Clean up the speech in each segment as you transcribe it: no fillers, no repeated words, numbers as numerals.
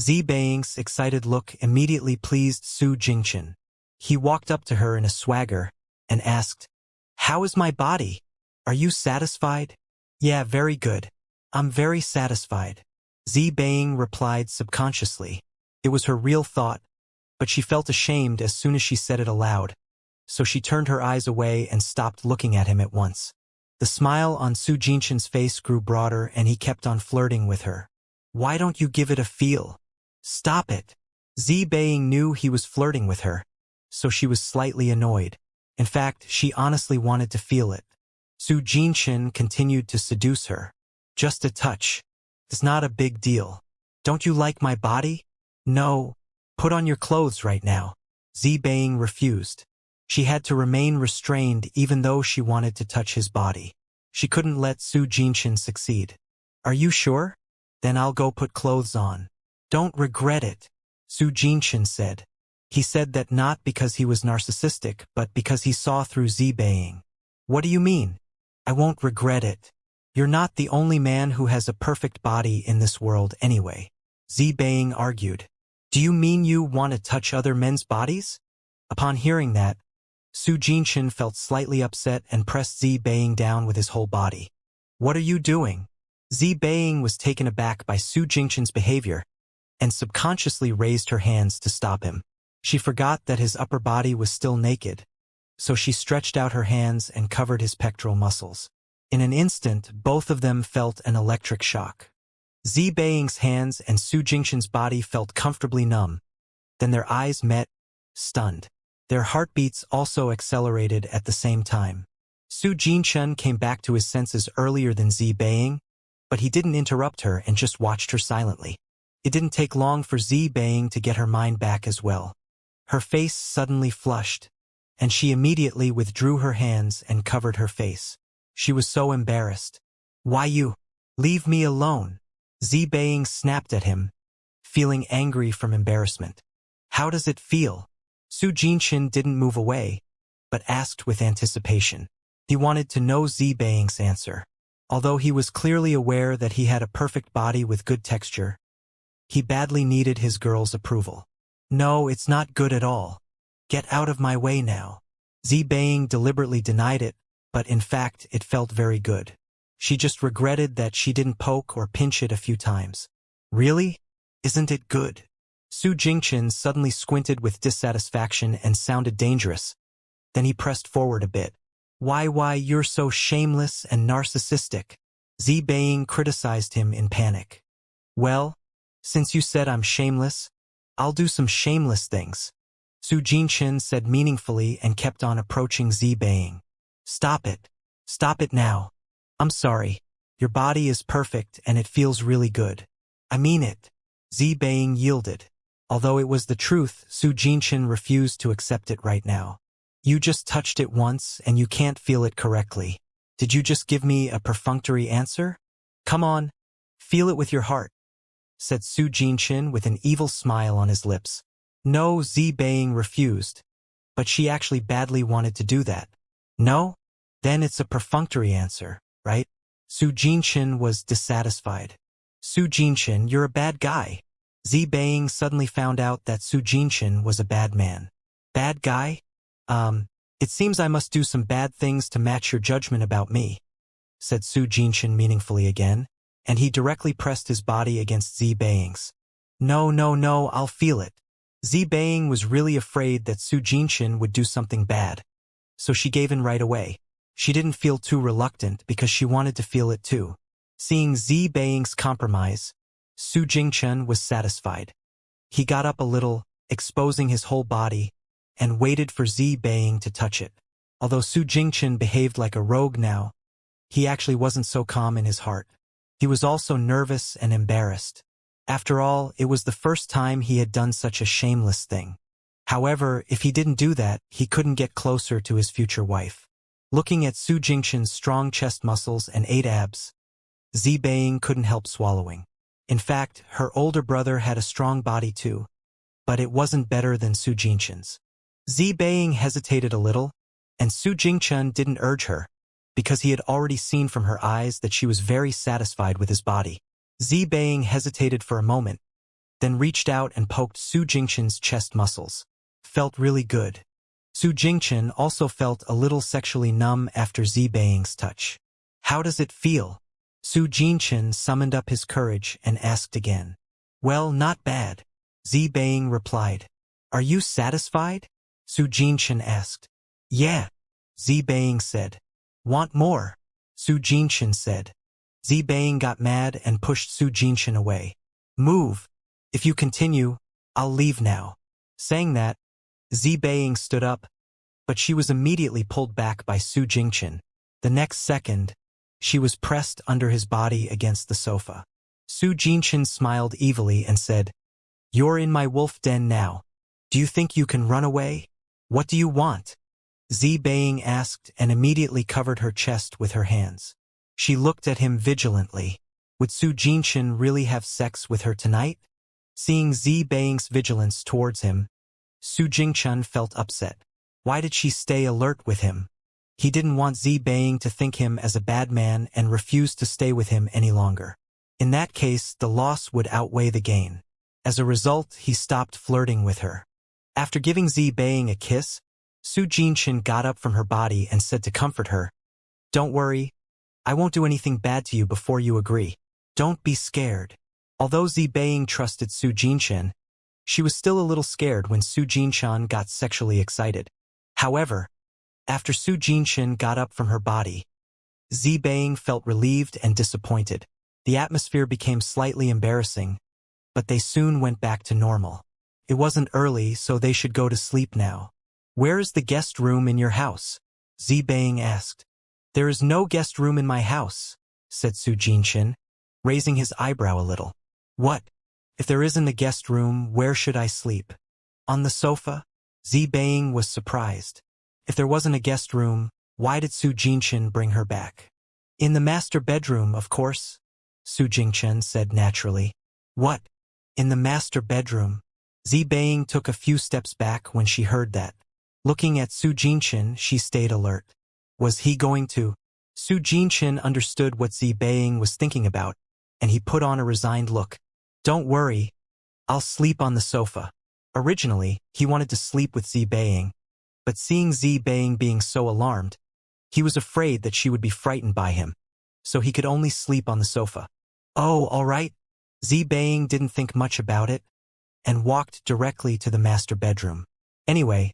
Zibang's excited look immediately pleased Su Jingchen. He walked up to her in a swagger and asked, "How is my body? Are you satisfied?" "Yeah, very good. I'm very satisfied," Zibang replied subconsciously. It was her real thought, but she felt ashamed as soon as she said it aloud, so she turned her eyes away and stopped looking at him at once. The smile on Su Jingchen's face grew broader and he kept on flirting with her. "Why don't you give it a feel? Stop it." Zibang knew he was flirting with her, so she was slightly annoyed. In fact, she honestly wanted to feel it. Su Jingchen continued to seduce her. "Just a touch. It's not a big deal. Don't you like my body?" "No. Put on your clothes right now." Zibang refused. She had to remain restrained even though she wanted to touch his body. She couldn't let Su Jingchen succeed. "Are you sure? Then I'll go put clothes on. Don't regret it," Su Jingchen said. He said that not because he was narcissistic, but because he saw through Zibang. "What do you mean? I won't regret it. You're not the only man who has a perfect body in this world anyway," Zibang argued. "Do you mean you want to touch other men's bodies?" Upon hearing that, Su Jingchen felt slightly upset and pressed Zibang down with his whole body. "What are you doing?" Zibang was taken aback by Su Jingchen's behavior and subconsciously raised her hands to stop him. She forgot that his upper body was still naked, so she stretched out her hands and covered his pectoral muscles. In an instant, both of them felt an electric shock. Zibang's hands and Su Jingchen's body felt comfortably numb. Then their eyes met, stunned. Their heartbeats also accelerated at the same time. Su Jingchen came back to his senses earlier than Zibang, but he didn't interrupt her and just watched her silently. It didn't take long for Zibang to get her mind back as well. Her face suddenly flushed, and she immediately withdrew her hands and covered her face. She was so embarrassed. "Why you? Leave me alone," Zibang snapped at him, feeling angry from embarrassment. "How does it feel?" Su Jingchen didn't move away, but asked with anticipation. He wanted to know Zibang's answer. Although he was clearly aware that he had a perfect body with good texture, he badly needed his girl's approval. "No, it's not good at all. Get out of my way now." Zibang deliberately denied it, but in fact it felt very good. She just regretted that she didn't poke or pinch it a few times. "Really? Isn't it good?" Su Jingchen suddenly squinted with dissatisfaction and sounded dangerous. Then he pressed forward a bit. Why, you're so shameless and narcissistic." Zibang criticized him in panic. "Well, since you said I'm shameless, I'll do some shameless things," Su Jingchen said meaningfully and kept on approaching Zibang. "Stop it. Stop it now. I'm sorry. Your body is perfect and it feels really good. I mean it." Zibang yielded. Although it was the truth, Su Jingchen refused to accept it right now. "You just touched it once and you can't feel it correctly. Did you just give me a perfunctory answer? Come on, feel it with your heart," said Su Jingchen with an evil smile on his lips. No, Zibang refused, but she actually badly wanted to do that. "No? Then it's a perfunctory answer, right?" Su Jingchen was dissatisfied. "Su Jingchen, you're a bad guy." Zibang suddenly found out that Su Jingchen was a bad man. "Bad guy? It seems I must do some bad things to match your judgment about me," said Su Jingchen meaningfully again, and he directly pressed his body against Zibang's. No, I'll feel it." Zibang was really afraid that Su Jingchen would do something bad, so she gave in right away. She didn't feel too reluctant because she wanted to feel it too. Seeing Zibang's compromise, Su Jingchen was satisfied. He got up a little, exposing his whole body, and waited for Zibang to touch it. Although Su Jingchen behaved like a rogue now, he actually wasn't so calm in his heart. He was also nervous and embarrassed. After all, it was the first time he had done such a shameless thing. However, if he didn't do that, he couldn't get closer to his future wife. Looking at Su Jingchen's strong chest muscles and 8 abs, Zibang couldn't help swallowing. In fact, her older brother had a strong body too, but it wasn't better than Su Jingchen's. Zibang hesitated a little, and Su Jingchen didn't urge her, because he had already seen from her eyes that she was very satisfied with his body. Zibang hesitated for a moment, then reached out and poked Su Jingchen's chest muscles. Felt really good. Su Jingchen also felt a little sexually numb after Zibang's touch. How does it feel? Su Jingchen summoned up his courage and asked again. Well, not bad. Zibang replied. Are you satisfied? Su Jingchen asked. Yeah. Zibang said. Want more? Su Jingchen said. Zibang got mad and pushed Su Jingchen away. Move. If you continue, I'll leave now. Saying that, Zibang stood up, but she was immediately pulled back by Su Jingchen. The next second, she was pressed under his body against the sofa. Su Jingchen smiled evilly and said, You're in my wolf den now. Do you think you can run away? What do you want? Zibang asked and immediately covered her chest with her hands. She looked at him vigilantly. Would Su Jingchen really have sex with her tonight? Seeing Zibang's vigilance towards him, Su Jingchen felt upset. Why did she stay alert with him? He didn't want Zibang to think him as a bad man and refused to stay with him any longer. In that case, the loss would outweigh the gain. As a result, he stopped flirting with her. After giving Zibang a kiss, Su Jingchen got up from her body and said to comfort her, Don't worry, I won't do anything bad to you before you agree. Don't be scared. Although Zibang trusted Su Jingchen, she was still a little scared when Su Jingchen got sexually excited. However, after Su Jingchen got up from her body, Zibang felt relieved and disappointed. The atmosphere became slightly embarrassing, but they soon went back to normal. It wasn't early, so they should go to sleep now. Where is the guest room in your house? Zibang asked. There is no guest room in my house, said Su Jingchen, raising his eyebrow a little. What? If there isn't a guest room, where should I sleep? On the sofa? Zibang was surprised. If there wasn't a guest room, why did Su Jingchen bring her back? In the master bedroom, of course, Su Jingchen said naturally. What? In the master bedroom? Zibang took a few steps back when she heard that. Looking at Su Jingchen, she stayed alert. Was he going to? Su Jingchen understood what Zibang was thinking about, and he put on a resigned look. Don't worry, I'll sleep on the sofa. Originally, he wanted to sleep with Zibang, but seeing Zibang being so alarmed, he was afraid that she would be frightened by him, so he could only sleep on the sofa. Oh, all right. Zibang didn't think much about it, and walked directly to the master bedroom. Anyway,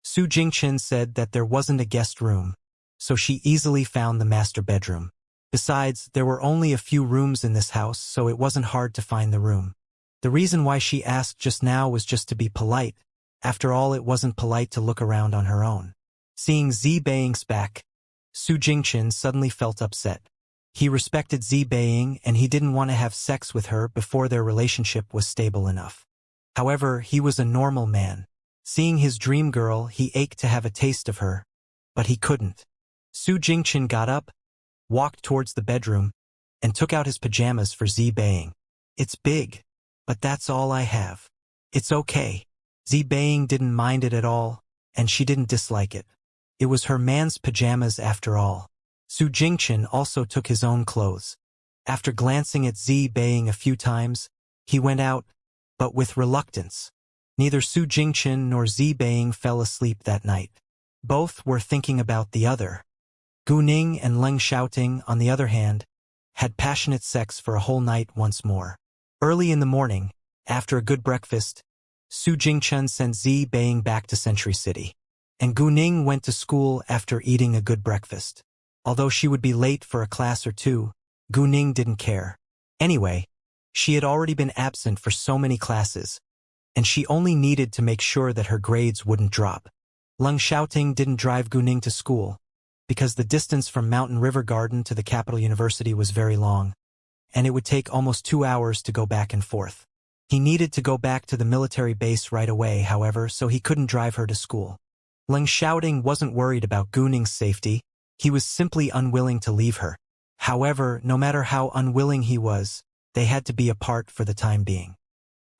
Su Jingchen said that there wasn't a guest room, so she easily found the master bedroom. Besides, there were only a few rooms in this house, so it wasn't hard to find the room. The reason why she asked just now was just to be polite. After all, it wasn't polite to look around on her own. Seeing Zibang's back, Su Jingchen suddenly felt upset. He respected Zibang and he didn't want to have sex with her before their relationship was stable enough. However, he was a normal man. Seeing his dream girl, he ached to have a taste of her, but he couldn't. Su Jingchen got up, walked towards the bedroom, and took out his pajamas for Zibang. It's big, but that's all I have. It's okay. Zibang didn't mind it at all, and she didn't dislike it. It was her man's pajamas after all. Su Jingchen also took his own clothes. After glancing at Zibang a few times, he went out, but with reluctance. Neither Su Jingchen nor Zibang fell asleep that night. Both were thinking about the other. Guning and Leng Xiaoting, on the other hand, had passionate sex for a whole night once more. Early in the morning, after a good breakfast, Su Jingchen sent Zibang back to Century City, and Guning went to school after eating a good breakfast. Although she would be late for a class or two, Guning didn't care. Anyway, she had already been absent for so many classes, and she only needed to make sure that her grades wouldn't drop. Leng Xiaoting didn't drive Guning to school, because the distance from Mountain River Garden to the capital university was very long, and it would take almost 2 hours to go back and forth. He needed to go back to the military base right away, however, so he couldn't drive her to school. Leng Xiaoting wasn't worried about Guning's safety. He was simply unwilling to leave her. However, no matter how unwilling he was, they had to be apart for the time being.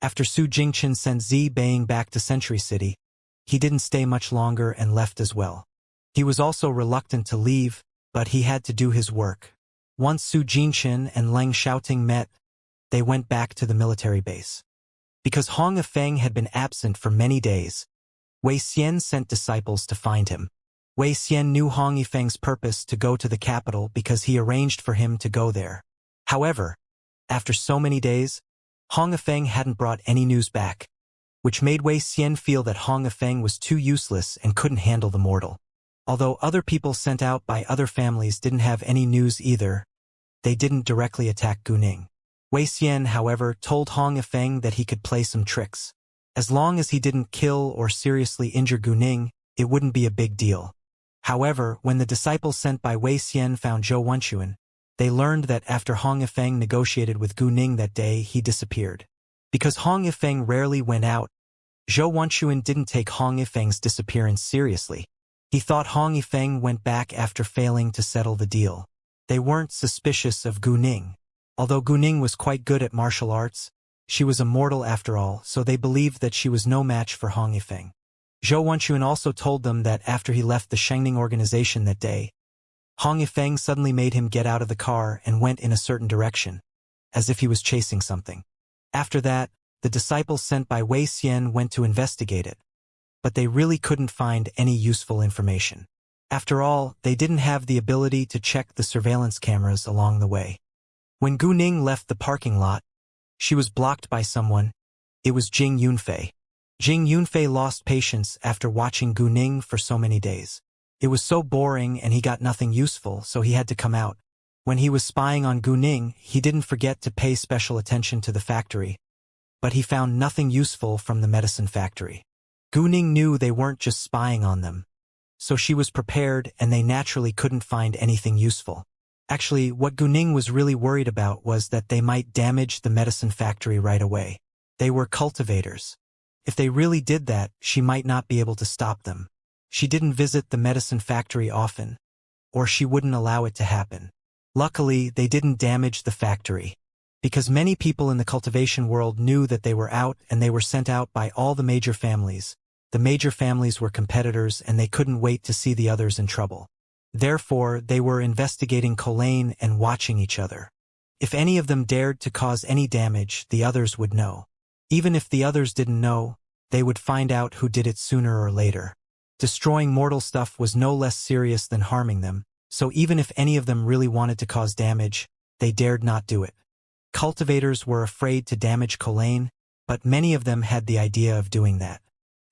After Su Jingchen sent Zibang back to Century City, he didn't stay much longer and left as well. He was also reluctant to leave, but he had to do his work. Once Su Jingchen and Leng Xiaoting met, they went back to the military base. Because Hong Yifeng had been absent for many days, Wei Xian sent disciples to find him. Wei Xian knew Hong Yifeng's purpose to go to the capital because he arranged for him to go there. However, after so many days, Hong Yifeng hadn't brought any news back, which made Wei Xian feel that Hong Yifeng was too useless and couldn't handle the mortal. Although other people sent out by other families didn't have any news either, they didn't directly attack Guning. Wei Xian, however, told Hong Yifeng that he could play some tricks. As long as he didn't kill or seriously injure Guning, it wouldn't be a big deal. However, when the disciples sent by Wei Xian found Zhou Wenxuan, they learned that after Hong Yifeng negotiated with Guning that day, he disappeared. Because Hong Yifeng rarely went out, Zhou Wenxuan didn't take Hong Yifeng's disappearance seriously. He thought Hong Yifeng went back after failing to settle the deal. They weren't suspicious of Guning. Although Guning was quite good at martial arts, she was a mortal after all, so they believed that she was no match for Hong Yifeng. Zhou Wenxuan also told them that after he left the Shengning organization that day, Hong Yifeng suddenly made him get out of the car and went in a certain direction, as if he was chasing something. After that, the disciples sent by Wei Xian went to investigate it, but they really couldn't find any useful information. After all, they didn't have the ability to check the surveillance cameras along the way. When Guning left the parking lot, she was blocked by someone. It was Jing Yunfei. Jing Yunfei lost patience after watching Guning for so many days. It was so boring and he got nothing useful, so he had to come out. When he was spying on Guning, he didn't forget to pay special attention to the factory, but he found nothing useful from the medicine factory. Guning knew they weren't just spying on them, so she was prepared and they naturally couldn't find anything useful. Actually, what Guning was really worried about was that they might damage the medicine factory right away. They were cultivators. If they really did that, she might not be able to stop them. She didn't visit the medicine factory often, or she wouldn't allow it to happen. Luckily, they didn't damage the factory, because many people in the cultivation world knew that they were out and they were sent out by all the major families. The major families were competitors and they couldn't wait to see the others in trouble. Therefore, they were investigating Cultivation and watching each other. If any of them dared to cause any damage, the others would know. Even if the others didn't know, they would find out who did it sooner or later. Destroying mortal stuff was no less serious than harming them, so even if any of them really wanted to cause damage, they dared not do it. Cultivators were afraid to damage Cultivation, but many of them had the idea of doing that.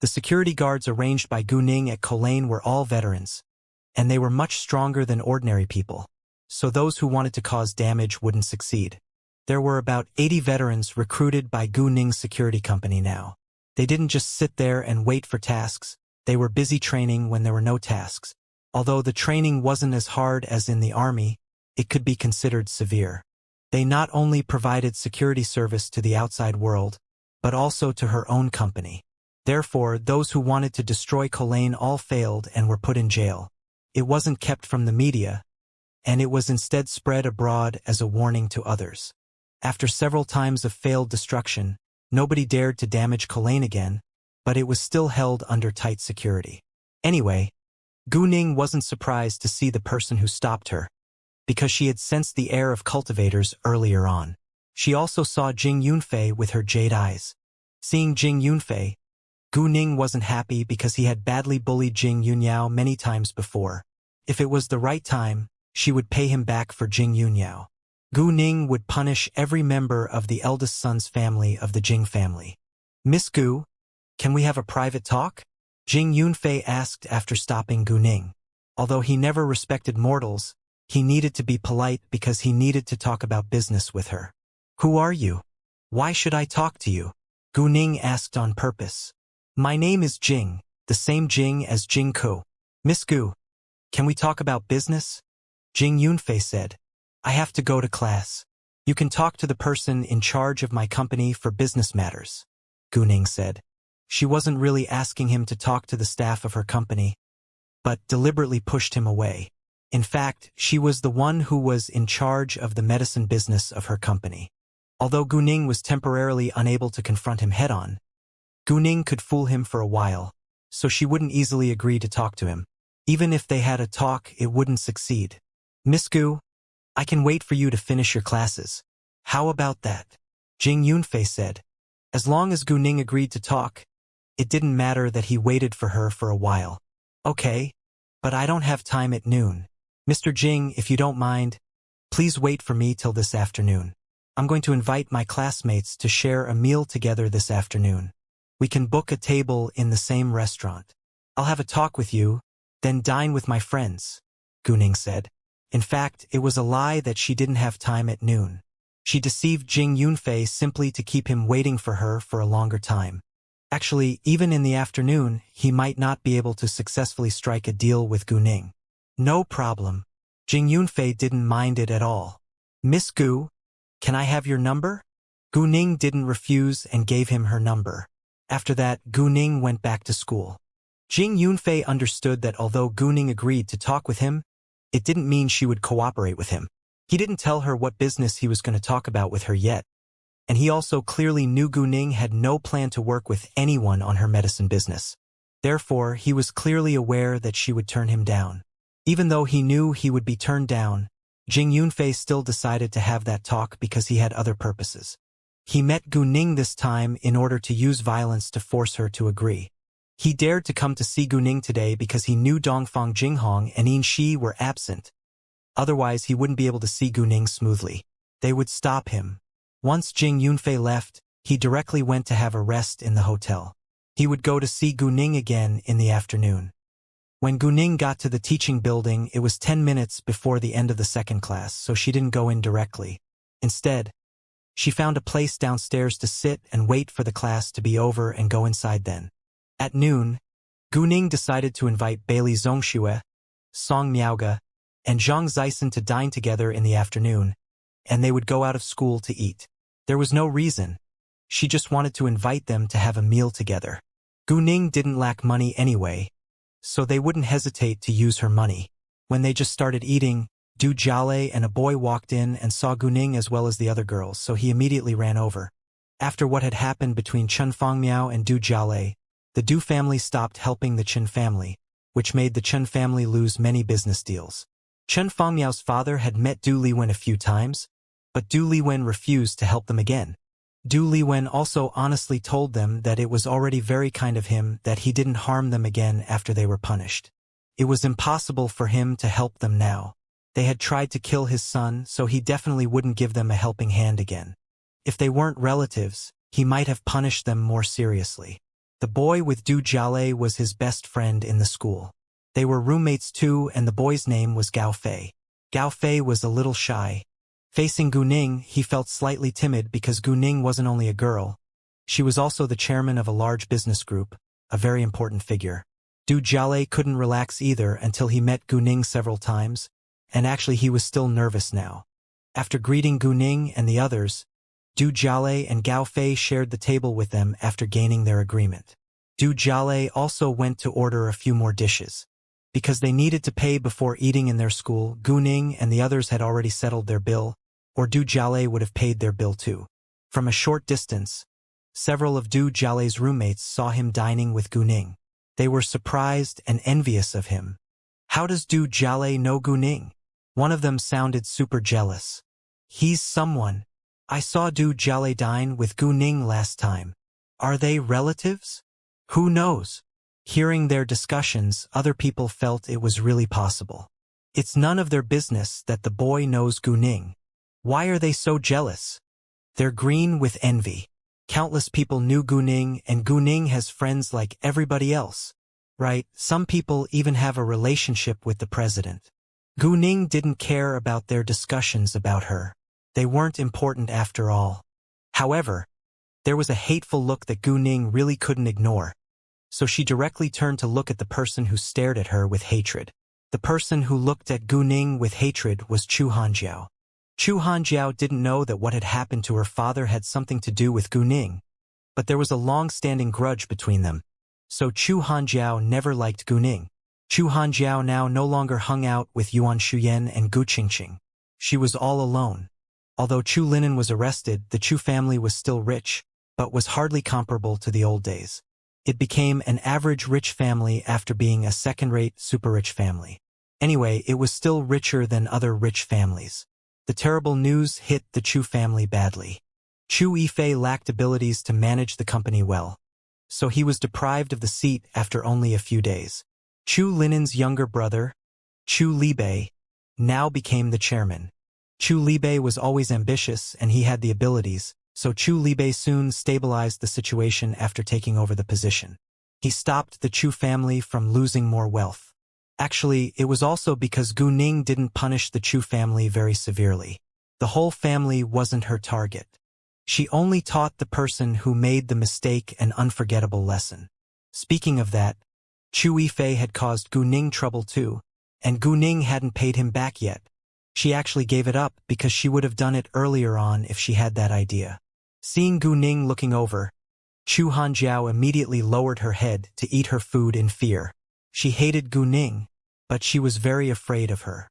The security guards arranged by Guning at Cultivation were all veterans, and they were much stronger than ordinary people, so those who wanted to cause damage wouldn't succeed. There were about 80 veterans recruited by Guning's security company now. They didn't just sit there and wait for tasks, they were busy training when there were no tasks. Although the training wasn't as hard as in the army, it could be considered severe. They not only provided security service to the outside world, but also to her own company. Therefore, those who wanted to destroy Cultivation all failed and were put in jail. It wasn't kept from the media, and it was instead spread abroad as a warning to others. After several times of failed destruction, nobody dared to damage Cultivation again, but it was still held under tight security. Anyway, Guning wasn't surprised to see the person who stopped her, because she had sensed the air of cultivators earlier on. She also saw Jing Yunfei with her jade eyes. Seeing Jing Yunfei, Guning wasn't happy because he had badly bullied Jing Yunyao many times before. If it was the right time, she would pay him back for Jing Yunyao. Guning would punish every member of the eldest son's family of the Jing family. "Miss Gu, can we have a private talk?" Jing Yunfei asked after stopping Guning. Although he never respected mortals, he needed to be polite because he needed to talk about business with her. "Who are you? Why should I talk to you?" Guning asked on purpose. "My name is Jing, the same Jing as Jing Ku." "Miss Gu, can we talk about business?" Jing Yunfei said. "I have to go to class. You can talk to the person in charge of my company for business matters," Guning said. She wasn't really asking him to talk to the staff of her company, but deliberately pushed him away. In fact, she was the one who was in charge of the medicine business of her company. Although Guning was temporarily unable to confront him head-on, Guning could fool him for a while, so she wouldn't easily agree to talk to him. Even if they had a talk, it wouldn't succeed. "Miss Gu, I can wait for you to finish your classes. How about that?" Jing Yunfei said. As long as Gu Ning agreed to talk, it didn't matter that he waited for her for a while. Okay, but I don't have time at noon. Mr. Jing, if you don't mind, please wait for me till this afternoon. I'm going to invite my classmates to share a meal together this afternoon. We can book a table in the same restaurant. I'll have a talk with you, then dine with my friends, Gu Ning said. In fact, it was a lie that she didn't have time at noon. She deceived Jing Yunfei simply to keep him waiting for her for a longer time. Actually, even in the afternoon, he might not be able to successfully strike a deal with Gu Ning. No problem. Jing Yunfei didn't mind it at all. Miss Gu, can I have your number? Gu Ning didn't refuse and gave him her number. After that, Gu Ning went back to school. Jing Yunfei understood that although Gu Ning agreed to talk with him, it didn't mean she would cooperate with him. He didn't tell her what business he was going to talk about with her yet. And he also clearly knew Gu Ning had no plan to work with anyone on her medicine business. Therefore, he was clearly aware that she would turn him down. Even though he knew he would be turned down, Jing Yunfei still decided to have that talk because he had other purposes. He met Gu Ning this time in order to use violence to force her to agree. He dared to come to see Gu Ning today because he knew Dongfang Jinghong and Yin Shi were absent. Otherwise, he wouldn't be able to see Gu Ning smoothly. They would stop him. Once Jing Yunfei left, he directly went to have a rest in the hotel. He would go to see Gu Ning again in the afternoon. When Gu Ning got to the teaching building, it was 10 minutes before the end of the second class, so she didn't go in directly. Instead, she found a place downstairs to sit and wait for the class to be over and go inside then. At noon, Gu Ning decided to invite Bailey Zhongxue, Song Miaoge, and Zhang Zisen to dine together in the afternoon, and they would go out of school to eat. There was no reason. She just wanted to invite them to have a meal together. Gu Ning didn't lack money anyway, so they wouldn't hesitate to use her money. When they just started eating, Du Jiale and a boy walked in and saw Gu Ning as well as the other girls, so he immediately ran over. After what had happened between Chen Fangmiao and Du Jiale, the Du family stopped helping the Chen family, which made the Chen family lose many business deals. Chen Fangmiao's father had met Du Liwen a few times, but Du Liwen refused to help them again. Du Liwen also honestly told them that it was already very kind of him that he didn't harm them again after they were punished. It was impossible for him to help them now. They had tried to kill his son, so he definitely wouldn't give them a helping hand again. If they weren't relatives, he might have punished them more seriously. The boy with Du Jiale was his best friend in the school. They were roommates too, and the boy's name was Gao Fei. Gao Fei was a little shy. Facing Gu Ning, he felt slightly timid because Gu Ning wasn't only a girl. She was also the chairman of a large business group, a very important figure. Du Jiale couldn't relax either until he met Gu Ning several times, and actually he was still nervous now. After greeting Gu Ning and the others, Du Jiale and Gao Fei shared the table with them after gaining their agreement. Du Jiale also went to order a few more dishes. Because they needed to pay before eating in their school, Gu Ning and the others had already settled their bill, or Du Jiale would have paid their bill too. From a short distance, several of Du Jiale's roommates saw him dining with Gu Ning. They were surprised and envious of him. How does Du Jiale know Gu Ning? One of them sounded super jealous. He's someone. I saw Du Jiale dine with Gu Ning last time. Are they relatives? Who knows? Hearing their discussions, other people felt it was really possible. It's none of their business that the boy knows Gu Ning. Why are they so jealous? They're green with envy. Countless people knew Gu Ning, and Gu Ning has friends like everybody else. Right, some people even have a relationship with the president. Gu Ning didn't care about their discussions about her. They weren't important after all. However, there was a hateful look that Gu Ning really couldn't ignore. So she directly turned to look at the person who stared at her with hatred. The person who looked at Gu Ning with hatred was Chu Hanjiao. Chu Hanjiao didn't know that what had happened to her father had something to do with Gu Ning, but there was a long-standing grudge between them. So Chu Hanjiao never liked Gu Ning. Chu Hanjiao now no longer hung out with Yuan Shuyan and Gu Qingqing. She was all alone. Although Chu Linen was arrested, the Chu family was still rich, but was hardly comparable to the old days. It became an average rich family after being a second-rate super-rich family. Anyway, it was still richer than other rich families. The terrible news hit the Chu family badly. Chu Yifei lacked abilities to manage the company well, so he was deprived of the seat after only a few days. Chu Linen's younger brother, Chu Libei, now became the chairman. Chu Libei was always ambitious and he had the abilities, so Chu Libei soon stabilized the situation after taking over the position. He stopped the Chu family from losing more wealth. Actually, it was also because Gu Ning didn't punish the Chu family very severely. The whole family wasn't her target. She only taught the person who made the mistake an unforgettable lesson. Speaking of that, Chu Yifei had caused Gu Ning trouble too, and Gu Ning hadn't paid him back yet. She actually gave it up because she would have done it earlier on if she had that idea. Seeing Gu Ning looking over, Chu Hanjiao immediately lowered her head to eat her food in fear. She hated Gu Ning, but she was very afraid of her.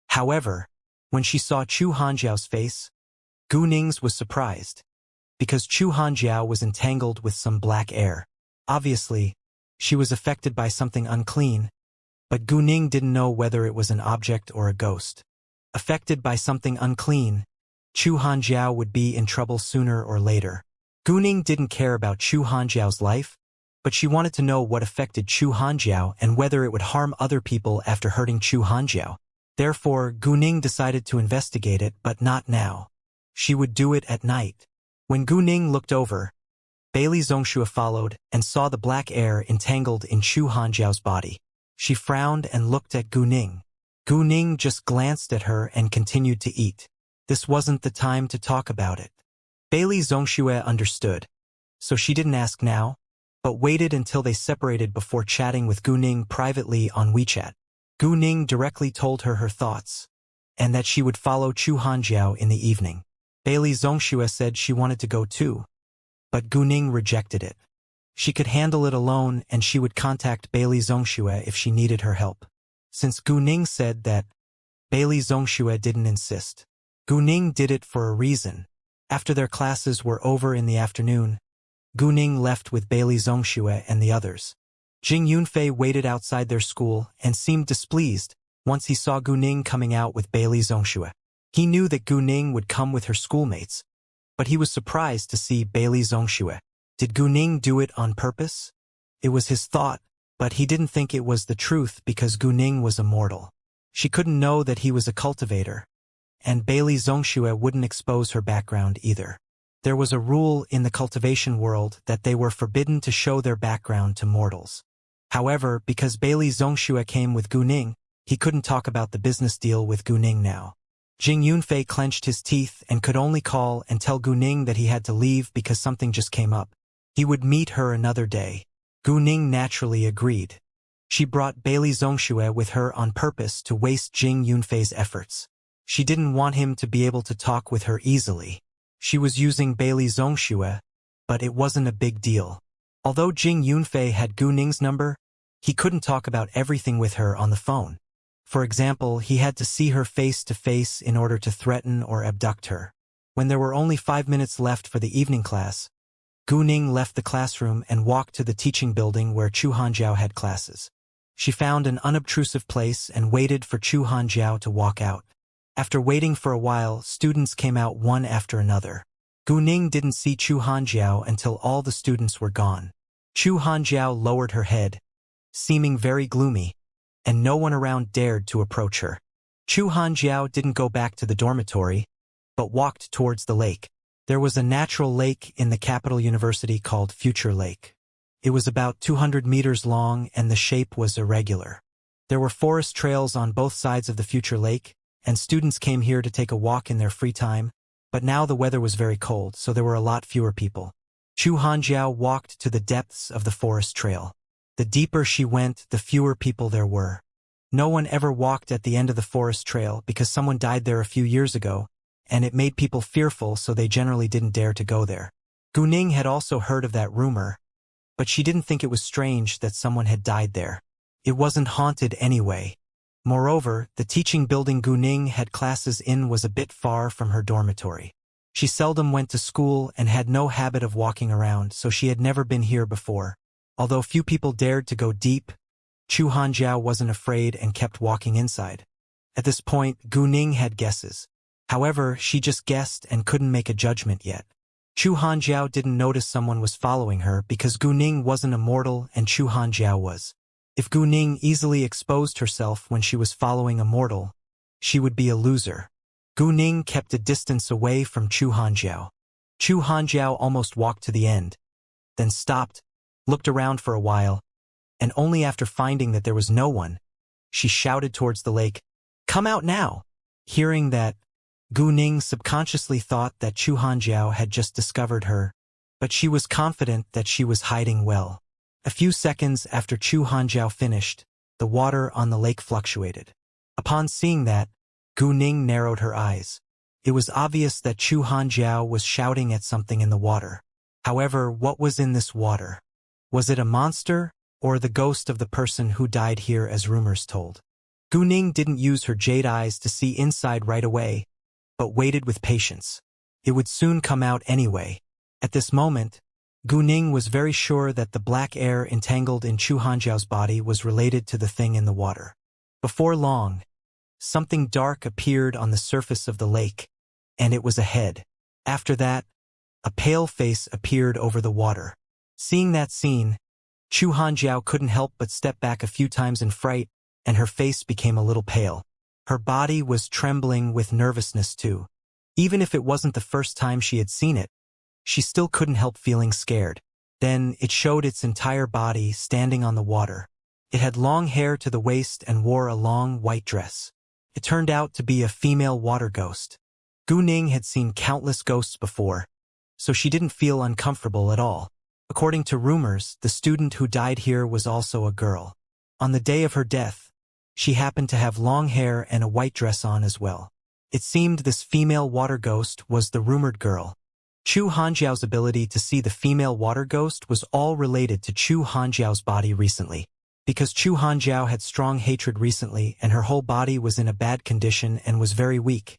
However, when she saw Chu Hanjiao's face, Gu Ning's was surprised, because Chu Hanjiao was entangled with some black air. Obviously, she was affected by something unclean, but Gu Ning didn't know whether it was an object or a ghost. Affected by something unclean, Chu Hanjiao would be in trouble sooner or later. Gu Ning didn't care about Chu Hanjiao's life, but she wanted to know what affected Chu Hanjiao and whether it would harm other people after hurting Chu Hanjiao. Therefore, Gu Ning decided to investigate it, but not now. She would do it at night. When Gu Ning looked over, Bailey Zongxue followed and saw the black air entangled in Chu Hanjiao's body. She frowned and looked at Gu Ning. Gu Ning just glanced at her and continued to eat. This wasn't the time to talk about it. Bailey Zongxue understood, so she didn't ask now, but waited until they separated before chatting with Gu Ning privately on WeChat. Gu Ning directly told her her thoughts, and that she would follow Chu Hanjiao in the evening. Bailey Zongxue said she wanted to go too, but Gu Ning rejected it. She could handle it alone and she would contact Bailey Zongxue if she needed her help. Since Gu Ning said that, Bailey Zongxue didn't insist. Gu Ning did it for a reason. After their classes were over in the afternoon, Gu Ning left with Bailey Zongxue and the others. Jing Yunfei waited outside their school and seemed displeased once he saw Gu Ning coming out with Bailey Zongxue. He knew that Gu Ning would come with her schoolmates, but he was surprised to see Bailey Zongxue. Did Gu Ning do it on purpose? It was his thought, but he didn't think it was the truth because Gu Ning was immortal. She couldn't know that he was a cultivator, and Bailey Zongxue wouldn't expose her background either. There was a rule in the cultivation world that they were forbidden to show their background to mortals. However, because Bailey Zongxue came with Gu Ning, he couldn't talk about the business deal with Gu Ning now. Jing Yunfei clenched his teeth and could only call and tell Gu Ning that he had to leave because something just came up. He would meet her another day. Gu Ning naturally agreed. She brought Bailey Zongxue with her on purpose to waste Jing Yunfei's efforts. She didn't want him to be able to talk with her easily. She was using Bailey Zongxue, but it wasn't a big deal. Although Jing Yunfei had Gu Ning's number, he couldn't talk about everything with her on the phone. For example, he had to see her face to face in order to threaten or abduct her. When there were only 5 minutes left for the evening class, Gu Ning left the classroom and walked to the teaching building where Chu Hanjiao had classes. She found an unobtrusive place and waited for Chu Hanjiao to walk out. After waiting for a while, students came out one after another. Gu Ning didn't see Chu Hanjiao until all the students were gone. Chu Hanjiao lowered her head, seeming very gloomy, and no one around dared to approach her. Chu Hanjiao didn't go back to the dormitory, but walked towards the lake. There was a natural lake in the capital university called Future Lake. It was about 200 meters long and the shape was irregular. There were forest trails on both sides of the Future Lake, and students came here to take a walk in their free time, but now the weather was very cold, so there were a lot fewer people. Chu Hanjiao walked to the depths of the forest trail. The deeper she went, the fewer people there were. No one ever walked at the end of the forest trail because someone died there a few years ago, and it made people fearful, so they generally didn't dare to go there. Gu Ning had also heard of that rumor, but she didn't think it was strange that someone had died there. It wasn't haunted anyway. Moreover, the teaching building Gu Ning had classes in was a bit far from her dormitory. She seldom went to school and had no habit of walking around, so she had never been here before. Although few people dared to go deep, Chu Hanjiao wasn't afraid and kept walking inside. At this point, Gu Ning had guesses. However, she just guessed and couldn't make a judgment yet. Chu Hanjiao didn't notice someone was following her because Gu Ning wasn't immortal and Chu Hanjiao was. If Gu Ning easily exposed herself when she was following a mortal, she would be a loser. Gu Ning kept a distance away from Chu Hanjiao. Chu Hanjiao almost walked to the end, then stopped, looked around for a while, and only after finding that there was no one, she shouted towards the lake, "Come out now!" Hearing that, Gu Ning subconsciously thought that Chu Hanjiao had just discovered her, but she was confident that she was hiding well. A few seconds after Chu Hanjiao finished, the water on the lake fluctuated. Upon seeing that, Gu Ning narrowed her eyes. It was obvious that Chu Hanjiao was shouting at something in the water. However, what was in this water? Was it a monster, or the ghost of the person who died here as rumors told? Gu Ning didn't use her jade eyes to see inside right away, but waited with patience. It would soon come out anyway. At this moment, Gu Ning was very sure that the black air entangled in Chu Hanjiao's body was related to the thing in the water. Before long, something dark appeared on the surface of the lake, and it was a head. After that, a pale face appeared over the water. Seeing that scene, Chu Hanjiao couldn't help but step back a few times in fright, and her face became a little pale. Her body was trembling with nervousness too. Even if it wasn't the first time she had seen it, she still couldn't help feeling scared. Then it showed its entire body standing on the water. It had long hair to the waist and wore a long white dress. It turned out to be a female water ghost. Gu Ning had seen countless ghosts before, so she didn't feel uncomfortable at all. According to rumors, the student who died here was also a girl. On the day of her death, she happened to have long hair and a white dress on as well. It seemed this female water ghost was the rumored girl. Chu Hanjiao's ability to see the female water ghost was all related to Chu Hanjiao's body recently. Because Chu Hanjiao had strong hatred recently and her whole body was in a bad condition and was very weak,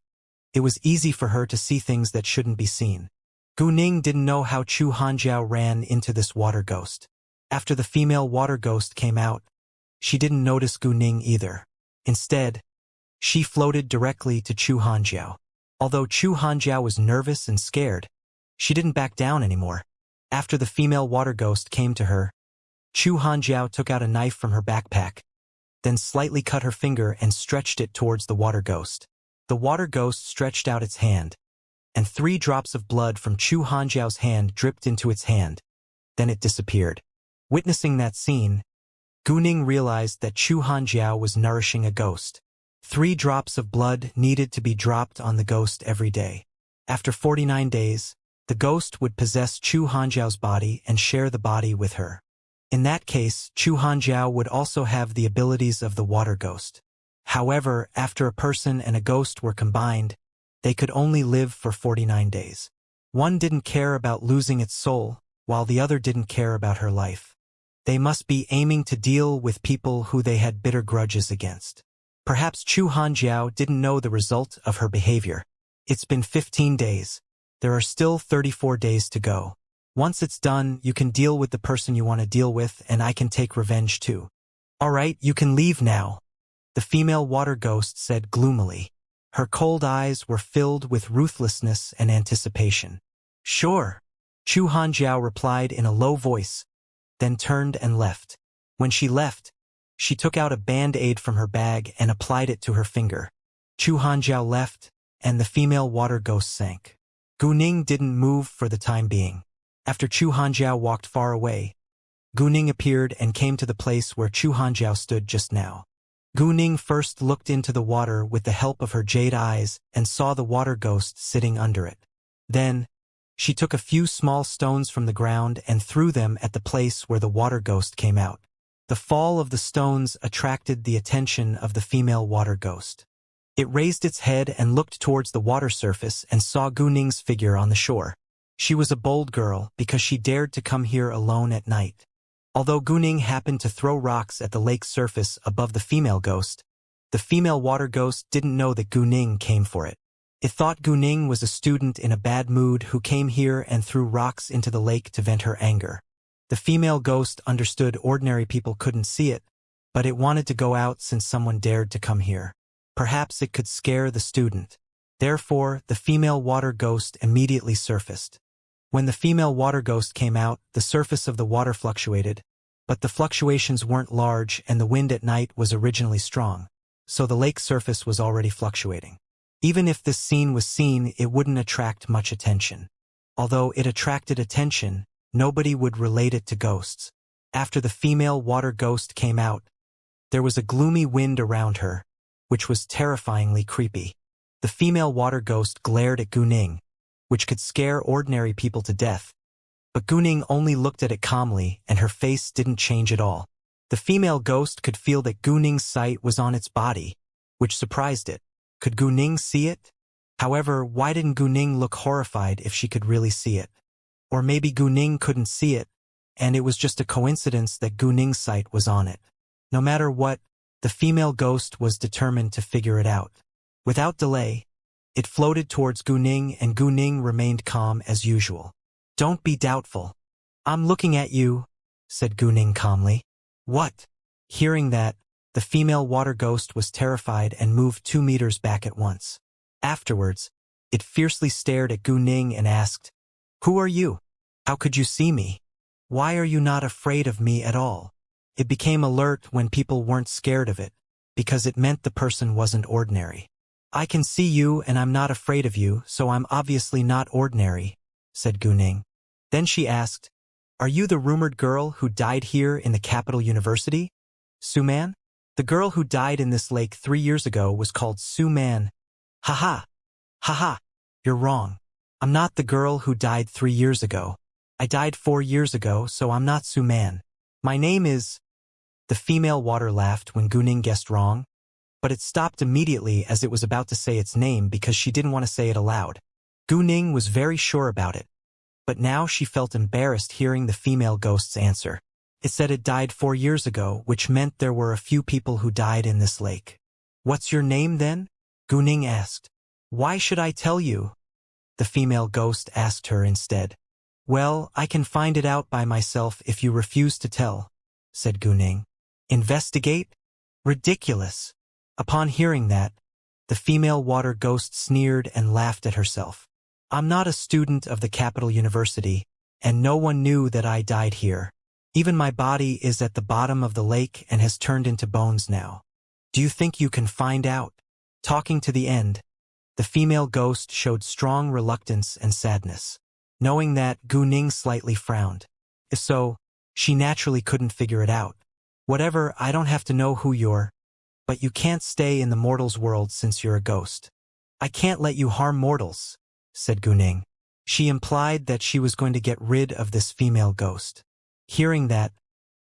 it was easy for her to see things that shouldn't be seen. Gu Ning didn't know how Chu Hanjiao ran into this water ghost. After the female water ghost came out, she didn't notice Gu Ning either. Instead, she floated directly to Chu Hanjiao. Although Chu Hanjiao was nervous and scared, she didn't back down anymore. After the female water ghost came to her, Chu Hanjiao took out a knife from her backpack, then slightly cut her finger and stretched it towards the water ghost. The water ghost stretched out its hand, and 3 drops of blood from Chu Hanjiao's hand dripped into its hand. Then it disappeared. Witnessing that scene, Gu Ning realized that Chu Hanjiao was nourishing a ghost. 3 drops of blood needed to be dropped on the ghost every day. After 49 days, the ghost would possess Chu Hanjiao's body and share the body with her. In that case, Chu Hanjiao would also have the abilities of the water ghost. However, after a person and a ghost were combined, they could only live for 49 days. One didn't care about losing its soul, while the other didn't care about her life. They must be aiming to deal with people who they had bitter grudges against. Perhaps Chu Hanjiao didn't know the result of her behavior. It's been 15 days. There are still 34 days to go. Once it's done, you can deal with the person you want to deal with, and I can take revenge too. All right, you can leave now, the female water ghost said gloomily. Her cold eyes were filled with ruthlessness and anticipation. Sure, Chu Hanjiao replied in a low voice, then turned and left. When she left, she took out a band-aid from her bag and applied it to her finger. Chu Hanjiao left, and the female water ghost sank. Gu Ning didn't move for the time being. After Chu Hanjiao walked far away, Gu Ning appeared and came to the place where Chu Hanjiao stood just now. Gu Ning first looked into the water with the help of her jade eyes and saw the water ghost sitting under it. Then, she took a few small stones from the ground and threw them at the place where the water ghost came out. The fall of the stones attracted the attention of the female water ghost. It raised its head and looked towards the water surface and saw Gu Ning's figure on the shore. She was a bold girl because she dared to come here alone at night. Although Gu Ning happened to throw rocks at the lake's surface above the female ghost, the female water ghost didn't know that Gu Ning came for it. It thought Gu Ning was a student in a bad mood who came here and threw rocks into the lake to vent her anger. The female ghost understood ordinary people couldn't see it, but it wanted to go out since someone dared to come here. Perhaps it could scare the student. Therefore, the female water ghost immediately surfaced. When the female water ghost came out, the surface of the water fluctuated, but the fluctuations weren't large and the wind at night was originally strong, so the lake surface was already fluctuating. Even if this scene was seen, it wouldn't attract much attention. Although it attracted attention, nobody would relate it to ghosts. After the female water ghost came out, there was a gloomy wind around her, which was terrifyingly creepy. The female water ghost glared at Guning, which could scare ordinary people to death. But Guning only looked at it calmly, and her face didn't change at all. The female ghost could feel that Guning's sight was on its body, which surprised it. Could Guning see it? However, why didn't Guning look horrified if she could really see it? Or maybe Guning couldn't see it, and it was just a coincidence that Guning's sight was on it. No matter what, the female ghost was determined to figure it out. Without delay, it floated towards Guning, and Guning remained calm as usual. "Don't be doubtful. I'm looking at you," said Guning calmly. "What?" Hearing that, the female water ghost was terrified and moved 2 meters back at once. Afterwards, it fiercely stared at Guning and asked, "Who are you? How could you see me? Why are you not afraid of me at all?" It became alert when people weren't scared of it, because it meant the person wasn't ordinary. "I can see you and I'm not afraid of you, so I'm obviously not ordinary," said Guning. Then she asked, "Are you the rumored girl who died here in the capital university? Suman? The girl who died in this lake 3 years ago was called Suman." "Haha. Haha. You're wrong. I'm not the girl who died 3 years ago. I died 4 years ago, so I'm not Suman. My name is—" The female water laughed when Guning guessed wrong, but it stopped immediately as it was about to say its name because she didn't want to say it aloud. Guning was very sure about it, but now she felt embarrassed hearing the female ghost's answer. It said it died 4 years ago, which meant there were a few people who died in this lake. "What's your name then?" Guning asked. "Why should I tell you?" the female ghost asked her instead. "Well, I can find it out by myself if you refuse to tell," said Guning. "Investigate? Ridiculous." Upon hearing that, the female water ghost sneered and laughed at herself. "I'm not a student of the capital university, and no one knew that I died here. Even my body is at the bottom of the lake and has turned into bones now. Do you think you can find out?" Talking to the end, the female ghost showed strong reluctance and sadness. Knowing that, Guning slightly frowned. If so, she naturally couldn't figure it out. "Whatever, I don't have to know who you're, but you can't stay in the mortals' world since you're a ghost." "I can't let you harm mortals," said Guning. She implied that she was going to get rid of this female ghost. Hearing that,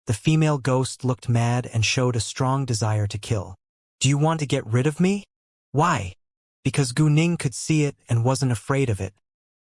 the female ghost looked mad and showed a strong desire to kill. "Do you want to get rid of me?" "Why?" Because Guning could see it and wasn't afraid of it.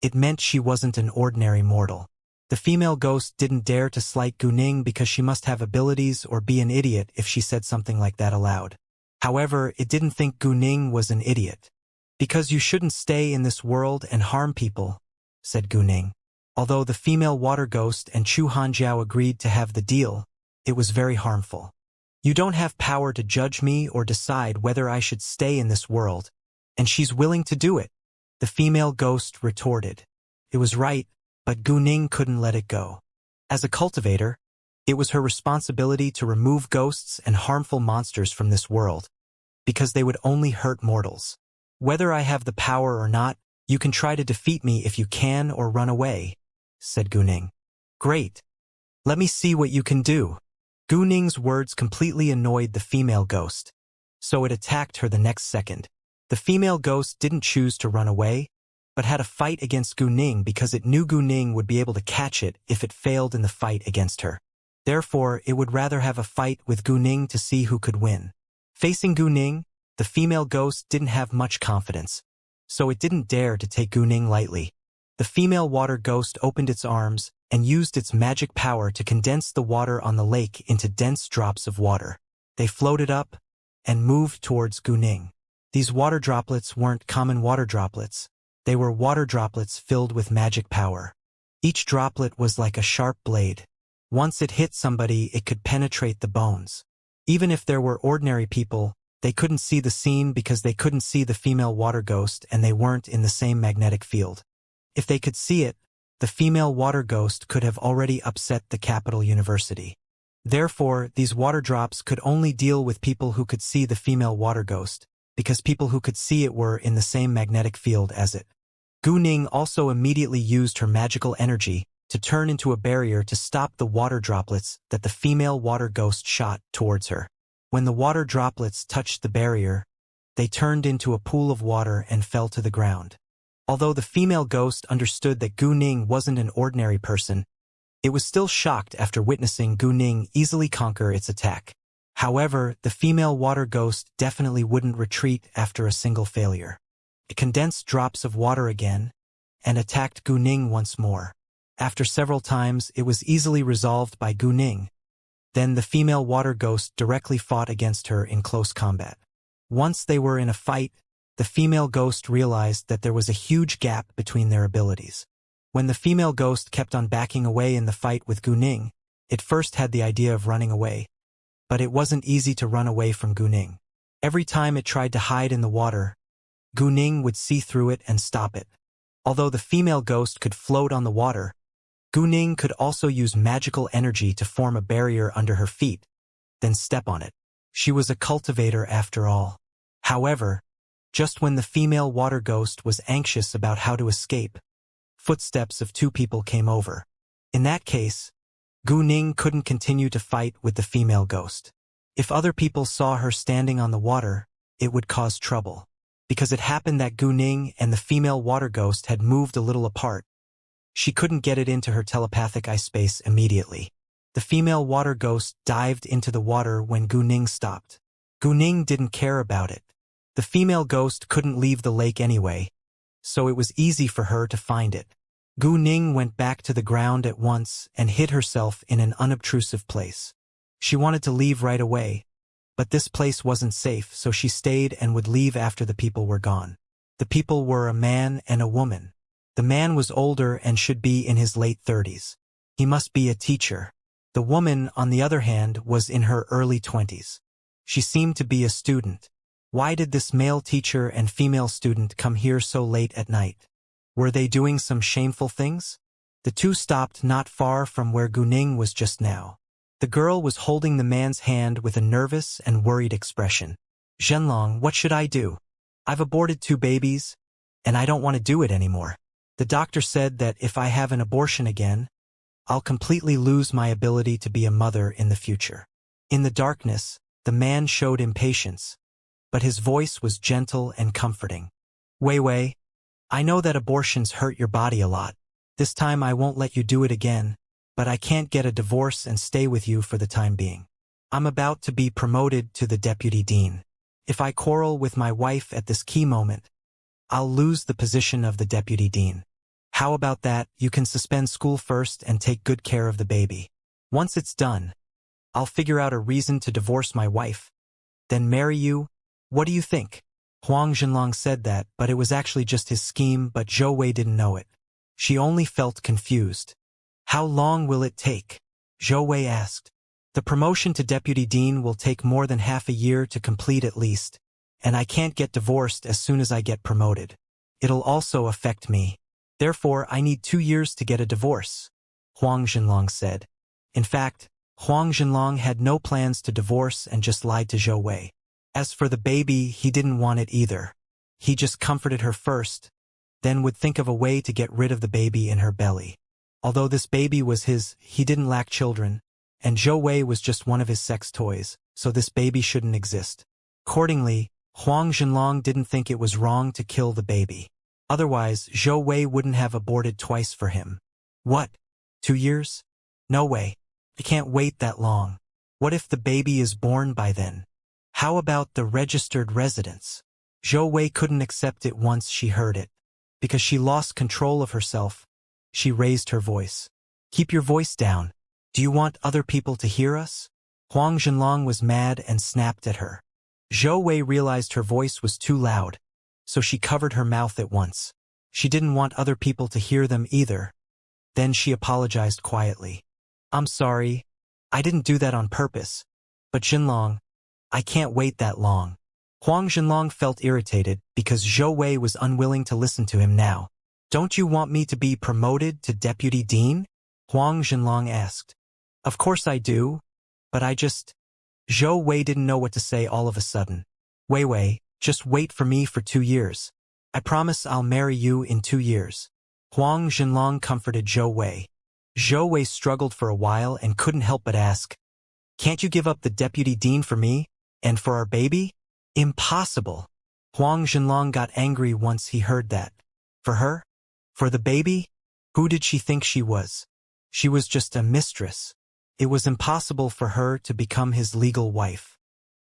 It meant she wasn't an ordinary mortal. The female ghost didn't dare to slight Guning because she must have abilities or be an idiot if she said something like that aloud. However, it didn't think Guning was an idiot. "Because you shouldn't stay in this world and harm people," said Guning. Although the female water ghost and Chu Hanjiao agreed to have the deal, it was very harmful. "You don't have power to judge me or decide whether I should stay in this world, and she's willing to do it," the female ghost retorted. It was right, but Guning couldn't let it go. As a cultivator, it was her responsibility to remove ghosts and harmful monsters from this world, because they would only hurt mortals. "Whether I have the power or not, you can try to defeat me if you can or run away," said Guning. "Great. Let me see what you can do." Guning's words completely annoyed the female ghost, so it attacked her the next second. The female ghost didn't choose to run away, but had a fight against Guning because it knew Guning would be able to catch it if it failed in the fight against her. Therefore, it would rather have a fight with Guning to see who could win. Facing Guning, the female ghost didn't have much confidence, so it didn't dare to take Guning lightly. The female water ghost opened its arms and used its magic power to condense the water on the lake into dense drops of water. They floated up and moved towards Guning. These water droplets weren't common water droplets. They were water droplets filled with magic power. Each droplet was like a sharp blade. Once it hit somebody, it could penetrate the bones. Even if there were ordinary people, they couldn't see the scene because they couldn't see the female water ghost and they weren't in the same magnetic field. If they could see it, the female water ghost could have already upset the capital university. Therefore, these water drops could only deal with people who could see the female water ghost, because people who could see it were in the same magnetic field as it. Gu Ning also immediately used her magical energy to turn into a barrier to stop the water droplets that the female water ghost shot towards her. When the water droplets touched the barrier, they turned into a pool of water and fell to the ground. Although the female ghost understood that Gu Ning wasn't an ordinary person, it was still shocked after witnessing Gu Ning easily conquer its attack. However, the female water ghost definitely wouldn't retreat after a single failure. It condensed drops of water again and attacked Gu Ning once more. After several times, it was easily resolved by Gu Ning. Then the female water ghost directly fought against her in close combat. Once they were in a fight, the female ghost realized that there was a huge gap between their abilities. When the female ghost kept on backing away in the fight with Gu Ning, it first had the idea of running away, but it wasn't easy to run away from Gu Ning. Every time it tried to hide in the water, Gu Ning would see through it and stop it. Although the female ghost could float on the water, Gu Ning could also use magical energy to form a barrier under her feet, then step on it. She was a cultivator after all. However, just when the female water ghost was anxious about how to escape, footsteps of two people came over. In that case, Gu Ning couldn't continue to fight with the female ghost. If other people saw her standing on the water, it would cause trouble. Because it happened that Gu Ning and the female water ghost had moved a little apart, she couldn't get it into her telepathic eye space immediately. The female water ghost dived into the water when Gu Ning stopped. Gu Ning didn't care about it. The female ghost couldn't leave the lake anyway, so it was easy for her to find it. Gu Ning went back to the ground at once and hid herself in an unobtrusive place. She wanted to leave right away, but this place wasn't safe, so she stayed and would leave after the people were gone. The people were a man and a woman. The man was older and should be in his late 30s. He must be a teacher. The woman, on the other hand, was in her early 20s. She seemed to be a student. Why did this male teacher and female student come here so late at night? Were they doing some shameful things? The two stopped not far from where Gu Ning was just now. The girl was holding the man's hand with a nervous and worried expression. Zhenlong, what should I do? I've aborted 2 babies, and I don't want to do it anymore. The doctor said that if I have an abortion again, I'll completely lose my ability to be a mother in the future. In the darkness, the man showed impatience, but his voice was gentle and comforting. Wei Wei, I know that abortions hurt your body a lot. This time I won't let you do it again, but I can't get a divorce and stay with you for the time being. I'm about to be promoted to the deputy dean. If I quarrel with my wife at this key moment, I'll lose the position of the deputy dean. How about that? You can suspend school first and take good care of the baby. Once it's done, I'll figure out a reason to divorce my wife, then marry you. What do you think? Huang Zhenlong said that, but it was actually just his scheme, but Zhou Wei didn't know it. She only felt confused. How long will it take? Zhou Wei asked. The promotion to deputy dean will take more than half a year to complete at least, and I can't get divorced as soon as I get promoted. It'll also affect me. Therefore, I need 2 years to get a divorce, Huang Zhenlong said. In fact, Huang Zhenlong had no plans to divorce and just lied to Zhou Wei. As for the baby, he didn't want it either. He just comforted her first, then would think of a way to get rid of the baby in her belly. Although this baby was his, he didn't lack children, and Zhou Wei was just one of his sex toys, so this baby shouldn't exist. Accordingly, Huang Zhenlong didn't think it was wrong to kill the baby. Otherwise, Zhou Wei wouldn't have aborted twice for him. What? 2 years? No way. I can't wait that long. What if the baby is born by then? How about the registered residence? Zhou Wei couldn't accept it once she heard it. Because she lost control of herself, she raised her voice. Keep your voice down. Do you want other people to hear us? Huang Zhenlong was mad and snapped at her. Zhou Wei realized her voice was too loud, so she covered her mouth at once. She didn't want other people to hear them either. Then she apologized quietly. I'm sorry. I didn't do that on purpose. But Zhenlong, I can't wait that long. Huang Zhenlong felt irritated because Zhou Wei was unwilling to listen to him now. Don't you want me to be promoted to deputy dean? Huang Zhenlong asked. Of course I do, but Zhou Wei didn't know what to say all of a sudden. Wei Wei, just wait for me for 2 years. I promise I'll marry you in 2 years. Huang Zhenlong comforted Zhou Wei. Zhou Wei struggled for a while and couldn't help but ask, can't you give up the deputy dean for me, and for our baby? Impossible. Huang Zhenlong got angry once he heard that. For her? For the baby? Who did she think she was? She was just a mistress. It was impossible for her to become his legal wife.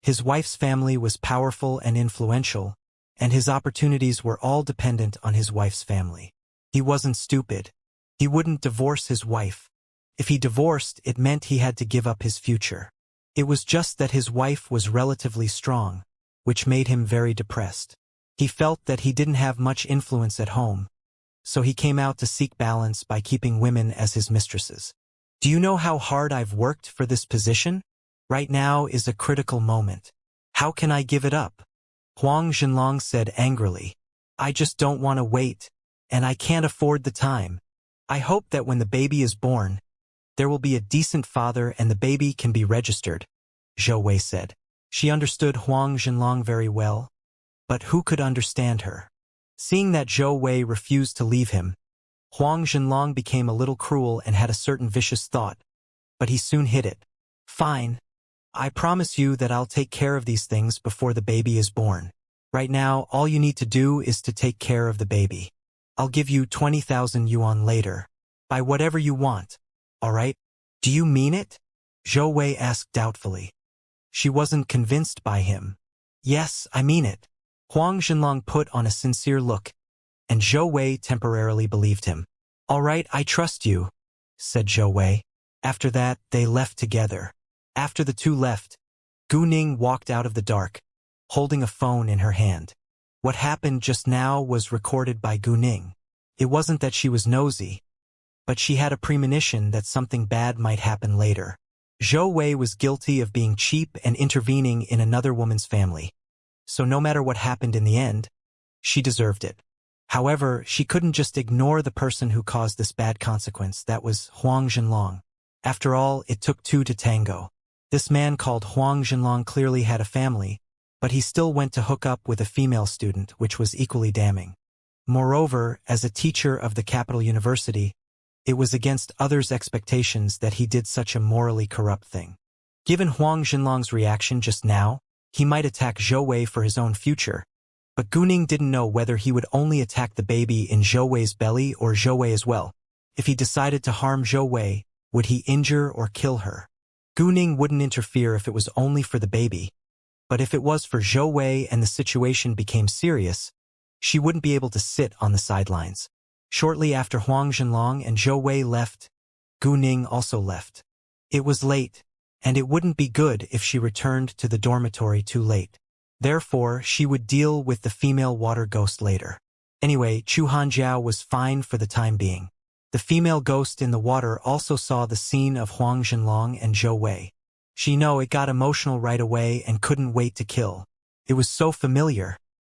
His wife's family was powerful and influential, and his opportunities were all dependent on his wife's family. He wasn't stupid. He wouldn't divorce his wife. If he divorced, it meant he had to give up his future. It was just that his wife was relatively strong, which made him very depressed. He felt that he didn't have much influence at home, so he came out to seek balance by keeping women as his mistresses. Do you know how hard I've worked for this position? Right now is a critical moment. How can I give it up? Huang Zhenlong said angrily. I just don't want to wait, and I can't afford the time. I hope that when the baby is born, there will be a decent father and the baby can be registered, Zhou Wei said. She understood Huang Zhenlong very well, but who could understand her? Seeing that Zhou Wei refused to leave him, Huang Zhenlong became a little cruel and had a certain vicious thought, but he soon hid it. Fine. I promise you that I'll take care of these things before the baby is born. Right now, all you need to do is to take care of the baby. I'll give you 20,000 yuan later. Buy whatever you want. All right? Do you mean it? Zhou Wei asked doubtfully. She wasn't convinced by him. Yes, I mean it. Huang Zhenlong put on a sincere look, and Zhou Wei temporarily believed him. All right, I trust you, said Zhou Wei. After that, they left together. After the two left, Gu Ning walked out of the dark, holding a phone in her hand. What happened just now was recorded by Gu Ning. It wasn't that she was nosy, but she had a premonition that something bad might happen later. Zhou Wei was guilty of being cheap and intervening in another woman's family, so no matter what happened in the end, she deserved it. However, she couldn't just ignore the person who caused this bad consequence. That was Huang Zhenlong. After all, it took two to tango. This man called Huang Zhenlong clearly had a family, but he still went to hook up with a female student, which was equally damning. Moreover, as a teacher of the capital university, it was against others' expectations that he did such a morally corrupt thing. Given Huang Zhenlong's reaction just now, he might attack Zhou Wei for his own future, but Gu Ning didn't know whether he would only attack the baby in Zhou Wei's belly or Zhou Wei as well. If he decided to harm Zhou Wei, would he injure or kill her? Gu Ning wouldn't interfere if it was only for the baby, but if it was for Zhou Wei and the situation became serious, she wouldn't be able to sit on the sidelines. Shortly after Huang Zhenlong and Zhou Wei left, Gu Ning also left. It was late, and it wouldn't be good if she returned to the dormitory too late. Therefore, she would deal with the female water ghost later. Anyway, Chu Hanjiao was fine for the time being. The female ghost in the water also saw the scene of Huang Zhenlong and Zhou Wei. She knew it got emotional right away and couldn't wait to kill. It was so familiar.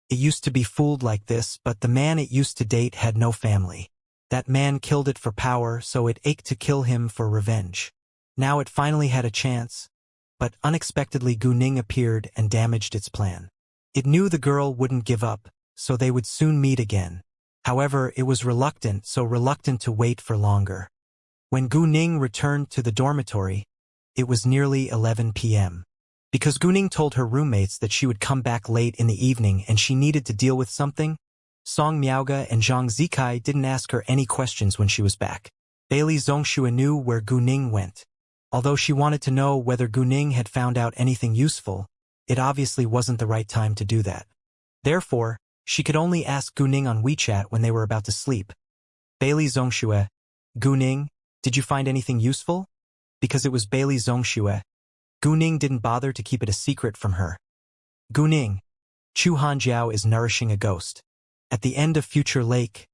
It used to be fooled like this, but the man it used to date had no family. That man killed it for power, so it ached to kill him for revenge. Now it finally had a chance, but unexpectedly Gu Ning appeared and damaged its plan. It knew the girl wouldn't give up, so they would soon meet again. However, it was reluctant to wait for longer. When Gu Ning returned to the dormitory, it was nearly 11 p.m. Because Gu Ning told her roommates that she would come back late in the evening and she needed to deal with something, Song Miaoge and Zhang Zikai didn't ask her any questions when she was back. Bailey Zongxue knew where Gu Ning went. Although she wanted to know whether Gu Ning had found out anything useful, it obviously wasn't the right time to do that. Therefore, she could only ask Gu Ning on WeChat when they were about to sleep. Bailey Zongxue, Gu Ning, did you find anything useful? Because it was Bailey Zongxue, Gu Ning didn't bother to keep it a secret from her. Gu Ning, Chu Hanjiao is nourishing a ghost. At the end of Future Lake,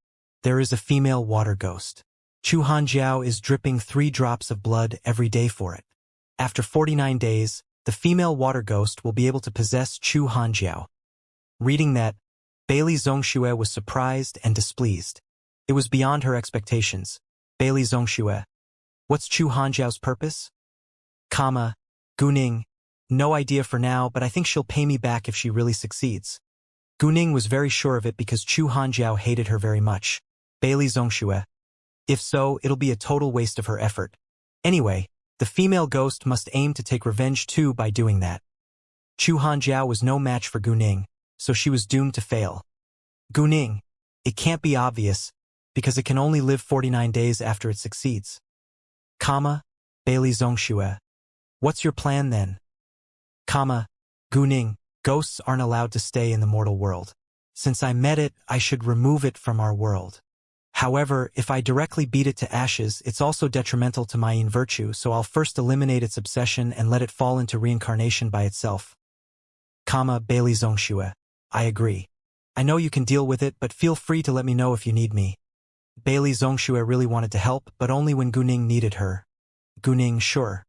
there is a female water ghost. Chu Hanjiao is dripping 3 drops of blood every day for it. After 49 days, the female water ghost will be able to possess Chu Hanjiao. Reading that, Bailey Zongxue was surprised and displeased. It was beyond her expectations. Bailey Zhongxue. What's Chu Hanjiao's purpose? Comma, Guning. No idea for now, but I think she'll pay me back if she really succeeds. Guning was very sure of it because Chu Hanjiao hated her very much. Bailey Zhongxue. If so, it'll be a total waste of her effort. Anyway, the female ghost must aim to take revenge too by doing that. Chu Hanjiao was no match for Guning, so she was doomed to fail. Guning. It can't be obvious, because it can only live 49 days after it succeeds. Comma, Bailey Zhongxue. What's your plan then? Comma, Guning. Ghosts aren't allowed to stay in the mortal world. Since I met it, I should remove it from our world. However, if I directly beat it to ashes, it's also detrimental to my yin virtue, so I'll first eliminate its obsession and let it fall into reincarnation by itself. Comma, Bailey Zhongxue. I agree. I know you can deal with it, but feel free to let me know if you need me. Bailey Zhongxue really wanted to help, but only when Guning needed her. Guning, sure.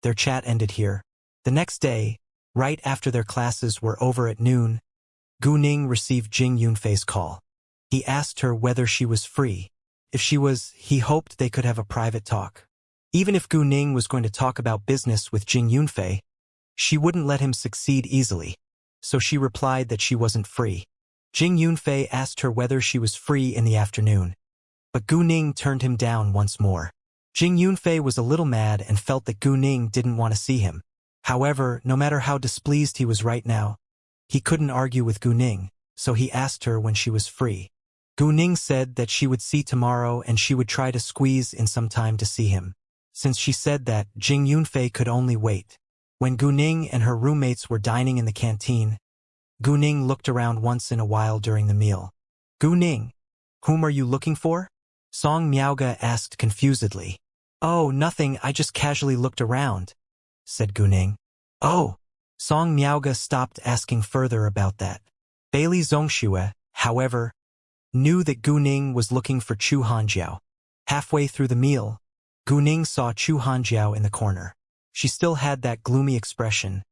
Their chat ended here. The next day, right after their classes were over at noon, Guning received Jing Yunfei's call. He asked her whether she was free. If she was, he hoped they could have a private talk. Even if Guning was going to talk about business with Jing Yunfei, she wouldn't let him succeed easily, so she replied that she wasn't free. Jing Yunfei asked her whether she was free in the afternoon, but Guning turned him down once more. Jing Yunfei was a little mad and felt that Guning didn't want to see him. However, no matter how displeased he was right now, he couldn't argue with Guning, so he asked her when she was free. Guning said that she would see tomorrow and she would try to squeeze in some time to see him. Since she said that, Jing Yunfei could only wait. When Guning and her roommates were dining in the canteen, Guning looked around once in a while during the meal. Guning, whom are you looking for? Song Miaoga asked confusedly. Oh, nothing, I just casually looked around, said Guning. Oh. Song Miaoga stopped asking further about that. Bailey Zhongxue, however, knew that Guning was looking for Chu Hanjiao. Halfway through the meal, Guning saw Chu Hanjiao in the corner. She still had that gloomy expression,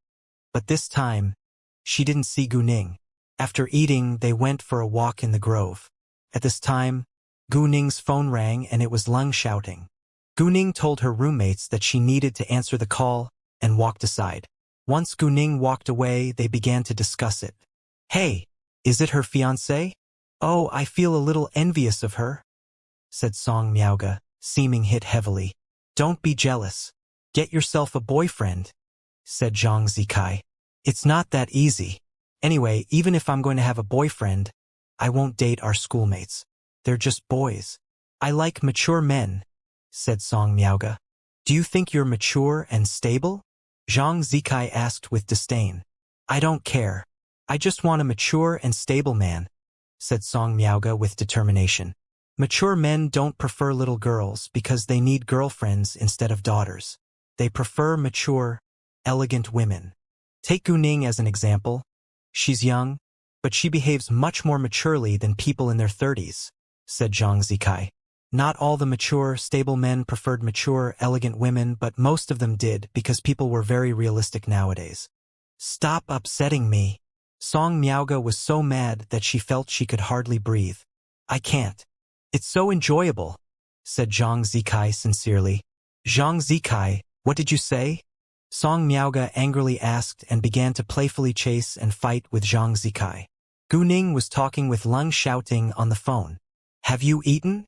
but this time, she didn't see Guning. After eating, they went for a walk in the grove. At this time, Guning's phone rang and it was Leng shouting. Guning told her roommates that she needed to answer the call and walked aside. Once Guning walked away, they began to discuss it. Hey, is it her fiancé? Oh, I feel a little envious of her, said Song Miaoga, seeming hit heavily. Don't be jealous. Get yourself a boyfriend, said Zhang Zikai. It's not that easy. Anyway, even if I'm going to have a boyfriend, I won't date our schoolmates. They're just boys. I like mature men, said Song Miaoga. Do you think you're mature and stable? Zhang Zikai asked with disdain. I don't care. I just want a mature and stable man, said Song Miaoga with determination. Mature men don't prefer little girls because they need girlfriends instead of daughters. They prefer mature, elegant women. Take Guning as an example. She's young, but she behaves much more maturely than people in their 30s, said Zhang Zikai. Not all the mature, stable men preferred mature, elegant women, but most of them did because people were very realistic nowadays. Stop upsetting me. Song Miaoga was so mad that she felt she could hardly breathe. I can't. It's so enjoyable, said Zhang Zikai sincerely. Zhang Zikai, what did you say? Song Miaoga angrily asked and began to playfully chase and fight with Zhang Zikai. Guning was talking with Leng Shouting on the phone. Have you eaten?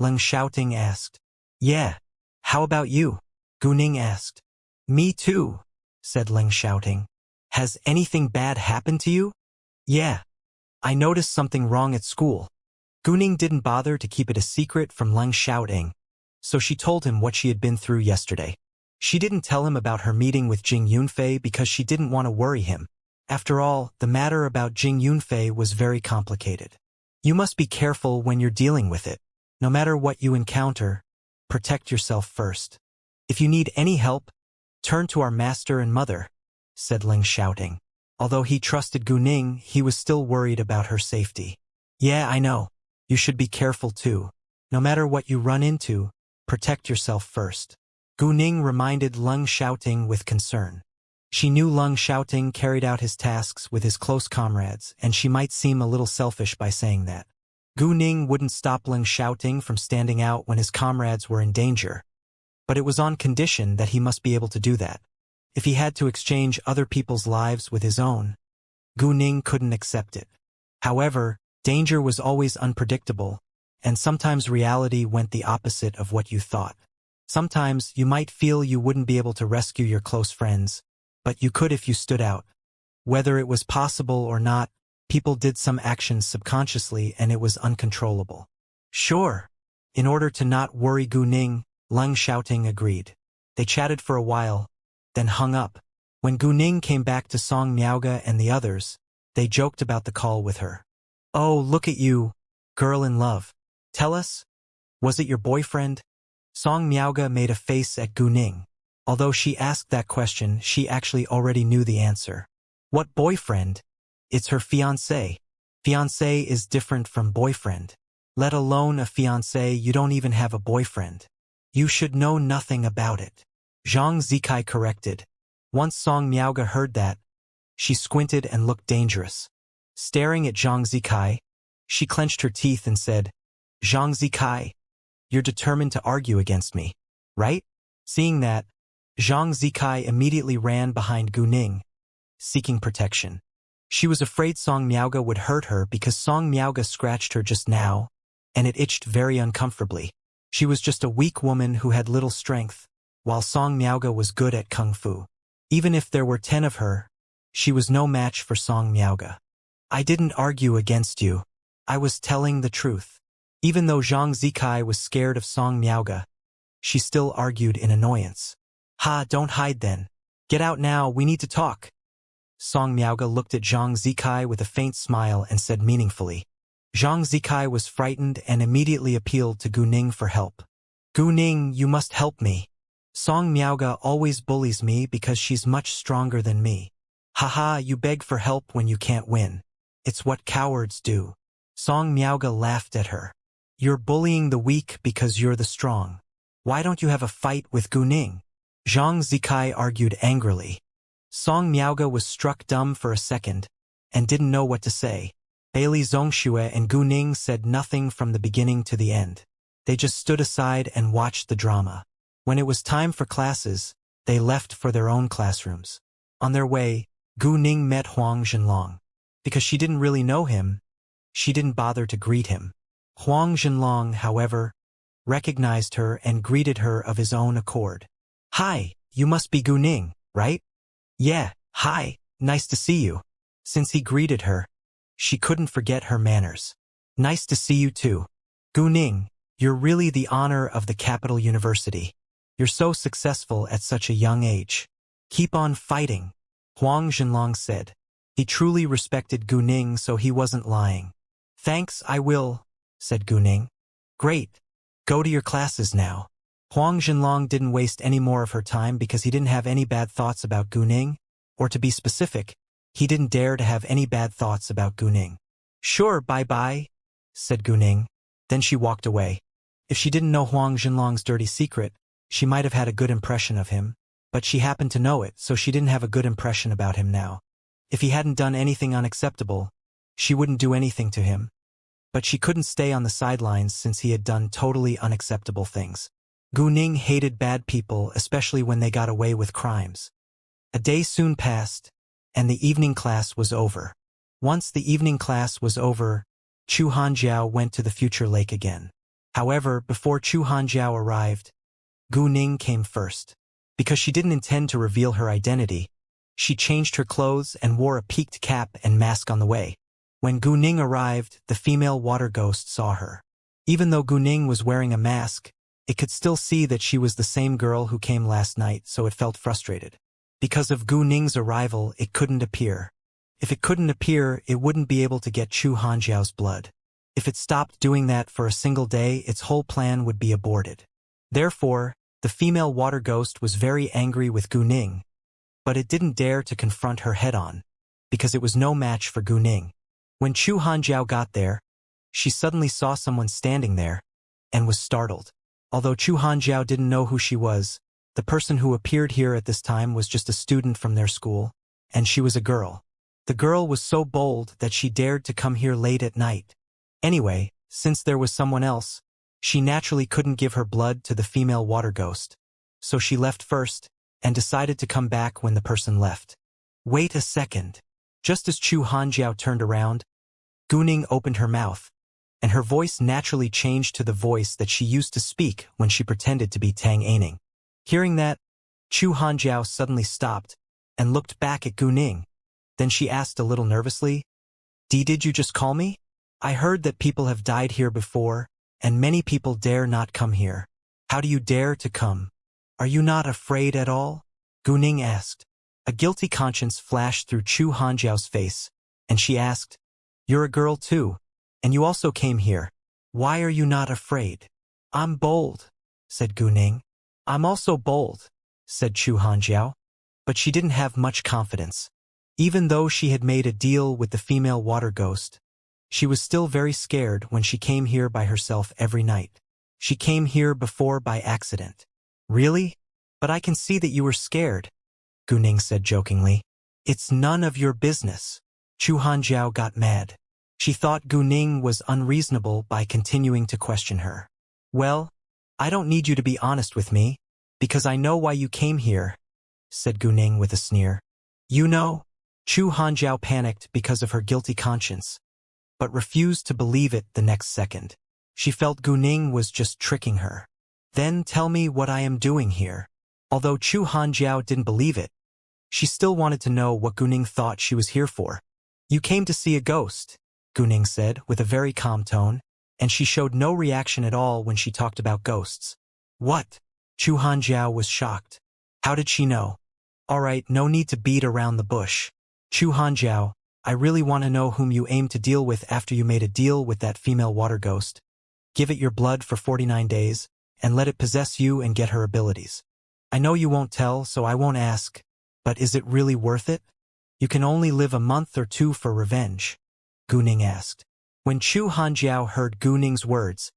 Leng Shouting asked. Yeah. How about you? Guning asked. Me too, said Leng Shouting. Has anything bad happened to you? Yeah. I noticed something wrong at school. Guning didn't bother to keep it a secret from Leng Shouting, so she told him what she had been through yesterday. She didn't tell him about her meeting with Jing Yunfei because she didn't want to worry him. After all, the matter about Jing Yunfei was very complicated. You must be careful when you're dealing with it. No matter what you encounter, protect yourself first. If you need any help, turn to our master and mother, said Leng Shouting. Although he trusted Guning, he was still worried about her safety. Yeah, I know. You should be careful too. No matter what you run into, protect yourself first. Guning reminded Leng Shouting with concern. She knew Leng Shouting carried out his tasks with his close comrades, and she might seem a little selfish by saying that. Gu Ning wouldn't stop Ling shouting from standing out when his comrades were in danger, but it was on condition that he must be able to do that. If he had to exchange other people's lives with his own, Gu Ning couldn't accept it. However, danger was always unpredictable, and sometimes reality went the opposite of what you thought. Sometimes you might feel you wouldn't be able to rescue your close friends, but you could if you stood out. Whether it was possible or not, people did some actions subconsciously and it was uncontrollable. Sure. In order to not worry Gu Ning, Ling shouting agreed. They chatted for a while, then hung up. When Gu Ning came back to Song Miaoga and the others, they joked about the call with her. Oh, look at you, girl in love. Tell us, was it your boyfriend? Song Miaoga made a face at Gu Ning. Although she asked that question, she actually already knew the answer. What boyfriend? It's her fiancé. Fiancé is different from boyfriend. Let alone a fiancé, you don't even have a boyfriend. You should know nothing about it. Zhang Zikai corrected. Once Song Miaoga heard that, she squinted and looked dangerous. Staring at Zhang Zikai, she clenched her teeth and said, Zhang Zikai, you're determined to argue against me, right? Seeing that, Zhang Zikai immediately ran behind Gu Ning, seeking protection. She was afraid Song Miaoga would hurt her because Song Miaoga scratched her just now, and it itched very uncomfortably. She was just a weak woman who had little strength, while Song Miaoga was good at kung fu. Even if there were 10 of her, she was no match for Song Miaoga. I didn't argue against you. I was telling the truth. Even though Zhang Zikai was scared of Song Miaoga, she still argued in annoyance. Ha, don't hide then. Get out now, we need to talk. Song Miaoga looked at Zhang Zikai with a faint smile and said meaningfully. Zhang Zikai was frightened and immediately appealed to Gu Ning for help. Gu Ning, you must help me. Song Miaoga always bullies me because she's much stronger than me. Haha, you beg for help when you can't win. It's what cowards do. Song Miaoga laughed at her. You're bullying the weak because you're the strong. Why don't you have a fight with Gu Ning? Zhang Zikai argued angrily. Song Miaoga was struck dumb for a second and didn't know what to say. Bailey Zhongxue and Gu Ning said nothing from the beginning to the end. They just stood aside and watched the drama. When it was time for classes, they left for their own classrooms. On their way, Gu Ning met Huang Zhenlong. Because she didn't really know him, she didn't bother to greet him. Huang Zhenlong, however, recognized her and greeted her of his own accord. Hi, you must be Gu Ning, right? Yeah, hi, nice to see you. Since he greeted her, she couldn't forget her manners. Nice to see you too. Gu Ning, you're really the honor of the capital university. You're so successful at such a young age. Keep on fighting, Huang Zhenlong said. He truly respected Gu Ning, so he wasn't lying. Thanks, I will, said Gu Ning. Great. Go to your classes now. Huang Zhenlong didn't waste any more of her time because he didn't have any bad thoughts about Gu Ning, or to be specific, he didn't dare to have any bad thoughts about Gu Ning. Sure, bye-bye, said Gu Ning. Then she walked away. If she didn't know Huang Zhenlong's dirty secret, she might have had a good impression of him, but she happened to know it, so she didn't have a good impression about him now. If he hadn't done anything unacceptable, she wouldn't do anything to him. But she couldn't stay on the sidelines since he had done totally unacceptable things. Gu Ning hated bad people, especially when they got away with crimes. A day soon passed, and the evening class was over. Once the evening class was over, Chu Hanjiao went to the future lake again. However, before Chu Hanjiao arrived, Gu Ning came first. Because she didn't intend to reveal her identity, she changed her clothes and wore a peaked cap and mask on the way. When Gu Ning arrived, the female water ghost saw her. Even though Gu Ning was wearing a mask, it could still see that she was the same girl who came last night, so it felt frustrated. Because of Gu Ning's arrival, it couldn't appear. If it couldn't appear, it wouldn't be able to get Chu Hanjiao's blood. If it stopped doing that for a single day, its whole plan would be aborted. Therefore, the female water ghost was very angry with Gu Ning, but it didn't dare to confront her head-on, because it was no match for Gu Ning. When Chu Hanjiao got there, she suddenly saw someone standing there, and was startled. Although Chu Hanjiao didn't know who she was, the person who appeared here at this time was just a student from their school, and she was a girl. The girl was so bold that she dared to come here late at night. Anyway, Since there was someone else, she naturally couldn't give her blood to the female water ghost. So she left first, and decided to come back when the person left. Wait a second. Just as Chu Hanjiao turned around, Guning opened her mouth, and her voice naturally changed to the voice that she used to speak when she pretended to be Tang Aining. Hearing that, Chu Hanjiao suddenly stopped and looked back at Guning. Then she asked a little nervously, Did you just call me? I heard that people have died here before, and many people dare not come here. How do you dare to come? Are you not afraid at all? Guning asked. A guilty conscience flashed through Chu Hanjiao's face, and she asked, You're a girl too, and you also came here. Why are you not afraid? I'm bold, said Guning. I'm also bold, said Chu Hanjiao. But she didn't have much confidence. Even though she had made a deal with the female water ghost, she was still very scared when she came here by herself every night. She came here before by accident. Really? But I can see that you were scared, Guning said jokingly. It's none of your business. Chu Hanjiao got mad. She thought Guning was unreasonable by continuing to question her. Well, I don't need you to be honest with me, because I know why you came here, said Guning with a sneer. You know? Chu Hanjiao panicked because of her guilty conscience, but refused to believe it the next second. She felt Guning was just tricking her. Then tell me what I am doing here. Although Chu Hanjiao didn't believe it, she still wanted to know what Guning thought she was here for. You came to see a ghost, Guning said with a very calm tone, and she showed no reaction at all when she talked about ghosts. What? Chu Hanjiao was shocked. How did she know? All right, no need to beat around the bush. Chu Hanjiao, I really want to know whom you aim to deal with after you made a deal with that female water ghost. Give it your blood for 49 days, and let it possess you and get her abilities. I know you won't tell, so I won't ask, but is it really worth it? You can only live a month or two for revenge, Guning asked. When Chu Hanjiao heard Guning's words,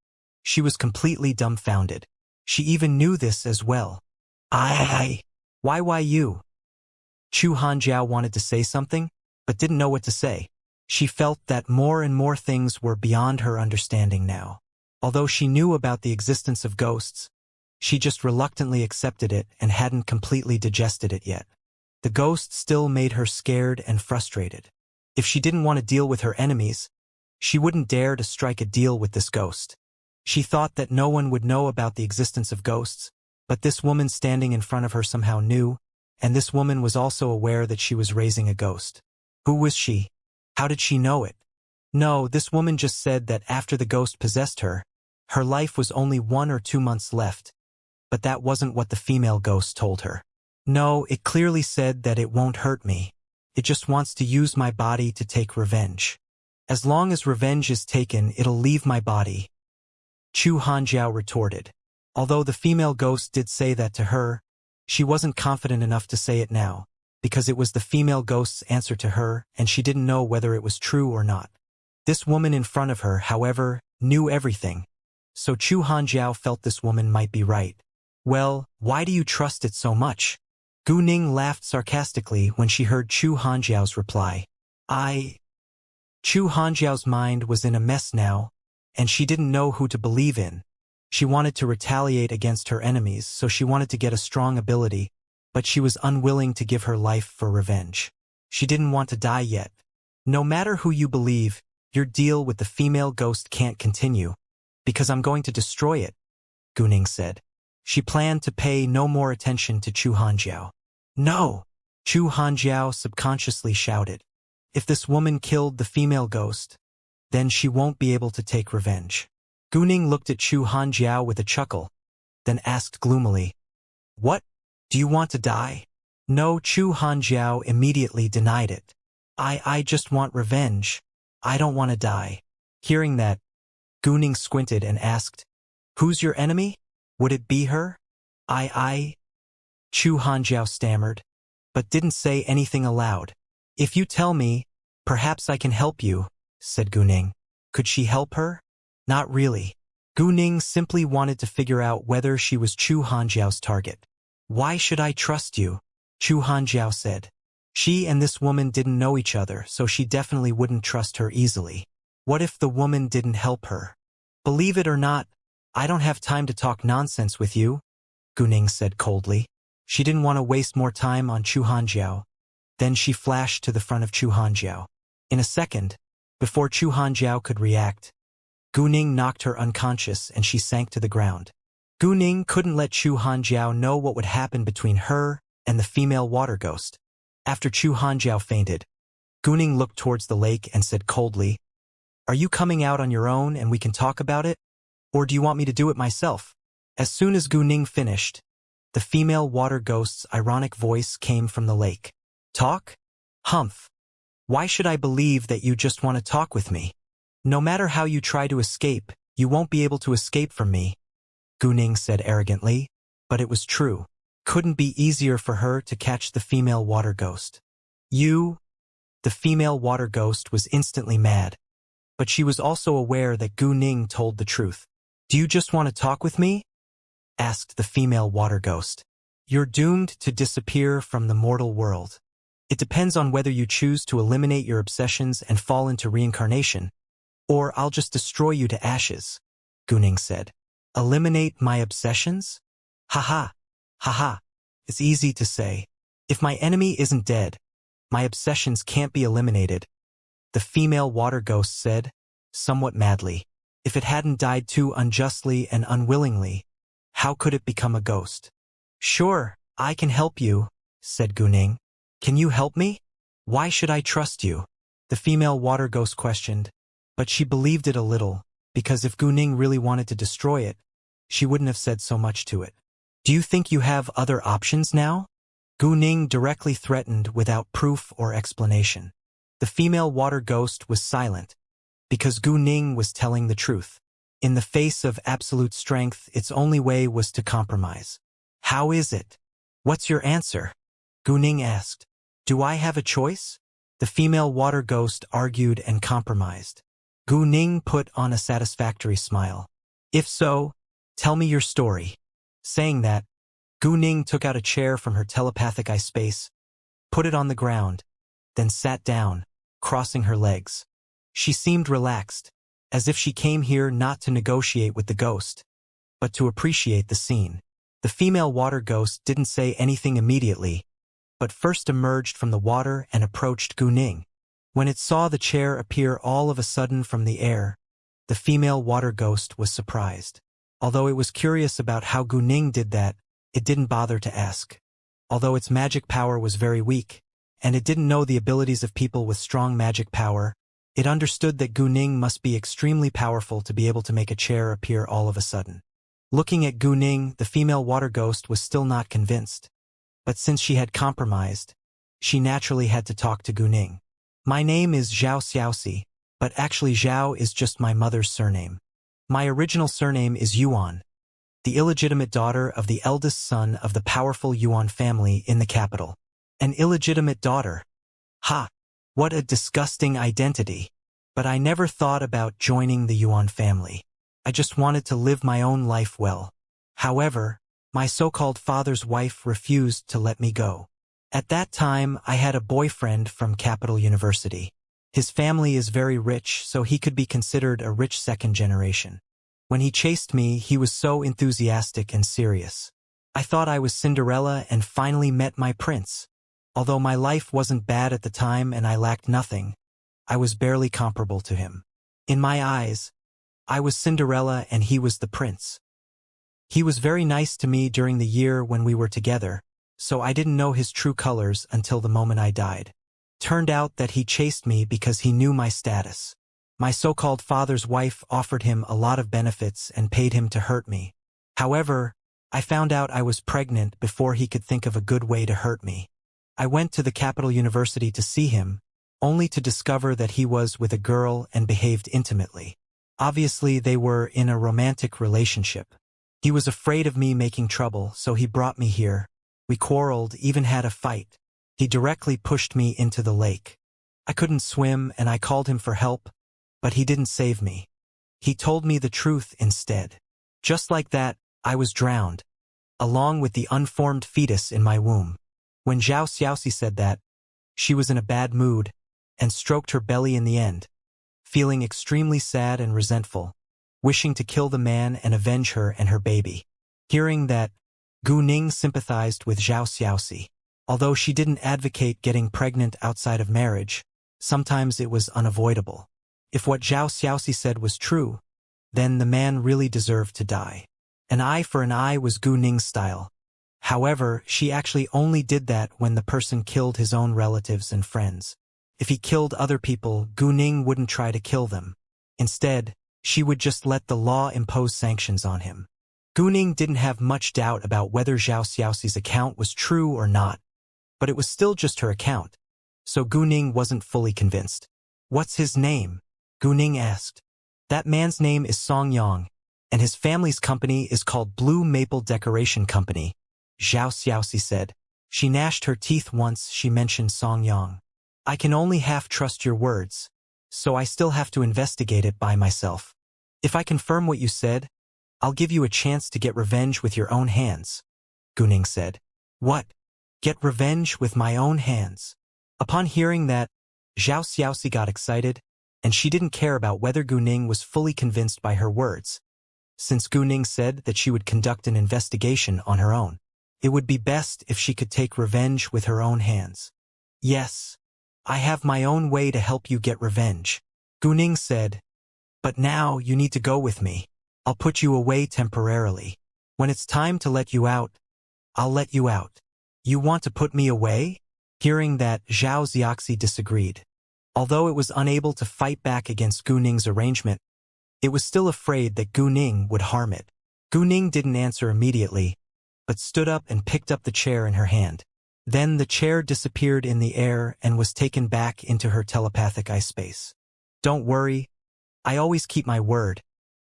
she was completely dumbfounded. She even knew this as well. Why you? Chu Hanjiao wanted to say something, but didn't know what to say. She felt that more and more things were beyond her understanding now. Although she knew about the existence of ghosts, she just reluctantly accepted it and hadn't completely digested it yet. The ghost still made her scared and frustrated. If she didn't want to deal with her enemies, she wouldn't dare to strike a deal with this ghost. She thought that no one would know about the existence of ghosts, but this woman standing in front of her somehow knew, and this woman was also aware that she was raising a ghost. Who was she? How did she know it? No, this woman just said that after the ghost possessed her, her life was only 1 or 2 months left. But that wasn't what the female ghost told her. No, it clearly said that it won't hurt me. It just wants to use my body to take revenge. As long as revenge is taken, it'll leave my body, Chu Hanjiao retorted. Although the female ghost did say that to her, she wasn't confident enough to say it now, because it was the female ghost's answer to her, and she didn't know whether it was true or not. This woman in front of her, however, knew everything, so Chu Hanjiao felt this woman might be right. Well, why do you trust it so much? Guning laughed sarcastically when she heard Chu Hanjiao's reply. Chu Hanjiao's mind was in a mess now, and she didn't know who to believe in. She wanted to retaliate against her enemies, so she wanted to get a strong ability, but she was unwilling to give her life for revenge. She didn't want to die yet. No matter who you believe, your deal with the female ghost can't continue, because I'm going to destroy it, Guning said. She planned to pay no more attention to Chu Hanjiao. No! Chu Hanjiao subconsciously shouted. If this woman killed the female ghost, then she won't be able to take revenge. Guning looked at Chu Hanjiao with a chuckle, then asked gloomily, What? Do you want to die? No, Chu Hanjiao immediately denied it. I just want revenge. I don't want to die. Hearing that, Guning squinted and asked, Who's your enemy? Would it be her? Chu Hanjiao stammered, but didn't say anything aloud. If you tell me, perhaps I can help you, said Guning. Could she help her? Not really. Guning simply wanted to figure out whether she was Chu Hanjiao's target. Why should I trust you? Chu Hanjiao said. She and this woman didn't know each other, so she definitely wouldn't trust her easily. What if the woman didn't help her? Believe it or not, I don't have time to talk nonsense with you, Guning said coldly. She didn't want to waste more time on Chu Hanjiao. Then she flashed to the front of Chu Hanjiao. In a second, before Chu Hanjiao could react, Guning knocked her unconscious and she sank to the ground. Guning couldn't let Chu Hanjiao know what would happen between her and the female water ghost. After Chu Hanjiao fainted, Guning looked towards the lake and said coldly, "Are you coming out on your own and we can talk about it? Or do you want me to do it myself?" As soon as Guning finished, the female water ghost's ironic voice came from the lake. "Talk? Humph. Why should I believe that you just want to talk with me? No matter how you try to escape, you won't be able to escape from me," Guning said arrogantly, but it was true. Couldn't be easier for her to catch the female water ghost. "You?" The female water ghost was instantly mad, but she was also aware that Guning told the truth. "Do you just want to talk with me?" asked the female water ghost. "You're doomed to disappear from the mortal world. It depends on whether you choose to eliminate your obsessions and fall into reincarnation, or I'll just destroy you to ashes," Guning said. "Eliminate my obsessions? Haha, haha. It's easy to say. If my enemy isn't dead, my obsessions can't be eliminated," the female water ghost said, somewhat madly. "If it hadn't died too unjustly and unwillingly, how could it become a ghost?" "Sure, I can help you," said Guning. "Can you help me? Why should I trust you?" the female water ghost questioned, but she believed it a little, because if Guning really wanted to destroy it, she wouldn't have said so much to it. "Do you think you have other options now?" Guning directly threatened without proof or explanation. The female water ghost was silent, because Guning was telling the truth. In the face of absolute strength, its only way was to compromise. "How is it? What's your answer?" Guning asked. "Do I have a choice?" The female water ghost argued and compromised. Guning put on a satisfactory smile. "If so, tell me your story." Saying that, Guning took out a chair from her telepathic eye space, put it on the ground, then sat down, crossing her legs. She seemed relaxed, as if she came here not to negotiate with the ghost, but to appreciate the scene. The female water ghost didn't say anything immediately, but first emerged from the water and approached Guning. When it saw the chair appear all of a sudden from the air, the female water ghost was surprised. Although it was curious about how Guning did that, it didn't bother to ask. Although its magic power was very weak, and it didn't know the abilities of people with strong magic power, it understood that Guning must be extremely powerful to be able to make a chair appear all of a sudden. Looking at Guning, the female water ghost was still not convinced. But since she had compromised, she naturally had to talk to Guning. "My name is Zhao Xiaoxi, but actually Zhao is just my mother's surname. My original surname is Yuan, the illegitimate daughter of the eldest son of the powerful Yuan family in the capital." "An illegitimate daughter? Ha! What a disgusting identity. But I never thought about joining the Yuan family. I just wanted to live my own life well. However, my so-called father's wife refused to let me go. At that time, I had a boyfriend from Capital University. His family is very rich, so he could be considered a rich second generation. When he chased me, he was so enthusiastic and serious. I thought I was Cinderella and finally met my prince. Although my life wasn't bad at the time and I lacked nothing, I was barely comparable to him. In my eyes, I was Cinderella and he was the prince. He was very nice to me during the year when we were together, so I didn't know his true colors until the moment I died. Turned out that he chased me because he knew my status. My so-called father's wife offered him a lot of benefits and paid him to hurt me. However, I found out I was pregnant before he could think of a good way to hurt me. I went to the Capital University to see him, only to discover that he was with a girl and behaved intimately. Obviously, they were in a romantic relationship. He was afraid of me making trouble, so he brought me here. We quarreled, even had a fight. He directly pushed me into the lake. I couldn't swim and I called him for help, but he didn't save me. He told me the truth instead. Just like that, I was drowned, along with the unformed fetus in my womb. When Zhao Xiaoxi said that, she was in a bad mood and stroked her belly in the end, feeling extremely sad and resentful. wishing to kill the man and avenge her and her baby. Hearing that, Gu Ning sympathized with Zhao Xiaoxi. Although she didn't advocate getting pregnant outside of marriage, sometimes it was unavoidable. If what Zhao Xiaoxi said was true, then the man really deserved to die. An eye for an eye was Gu Ning's style. However, she actually only did that when the person killed his own relatives and friends. If he killed other people, Gu Ning wouldn't try to kill them. Instead, she would just let the law impose sanctions on him. Gu Ning didn't have much doubt about whether Zhao Xiaoxi's account was true or not, but it was still just her account, so Gu Ning wasn't fully convinced. "What's his name?" Gu Ning asked. "That man's name is Song Yang, and his family's company is called Blue Maple Decoration Company," Zhao Xiaoxi said. She gnashed her teeth once she mentioned Song Yang. "I can only half trust your words, so I still have to investigate it by myself. If I confirm what you said, I'll give you a chance to get revenge with your own hands," Gu Ning said. "What? Get revenge with my own hands?" Upon hearing that, Zhao Xiaoxi got excited, and she didn't care about whether Gu Ning was fully convinced by her words. Since Gu Ning said that she would conduct an investigation on her own, it would be best if she could take revenge with her own hands. "Yes, I have my own way to help you get revenge," Gu Ning said. "But now you need to go with me. I'll put you away temporarily. When it's time to let you out, I'll let you out." "You want to put me away?" Hearing that, Zhao Xiaoxi disagreed. Although it was unable to fight back against Gu Ning's arrangement, it was still afraid that Gu Ning would harm it. Gu Ning didn't answer immediately, but stood up and picked up the chair in her hand. Then the chair disappeared in the air and was taken back into her telepathic eye space. "Don't worry, I always keep my word.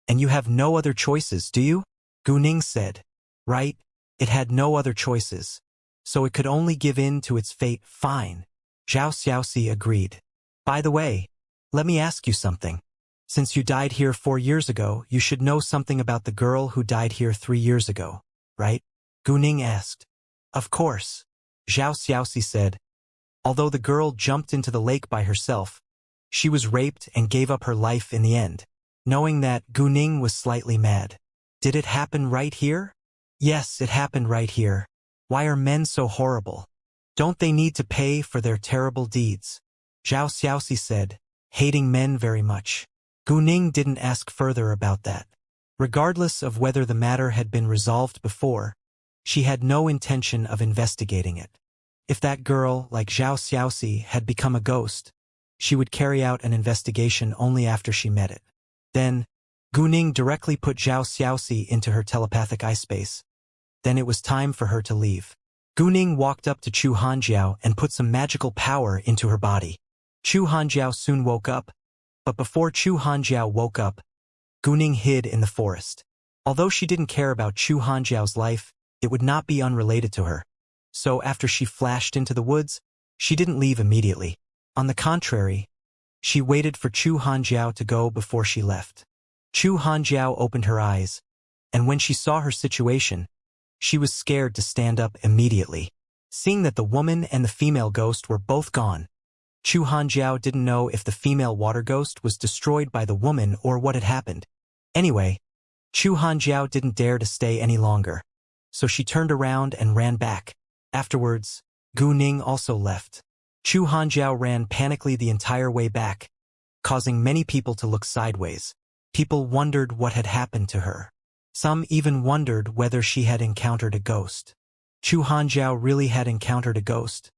And you have no other choices, do you?" Gu Ning said. Right, it had no other choices, so it could only give in to its fate. "Fine," Zhao Xiaoxi agreed. "By the way, let me ask you something. Since you died here 4 years ago, you should know something about the girl who died here 3 years ago, right?" Gu Ning asked. "Of course," Zhao Xiaoxi said. Although the girl jumped into the lake by herself, she was raped and gave up her life in the end. Knowing that, Gu Ning was slightly mad. "Did it happen right here?" "Yes, it happened right here. Why are men so horrible? Don't they need to pay for their terrible deeds?" Zhao Xiaoxi said, hating men very much. Gu Ning didn't ask further about that. Regardless of whether the matter had been resolved before, she had no intention of investigating it. If that girl, like Zhao Xiaoxi, had become a ghost, she would carry out an investigation only after she met it. Then, Gu Ning directly put Zhao Xiaoxi into her telepathic eye space. Then it was time for her to leave. Gu Ning walked up to Chu Hanjiao and put some magical power into her body. Chu Hanjiao soon woke up, but before Chu Hanjiao woke up, Gu Ning hid in the forest. Although she didn't care about Chu Hanjiao's life, it would not be unrelated to her. So after she flashed into the woods, she didn't leave immediately. On the contrary, she waited for Chu Hanjiao to go before she left. Chu Hanjiao opened her eyes, and when she saw her situation, she was scared to stand up immediately. Seeing that the woman and the female ghost were both gone, Chu Hanjiao didn't know if the female water ghost was destroyed by the woman or what had happened. Anyway, Chu Hanjiao didn't dare to stay any longer, so she turned around and ran back. Afterwards, Gu Ning also left. Chu Hanjiao ran panically the entire way back, causing many people to look sideways. People wondered what had happened to her. Some even wondered whether she had encountered a ghost. Chu Hanjiao really had encountered a ghost,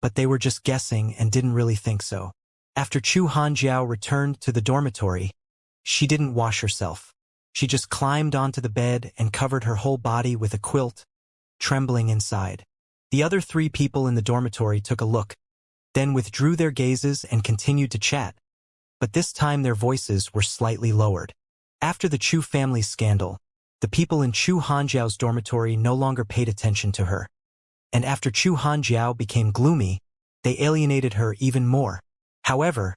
but they were just guessing and didn't really think so. After Chu Hanjiao returned to the dormitory, she didn't wash herself. She just climbed onto the bed and covered her whole body with a quilt, trembling inside. The other 3 people in the dormitory took a look, then withdrew their gazes and continued to chat, but this time their voices were slightly lowered. After the Chu family scandal, the people in Chu Hanjiao's dormitory no longer paid attention to her. And after Chu Hanjiao became gloomy, they alienated her even more. However,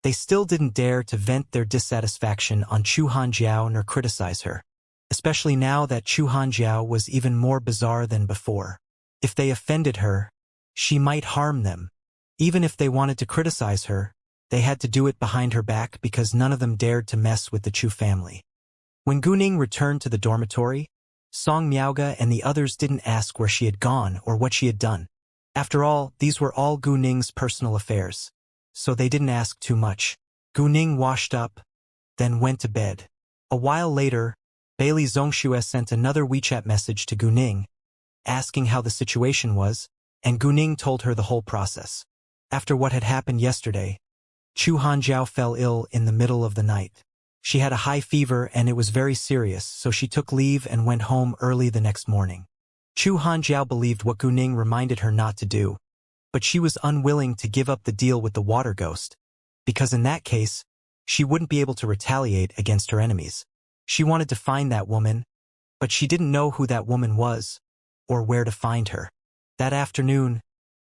they still didn't dare to vent their dissatisfaction on Chu Hanjiao nor criticize her, especially now that Chu Hanjiao was even more bizarre than before. If they offended her, she might harm them. Even if they wanted to criticize her, they had to do it behind her back because none of them dared to mess with the Chu family. When Gu Ning returned to the dormitory, Song Miaoge and the others didn't ask where she had gone or what she had done. After all, these were all Gu Ning's personal affairs, so they didn't ask too much. Gu Ning washed up, then went to bed. A while later, Bailey Zhongxue sent another WeChat message to Gu Ning, asking how the situation was, and Gu Ning told her the whole process. After what had happened yesterday, Chu Hanjiao fell ill in the middle of the night. She had a high fever and it was very serious, so she took leave and went home early the next morning. Chu Hanjiao believed what Gu Ning reminded her not to do, but she was unwilling to give up the deal with the water ghost, because in that case, she wouldn't be able to retaliate against her enemies. She wanted to find that woman, but she didn't know who that woman was, or where to find her. That afternoon,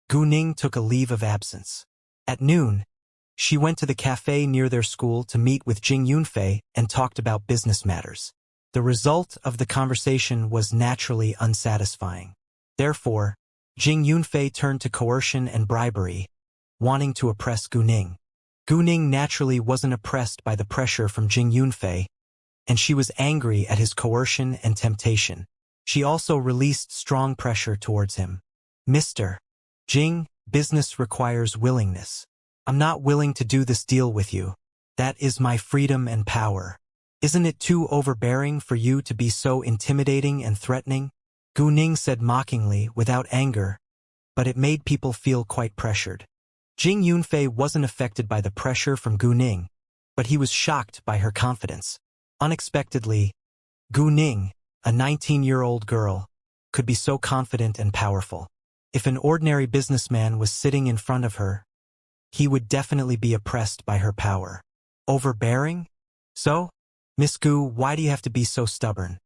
Gu Ning took a leave of absence. At noon, she went to the cafe near their school to meet with Jing Yunfei and talked about business matters. The result of the conversation was naturally unsatisfying. Therefore, Jing Yunfei turned to coercion and bribery, wanting to oppress Gu Ning. Gu Ning naturally wasn't oppressed by the pressure from Jing Yunfei, and she was angry at his coercion and temptation. She also released strong pressure towards him. Mr. Jing, business requires willingness. I'm not willing to do this deal with you. That is my freedom and power. Isn't it too overbearing for you to be so intimidating and threatening? Gu Ning said mockingly, without anger, but it made people feel quite pressured. Jing Yunfei wasn't affected by the pressure from Gu Ning, but he was shocked by her confidence. Unexpectedly, Gu Ning, a 19-year-old girl, could be so confident and powerful. If an ordinary businessman was sitting in front of her, he would definitely be oppressed by her power. Overbearing? So, Miss Gu, why do you have to be so stubborn?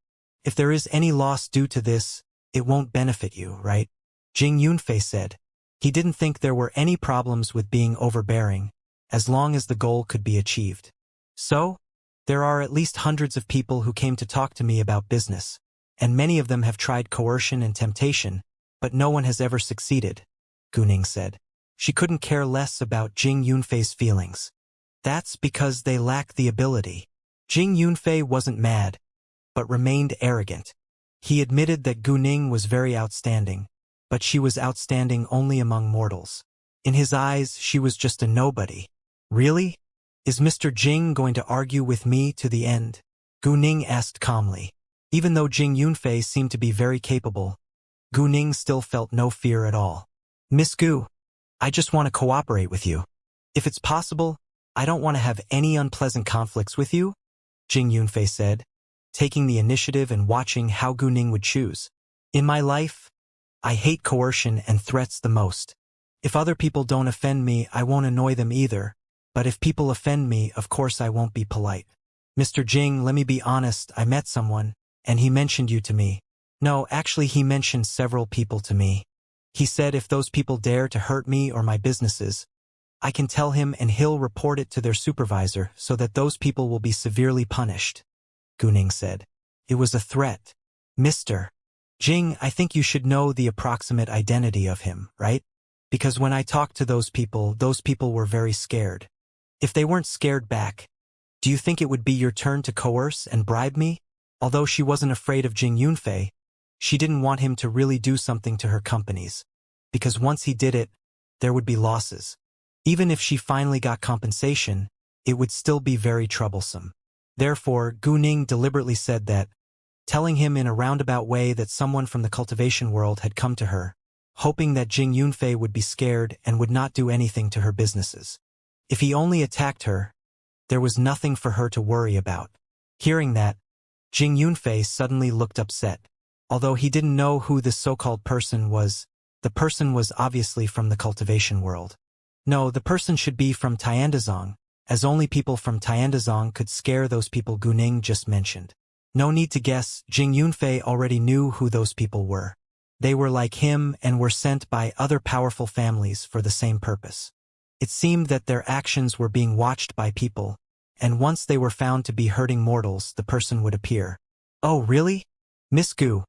If there is any loss due to this, it won't benefit you, right? Jing Yunfei said. He didn't think there were any problems with being overbearing, as long as the goal could be achieved. So, there are at least hundreds of people who came to talk to me about business, and many of them have tried coercion and temptation, but no one has ever succeeded, Gu Ning said. She couldn't care less about Jing Yunfei's feelings. That's because they lack the ability. Jing Yunfei wasn't mad, but remained arrogant. He admitted that Gu Ning was very outstanding, but she was outstanding only among mortals. In his eyes, she was just a nobody. Really? Is Mr. Jing going to argue with me to the end? Gu Ning asked calmly. Even though Jing Yunfei seemed to be very capable, Gu Ning still felt no fear at all. Miss Gu, I just want to cooperate with you. If it's possible, I don't want to have any unpleasant conflicts with you, Jing Yunfei said, taking the initiative and watching how Gu Ning would choose. In my life, I hate coercion and threats the most. If other people don't offend me, I won't annoy them either, but if people offend me, of course I won't be polite. Mr. Jing, let me be honest, I met someone, and he mentioned you to me. No, actually he mentioned several people to me. He said if those people dare to hurt me or my businesses, I can tell him and he'll report it to their supervisor so that those people will be severely punished, Gu Ning said. It was a threat. Mr. Jing, I think you should know the approximate identity of him, right? Because when I talked to those people were very scared. If they weren't scared back, do you think it would be your turn to coerce and bribe me? Although she wasn't afraid of Jing Yunfei, she didn't want him to really do something to her companies, because once he did it, there would be losses. Even if she finally got compensation, it would still be very troublesome. Therefore, Gu Ning deliberately said that, telling him in a roundabout way that someone from the cultivation world had come to her, hoping that Jing Yunfei would be scared and would not do anything to her businesses. If he only attacked her, there was nothing for her to worry about. Hearing that, Jing Yunfei suddenly looked upset. Although he didn't know who this so-called person was, the person was obviously from the cultivation world. No, the person should be from Tiandazong, as only people from Tiandazong could scare those people Gu Ning just mentioned. No need to guess, Jing Yunfei already knew who those people were. They were like him and were sent by other powerful families for the same purpose. It seemed that their actions were being watched by people, and once they were found to be hurting mortals, the person would appear. Oh, really? Miss Gu,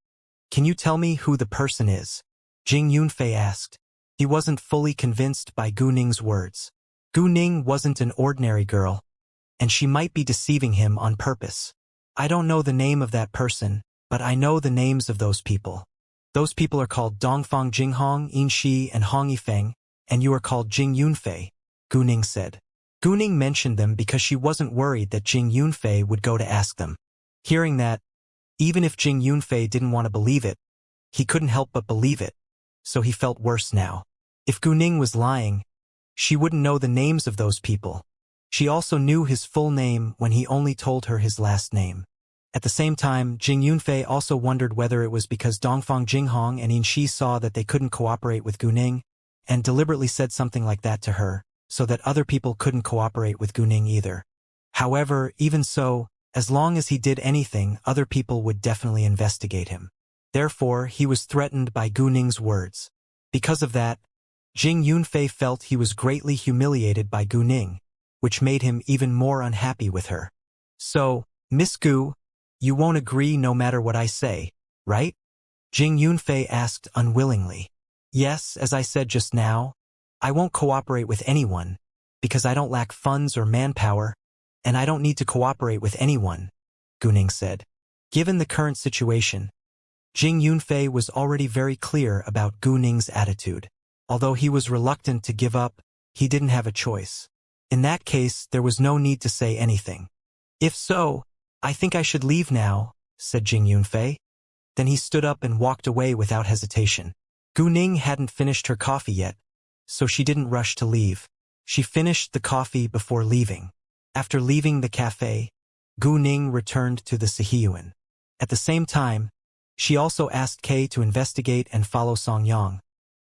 can you tell me who the person is? Jing Yunfei asked. He wasn't fully convinced by Gu Ning's words. Gu Ning wasn't an ordinary girl, and she might be deceiving him on purpose. I don't know the name of that person, but I know the names of those people. Those people are called Dongfang Jinghong, Yinshi, and Hong Yifeng, and you are called Jing Yunfei, Gu Ning said. Gu Ning mentioned them because she wasn't worried that Jing Yunfei would go to ask them. Hearing that, even if Jing Yunfei didn't want to believe it, he couldn't help but believe it, so he felt worse now. If Gu Ning was lying, she wouldn't know the names of those people. She also knew his full name when he only told her his last name. At the same time, Jing Yunfei also wondered whether it was because Dongfang Jinghong and Yinshi saw that they couldn't cooperate with Gu Ning, and deliberately said something like that to her, so that other people couldn't cooperate with Gu Ning either. However, even so, as long as he did anything, other people would definitely investigate him. Therefore, he was threatened by Gu Ning's words. Because of that, Jing Yunfei felt he was greatly humiliated by Gu Ning, which made him even more unhappy with her. So, Miss Gu, you won't agree no matter what I say, right? Jing Yunfei asked unwillingly. Yes, as I said just now, I won't cooperate with anyone, because I don't lack funds or manpower, and I don't need to cooperate with anyone, Gu Ning said. Given the current situation, Jing Yunfei was already very clear about Gu Ning's attitude. Although he was reluctant to give up, he didn't have a choice. In that case, there was no need to say anything. If so, I think I should leave now, said Jing Yunfei. Then he stood up and walked away without hesitation. Gu Ning hadn't finished her coffee yet, so she didn't rush to leave. She finished the coffee before leaving. After leaving the cafe, Gu Ning returned to the Sihiyuan. At the same time, she also asked Kay to investigate and follow Song Yang,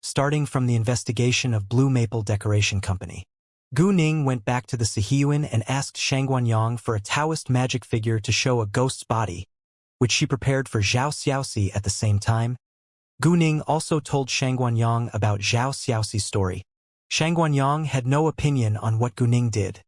starting from the investigation of Blue Maple Decoration Company. Gu Ning went back to the Sihiyuan and asked Shangguanyang for a Taoist magic figure to show a ghost's body, which she prepared for Zhao Xiaoxi at the same time. Gu Ning also told Shangguanyang about Zhao Xiaoxi's story. Shangguanyang had no opinion on what Gu Ning did,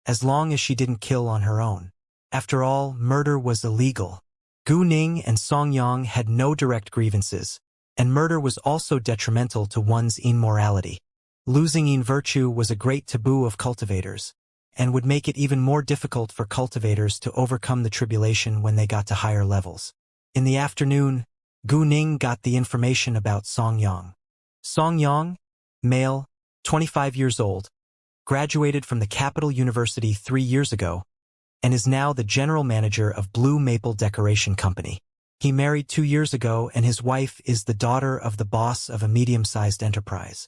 as long as she didn't kill on her own. After all, murder was illegal. Gu Ning and Song Yang had no direct grievances, and murder was also detrimental to one's immorality. Losing in virtue was a great taboo of cultivators, and would make it even more difficult for cultivators to overcome the tribulation when they got to higher levels. In the afternoon, Gu Ning got the information about Song Yang. Song Yang, male, 25 years old, graduated from the Capital University 3 years ago, and is now the general manager of Blue Maple Decoration Company. He married 2 years ago, and his wife is the daughter of the boss of a medium-sized enterprise.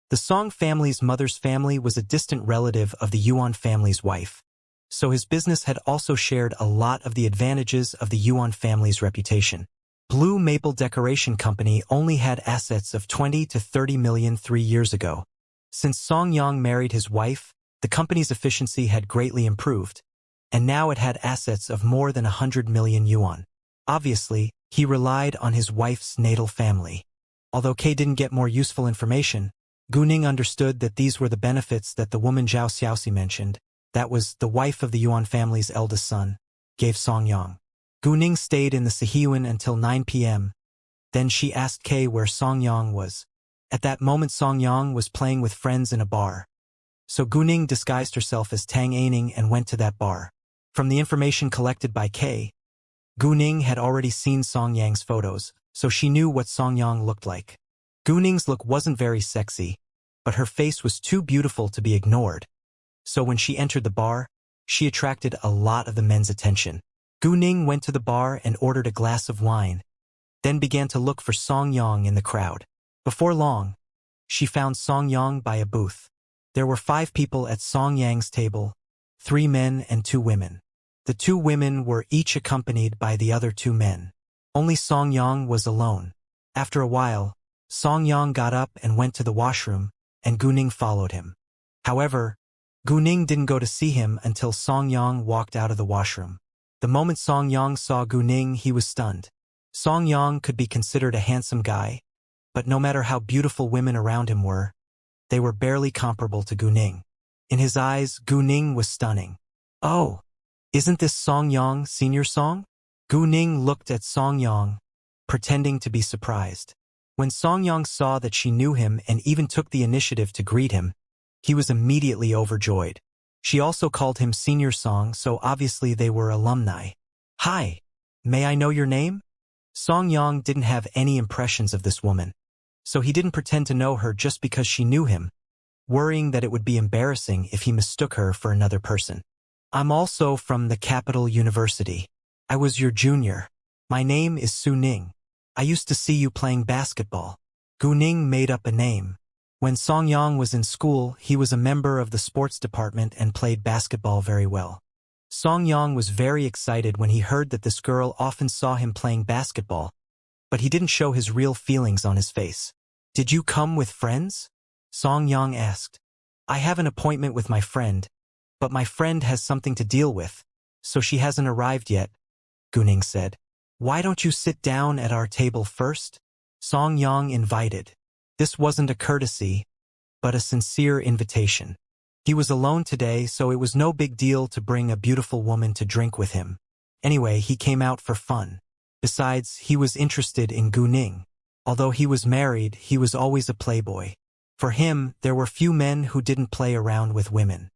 The Song family's mother's family was a distant relative of the Yuan family's wife, so his business had also shared a lot of the advantages of the Yuan family's reputation. Blue Maple Decoration Company only had assets of 20 to 30 million 3 years ago. Since Song Yang married his wife, the company's efficiency had greatly improved, and now it had assets of more than 100 million yuan. Obviously, he relied on his wife's natal family. Although Kay didn't get more useful information, Gu Ning understood that these were the benefits that the woman Zhao Xiaoxi mentioned, that was, the wife of the Yuan family's eldest son, gave Song Yang. Gu Ning stayed in the Sihiyuan until 9 p.m. Then she asked Kay where Song Yang was. At that moment Song Yang was playing with friends in a bar. So Gu Ning disguised herself as Tang Aining and went to that bar. From the information collected by Kay, Gu Ning had already seen Song Yang's photos, so she knew what Song Yang looked like. Gu Ning's look wasn't very sexy, but her face was too beautiful to be ignored. So when she entered the bar, she attracted a lot of the men's attention. Gu Ning went to the bar and ordered a glass of wine, then began to look for Song Yang in the crowd. Before long, she found Song Yang by a booth. There were 5 people at Song Yang's table, 3 men and 2 women. The 2 women were each accompanied by the other 2 men. Only Song Yang was alone. After a while, Song Yang got up and went to the washroom, and Gu Ning followed him. However, Gu Ning didn't go to see him until Song Yang walked out of the washroom. The moment Song Yang saw Gu Ning, he was stunned. Song Yang could be considered a handsome guy, but no matter how beautiful women around him were, they were barely comparable to Gu Ning. In his eyes, Gu Ning was stunning. Oh, isn't this Song Yang, Senior Song? Gu Ning looked at Song Yang, pretending to be surprised. When Song Yang saw that she knew him and even took the initiative to greet him, he was immediately overjoyed. She also called him Senior Song, so obviously they were alumni. Hi, may I know your name? Song Yang didn't have any impressions of this woman, so he didn't pretend to know her just because she knew him, worrying that it would be embarrassing if he mistook her for another person. I'm also from the Capital University. I was your junior. My name is Su Ning. I used to see you playing basketball. Gu Ning made up a name. When Song Yang was in school, he was a member of the sports department and played basketball very well. Song Yang was very excited when he heard that this girl often saw him playing basketball, but he didn't show his real feelings on his face. Did you come with friends? Song Yang asked. I have an appointment with my friend, but my friend has something to deal with, so she hasn't arrived yet, Gu Ning said. Why don't you sit down at our table first? Song Yang invited. This wasn't a courtesy, but a sincere invitation. He was alone today, so it was no big deal to bring a beautiful woman to drink with him. Anyway, he came out for fun. Besides, he was interested in Gu Ning. Although he was married, he was always a playboy. For him, there were few men who didn't play around with women.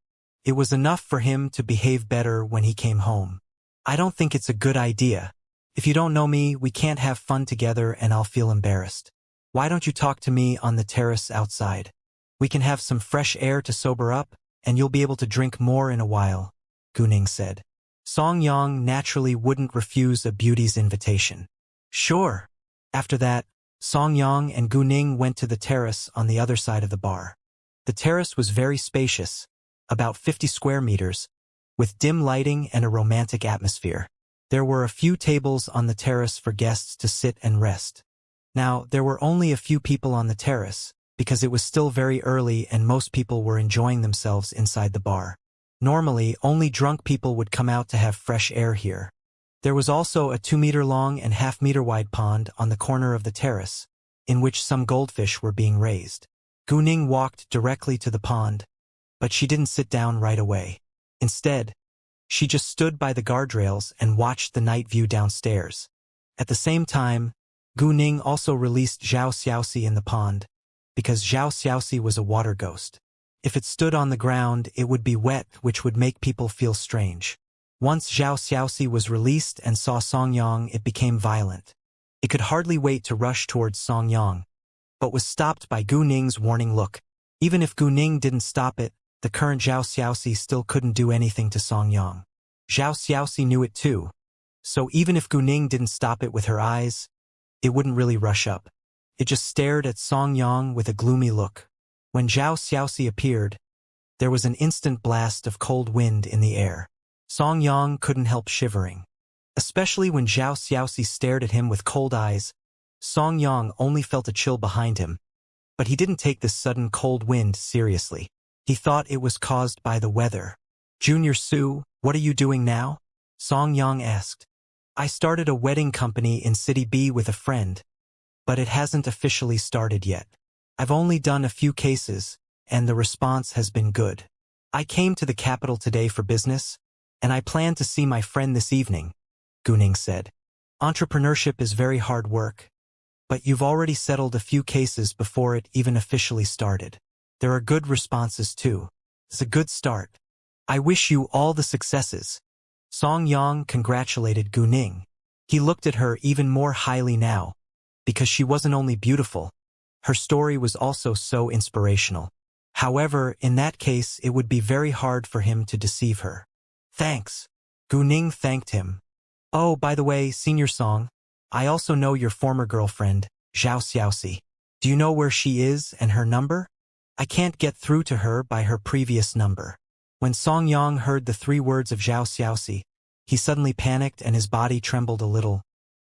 It was enough for him to behave better when he came home. I don't think it's a good idea. If you don't know me, we can't have fun together and I'll feel embarrassed. Why don't you talk to me on the terrace outside? We can have some fresh air to sober up, and you'll be able to drink more in a while, Gu Ning said. Song Yang naturally wouldn't refuse a beauty's invitation. Sure. After that, Song Yang and Gu Ning went to the terrace on the other side of the bar. The terrace was very spacious, about 50 square meters, with dim lighting and a romantic atmosphere. There were a few tables on the terrace for guests to sit and rest. Now, there were only a few people on the terrace, because it was still very early and most people were enjoying themselves inside the bar. Normally, only drunk people would come out to have fresh air here. There was also a 2-meter-long and half-meter-wide pond on the corner of the terrace, in which some goldfish were being raised. Gu Ning walked directly to the pond, but she didn't sit down right away. Instead, she just stood by the guardrails and watched the night view downstairs. At the same time, Gu Ning also released Zhao Xiaoxi in the pond, because Zhao Xiaoxi was a water ghost. If it stood on the ground, it would be wet, which would make people feel strange. Once Zhao Xiaoxi was released and saw Song Yang, it became violent. It could hardly wait to rush towards Song Yang, but was stopped by Gu Ning's warning look. Even if Gu Ning didn't stop it, the current Zhao Xiaoxi still couldn't do anything to Song Yang. Zhao Xiaoxi knew it too, so even if Gu Ning didn't stop it with her eyes, it wouldn't really rush up. It just stared at Song Yang with a gloomy look. When Zhao Xiaoxi appeared, there was an instant blast of cold wind in the air. Song Yang couldn't help shivering. Especially when Zhao Xiaoxi stared at him with cold eyes, Song Yang only felt a chill behind him. But he didn't take this sudden cold wind seriously. He thought it was caused by the weather. Junior Su, what are you doing now? Song Yang asked. I started a wedding company in City B with a friend, but it hasn't officially started yet. I've only done a few cases, and the response has been good. I came to the capital today for business, and I plan to see my friend this evening, Gu Ning said. Entrepreneurship is very hard work, but you've already settled a few cases before it even officially started. There are good responses too. It's a good start. I wish you all the successes. Song Yang congratulated Gu Ning. He looked at her even more highly now, because she wasn't only beautiful, her story was also so inspirational. However, in that case, it would be very hard for him to deceive her. Thanks. Gu Ning thanked him. Oh, by the way, Senior Song, I also know your former girlfriend, Zhao Xiaoxi. Do you know where she is and her number? I can't get through to her by her previous number. When Song Yang heard the 3 words of Zhao Xiaoxi, he suddenly panicked and his body trembled a little,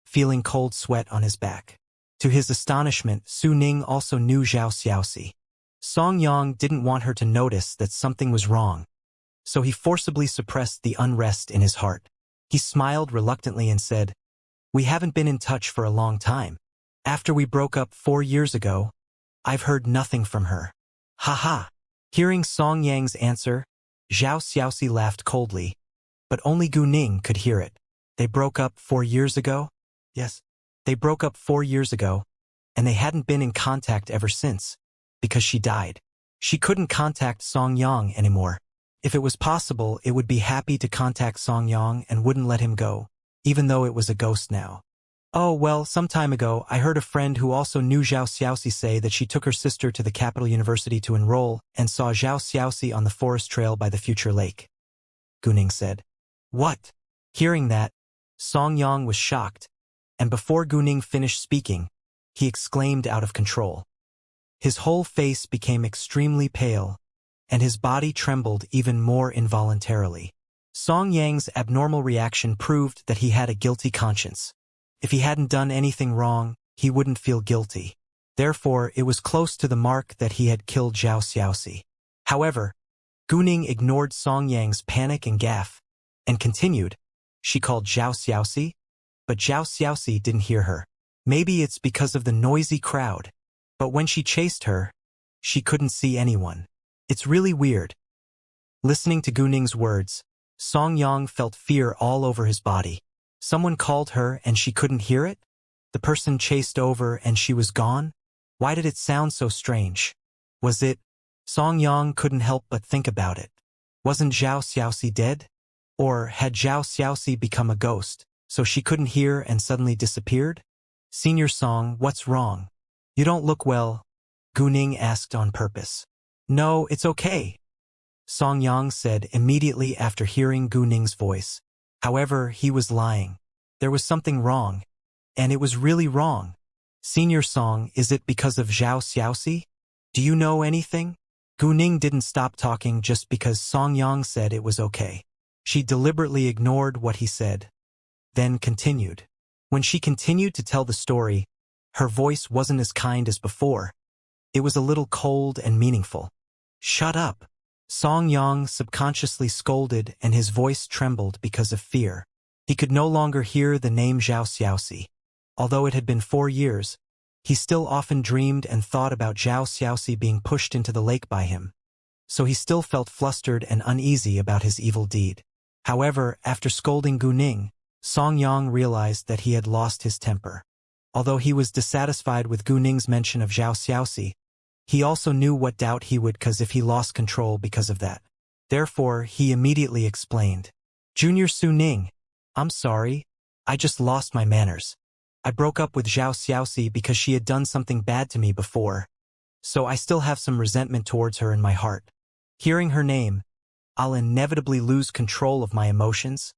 feeling cold sweat on his back. To his astonishment, Su Ning also knew Zhao Xiaoxi. Song Yang didn't want her to notice that something was wrong, so he forcibly suppressed the unrest in his heart. He smiled reluctantly and said, We haven't been in touch for a long time. After we broke up 4 years ago, I've heard nothing from her. Ha. Hearing Song Yang's answer, Zhao Xiaoxi laughed coldly, but only Gu Ning could hear it. They broke up 4 years ago? Yes. They broke up 4 years ago, and they hadn't been in contact ever since, because she died. She couldn't contact Song Yang anymore. If it was possible, it would be happy to contact Song Yang and wouldn't let him go. even though it was a ghost now. Oh, well, some time ago, I heard a friend who also knew Zhao Xiaoxi say that she took her sister to the capital university to enroll and saw Zhao Xiaoxi on the forest trail by the future lake. Guning said. What? Hearing that, Song Yang was shocked, and before Guning finished speaking, he exclaimed out of control. His whole face became extremely pale, and his body trembled even more involuntarily. Song Yang's abnormal reaction proved that he had a guilty conscience. If he hadn't done anything wrong, he wouldn't feel guilty. Therefore, it was close to the mark that he had killed Zhao Xiaoxi. However, Guning ignored Song Yang's panic and gaffe, and continued. She called Zhao Xiaoxi, but Zhao Xiaoxi didn't hear her. Maybe it's because of the noisy crowd, but when she chased her, she couldn't see anyone. It's really weird. Listening to Guning's words, Song Yang felt fear all over his body. Someone called her and she couldn't hear it? The person chased over and she was gone? Why did it sound so strange? Was it? Song Yang couldn't help but think about it. Wasn't Zhao Xiaoxi dead? Or had Zhao Xiaoxi become a ghost, so she couldn't hear and suddenly disappeared? Senior Song, what's wrong? You don't look well, Guning asked on purpose. No, it's okay, Song Yang said immediately after hearing Guning's voice. However, he was lying. There was something wrong. And it was really wrong. Senior Song, is it because of Zhao Xiaoxi? Do you know anything? Guning didn't stop talking just because Song Yang said it was okay. She deliberately ignored what he said, then continued. When she continued to tell the story, her voice wasn't as kind as before. It was a little cold and meaningful. Shut up. Song Yang subconsciously scolded and his voice trembled because of fear. He could no longer hear the name Zhao Xiaoxi. Although it had been 4 years, he still often dreamed and thought about Zhao Xiaoxi being pushed into the lake by him. So he still felt flustered and uneasy about his evil deed. However, after scolding Guning, Song Yang realized that he had lost his temper. Although he was dissatisfied with Guning's mention of Zhao Xiaoxi, he also knew what doubt he would cause if he lost control because of that. Therefore, he immediately explained. Junior Su Ning, I'm sorry. I just lost my manners. I broke up with Zhao Xiaoxi because she had done something bad to me before, so I still have some resentment towards her in my heart. Hearing her name, I'll inevitably lose control of my emotions.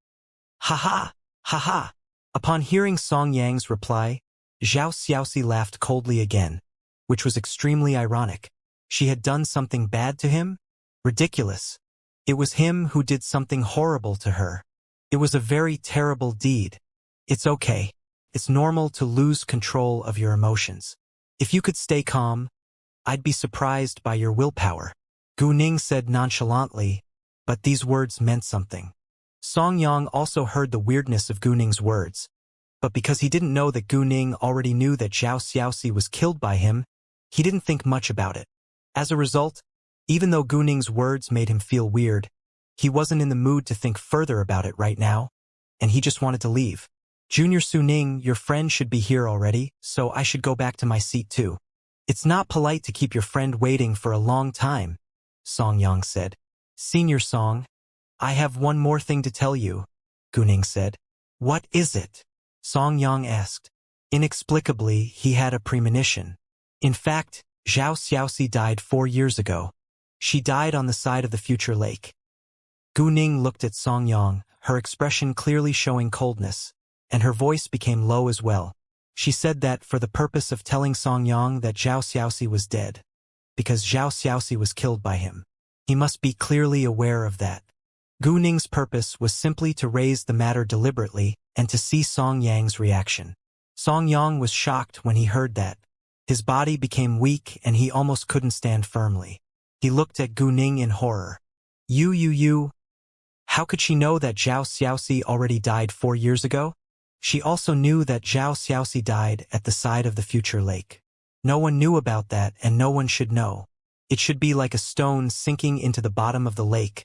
Ha ha, ha ha. Upon hearing Song Yang's reply, Zhao Xiaoxi laughed coldly again, which was extremely ironic. She had done something bad to him? Ridiculous. It was him who did something horrible to her. It was a very terrible deed. It's okay. It's normal to lose control of your emotions. If you could stay calm, I'd be surprised by your willpower. Guning said nonchalantly, but these words meant something. Song Yang also heard the weirdness of Guning's words, but because he didn't know that Guning already knew that Zhao Xiaoxi was killed by him, he didn't think much about it. As a result, even though Guning's words made him feel weird, he wasn't in the mood to think further about it right now, and he just wanted to leave. Junior Su Ning, your friend should be here already, so I should go back to my seat too. It's not polite to keep your friend waiting for a long time, Song Yang said. Senior Song, I have one more thing to tell you, Guning said. What is it? Song Yang asked. Inexplicably, he had a premonition. In fact, Zhao Xiaoxi died 4 years ago. She died on the side of the future lake. Guning looked at Song Yang, her expression clearly showing coldness, and her voice became low as well. She said that for the purpose of telling Song Yang that Zhao Xiaoxi was dead, because Zhao Xiaoxi was killed by him. He must be clearly aware of that. Guning's purpose was simply to raise the matter deliberately and to see Song Yang's reaction. Song Yang was shocked when he heard that. His body became weak and he almost couldn't stand firmly. He looked at Guning in horror. You. How could she know that Zhao Xiaoxi already died 4 years ago? She also knew that Zhao Xiaoxi died at the side of the future lake. No one knew about that and no one should know. It should be like a stone sinking into the bottom of the lake,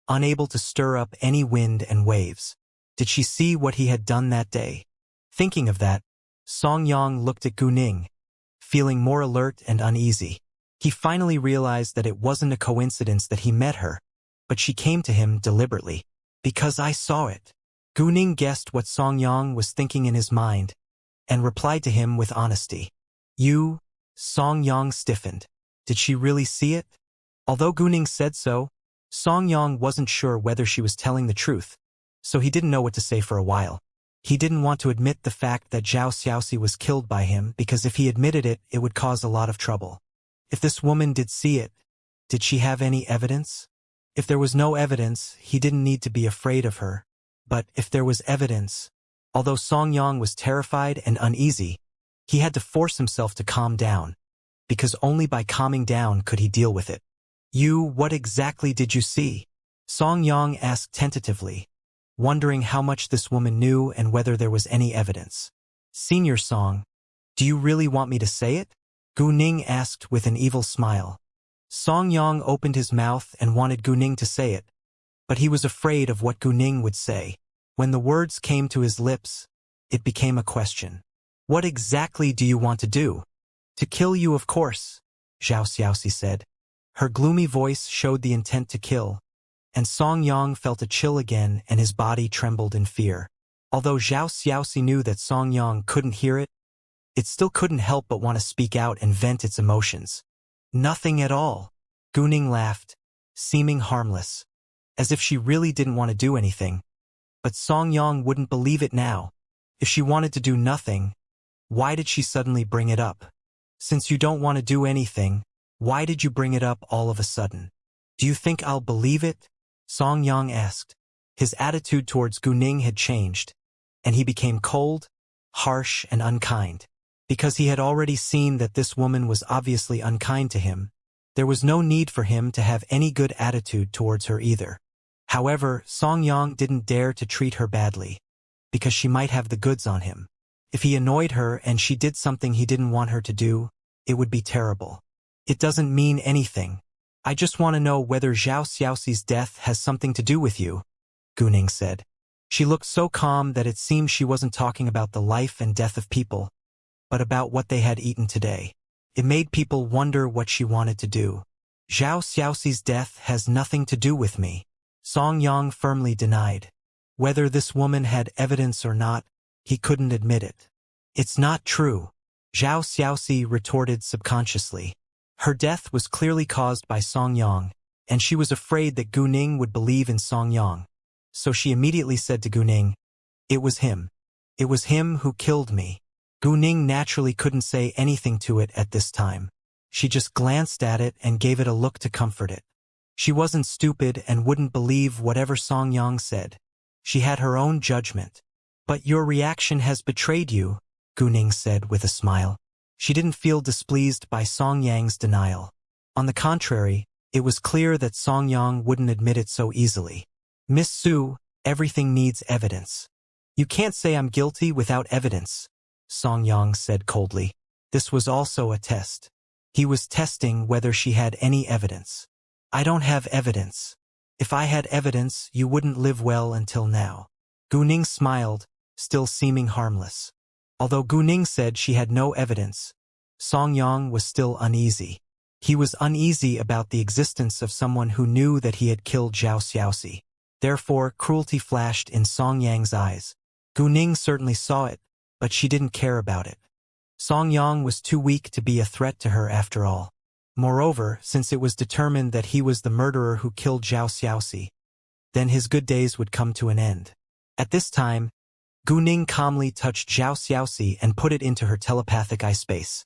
unable to stir up any wind and waves. Did she see what he had done that day? Thinking of that, Song Yang looked at Guning, feeling more alert and uneasy. He finally realized that it wasn't a coincidence that he met her, but she came to him deliberately. Because I saw it. Gu Ning guessed what Song Yang was thinking in his mind, and replied to him with honesty. You? Song Yang stiffened. Did she really see it? Although Gu Ning said so, Song Yang wasn't sure whether she was telling the truth, so he didn't know what to say for a while. He didn't want to admit the fact that Zhao Xiaoxi was killed by him because if he admitted it, it would cause a lot of trouble. If this woman did see it, did she have any evidence? If there was no evidence, he didn't need to be afraid of her. But if there was evidence, although Song Yang was terrified and uneasy, he had to force himself to calm down, because only by calming down could he deal with it. What exactly did you see? Song Yang asked tentatively, wondering how much this woman knew and whether there was any evidence. Senior Song, do you really want me to say it? Gu Ning asked with an evil smile. Song Yang opened his mouth and wanted Gu Ning to say it, but he was afraid of what Gu Ning would say. When the words came to his lips, it became a question. What exactly do you want to do? To kill you, of course, Zhao Xiaoxi said. Her gloomy voice showed the intent to kill, and Song Yang felt a chill again and his body trembled in fear. Although Zhao Xiaoxi knew that Song Yang couldn't hear it, it still couldn't help but want to speak out and vent its emotions. Nothing at all. Gu Ning laughed, seeming harmless, as if she really didn't want to do anything. But Song Yang wouldn't believe it now. If she wanted to do nothing, why did she suddenly bring it up? Since you don't want to do anything, why did you bring it up all of a sudden? Do you think I'll believe it? Song Yang asked. His attitude towards Gu Ning had changed, and he became cold, harsh, and unkind. Because he had already seen that this woman was obviously unkind to him, there was no need for him to have any good attitude towards her either. However, Song Yang didn't dare to treat her badly, because she might have the goods on him. If he annoyed her and she did something he didn't want her to do, it would be terrible. It doesn't mean anything. I just want to know whether Zhao Xiaoxi's death has something to do with you, Gu Ning said. She looked so calm that it seemed she wasn't talking about the life and death of people, but about what they had eaten today. It made people wonder what she wanted to do. Zhao Xiaoxi's death has nothing to do with me, Song Yang firmly denied. Whether this woman had evidence or not, he couldn't admit it. It's not true, Zhao Xiaoxi retorted subconsciously. Her death was clearly caused by Song Yang, and she was afraid that Gu Ning would believe in Song Yang. So she immediately said to Gu Ning, It was him. It was him who killed me. Gu Ning naturally couldn't say anything to it at this time. She just glanced at it and gave it a look to comfort it. She wasn't stupid and wouldn't believe whatever Song Yang said. She had her own judgment. But your reaction has betrayed you, Gu Ning said with a smile. She didn't feel displeased by Song Yang's denial. On the contrary, it was clear that Song Yang wouldn't admit it so easily. Miss Su, everything needs evidence. You can't say I'm guilty without evidence, Song Yang said coldly. This was also a test. He was testing whether she had any evidence. I don't have evidence. If I had evidence, you wouldn't live well until now. Gu Ning smiled, still seeming harmless. Although Gu Ning said she had no evidence, Song Yang was still uneasy. He was uneasy about the existence of someone who knew that he had killed Zhao Xiaoxi. Therefore, cruelty flashed in Song Yang's eyes. Gu Ning certainly saw it, but she didn't care about it. Song Yang was too weak to be a threat to her after all. Moreover, since it was determined that he was the murderer who killed Zhao Xiaoxi, then his good days would come to an end. At this time, Gu Ning calmly touched Zhao Xiaoxi and put it into her telepathic eye space.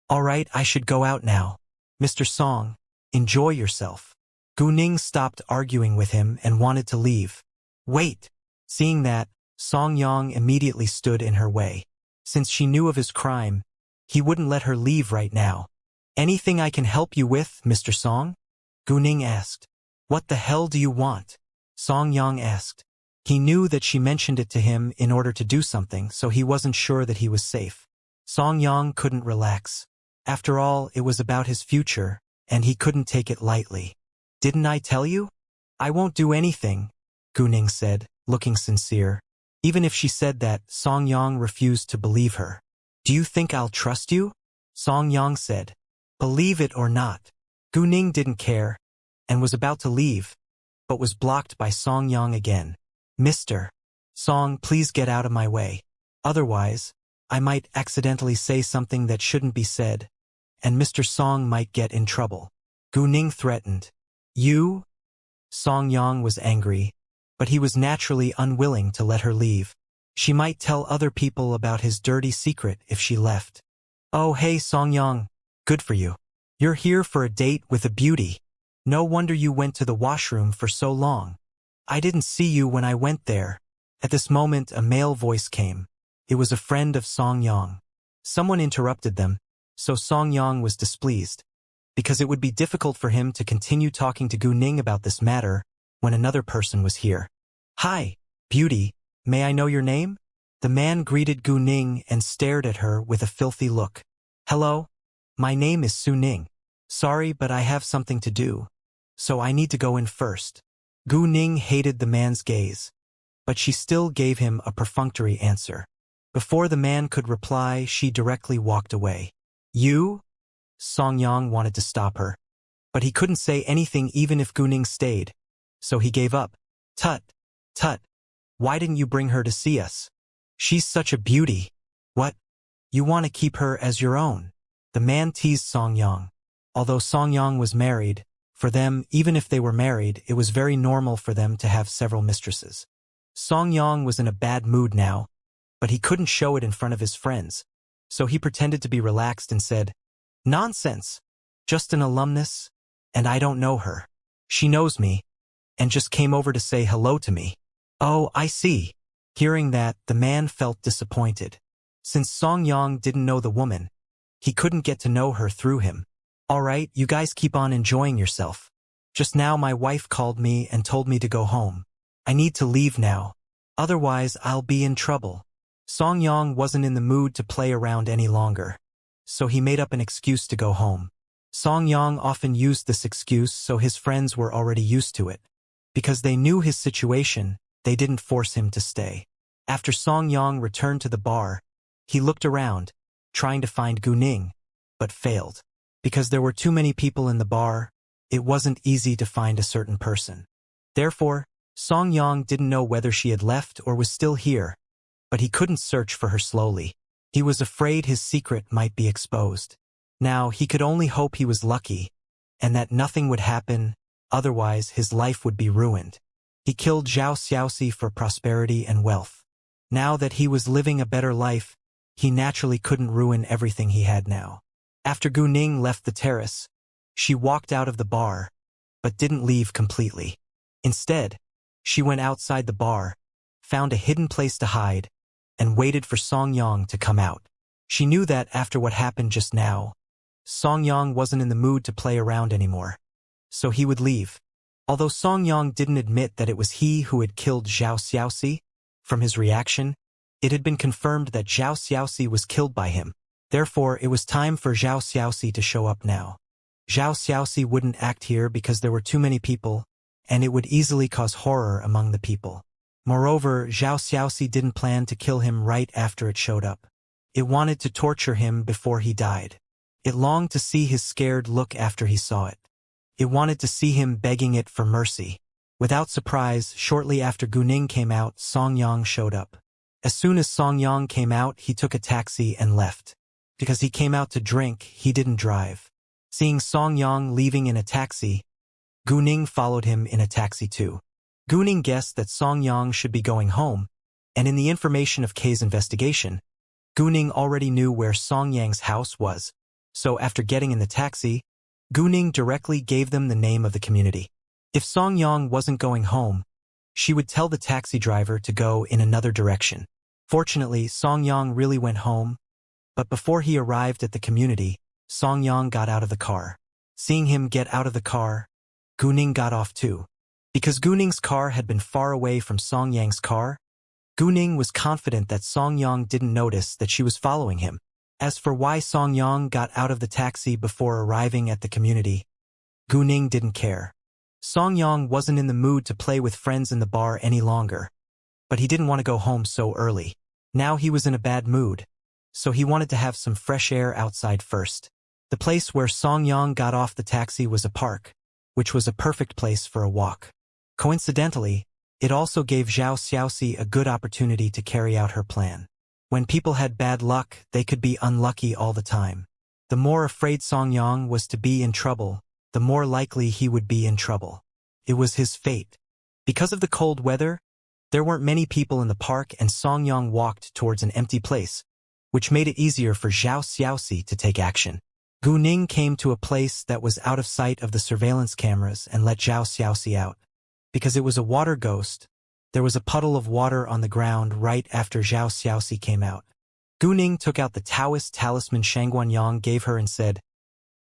All right, I should go out now. Mr. Song, enjoy yourself. Gu Ning stopped arguing with him and wanted to leave. Wait! Seeing that, Song Yang immediately stood in her way. Since she knew of his crime, he wouldn't let her leave right now. Anything I can help you with, Mr. Song? Gu Ning asked. What the hell do you want? Song Yang asked. He knew that she mentioned it to him in order to do something, so he wasn't sure that he was safe. Song Yang couldn't relax. After all, it was about his future, and he couldn't take it lightly. Didn't I tell you? I won't do anything, Gu Ning said, looking sincere. Even if she said that, Song Yang refused to believe her. Do you think I'll trust you? Song Yang said. Believe it or not. Gu Ning didn't care, and was about to leave, but was blocked by Song Yang again. Mr. Song, please get out of my way. Otherwise, I might accidentally say something that shouldn't be said, and Mr. Song might get in trouble. Gu Ning threatened. You? Song Yang was angry, but he was naturally unwilling to let her leave. She might tell other people about his dirty secret if she left. Oh hey Song Yang, good for you. You're here for a date with a beauty. No wonder you went to the washroom for so long. I didn't see you when I went there. At this moment a male voice came. It was a friend of Song Yang. Someone interrupted them, so Song Yang was displeased, because it would be difficult for him to continue talking to Gu Ning about this matter when another person was here. Hi, beauty, may I know your name? The man greeted Gu Ning and stared at her with a filthy look. Hello, my name is Su Ning. Sorry, but I have something to do, so I need to go in first. Gu Ning hated the man's gaze, but she still gave him a perfunctory answer. Before the man could reply, she directly walked away. You? Song Yang wanted to stop her, but he couldn't say anything even if Gu Ning stayed, so he gave up. Tut, tut, why didn't you bring her to see us? She's such a beauty. What? You want to keep her as your own? The man teased Song Yang. Although Song Yang was married, for them, even if they were married, it was very normal for them to have several mistresses. Song Yang was in a bad mood now, but he couldn't show it in front of his friends, so he pretended to be relaxed and said, Nonsense, just an alumnus, and I don't know her. She knows me, and just came over to say hello to me. Oh, I see. Hearing that, the man felt disappointed. Since Song Yang didn't know the woman, he couldn't get to know her through him. Alright, you guys keep on enjoying yourself. Just now my wife called me and told me to go home. I need to leave now. Otherwise I'll be in trouble. Song Yang wasn't in the mood to play around any longer, so he made up an excuse to go home. Song Yang often used this excuse, so his friends were already used to it. Because they knew his situation, they didn't force him to stay. After Song Yang returned to the bar, he looked around, trying to find Gu Ning, but failed. Because there were too many people in the bar, it wasn't easy to find a certain person. Therefore, Song Yang didn't know whether she had left or was still here, but he couldn't search for her slowly. He was afraid his secret might be exposed. Now he could only hope he was lucky, and that nothing would happen, otherwise his life would be ruined. He killed Zhao Xiaoxi for prosperity and wealth. Now that he was living a better life, he naturally couldn't ruin everything he had now. After Gu Ning left the terrace, she walked out of the bar, but didn't leave completely. Instead, she went outside the bar, found a hidden place to hide, and waited for Song Yang to come out. She knew that after what happened just now, Song Yang wasn't in the mood to play around anymore, so he would leave. Although Song Yang didn't admit that it was he who had killed Zhao Xiaoxi, from his reaction, it had been confirmed that Zhao Xiaoxi was killed by him. Therefore, it was time for Zhao Xiaoxi to show up now. Zhao Xiaoxi wouldn't act here because there were too many people, and it would easily cause horror among the people. Moreover, Zhao Xiaoxi didn't plan to kill him right after it showed up. It wanted to torture him before he died. It longed to see his scared look after he saw it. It wanted to see him begging it for mercy. Without surprise, shortly after Gu Ning came out, Song Yang showed up. As soon as Song Yang came out, he took a taxi and left. Because he came out to drink, he didn't drive. Seeing Song Yang leaving in a taxi, Gu Ning followed him in a taxi too. Gu Ning guessed that Song Yang should be going home, and in the information of K's investigation, Gu Ning already knew where Song Yang's house was, so after getting in the taxi, Gu Ning directly gave them the name of the community. If Song Yang wasn't going home, she would tell the taxi driver to go in another direction. Fortunately, Song Yang really went home, but before he arrived at the community, Song Yang got out of the car. Seeing him get out of the car, Gu Ning got off too. Because Gu Ning's car had been far away from Song Yang's car, Gu Ning was confident that Song Yang didn't notice that she was following him. As for why Song Yang got out of the taxi before arriving at the community, Gu Ning didn't care. Song Yang wasn't in the mood to play with friends in the bar any longer, but he didn't want to go home so early. Now he was in a bad mood, so he wanted to have some fresh air outside first. The place where Song Yang got off the taxi was a park, which was a perfect place for a walk. Coincidentally, It also gave Zhao Xiaoxi a good opportunity to carry out her plan. When people had bad luck, they could be unlucky all the time. The more afraid Song Yang was to be in trouble, the more likely he would be in trouble. It was his fate. Because of the cold weather, there weren't many people in the park and Song Yang walked towards an empty place, which made it easier for Zhao Xiaoxi to take action. Gu Ning came to a place that was out of sight of the surveillance cameras and let Zhao Xiaoxi out. Because it was a water ghost, there was a puddle of water on the ground right after Zhao Xiaoxi came out. Gu Ning took out the Taoist talisman Shangguan Yang gave her and said,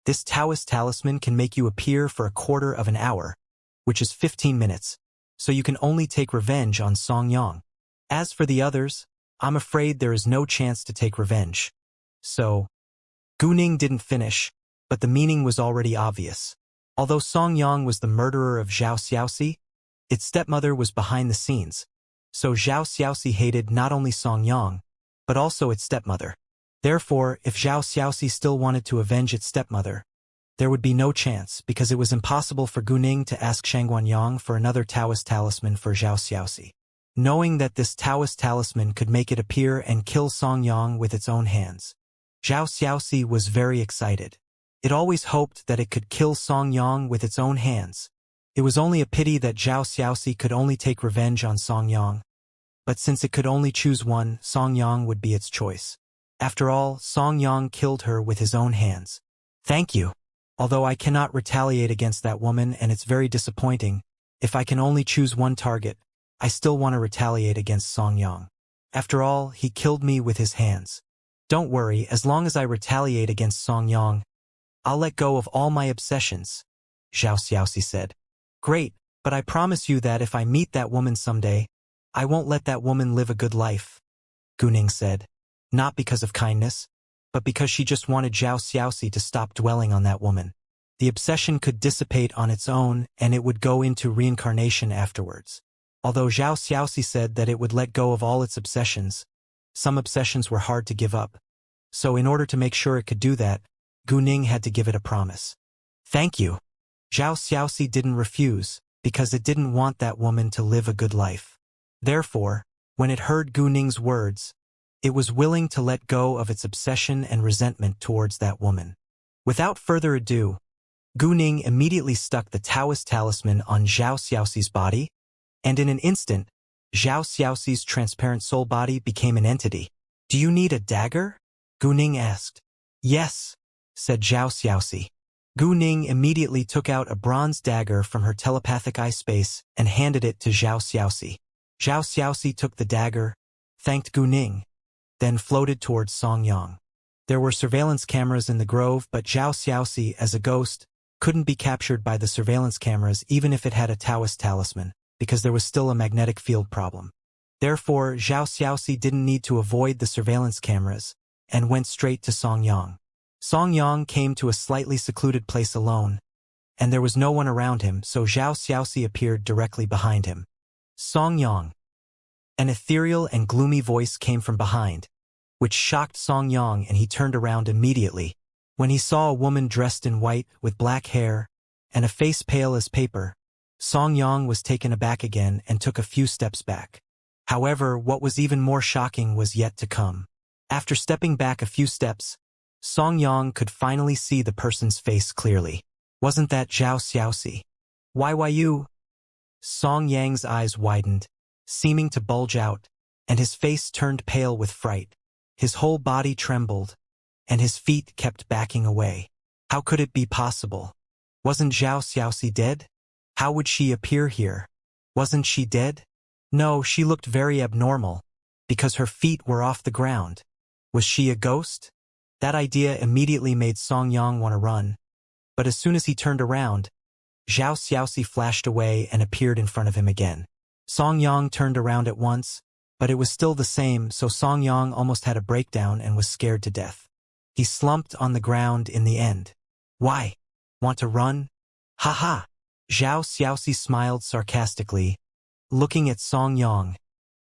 "This Taoist talisman can make you appear for a quarter of an hour, which is 15 minutes, so you can only take revenge on Song Yang. As for the others, I'm afraid there is no chance to take revenge." So, Gu Ning didn't finish, but the meaning was already obvious. Although Song Yang was the murderer of Zhao Xiaoxi, its stepmother was behind the scenes, so Zhao Xiaoxi hated not only Song Yang, but also its stepmother. Therefore, if Zhao Xiaoxi still wanted to avenge its stepmother, there would be no chance because it was impossible for Gu Ning to ask Shangguan Yang for another Taoist talisman for Zhao Xiaoxi. Knowing that this Taoist talisman could make it appear and kill Song Yang with its own hands, Zhao Xiaoxi was very excited. It always hoped that it could kill Song Yang with its own hands. It was only a pity that Zhao Xiaoxi could only take revenge on Song Yang. But since it could only choose one, Song Yang would be its choice. After all, Song Yang killed her with his own hands. Thank you. Although I cannot retaliate against that woman and it's very disappointing, if I can only choose one target, I still want to retaliate against Song Yang. After all, he killed me with his hands. Don't worry, as long as I retaliate against Song Yang, I'll let go of all my obsessions, Zhao Xiaoxi said. Great, but I promise you that if I meet that woman someday, I won't let that woman live a good life, Gu Ning said. Not because of kindness, but because she just wanted Zhao Xiaoxi to stop dwelling on that woman. The obsession could dissipate on its own and it would go into reincarnation afterwards. Although Zhao Xiaoxi said that it would let go of all its obsessions, some obsessions were hard to give up. So in order to make sure it could do that, Gu Ning had to give it a promise. Thank you. Zhao Xiaoxi didn't refuse, because it didn't want that woman to live a good life. Therefore, when it heard Gu Ning's words, it was willing to let go of its obsession and resentment towards that woman. Without further ado, Gu Ning immediately stuck the Taoist talisman on Zhao Xiaoxi's body, and in an instant, Zhao Xiaoxi's transparent soul body became an entity. Do you need a dagger? Gu Ning asked. Yes, said Zhao Xiaoxi. Gu Ning immediately took out a bronze dagger from her telepathic eye space and handed it to Zhao Xiaoxi. Zhao Xiaoxi took the dagger, thanked Gu Ning, then floated towards Song Yang. There were surveillance cameras in the grove, but Zhao Xiaoxi, as a ghost, couldn't be captured by the surveillance cameras even if it had a Taoist talisman, because there was still a magnetic field problem. Therefore, Zhao Xiaoxi didn't need to avoid the surveillance cameras, and went straight to Song Yang. Song Yang came to a slightly secluded place alone, and there was no one around him, so Zhao Xiaoxi appeared directly behind him. Song Yang. An ethereal and gloomy voice came from behind, which shocked Song Yang, and he turned around immediately. When he saw a woman dressed in white with black hair and a face pale as paper, Song Yang was taken aback again and took a few steps back. However, what was even more shocking was yet to come. After stepping back a few steps, Song Yang could finally see the person's face clearly. Wasn't that Zhao Xiaoxi? Why you? Song Yang's eyes widened, seeming to bulge out, and his face turned pale with fright. His whole body trembled, and his feet kept backing away. How could it be possible? Wasn't Zhao Xiaoxi dead? How would she appear here? Wasn't she dead? No, she looked very abnormal, because her feet were off the ground. Was she a ghost? That idea immediately made Song Yang want to run. But as soon as he turned around, Zhao Xiaoxi flashed away and appeared in front of him again. Song Yang turned around at once, but it was still the same, so Song Yang almost had a breakdown and was scared to death. He slumped on the ground in the end. Why? Want to run? Ha ha! Zhao Xiaoxi smiled sarcastically, looking at Song Yang,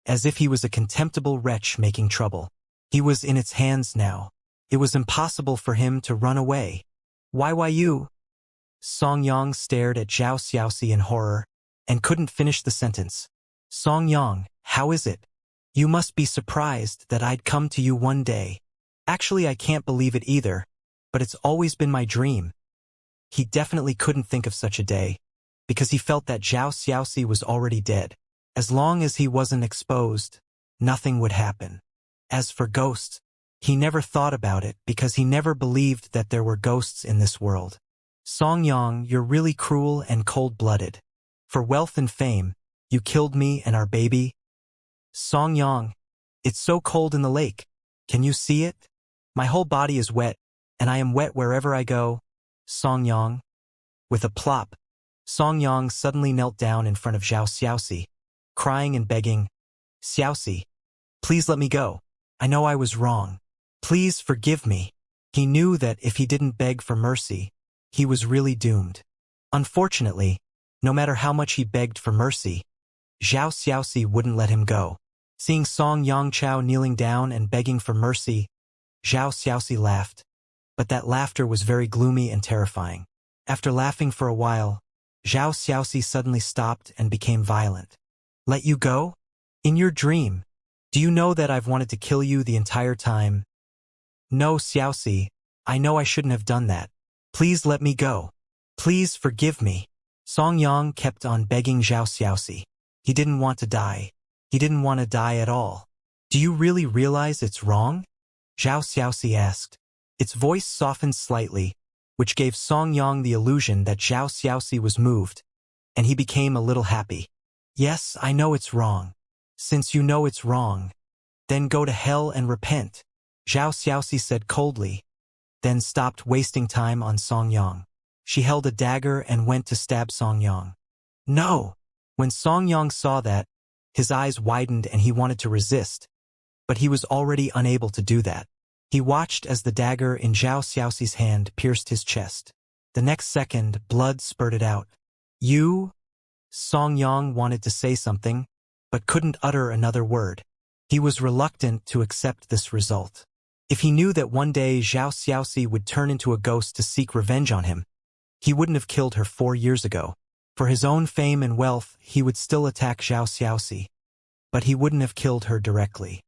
as if he was a contemptible wretch making trouble. He was in its hands now. It was impossible for him to run away. Why you? Song Yang stared at Zhao Xiaoxi in horror, and couldn't finish the sentence. Song Yang, how is it? You must be surprised that I'd come to you one day. Actually, I can't believe it either, but it's always been my dream. He definitely couldn't think of such a day, because he felt that Zhao Xiaoxi was already dead. As long as he wasn't exposed, nothing would happen. As for ghosts, he never thought about it because he never believed that there were ghosts in this world. Song Yang, you're really cruel and cold-blooded. For wealth and fame, you killed me and our baby. Song Yang, it's so cold in the lake. Can you see it? My whole body is wet, and I am wet wherever I go. Song Yang. With a plop, Song Yang suddenly knelt down in front of Zhao Xiaoxi, crying and begging, Xiaoxi, please let me go. I know I was wrong. Please forgive me. He knew that if he didn't beg for mercy, he was really doomed. Unfortunately, no matter how much he begged for mercy, Zhao Xiaoxi wouldn't let him go. Seeing Song Yang Chao kneeling down and begging for mercy, Zhao Xiaoxi laughed. But that laughter was very gloomy and terrifying. After laughing for a while, Zhao Xiaoxi suddenly stopped and became violent. Let you go? In your dream. Do you know that I've wanted to kill you the entire time? No, Xiaoxi, I know I shouldn't have done that. Please let me go. Please forgive me. Song Yang kept on begging Zhao Xiaoxi. He didn't want to die. He didn't want to die at all. Do you really realize it's wrong? Zhao Xiaoxi asked. Its voice softened slightly, which gave Song Yang the illusion that Zhao Xiaoxi was moved, and he became a little happy. Yes, I know it's wrong. Since you know it's wrong, then go to hell and repent, Zhao Xiaoxi said coldly, then stopped wasting time on Song Yang. She held a dagger and went to stab Song Yang. No! When Song Yang saw that, his eyes widened and he wanted to resist, but he was already unable to do that. He watched as the dagger in Zhao Xiaoxi's hand pierced his chest. The next second, blood spurted out. You? Song Yang wanted to say something, but couldn't utter another word. He was reluctant to accept this result. If he knew that one day Zhao Xiaoxi would turn into a ghost to seek revenge on him, he wouldn't have killed her 4 years ago. For his own fame and wealth, he would still attack Zhao Xiaoxi, but he wouldn't have killed her directly.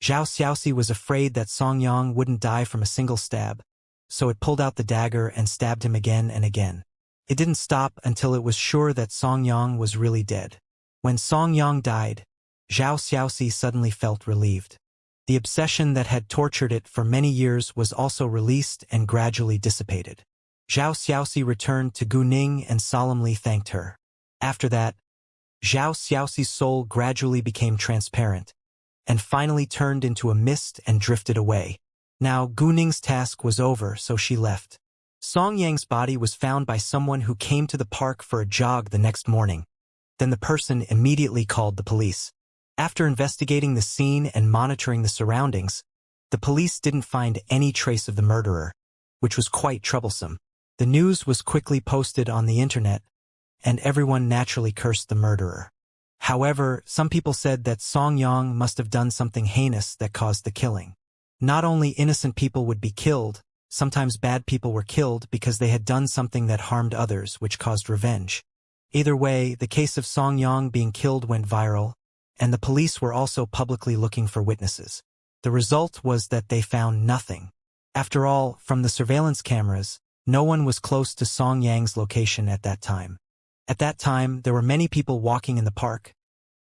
Zhao Xiaoxi was afraid that Song Yang wouldn't die from a single stab, so it pulled out the dagger and stabbed him again and again. It didn't stop until it was sure that Song Yang was really dead. When Song Yang died, Zhao Xiaoxi suddenly felt relieved. The obsession that had tortured it for many years was also released and gradually dissipated. Zhao Xiaoxi returned to Gu Ning and solemnly thanked her. After that, Zhao Xiaoxi's soul gradually became transparent, and finally turned into a mist and drifted away. Now Gu Ning's task was over, so she left. Song Yang's body was found by someone who came to the park for a jog the next morning. Then the person immediately called the police. After investigating the scene and monitoring the surroundings, the police didn't find any trace of the murderer, which was quite troublesome. The news was quickly posted on the internet, and everyone naturally cursed the murderer. However, some people said that Song Yang must have done something heinous that caused the killing. Not only innocent people would be killed, sometimes bad people were killed because they had done something that harmed others, which caused revenge. Either way, the case of Song Yang being killed went viral, and the police were also publicly looking for witnesses. The result was that they found nothing. After all, from the surveillance cameras, no one was close to Song Yang's location at that time. At that time, there were many people walking in the park,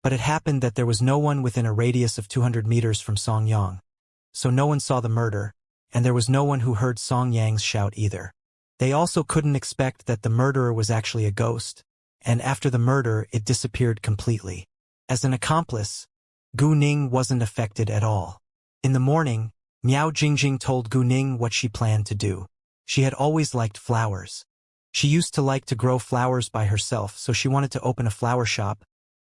but it happened that there was no one within a radius of 200 meters from Song Yang. So no one saw the murder, and there was no one who heard Song Yang's shout either. They also couldn't expect that the murderer was actually a ghost, and after the murder, it disappeared completely. As an accomplice, Gu Ning wasn't affected at all. In the morning, Miao Jingjing told Gu Ning what she planned to do. She had always liked flowers. She used to like to grow flowers by herself, so she wanted to open a flower shop,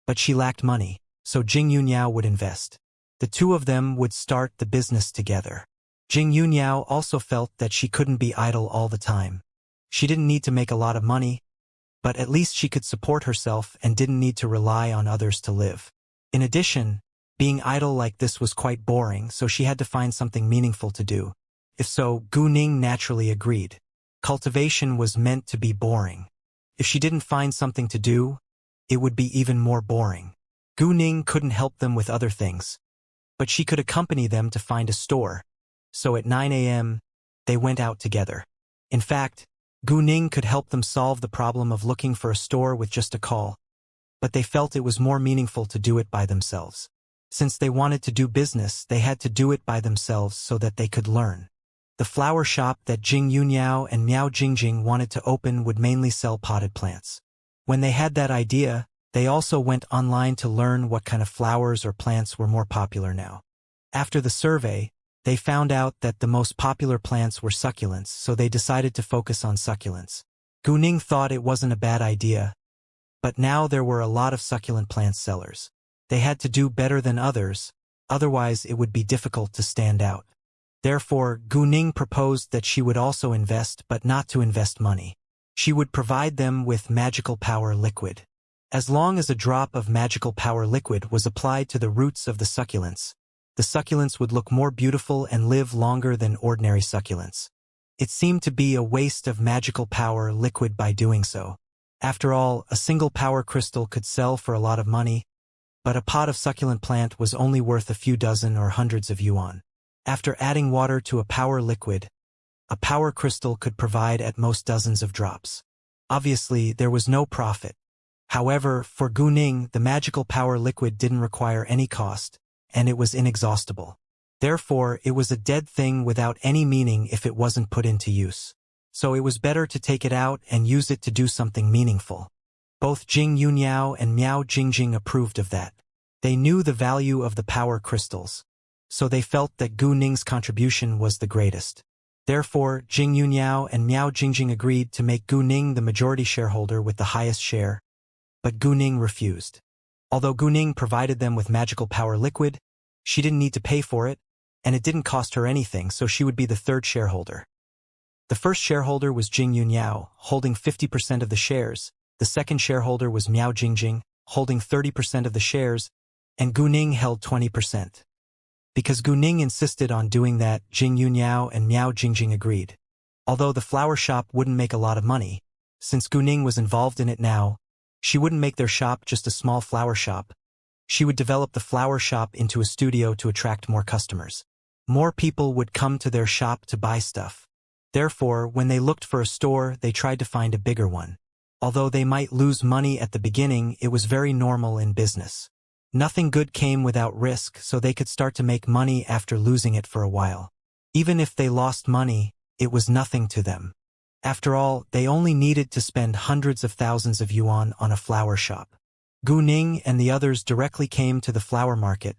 but she lacked money, so Jing Yuniao would invest. The two of them would start the business together. Jing Yuniao also felt that she couldn't be idle all the time. She didn't need to make a lot of money, but at least she could support herself and didn't need to rely on others to live. In addition, being idle like this was quite boring, so she had to find something meaningful to do. If so, Gu Ning naturally agreed. Cultivation was meant to be boring. If she didn't find something to do, it would be even more boring. Gu Ning couldn't help them with other things, but she could accompany them to find a store. So at 9 a.m., they went out together. In fact, Gu Ning could help them solve the problem of looking for a store with just a call, but they felt it was more meaningful to do it by themselves. Since they wanted to do business, they had to do it by themselves so that they could learn. The flower shop that Jing Yuniao and Miao Jingjing wanted to open would mainly sell potted plants. When they had that idea, they also went online to learn what kind of flowers or plants were more popular now. After the survey, they found out that the most popular plants were succulents, so they decided to focus on succulents. Gu Ning thought it wasn't a bad idea, but now there were a lot of succulent plant sellers. They had to do better than others, otherwise it would be difficult to stand out. Therefore, Gu Ning proposed that she would also invest, but not to invest money. She would provide them with magical power liquid. As long as a drop of magical power liquid was applied to the roots of the succulents would look more beautiful and live longer than ordinary succulents. It seemed to be a waste of magical power liquid by doing so. After all, a single power crystal could sell for a lot of money, but a pot of succulent plant was only worth a few dozen or hundreds of yuan. After adding water to a power liquid, a power crystal could provide at most dozens of drops. Obviously, there was no profit. However, for Gu Ning, the magical power liquid didn't require any cost, and it was inexhaustible. Therefore, it was a dead thing without any meaning if it wasn't put into use. So it was better to take it out and use it to do something meaningful. Both Jing Yuniao and Miao Jingjing approved of that. They knew the value of the power crystals, so they felt that Gu Ning's contribution was the greatest. Therefore, Jing Yuniao and Miao Jingjing agreed to make Gu Ning the majority shareholder with the highest share, but Gu Ning refused. Although Gu Ning provided them with magical power liquid, she didn't need to pay for it, and it didn't cost her anything, so she would be the third shareholder. The first shareholder was Jing Yuniao, holding 50% of the shares. The second shareholder was Miao Jingjing, holding 30% of the shares, and Gu Ning held 20%. Because Gu Ning insisted on doing that, Jing Yuniao and Miao Jingjing agreed. Although the flower shop wouldn't make a lot of money, since Gu Ning was involved in it now, she wouldn't make their shop just a small flower shop. She would develop the flower shop into a studio to attract more customers. More people would come to their shop to buy stuff. Therefore, when they looked for a store, they tried to find a bigger one. Although they might lose money at the beginning, it was very normal in business. Nothing good came without risk, so they could start to make money after losing it for a while. Even if they lost money, it was nothing to them. After all, they only needed to spend hundreds of thousands of yuan on a flower shop. Gu Ning and the others directly came to the flower market,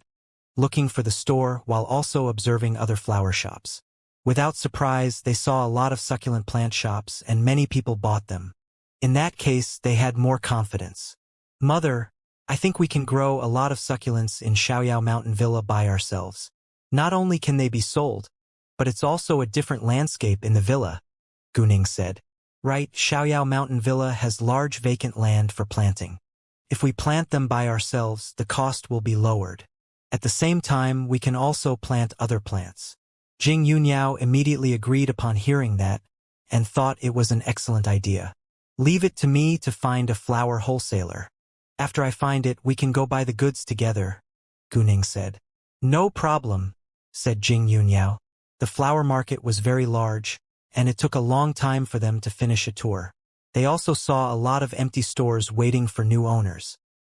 looking for the store while also observing other flower shops. Without surprise, they saw a lot of succulent plant shops and many people bought them. In that case, they had more confidence. Mother, I think we can grow a lot of succulents in Xiaoyao Mountain Villa by ourselves. Not only can they be sold, but it's also a different landscape in the villa, Gu Ning said. Right, Xiaoyao Mountain Villa has large vacant land for planting. If we plant them by ourselves, the cost will be lowered. At the same time, we can also plant other plants. Jing Yuniao immediately agreed upon hearing that, and thought it was an excellent idea. Leave it to me to find a flower wholesaler. After I find it, we can go buy the goods together, Gu Ning said. No problem, said Jing Yuniao. The flower market was very large, and it took a long time for them to finish a tour. They also saw a lot of empty stores waiting for new owners.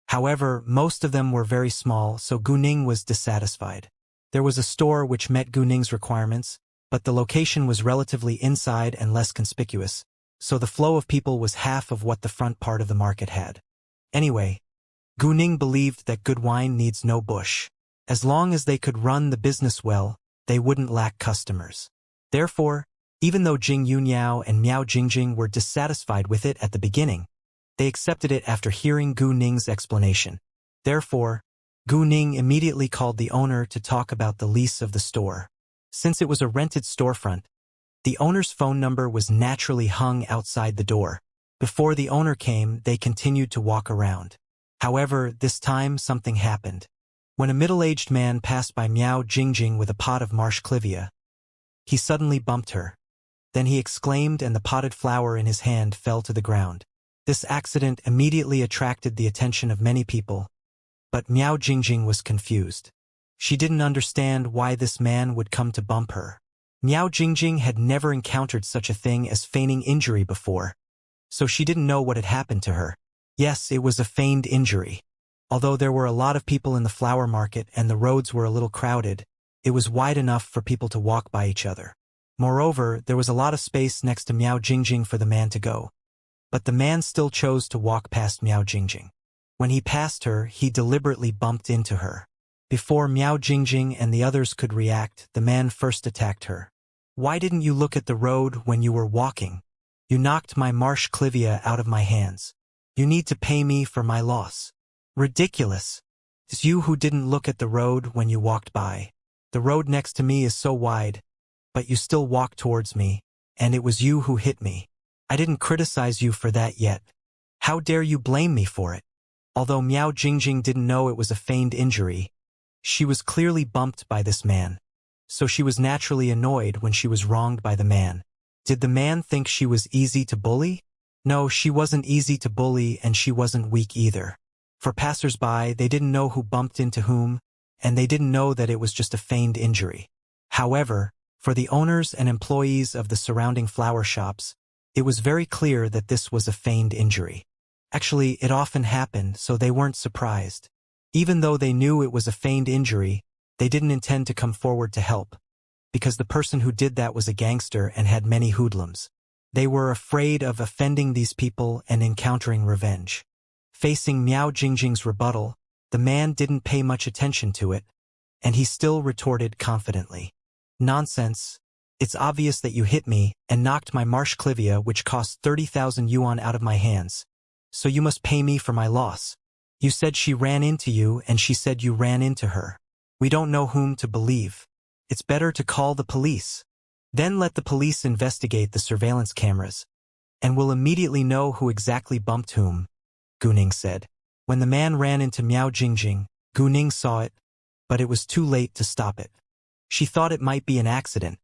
However, most of them were very small, so Gu Ning was dissatisfied. There was a store which met Gu Ning's requirements, but the location was relatively inside and less conspicuous, so the flow of people was half of what the front part of the market had. Anyway, Gu Ning believed that good wine needs no bush. As long as they could run the business well, they wouldn't lack customers. Therefore, even though Jing Yuniao and Miao Jingjing were dissatisfied with it at the beginning, they accepted it after hearing Gu Ning's explanation. Therefore, Gu Ning immediately called the owner to talk about the lease of the store. Since it was a rented storefront, the owner's phone number was naturally hung outside the door. Before the owner came, they continued to walk around. However, this time something happened. When a middle-aged man passed by Miao Jingjing with a pot of marsh clivia, he suddenly bumped her. Then he exclaimed and the potted flower in his hand fell to the ground. This accident immediately attracted the attention of many people, But Miao Jingjing was confused. She didn't understand why this man would come to bump her. Miao Jingjing had never encountered such a thing as feigning injury before, so she didn't know what had happened to her. Yes, it was a feigned injury. Although there were a lot of people in the flower market and the roads were a little crowded, it was wide enough for people to walk by each other. Moreover, there was a lot of space next to Miao Jingjing for the man to go. But the man still chose to walk past Miao Jingjing. When he passed her, he deliberately bumped into her. Before Miao Jingjing and the others could react, the man first attacked her. "Why didn't you look at the road when you were walking? You knocked my marsh clivia out of my hands. You need to pay me for my loss." "Ridiculous. It's you who didn't look at the road when you walked by. The road next to me is so wide, but you still walked towards me, and it was you who hit me. I didn't criticize you for that yet. How dare you blame me for it?" Although Miao Jingjing didn't know it was a feigned injury, she was clearly bumped by this man, so she was naturally annoyed when she was wronged by the man. Did the man think she was easy to bully? No, she wasn't easy to bully and she wasn't weak either. For passers-by, they didn't know who bumped into whom, and they didn't know that it was just a feigned injury. However, for the owners and employees of the surrounding flower shops, it was very clear that this was a feigned injury. Actually, it often happened, so they weren't surprised. Even though they knew it was a feigned injury, they didn't intend to come forward to help, because the person who did that was a gangster and had many hoodlums. They were afraid of offending these people and encountering revenge. Facing Miao Jingjing's rebuttal, the man didn't pay much attention to it, and he still retorted confidently. "Nonsense. It's obvious that you hit me and knocked my marsh clivia, which cost 30,000 yuan, out of my hands. So you must pay me for my loss. You said she ran into you and she said you ran into her. We don't know whom to believe. It's better to call the police. Then let the police investigate the surveillance cameras, and we'll immediately know who exactly bumped whom," Gu Ning said. When the man ran into Miao Jingjing, Gu Ning saw it, but it was too late to stop it. She thought it might be an accident,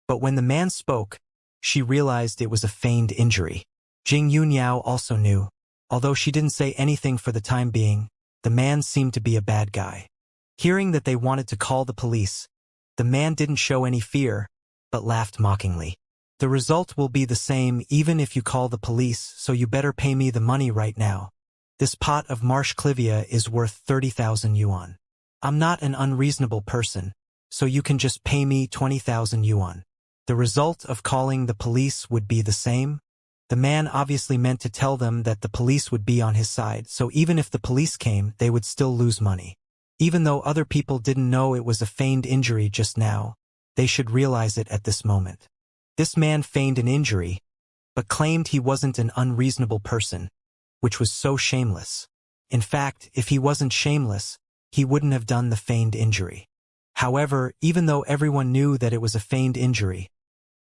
but when the man spoke, she realized it was a feigned injury. Jing Yunyao also knew. Although she didn't say anything for the time being, the man seemed to be a bad guy. Hearing that they wanted to call the police, the man didn't show any fear, but laughed mockingly. "The result will be the same even if you call the police, so you better pay me the money right now. This pot of marsh clivia is worth 30,000 yuan. I'm not an unreasonable person, so you can just pay me 20,000 yuan. The result of calling the police would be the same." The man obviously meant to tell them that the police would be on his side, so even if the police came, they would still lose money. Even though other people didn't know it was a feigned injury just now, they should realize it at this moment. This man feigned an injury, but claimed he wasn't an unreasonable person, which was so shameless. In fact, if he wasn't shameless, he wouldn't have done the feigned injury. However, even though everyone knew that it was a feigned injury,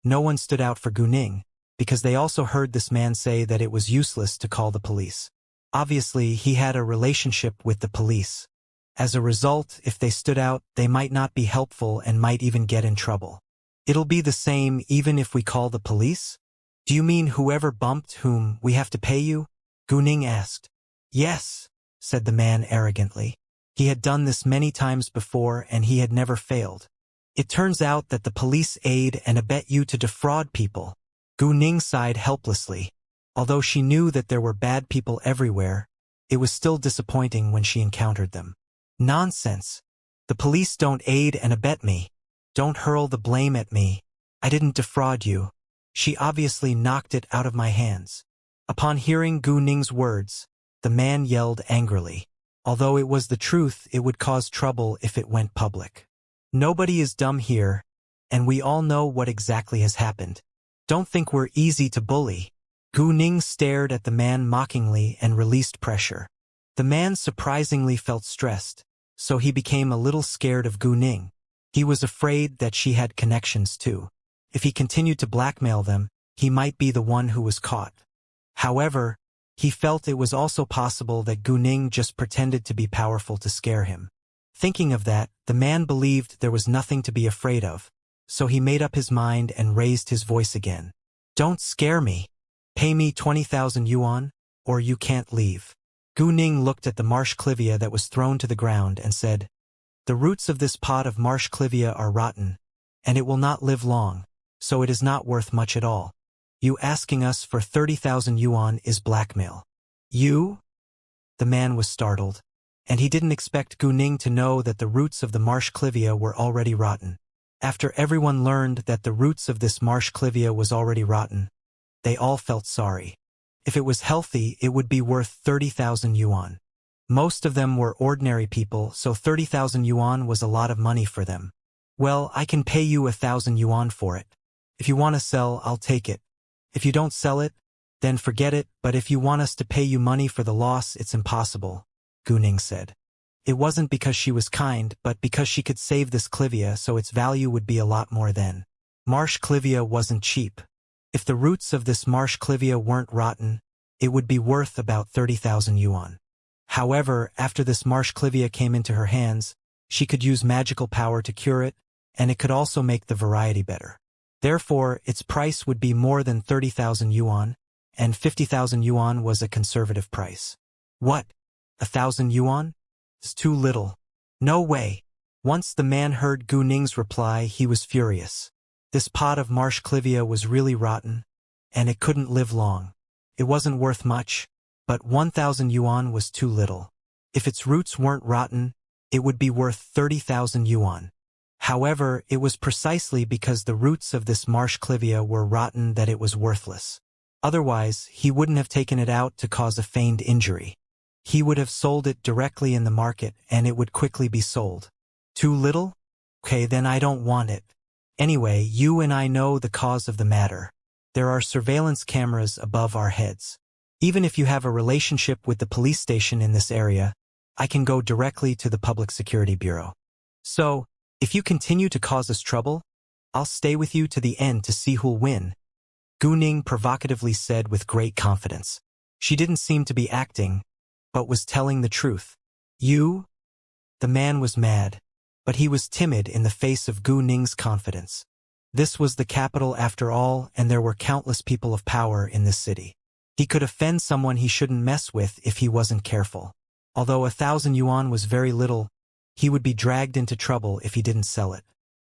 no one stood out for Gu Ning, because they also heard this man say that it was useless to call the police. Obviously, he had a relationship with the police. As a result, if they stood out, they might not be helpful and might even get in trouble. "It'll be the same even if we call the police? Do you mean whoever bumped whom, we have to pay you?" Gu Ning asked. "Yes," said the man arrogantly. He had done this many times before and he had never failed. "It turns out that the police aid and abet you to defraud people." Gu Ning sighed helplessly. Although she knew that there were bad people everywhere, it was still disappointing when she encountered them. "Nonsense. The police don't aid and abet me. Don't hurl the blame at me. I didn't defraud you. She obviously knocked it out of my hands." Upon hearing Gu Ning's words, the man yelled angrily. Although it was the truth, it would cause trouble if it went public. "Nobody is dumb here, and we all know what exactly has happened. Don't think we're easy to bully." Gu Ning stared at the man mockingly and released pressure. The man surprisingly felt stressed, so he became a little scared of Gu Ning. He was afraid that she had connections too. If he continued to blackmail them, he might be the one who was caught. However, he felt it was also possible that Gu Ning just pretended to be powerful to scare him. Thinking of that, the man believed there was nothing to be afraid of, so he made up his mind and raised his voice again. "Don't scare me. Pay me 20,000 yuan, or you can't leave." Gu Ning looked at the marsh clivia that was thrown to the ground and said, "The roots of this pot of marsh clivia are rotten, and it will not live long, so it is not worth much at all. You asking us for 30,000 yuan is blackmail." "You?" The man was startled, and he didn't expect Gu Ning to know that the roots of the marsh clivia were already rotten. After everyone learned that the roots of this marsh clivia was already rotten, they all felt sorry. If it was healthy, it would be worth 30,000 yuan. Most of them were ordinary people, so 30,000 yuan was a lot of money for them. "Well, I can pay you 1,000 yuan for it. If you want to sell, I'll take it. If you don't sell it, then forget it, but if you want us to pay you money for the loss, it's impossible," Gu Ning said. It wasn't because she was kind, but because she could save this clivia, so its value would be a lot more then. Marsh clivia wasn't cheap. If the roots of this marsh clivia weren't rotten, it would be worth about 30,000 yuan. However, after this marsh clivia came into her hands, she could use magical power to cure it, and it could also make the variety better. Therefore, its price would be more than 30,000 yuan, and 50,000 yuan was a conservative price. "What? 1,000 yuan? It's too little." "No way." Once the man heard Gu Ning's reply, he was furious. This pot of marsh clivia was really rotten, and it couldn't live long. It wasn't worth much, but 1,000 yuan was too little. If its roots weren't rotten, it would be worth 30,000 yuan. However, it was precisely because the roots of this marsh clivia were rotten that it was worthless. Otherwise, he wouldn't have taken it out to cause a feigned injury. He would have sold it directly in the market, and it would quickly be sold. "Too little? Okay, then I don't want it. Anyway, you and I know the cause of the matter. There are surveillance cameras above our heads. Even if you have a relationship with the police station in this area, I can go directly to the Public Security Bureau. So, if you continue to cause us trouble, I'll stay with you to the end to see who'll win," Gu Ning provocatively said with great confidence. She didn't seem to be acting, but was telling the truth. "You?" The man was mad, but he was timid in the face of Gu Ning's confidence. This was the capital after all, and there were countless people of power in this city. He could offend someone he shouldn't mess with if he wasn't careful. Although 1,000 yuan was very little, he would be dragged into trouble if he didn't sell it.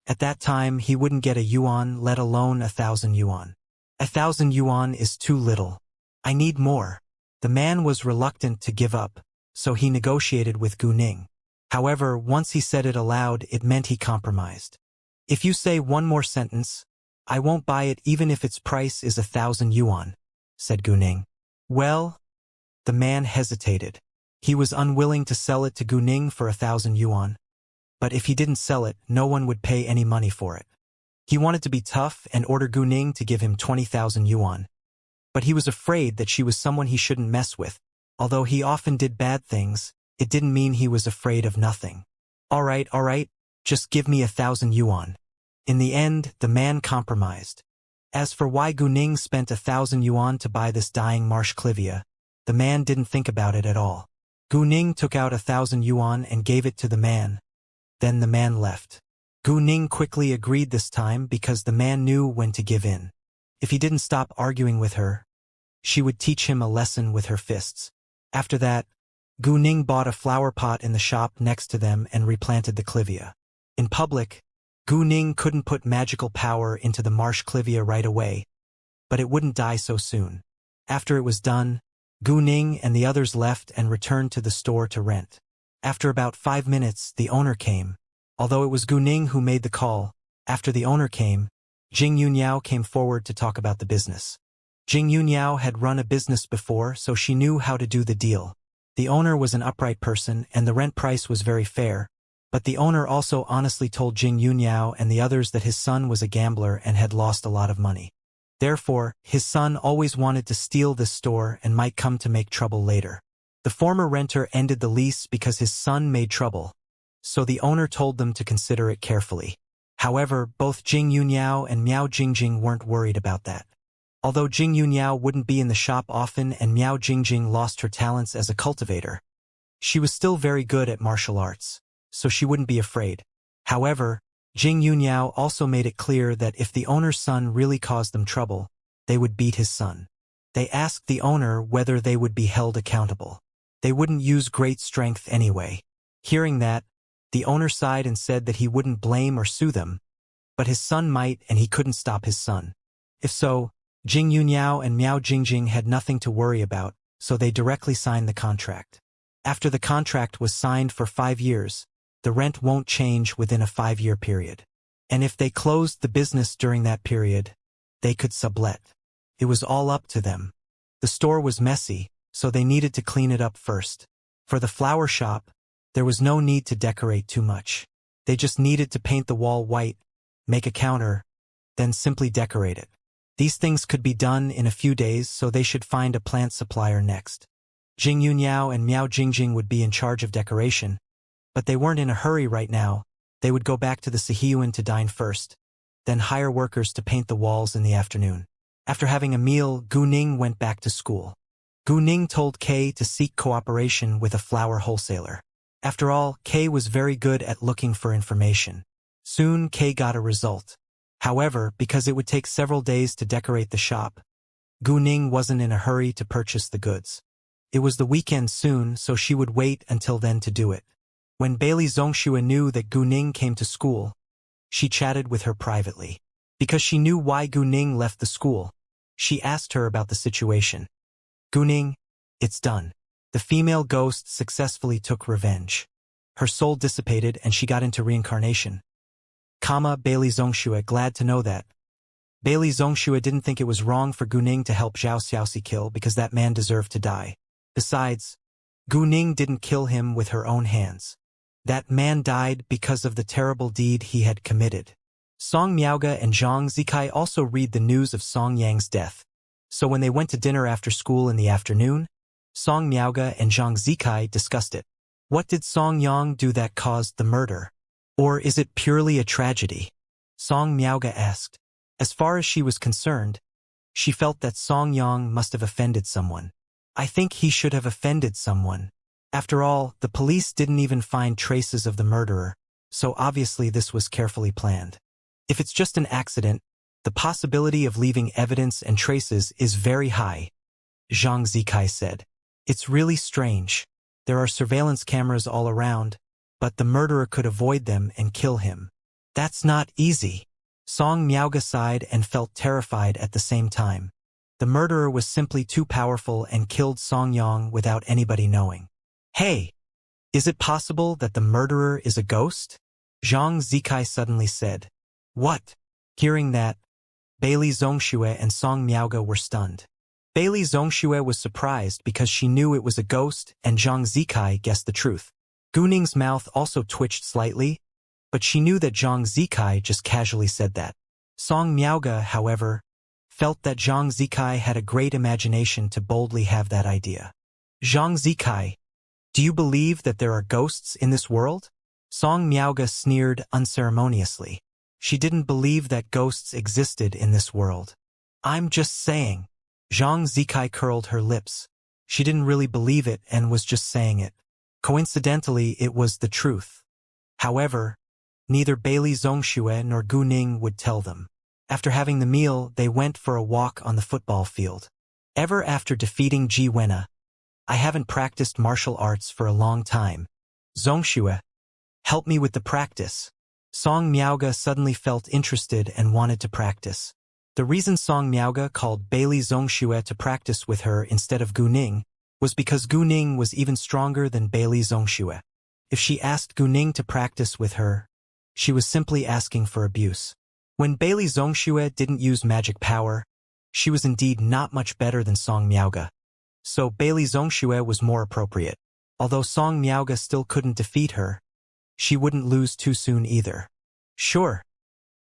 At that time, he wouldn't get a yuan, let alone 1,000 yuan. 1,000 yuan is too little. I need more. The man was reluctant to give up, so he negotiated with Gu Ning. However, once he said it aloud, it meant he compromised. "If you say one more sentence, I won't buy it even if its price is 1,000 yuan, said Gu Ning. "Well?" The man hesitated. He was unwilling to sell it to Gu Ning for 1,000 yuan. But if he didn't sell it, no one would pay any money for it. He wanted to be tough and order Gu Ning to give him 20,000 yuan. But he was afraid that she was someone he shouldn't mess with. Although he often did bad things, it didn't mean he was afraid of nothing. All right, just give me 1,000 yuan. In the end, the man compromised. As for why Gu Ning spent 1,000 yuan to buy this dying marsh clivia, the man didn't think about it at all. Gu Ning took out 1,000 yuan and gave it to the man. Then the man left. Gu Ning quickly agreed this time because the man knew when to give in. If he didn't stop arguing with her, she would teach him a lesson with her fists. After that, Gu Ning bought a flower pot in the shop next to them and replanted the clivia. In public, Gu Ning couldn't put magical power into the marsh clivia right away, but it wouldn't die so soon. After it was done, Gu Ning and the others left and returned to the store to rent. After about 5 minutes, the owner came. Although it was Gu Ning who made the call, after the owner came, Jing Yunyao came forward to talk about the business. Jing Yunyao had run a business before, so she knew how to do the deal. The owner was an upright person and the rent price was very fair, but the owner also honestly told Jing Yunyao and the others that his son was a gambler and had lost a lot of money. Therefore, his son always wanted to steal this store and might come to make trouble later. The former renter ended the lease because his son made trouble, so the owner told them to consider it carefully. However, both Jing Yunyao and Miao Jingjing weren't worried about that. Although Jing Yunyao wouldn't be in the shop often and Miao Jingjing lost her talents as a cultivator, she was still very good at martial arts, so she wouldn't be afraid. However, Jing Yunyao also made it clear that if the owner's son really caused them trouble, they would beat his son. They asked the owner whether they would be held accountable. They wouldn't use great strength anyway. Hearing that, the owner sighed and said that he wouldn't blame or sue them, but his son might and he couldn't stop his son. If so, Jing Yuniao and Miao Jingjing had nothing to worry about, so they directly signed the contract. After the contract was signed for 5 years, the rent won't change within a 5-year period. And if they closed the business during that period, they could sublet. It was all up to them. The store was messy, so they needed to clean it up first. For the flower shop, there was no need to decorate too much. They just needed to paint the wall white, make a counter, then simply decorate it. These things could be done in a few days, so they should find a plant supplier next. Jing Yuniao and Miao Jingjing would be in charge of decoration, but they weren't in a hurry right now. They would go back to the Sihiyuan to dine first, then hire workers to paint the walls in the afternoon. After having a meal, Gu Ning went back to school. Gu Ning told Kay to seek cooperation with a flower wholesaler. After all, Kay was very good at looking for information. Soon, Kay got a result. However, because it would take several days to decorate the shop, Gu Ning wasn't in a hurry to purchase the goods. It was the weekend soon, so she would wait until then to do it. When Bailey Zongxue knew that Gu Ning came to school, she chatted with her privately. Because she knew why Gu Ning left the school, she asked her about the situation. Gu Ning, it's done. The female ghost successfully took revenge. Her soul dissipated and she got into reincarnation. Bailey Zongxue, glad to know that. Bailey Zongxue didn't think it was wrong for Gu Ning to help Zhao Xiaoxi kill because that man deserved to die. Besides, Gu Ning didn't kill him with her own hands. That man died because of the terrible deed he had committed. Song Miaoge and Zhang Zikai also read the news of Song Yang's death. So when they went to dinner after school in the afternoon, Song Miaoge and Zhang Zikai discussed it. What did Song Yang do that caused the murder? Or is it purely a tragedy? Song Miaoge asked. As far as she was concerned, she felt that Song Yang must have offended someone. I think he should have offended someone. After all, the police didn't even find traces of the murderer, so obviously this was carefully planned. If it's just an accident, the possibility of leaving evidence and traces is very high, Zhang Zikai said. It's really strange. There are surveillance cameras all around, but the murderer could avoid them and kill him. That's not easy. Song Miaoge sighed and felt terrified at the same time. The murderer was simply too powerful and killed Song Yang without anybody knowing. Hey, is it possible that the murderer is a ghost? Zhang Zikai suddenly said. What? Hearing that, Bailey Zongxue and Song Miaoge were stunned. Bailey Zongxue was surprised because she knew it was a ghost and Zhang Zikai guessed the truth. Gu Ning's mouth also twitched slightly, but she knew that Zhang Zikai just casually said that. Song Miaoge, however, felt that Zhang Zikai had a great imagination to boldly have that idea. Zhang Zikai, do you believe that there are ghosts in this world? Song Miaoge sneered unceremoniously. She didn't believe that ghosts existed in this world. I'm just saying. Zhang Zikai curled her lips. She didn't really believe it and was just saying it. Coincidentally, it was the truth. However, neither Bailey Zongxue nor Gu Ning would tell them. After having the meal, they went for a walk on the football field. Ever after defeating Ji Wenna, I haven't practiced martial arts for a long time. Zongxue, help me with the practice. Song Miaoge suddenly felt interested and wanted to practice. The reason Song Miaoge called Bailey Zongxue to practice with her instead of Gu Ning was because Gu Ning was even stronger than Bailey Zongxue. If she asked Gu Ning to practice with her, she was simply asking for abuse. When Bailey Zongxue didn't use magic power, she was indeed not much better than Song Miaoge. So Bailey Zongxue was more appropriate. Although Song Miaoge still couldn't defeat her, she wouldn't lose too soon either. Sure.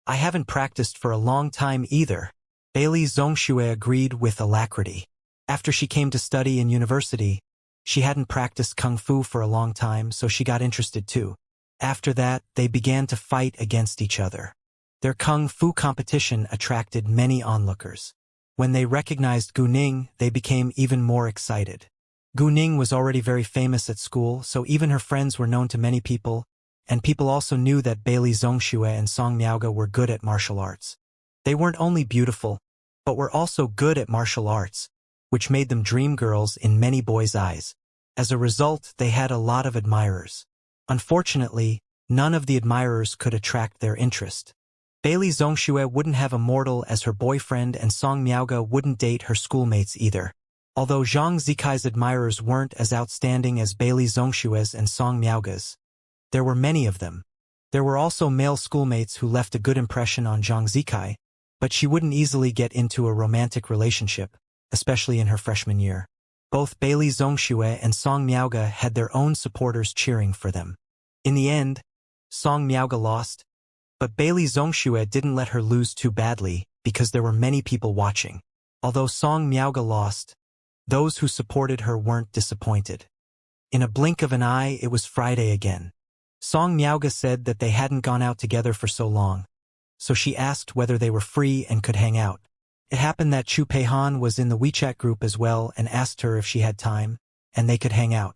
I haven't practiced for a long time either. Bailey Zongxue agreed with alacrity. After she came to study in university, she hadn't practiced kung fu for a long time, so she got interested too. After that, they began to fight against each other. Their kung fu competition attracted many onlookers. When they recognized Gu Ning, they became even more excited. Gu Ning was already very famous at school, so even her friends were known to many people, and people also knew that Bailey Zongxue and Song Miaoge were good at martial arts. They weren't only beautiful, but were also good at martial arts, which made them dream girls in many boys' eyes. As a result, they had a lot of admirers. Unfortunately, none of the admirers could attract their interest. Bailey Zhongxue wouldn't have a mortal as her boyfriend, and Song Miaoge wouldn't date her schoolmates either. Although Zhang Zikai's admirers weren't as outstanding as Bailey Zhongshue's and Song Miaoge's, there were many of them. There were also male schoolmates who left a good impression on Zhang Zikai, but she wouldn't easily get into a romantic relationship, especially in her freshman year. Both Bailey Zhongxue and Song Miaoge had their own supporters cheering for them. In the end, Song Miaoge lost, but Bailey Zhongxue didn't let her lose too badly because there were many people watching. Although Song Miaoge lost, those who supported her weren't disappointed. In a blink of an eye, it was Friday again. Song Miaoge said that they hadn't gone out together for so long, so she asked whether they were free and could hang out. It happened that Chu Peihan was in the WeChat group as well and asked her if she had time, and they could hang out.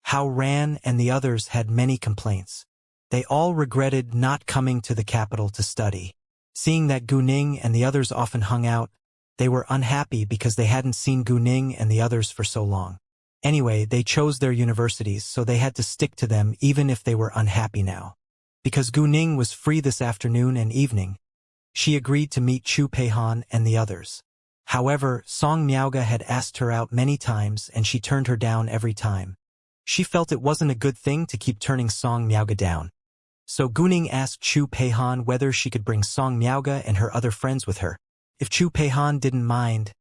Hao Ran and the others had many complaints. They all regretted not coming to the capital to study. Seeing that Gu Ning and the others often hung out, they were unhappy because they hadn't seen Gu Ning and the others for so long. Anyway, they chose their universities, so they had to stick to them even if they were unhappy now. Because Gu Ning was free this afternoon and evening, she agreed to meet Chu Peihan and the others. However, Song Miaoge had asked her out many times and she turned her down every time. She felt it wasn't a good thing to keep turning Song Miaoge down. So Gu Ning asked Chu Peihan whether she could bring Song Miaoge and her other friends with her. If Chu Peihan didn't mind,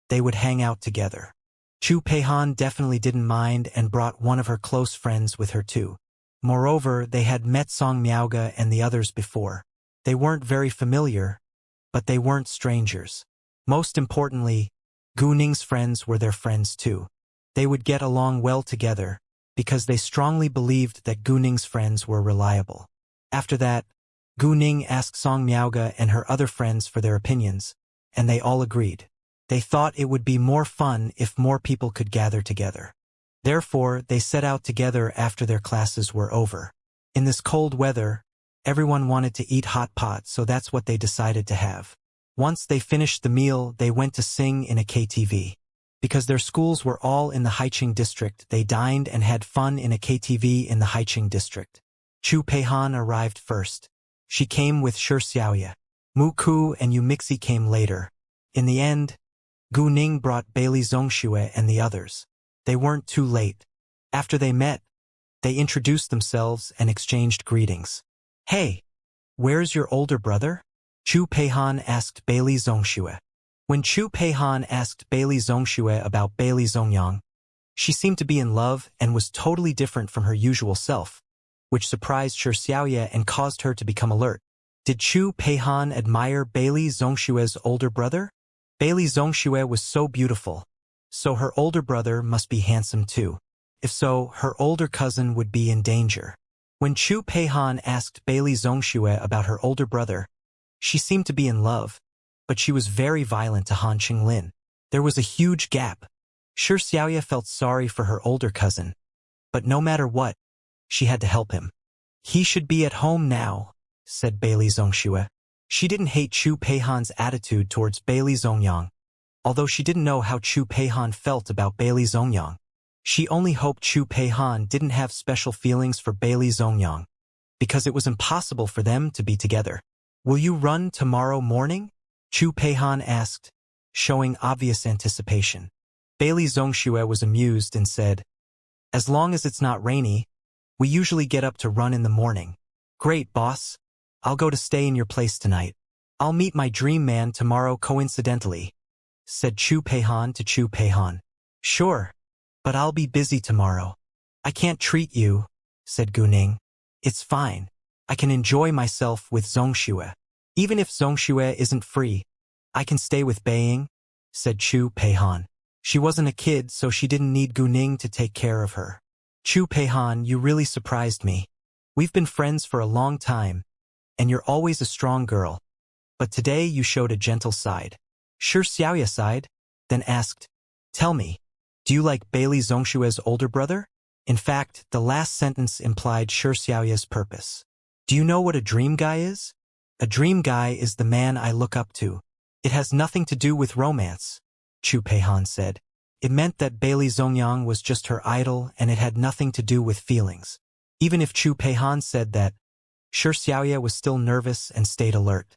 they would hang out together. Chu Peihan definitely didn't mind and brought one of her close friends with her too. Moreover, they had met Song Miaoge and the others before. They weren't very familiar, but they weren't strangers. Most importantly, Gu Ning's friends were their friends too. They would get along well together, because they strongly believed that Gu Ning's friends were reliable. After that, Gu Ning asked Song Miaoge and her other friends for their opinions, and they all agreed. They thought it would be more fun if more people could gather together. Therefore, they set out together after their classes were over. In this cold weather, everyone wanted to eat hot pot, so that's what they decided to have. Once they finished the meal, they went to sing in a KTV. Because their schools were all in the Haiqing district, they dined and had fun in a KTV in the Haiqing district. Chu Peihan arrived first. She came with Shi Xiaoya. Mu Ku and Yu Mixi came later. In the end, Gu Ning brought Bailey Zhongxue and the others. They weren't too late. After they met, they introduced themselves and exchanged greetings. "Hey, where's your older brother?" Chu Peihan asked Bailey Zhongxue. When Chu Peihan asked Bailey Zhongxue about Bailey Zhongyang, she seemed to be in love and was totally different from her usual self, which surprised Shi Xiaoya and caused her to become alert. Did Chu Peihan admire Bailey Zhongshue's older brother? Bailey Zhongxue was so beautiful, so her older brother must be handsome too. If so, her older cousin would be in danger. When Chu Peihan asked Bailey Zhongxue about her older brother, she seemed to be in love, but she was very violent to Han Qinglin. There was a huge gap. Shi Xiaoya felt sorry for her older cousin, but no matter what, she had to help him. "He should be at home now," said Bailey Zhongxue. She didn't hate Chu Peihan's attitude towards Bailey Zhongyang, although she didn't know how Chu Peihan felt about Bailey Zhongyang. She only hoped Chu Peihan didn't have special feelings for Bailey Zhongyang, because it was impossible for them to be together. "Will you run tomorrow morning?" Chu Peihan asked, showing obvious anticipation. Bailey Zhongxue was amused and said, "As long as it's not rainy, we usually get up to run in the morning." "Great, boss. I'll go to stay in your place tonight. I'll meet my dream man tomorrow coincidentally," said Chu Peihan to Chu Peihan. "Sure, but I'll be busy tomorrow." "I can't treat you," said Gu Ning. "It's fine. I can enjoy myself with Zhongxue. Even if Zhongxue isn't free, I can stay with Beiying," said Chu Peihan. She wasn't a kid, so she didn't need Gu Ning to take care of her. "Chu Peihan, you really surprised me. We've been friends for a long time, and you're always a strong girl. But today you showed a gentle side." Shi Xiaoya sighed, then asked, "Tell me, do you like Bailey Zhongshue's older brother?" In fact, the last sentence implied Shi Xiaoya's purpose. "Do you know what a dream guy is?" "A dream guy is the man I look up to. It has nothing to do with romance," Chu Peihan said. It meant that Bailey Zongyang was just her idol and it had nothing to do with feelings. Even if Chu Peihan said that, Shi Xiaoya was still nervous and stayed alert.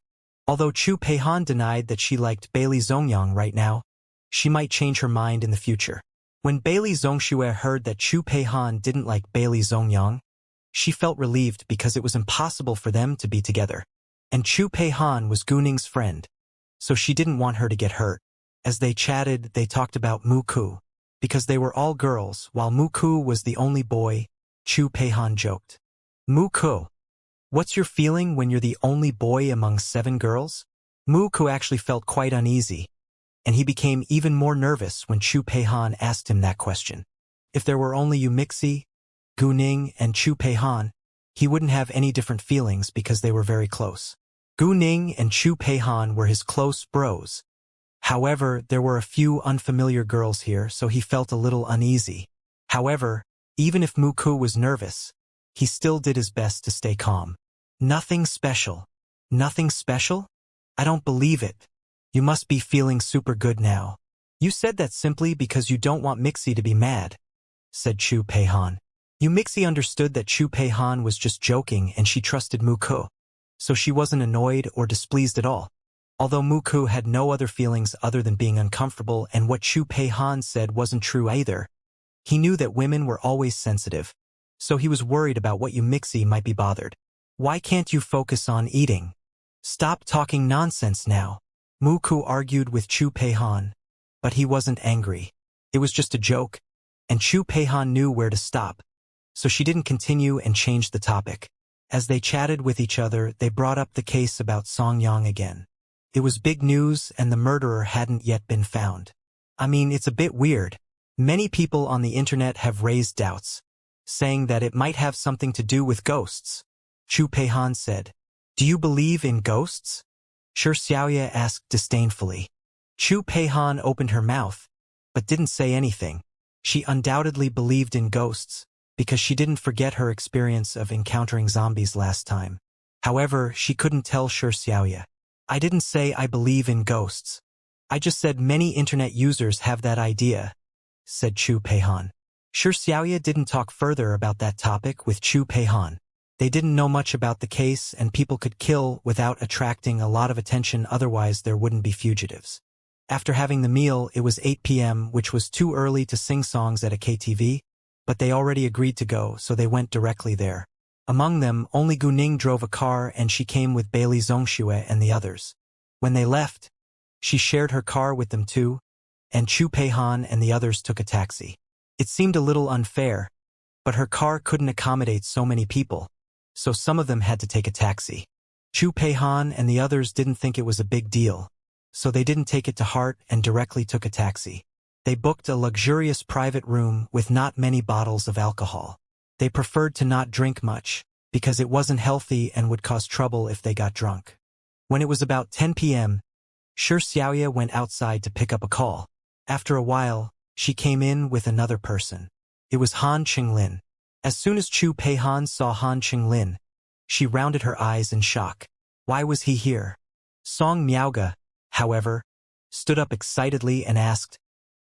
Although Chu Peihan denied that she liked Bailey Zongyang right now, she might change her mind in the future. When Bailey Zongxue heard that Chu Peihan didn't like Bailey Zongyang, she felt relieved because it was impossible for them to be together. And Chu Peihan was Gu Ning's friend, so she didn't want her to get hurt. As they chatted, they talked about Mu Ku. Because they were all girls, while Mu Ku was the only boy, Chu Peihan joked. Mu Ku, what's your feeling when you're the only boy among 7 girls? Mu Ku actually felt quite uneasy, and he became even more nervous when Chu Peihan asked him that question. If there were only Yu Mixi, Gu Ning, and Chu Peihan, he wouldn't have any different feelings because they were very close. Gu Ning and Chu Peihan were his close bros. However, there were a few unfamiliar girls here, so he felt a little uneasy. However, even if Mu Ku was nervous, he still did his best to stay calm. Nothing special. Nothing special? I don't believe it. You must be feeling super good now. You said that simply because you don't want Mixi to be mad, said Chu Peihan. Yu Mixi understood that Chu Peihan was just joking and she trusted Mu Ku, so she wasn't annoyed or displeased at all. Although Mu Ku had no other feelings other than being uncomfortable and what Chu Peihan said wasn't true either, he knew that women were always sensitive, so he was worried about what Yu Mixi might be bothered. Why can't you focus on eating? Stop talking nonsense now. Mu Ku argued with Chu Peihan, but he wasn't angry. It was just a joke, and Chu Peihan knew where to stop, so she didn't continue and changed the topic. As they chatted with each other, they brought up the case about Song Yang again. It was big news and the murderer hadn't yet been found. I mean, it's a bit weird. Many people on the internet have raised doubts, saying that it might have something to do with ghosts. Chu Peihan said, "Do you believe in ghosts?" Shi Xiaoya asked disdainfully. Chu Peihan opened her mouth, but didn't say anything. She undoubtedly believed in ghosts, because she didn't forget her experience of encountering zombies last time. However, she couldn't tell Shi Xiaoya. I didn't say I believe in ghosts. I just said many internet users have that idea, said Chu Peihan. Shi Xiaoya didn't talk further about that topic with Chu Peihan. They didn't know much about the case and people could kill without attracting a lot of attention, otherwise there wouldn't be fugitives. After having the meal, it was 8 p.m., which was too early to sing songs at a KTV, but they already agreed to go, so they went directly there. Among them, only Gu Ning drove a car and she came with Bailey Zongxue and the others. When they left, she shared her car with them too, and Chu Peihan and the others took a taxi. It seemed a little unfair, but her car couldn't accommodate so many people, so some of them had to take a taxi. Chu Peihan and the others didn't think it was a big deal, so they didn't take it to heart and directly took a taxi. They booked a luxurious private room with not many bottles of alcohol. They preferred to not drink much, because it wasn't healthy and would cause trouble if they got drunk. When it was about 10 p.m., Shi Xiaoya went outside to pick up a call. After a while, she came in with another person. It was Han Qinglin. As soon as Chu Peihan saw Han Qinglin, she rounded her eyes in shock. Why was he here? Song Miaoga, however, stood up excitedly and asked,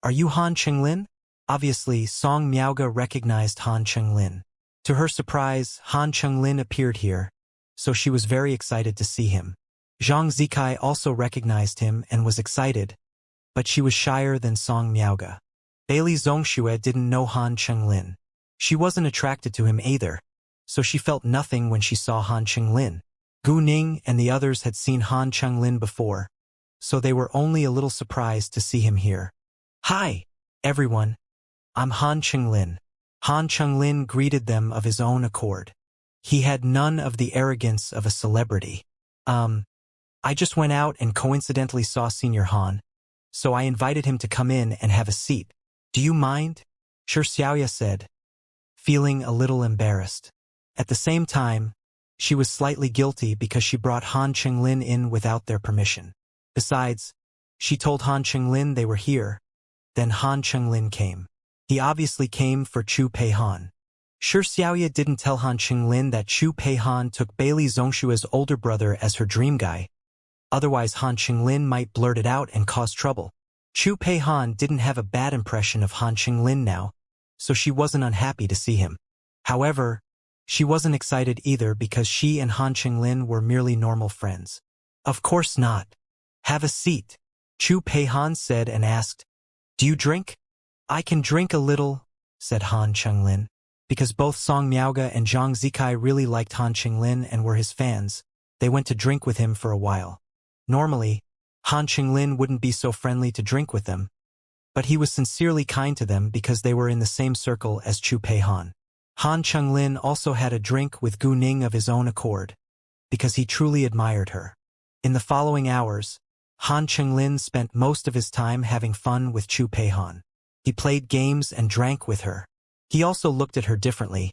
"Are you Han Qinglin?" Obviously, Song Miaoga recognized Han Qinglin. To her surprise, Han Qinglin appeared here, so she was very excited to see him. Zhang Zikai also recognized him and was excited, but she was shyer than Song Miaoga. Bailey Zongxue didn't know Han Qinglin. She wasn't attracted to him either, so she felt nothing when she saw Han Qinglin. Gu Ning and the others had seen Han Qinglin before, so they were only a little surprised to see him here. "Hi, everyone. I'm Han Qinglin." Han Qinglin greeted them of his own accord. He had none of the arrogance of a celebrity. I just went out and coincidentally saw Senior Han, so I invited him to come in and have a seat. Do you mind?" Shi Xiaoya said, feeling a little embarrassed. At the same time, she was slightly guilty because she brought Han Qinglin in without their permission. Besides, she told Han Qinglin they were here. Then Han Qinglin came. He obviously came for Chu Peihan. Shi Xiaoya didn't tell Han Qinglin that Chu Peihan took Bailey Zongshua's older brother as her dream guy. Otherwise Han Qinglin might blurt it out and cause trouble. Chu Peihan didn't have a bad impression of Han Qinglin now, so she wasn't unhappy to see him. However, she wasn't excited either because she and Han Qinglin were merely normal friends. Of course not. Have a seat, Chu Peihan said and asked, "Do you drink?" "I can drink a little," said Han Qinglin. Because both Song Miaoge and Zhang Zikai really liked Han Qinglin and were his fans, they went to drink with him for a while. Normally, Han Qinglin wouldn't be so friendly to drink with them, but he was sincerely kind to them because they were in the same circle as Chu Peihan. Han Qinglin also had a drink with Gu Ning of his own accord, because he truly admired her. In the following hours, Han Qinglin spent most of his time having fun with Chu Peihan. He played games and drank with her. He also looked at her differently,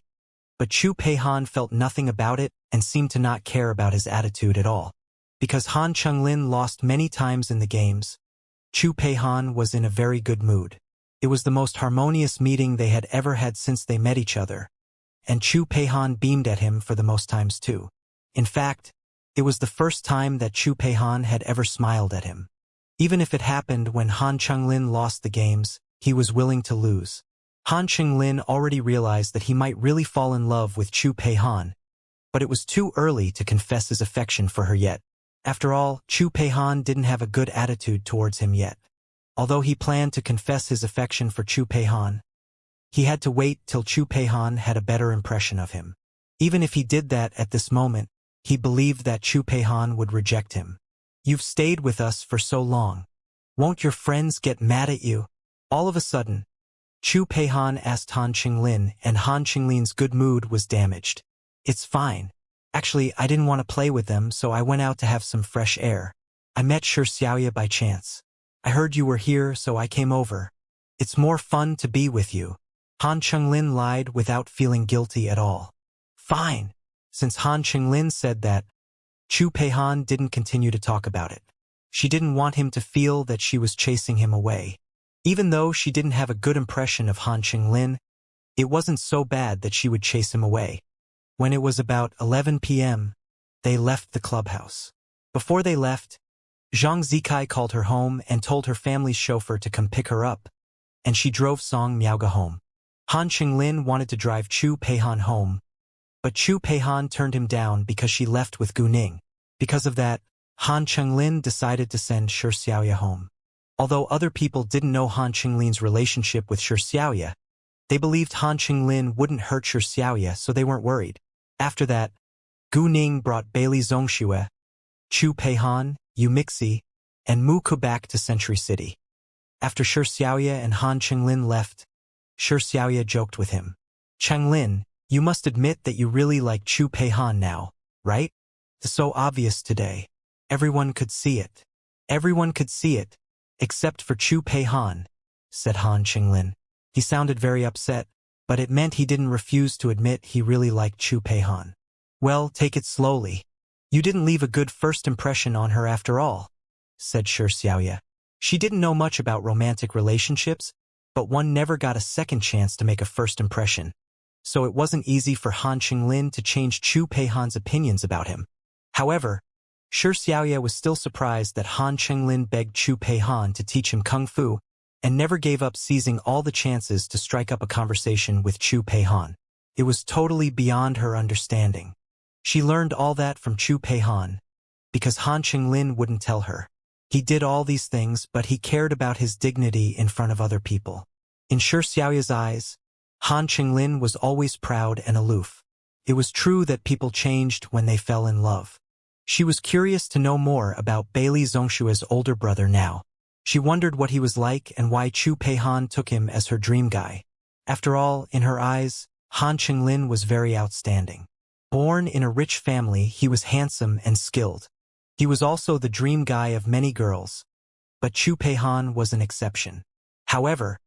but Chu Peihan felt nothing about it and seemed to not care about his attitude at all. Because Han Qinglin lost many times in the games, Chu Peihan was in a very good mood. It was the most harmonious meeting they had ever had since they met each other, and Chu Peihan beamed at him for the most times too. In fact, it was the first time that Chu Peihan had ever smiled at him. Even if it happened when Han Qinglin lost the games, he was willing to lose. Han Qinglin already realized that he might really fall in love with Chu Peihan, but it was too early to confess his affection for her yet. After all, Chu Peihan didn't have a good attitude towards him yet. Although he planned to confess his affection for Chu Peihan, he had to wait till Chu Peihan had a better impression of him. Even if he did that at this moment, he believed that Chu Peihan would reject him. "You've stayed with us for so long. Won't your friends get mad at you?" All of a sudden, Chu Peihan asked Han Qinglin, and Han Qinglin's good mood was damaged. "It's fine. Actually, I didn't want to play with them, so I went out to have some fresh air. I met Shi Xiaoya by chance. I heard you were here, so I came over. It's more fun to be with you." Han Qinglin lied without feeling guilty at all. Fine. Since Han Qinglin said that, Chu Peihan didn't continue to talk about it. She didn't want him to feel that she was chasing him away. Even though she didn't have a good impression of Han Qinglin, it wasn't so bad that she would chase him away. When it was about 11 p.m., they left the clubhouse. Before they left, Zhang Zikai called her home and told her family's chauffeur to come pick her up, and she drove Song Miaoge home. Han Qinglin wanted to drive Chu Peihan home, but Chu Peihan turned him down because she left with Gu Ning. Because of that, Han Qinglin decided to send Shi Xiaoya home. Although other people didn't know Han Qinglin's relationship with Shi Xiaoya, they believed Han Qinglin wouldn't hurt Shi Xiaoya, so they weren't worried. After that, Gu Ning brought Bailey Zongxue, Chu Peihan, Yu Mixi, and Mu Ke back to Century City. After Shi Xiaoya and Han Qinglin left, Shi Xiaoya joked with him. "Qinglin, you must admit that you really like Chu Peihan now, right? It's so obvious today. Everyone could see it. Everyone could see it, except for Chu Peihan," said Han Qinglin. He sounded very upset, but it meant he didn't refuse to admit he really liked Chu Peihan. "Well, take it slowly. You didn't leave a good first impression on her after all," said Shi Xiaoya. She didn't know much about romantic relationships, but one never got a second chance to make a first impression, so it wasn't easy for Han Qinglin to change Chu Peihan's opinions about him. However, Shi Xiaoya was still surprised that Han Qinglin begged Chu Peihan to teach him kung fu and never gave up seizing all the chances to strike up a conversation with Chu Peihan. It was totally beyond her understanding. She learned all that from Chu Peihan because Han Qinglin wouldn't tell her. He did all these things, but he cared about his dignity in front of other people. In Shi Xiaoya's eyes, Han Qinglin was always proud and aloof. It was true that people changed when they fell in love. She was curious to know more about Bailey Zongxue's older brother now. She wondered what he was like and why Chu Peihan took him as her dream guy. After all, in her eyes, Han Qinglin was very outstanding. Born in a rich family, he was handsome and skilled. He was also the dream guy of many girls, but Chu Peihan was an exception. However,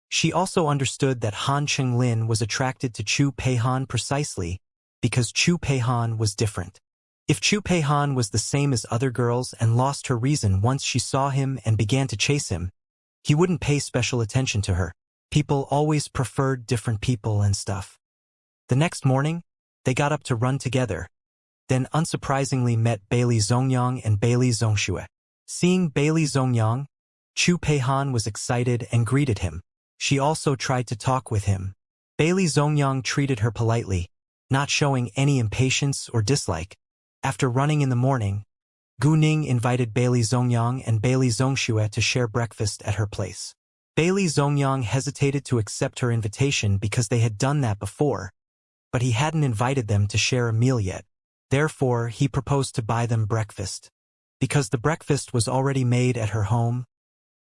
she also understood that Han Qinglin was attracted to Chu Peihan precisely because Chu Peihan was different. If Chu Peihan was the same as other girls and lost her reason once she saw him and began to chase him, he wouldn't pay special attention to her. People always preferred different people and stuff. The next morning, they got up to run together, then unsurprisingly met Bailey Zongyang and Bailey Zongxue. Seeing Bailey Zongyang, Chu Peihan was excited and greeted him. She also tried to talk with him. Bailey Zongyang treated her politely, not showing any impatience or dislike. After running in the morning, Gu Ning invited Bailey Zongyang and Bailey Zongxue to share breakfast at her place. Bailey Zongyang hesitated to accept her invitation because they had done that before, but he hadn't invited them to share a meal yet. Therefore, he proposed to buy them breakfast. Because the breakfast was already made at her home,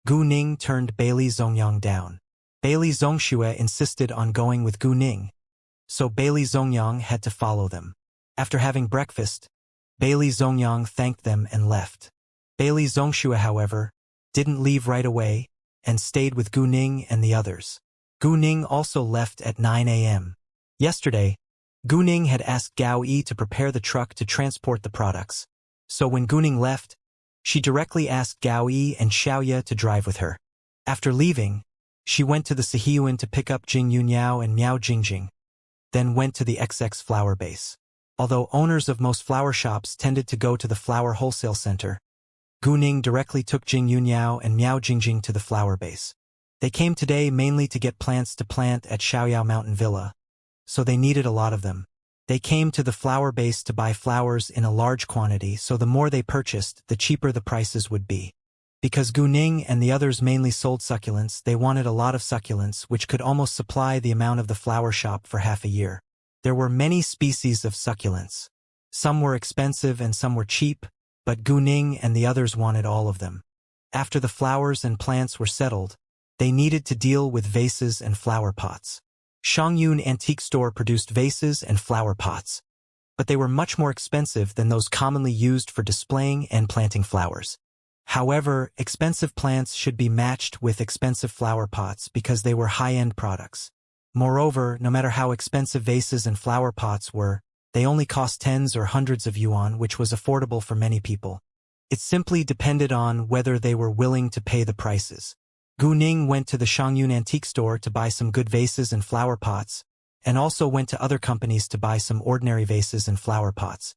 Gu Ning turned Bailey Zongyang down. Bailey Zongxue insisted on going with Gu Ning, so Bailey Zongyang had to follow them. After having breakfast, Bailey Zongyang thanked them and left. Bailey Zongxue, however, didn't leave right away and stayed with Gu Ning and the others. Gu Ning also left at 9 a.m. Yesterday, Gu Ning had asked Gao Yi to prepare the truck to transport the products, so when Gu Ning left, she directly asked Gao Yi and Xiaoye to drive with her. After leaving, she went to the Sihiyuan to pick up Jing Yunyao and Miao Jingjing, then went to the XX flower base. Although owners of most flower shops tended to go to the flower wholesale center, Gu Ning directly took Jing Yunyao and Miao Jingjing to the flower base. They came today mainly to get plants to plant at Xiaoyao Mountain Villa, so they needed a lot of them. They came to the flower base to buy flowers in a large quantity, so the more they purchased, the cheaper the prices would be. Because Gu Ning and the others mainly sold succulents, they wanted a lot of succulents which could almost supply the amount of the flower shop for half a year. There were many species of succulents. Some were expensive and some were cheap, but Gu Ning and the others wanted all of them. After the flowers and plants were settled, they needed to deal with vases and flower pots. Shangyun Antique Store produced vases and flower pots, but they were much more expensive than those commonly used for displaying and planting flowers. However, expensive plants should be matched with expensive flower pots because they were high-end products. Moreover, no matter how expensive vases and flower pots were, they only cost tens or hundreds of yuan, which was affordable for many people. It simply depended on whether they were willing to pay the prices. Gu Ning went to the Shangyun Antique Store to buy some good vases and flower pots, and also went to other companies to buy some ordinary vases and flower pots.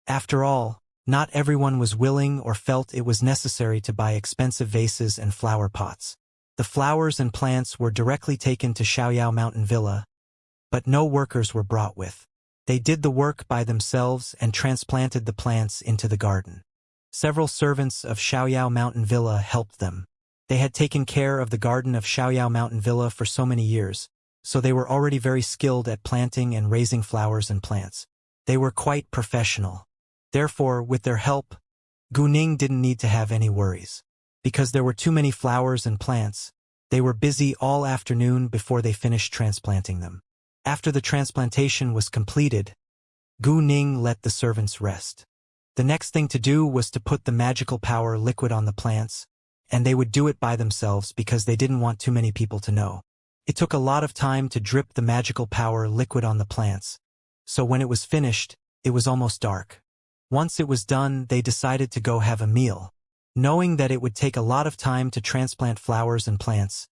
After all, not everyone was willing or felt it was necessary to buy expensive vases and flower pots. The flowers and plants were directly taken to Xiaoyao Mountain Villa, but no workers were brought with. They did the work by themselves and transplanted the plants into the garden. Several servants of Xiaoyao Mountain Villa helped them. They had taken care of the garden of Xiaoyao Mountain Villa for so many years, so they were already very skilled at planting and raising flowers and plants. They were quite professional. Therefore, with their help, Gu Ning didn't need to have any worries. Because there were too many flowers and plants, they were busy all afternoon before they finished transplanting them. After the transplantation was completed, Gu Ning let the servants rest. The next thing to do was to put the magical power liquid on the plants, and they would do it by themselves because they didn't want too many people to know. It took a lot of time to drip the magical power liquid on the plants, so when it was finished, it was almost dark. Once it was done, they decided to go have a meal. Knowing that it would take a lot of time to transplant flowers and plants,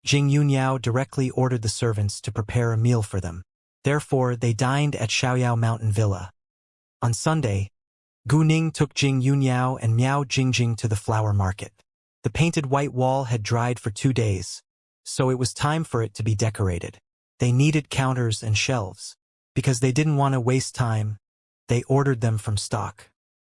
Jing Yunyao directly ordered the servants to prepare a meal for them. Therefore, they dined at Xiaoyao Mountain Villa. On Sunday, Gu Ning took Jing Yunyao and Miao Jingjing to the flower market. The painted white wall had dried for 2 days, so it was time for it to be decorated. They needed counters and shelves. Because they didn't want to waste time, they ordered them from stock.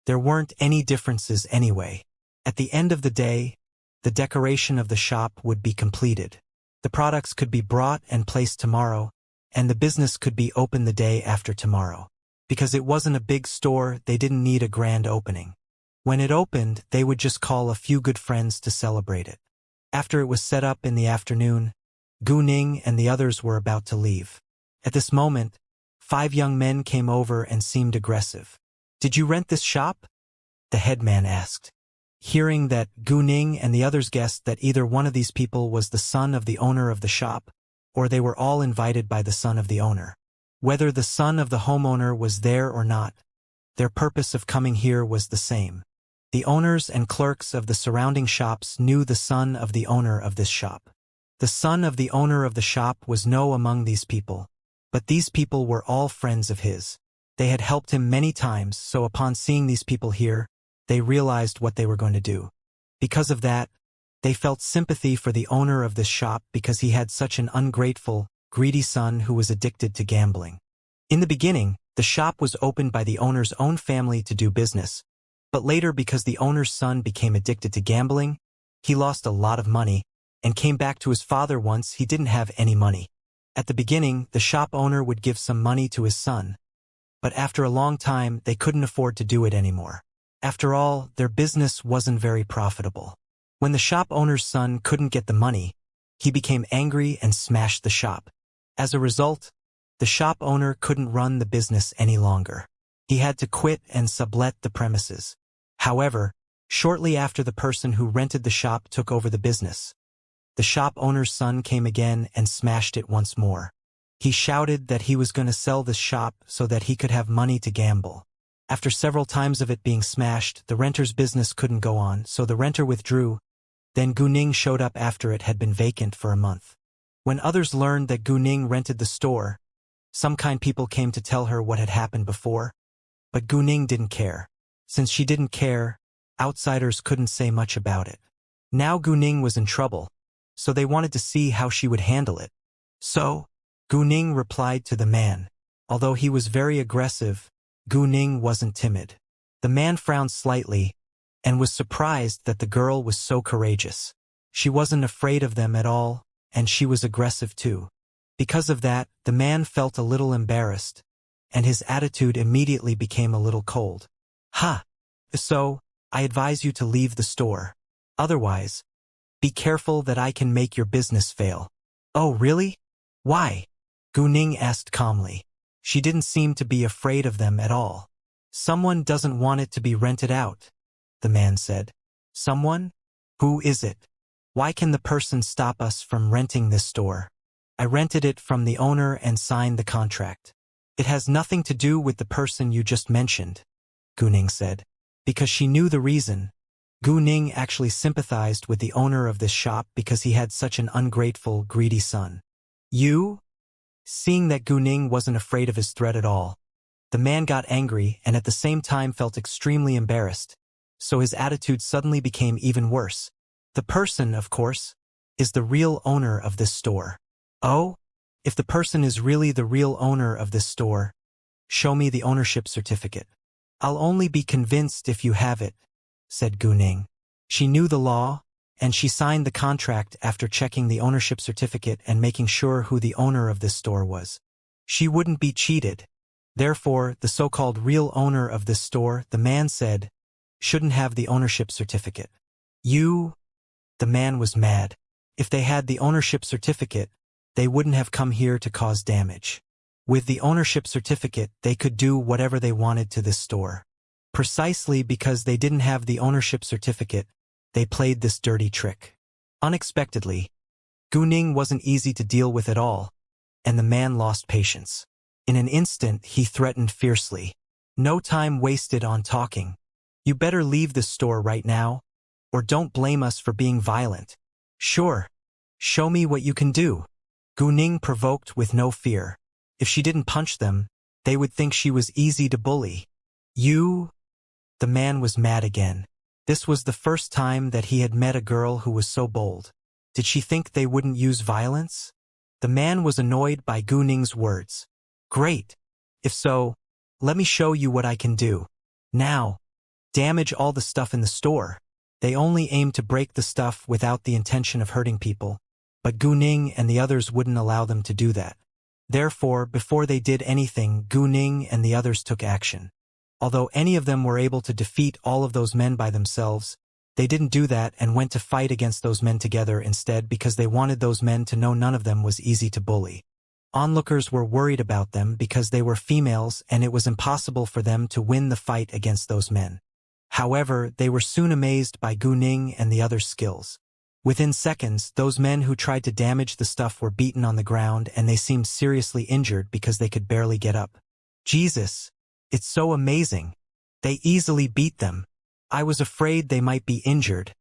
There weren't any differences anyway. At the end of the day, the decoration of the shop would be completed. The products could be brought and placed tomorrow, and the business could be open the day after tomorrow. Because it wasn't a big store, they didn't need a grand opening. When it opened, they would just call a few good friends to celebrate it. After it was set up in the afternoon, Gu Ning and the others were about to leave. At this moment, 5 young men came over and seemed aggressive. "Did you rent this shop?" the headman asked. Hearing that, Gu Ning and the others guessed that either one of these people was the son of the owner of the shop, or they were all invited by the son of the owner. Whether the son of the homeowner was there or not, their purpose of coming here was the same. The owners and clerks of the surrounding shops knew the son of the owner of this shop. The son of the owner of the shop was no among these people, but these people were all friends of his. They had helped him many times, so upon seeing these people here, they realized what they were going to do. Because of that, They felt sympathy for the owner of this shop because he had such an ungrateful, greedy son who was addicted to gambling. In the beginning, the shop was opened by the owner's own family to do business, but later because the owner's son became addicted to gambling, he lost a lot of money and came back to his father once he didn't have any money. At the beginning, the shop owner would give some money to his son, but after a long time, they couldn't afford to do it anymore. After all, their business wasn't very profitable. When the shop owner's son couldn't get the money, he became angry and smashed the shop. As a result, the shop owner couldn't run the business any longer. He had to quit and sublet the premises. However, shortly after the person who rented the shop took over the business, the shop owner's son came again and smashed it once more. He shouted that he was going to sell this shop so that he could have money to gamble. After several times of it being smashed, the renter's business couldn't go on, so the renter withdrew. Then Guning showed up after it had been vacant for a month. When others learned that Guning rented the store, some kind people came to tell her what had happened before. But Guning didn't care. Since she didn't care, outsiders couldn't say much about it. Now Guning was in trouble, so they wanted to see how she would handle it. So, Guning replied to the man. Although he was very aggressive, Guning wasn't timid. The man frowned slightly and was surprised that the girl was so courageous. She wasn't afraid of them at all, and she was aggressive too. Because of that, the man felt a little embarrassed, and his attitude immediately became a little cold. "Ha! So, I advise you to leave the store. Otherwise, be careful that I can make your business fail." "Oh, really? Why?" Guning asked calmly. She didn't seem to be afraid of them at all. "Someone doesn't want it to be rented out," the man said. "Someone? Who is it? Why can the person stop us from renting this store? I rented it from the owner and signed the contract." "It has nothing to do with the person you just mentioned," Guning said. Because she knew the reason. Guning actually sympathized with the owner of this shop because he had such an ungrateful, greedy son. "You?" Seeing that Guning wasn't afraid of his threat at all, the man got angry and at the same time felt extremely embarrassed, so his attitude suddenly became even worse. "The person, of course, is the real owner of this store." "Oh? If the person is really the real owner of this store, show me the ownership certificate." "I'll only be convinced if you have it," said Guning. She knew the law, and she signed the contract after checking the ownership certificate and making sure who the owner of this store was. She wouldn't be cheated. Therefore, the so-called real owner of this store, the man said, shouldn't have the ownership certificate. "You?" The man was mad. If they had the ownership certificate, they wouldn't have come here to cause damage. With the ownership certificate, they could do whatever they wanted to this store. Precisely because they didn't have the ownership certificate, they played this dirty trick. Unexpectedly, Guning wasn't easy to deal with at all, and the man lost patience. In an instant, he threatened fiercely. "No time wasted on talking. You better leave this store right now, or don't blame us for being violent." "Sure. Show me what you can do." Guning provoked with no fear. If she didn't punch them, they would think she was easy to bully. "You?" The man was mad again. This was the first time that he had met a girl who was so bold. Did she think they wouldn't use violence? The man was annoyed by Guning's words. "Great. If so, let me show you what I can do. Now, damage all the stuff in the store." They only aimed to break the stuff without the intention of hurting people, but Guning and the others wouldn't allow them to do that. Therefore, before they did anything, Guning and the others took action. Although any of them were able to defeat all of those men by themselves, they didn't do that and went to fight against those men together instead because they wanted those men to know none of them was easy to bully. Onlookers were worried about them because they were females and it was impossible for them to win the fight against those men. However, they were soon amazed by Guning and the others' skills. Within seconds, those men who tried to damage the stuff were beaten on the ground and they seemed seriously injured because they could barely get up. "Jesus! It's so amazing. They easily beat them. I was afraid they might be injured,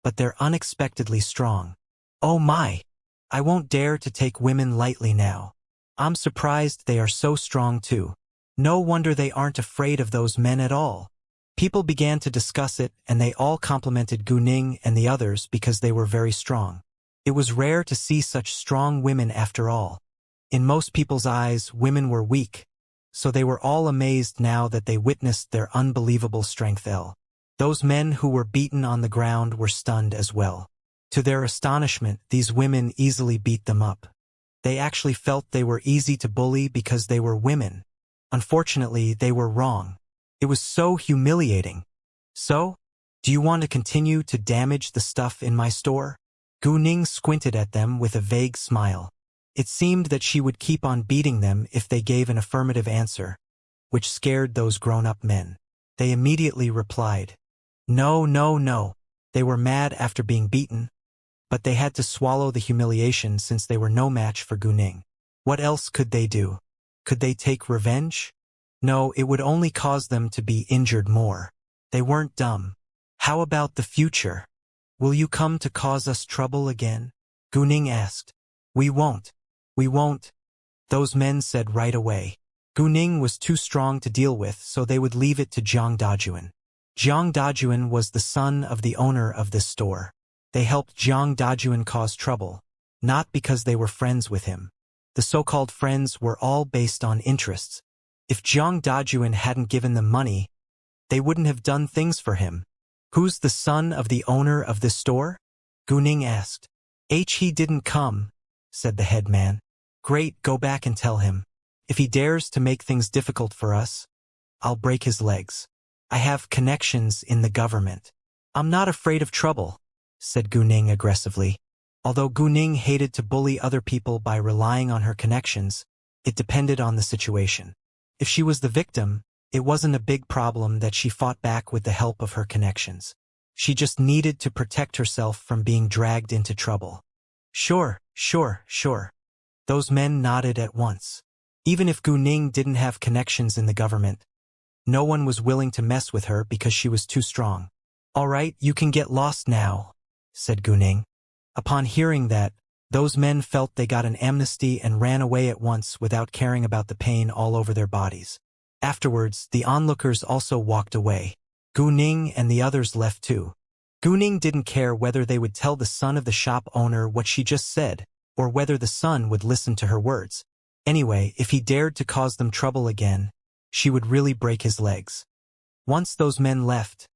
but they're unexpectedly strong. Oh my! I won't dare to take women lightly now. I'm surprised they are so strong too. No wonder they aren't afraid of those men at all. People began to discuss it, and they all complimented Gu Ning and the others because they were very strong. It was rare to see such strong women after all. In most people's eyes, women were weak, so they were all amazed now that they witnessed their unbelievable strength. Those men who were beaten on the ground were stunned as well. To their astonishment, these women easily beat them up. They actually felt they were easy to bully because they were women. Unfortunately, they were wrong. It was so humiliating. So, do you want to continue to damage the stuff in my store? Gu Ning squinted at them with a vague smile. It seemed that she would keep on beating them if they gave an affirmative answer, which scared those grown-up men. They immediately replied, "No, no, no." They were mad after being beaten, but they had to swallow the humiliation since they were no match for Gu Ning. What else could they do? Could they take revenge? No, it would only cause them to be injured more. They weren't dumb. How about the future? Will you come to cause us trouble again? Gu Ning asked. We won't. We won't. Those men said right away. Gu Ning was too strong to deal with, so they would leave it to Jiang Dajuan. Jiang Dajuan was the son of the owner of this store. They helped Jiang Dajuan cause trouble, not because they were friends with him. The so-called friends were all based on interests. If Jiang Dajuan hadn't given them money, they wouldn't have done things for him. Who's the son of the owner of this store? Gu Ning asked. He didn't come, said the head man. Great, go back and tell him. If he dares to make things difficult for us, I'll break his legs. I have connections in the government. I'm not afraid of trouble, said Gu Ning aggressively. Although Gu Ning hated to bully other people by relying on her connections, it depended on the situation. If she was the victim, it wasn't a big problem that she fought back with the help of her connections. She just needed to protect herself from being dragged into trouble. Sure. Those men nodded at once. Even if Gu Ning didn't have connections in the government, no one was willing to mess with her because she was too strong. All right, you can get lost now, said Gu Ning. Upon hearing that, those men felt they got an amnesty and ran away at once without caring about the pain all over their bodies. Afterwards, the onlookers also walked away. Gu Ning and the others left too. Gu Ning didn't care whether they would tell the son of the shop owner what she just said, or whether the son would listen to her words. Anyway, if he dared to cause them trouble again, she would really break his legs. Once those men left,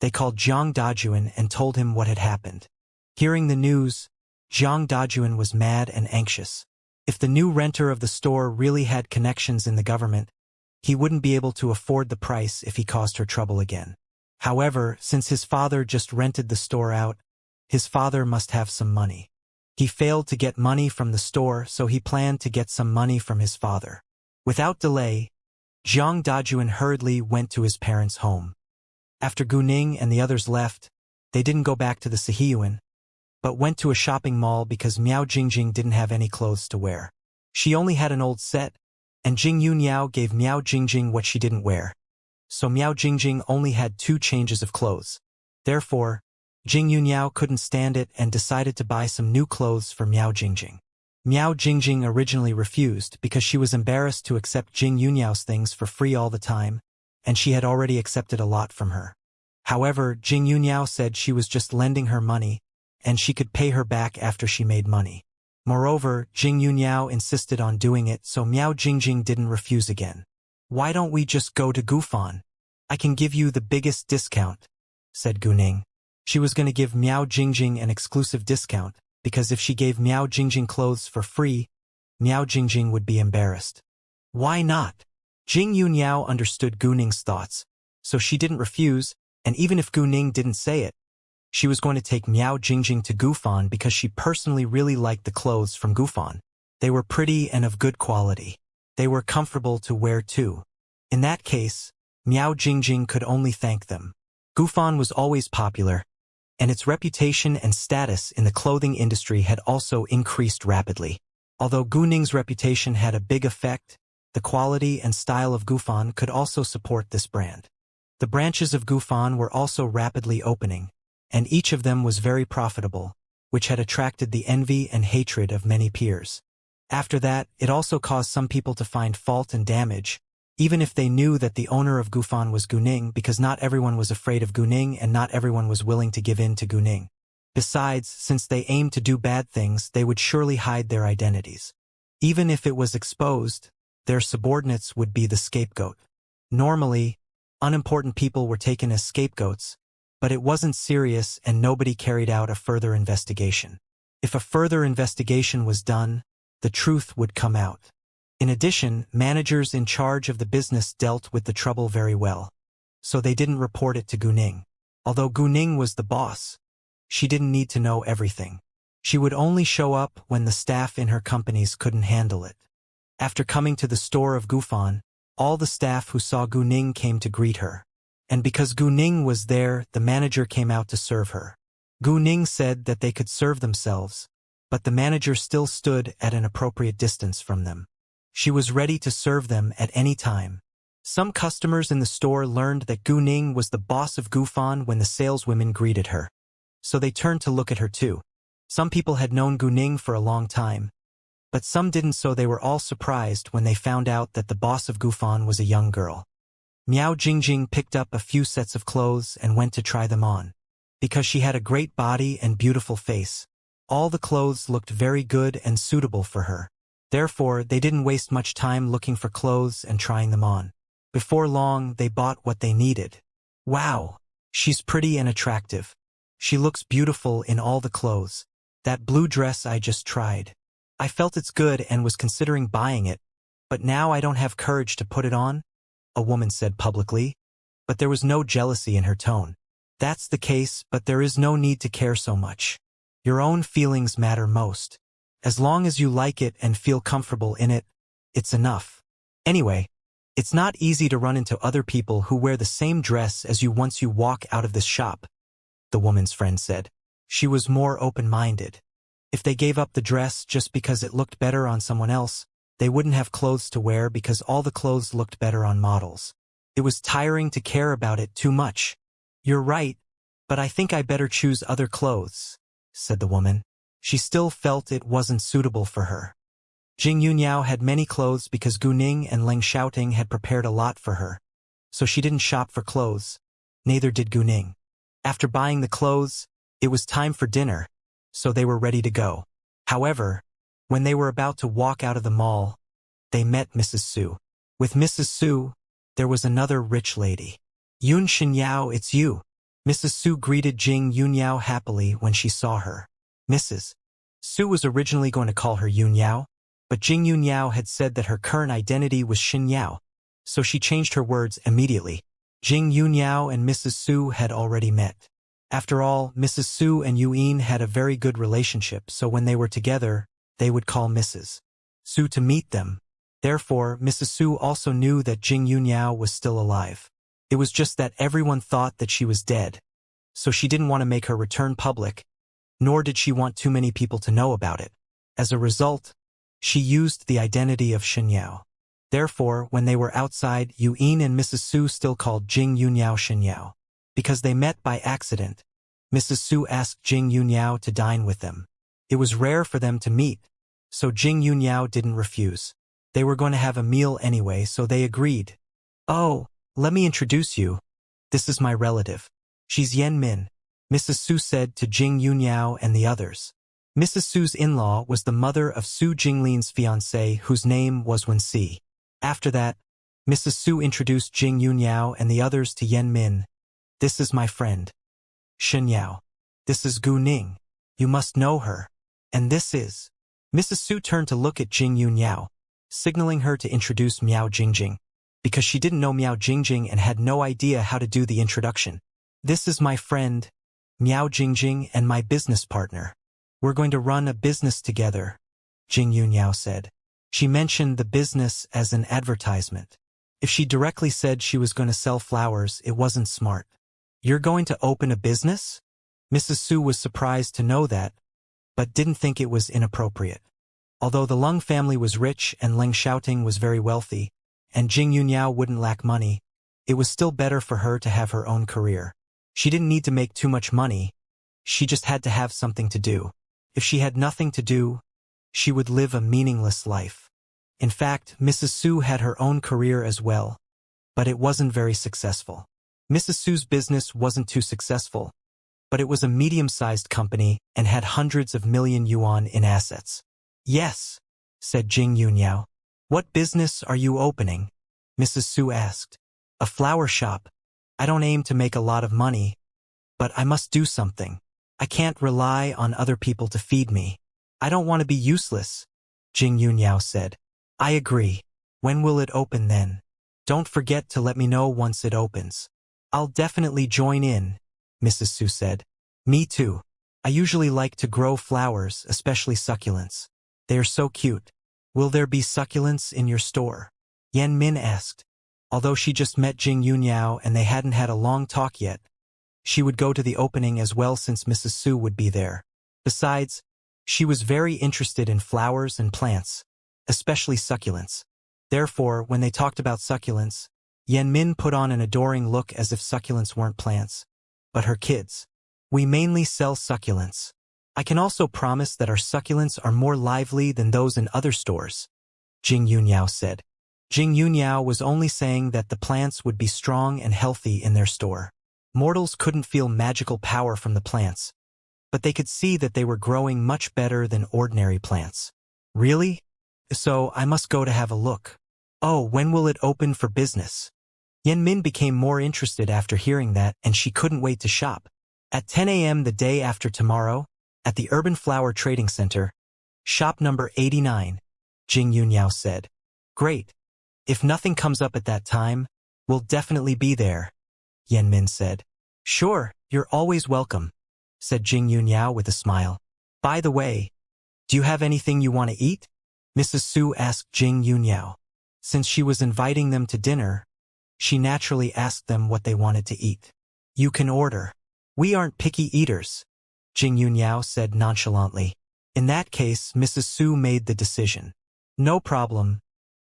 they called Jiang Dajuan and told him what had happened. Hearing the news, Jiang Dajuan was mad and anxious. If the new renter of the store really had connections in the government, he wouldn't be able to afford the price if he caused her trouble again. However, since his father just rented the store out, his father must have some money. He failed to get money from the store, so he planned to get some money from his father. Without delay, Jiang Dajuan hurriedly went to his parents' home. After Gu Ning and the others left, they didn't go back to the Sihiyuan, but went to a shopping mall because Miao Jingjing didn't have any clothes to wear. She only had an old set, and Jing Yuniao gave Miao Jingjing what she didn't wear. So Miao Jingjing only had 2 changes of clothes. Therefore, Jing Yuniao couldn't stand it and decided to buy some new clothes for Miao Jingjing. Miao Jingjing originally refused because she was embarrassed to accept Jing Yuniao's things for free all the time, and she had already accepted a lot from her. However, Jing Yuniao said she was just lending her money, and she could pay her back after she made money. Moreover, Jing Yuniao insisted on doing it, so Miao Jingjing didn't refuse again. Why don't we just go to Gufan? I can give you the biggest discount, said Gu Ning. She was going to give Miao Jingjing an exclusive discount, because if she gave Miao Jingjing clothes for free, Miao Jingjing would be embarrassed. Why not? Jing Yuniao understood Gu Ning's thoughts, so she didn't refuse, and even if Gu Ning didn't say it, she was going to take Miao Jingjing to Gufan because she personally really liked the clothes from Gufan. They were pretty and of good quality. They were comfortable to wear too. In that case, Miao Jingjing could only thank them. Gufan was always popular, and its reputation and status in the clothing industry had also increased rapidly. Although Gu Ning's reputation had a big effect, the quality and style of Gufan could also support this brand. The branches of Gufan were also rapidly opening, and each of them was very profitable, which had attracted the envy and hatred of many peers. After that, it also caused some people to find fault and damage, even if they knew that the owner of Gufan was Guning, because not everyone was afraid of Guning and not everyone was willing to give in to Guning. Besides, since they aimed to do bad things, they would surely hide their identities. Even if it was exposed, their subordinates would be the scapegoat. Normally, unimportant people were taken as scapegoats, but it wasn't serious and nobody carried out a further investigation. If a further investigation was done, the truth would come out. In addition, managers in charge of the business dealt with the trouble very well, so they didn't report it to Guning. Although Guning was the boss, she didn't need to know everything. She would only show up when the staff in her companies couldn't handle it. After coming to the store of Gufan, all the staff who saw Guning came to greet her. And because Guning was there, the manager came out to serve her. Guning said that they could serve themselves, but the manager still stood at an appropriate distance from them. She was ready to serve them at any time. Some customers in the store learned that Guning was the boss of Gufan when the saleswomen greeted her, so they turned to look at her too. Some people had known Guning for a long time, but some didn't, so they were all surprised when they found out that the boss of Gufan was a young girl. Miao Jingjing picked up a few sets of clothes and went to try them on. Because she had a great body and beautiful face, all the clothes looked very good and suitable for her. Therefore, they didn't waste much time looking for clothes and trying them on. Before long, they bought what they needed. Wow! She's pretty and attractive. She looks beautiful in all the clothes. That blue dress I just tried. I felt it's good and was considering buying it, but now I don't have courage to put it on, a woman said publicly. But there was no jealousy in her tone. That's the case, but there is no need to care so much. Your own feelings matter most. As long as you like it and feel comfortable in it, it's enough. Anyway, it's not easy to run into other people who wear the same dress as you once you walk out of this shop, the woman's friend said. She was more open-minded. If they gave up the dress just because it looked better on someone else, they wouldn't have clothes to wear because all the clothes looked better on models. It was tiring to care about it too much. You're right, but I think I better choose other clothes, said the woman. She still felt it wasn't suitable for her. Jing Yuniao had many clothes because Guning and Leng Xiaoting had prepared a lot for her, so she didn't shop for clothes. Neither did Guning. After buying the clothes, it was time for dinner, so they were ready to go. However, when they were about to walk out of the mall, they met Mrs. Su. With Mrs. Su, there was another rich lady. Yun Xinyao, it's you. Mrs. Su greeted Jing Yuniao happily when she saw her. Mrs. Su was originally going to call her Yunyao, but Jing Yuniao had said that her current identity was Xinyao, so she changed her words immediately. Jing Yuniao and Mrs. Su had already met. After all, Mrs. Su and Yuyin had a very good relationship, so when they were together, they would call Mrs. Su to meet them. Therefore, Mrs. Su also knew that Jing Yuniao was still alive. It was just that everyone thought that she was dead, so she didn't want to make her return public, nor did she want too many people to know about it. As a result, she used the identity of Xinyao. Therefore, when they were outside, Yuyin and Mrs. Su still called Jing Yuniao Xinyao. Because they met by accident, Mrs. Su asked Jing Yuniao to dine with them. It was rare for them to meet, so Jing Yuniao didn't refuse. They were going to have a meal anyway, so they agreed. Oh, let me introduce you. This is my relative. She's Yen Min, Mrs. Su said to Jing Yuniao and the others. Mrs. Su's in-law was the mother of Su Jinglin's fiancé, whose name was Wenxi. After that, Mrs. Su introduced Jing Yuniao and the others to Yen Min. This is my friend, Xinyao. This is Gu Ning. You must know her. And this is... Mrs. Su turned to look at Jing Yuniao, signaling her to introduce Miao Jingjing, because she didn't know Miao Jingjing and had no idea how to do the introduction. This is my friend, Miao Jingjing, and my business partner. We're going to run a business together, Jing Yuniao said. She mentioned the business as an advertisement. If she directly said she was going to sell flowers, it wasn't smart. You're going to open a business? Mrs. Su was surprised to know that, but didn't think it was inappropriate. Although the Lung family was rich and Leng Xiaoting was very wealthy, and Jing Yuniao wouldn't lack money, it was still better for her to have her own career. She didn't need to make too much money, she just had to have something to do. If she had nothing to do, she would live a meaningless life. In fact, Mrs. Su had her own career as well, but it wasn't very successful. Mrs. Su's business wasn't too successful, but it was a medium-sized company and had hundreds of million yuan in assets. Yes, said Jing Yunyao. What business are you opening? Mrs. Su asked. A flower shop. I don't aim to make a lot of money, but I must do something. I can't rely on other people to feed me. I don't want to be useless, Jing Yunyao said. I agree. When will it open then? Don't forget to let me know once it opens. I'll definitely join in, Mrs. Su said. Me too. I usually like to grow flowers, especially succulents. They are so cute. Will there be succulents in your store? Yan Min asked. Although she just met Jing Yunyao and they hadn't had a long talk yet, she would go to the opening as well since Mrs. Su would be there. Besides, she was very interested in flowers and plants, especially succulents. Therefore, when they talked about succulents, Yan Min put on an adoring look as if succulents weren't plants, but her kids. We mainly sell succulents. I can also promise that our succulents are more lively than those in other stores, Jing Yunyao said. Jing Yunyao was only saying that the plants would be strong and healthy in their store. Mortals couldn't feel magical power from the plants, but they could see that they were growing much better than ordinary plants. Really? So I must go to have a look. Oh, when will it open for business? Yan Min became more interested after hearing that, and she couldn't wait to shop. At 10 a.m. the day after tomorrow, at the Urban Flower Trading Center, shop number 89, Jing Yunyao said. Great. If nothing comes up at that time, we'll definitely be there, Yan Min said. Sure, you're always welcome, said Jing Yunyao with a smile. By the way, do you have anything you want to eat? Mrs. Su asked Jing Yunyao. Since she was inviting them to dinner, she naturally asked them what they wanted to eat. You can order. We aren't picky eaters, Jing Yunyao said nonchalantly. In that case, Mrs. Su made the decision. No problem.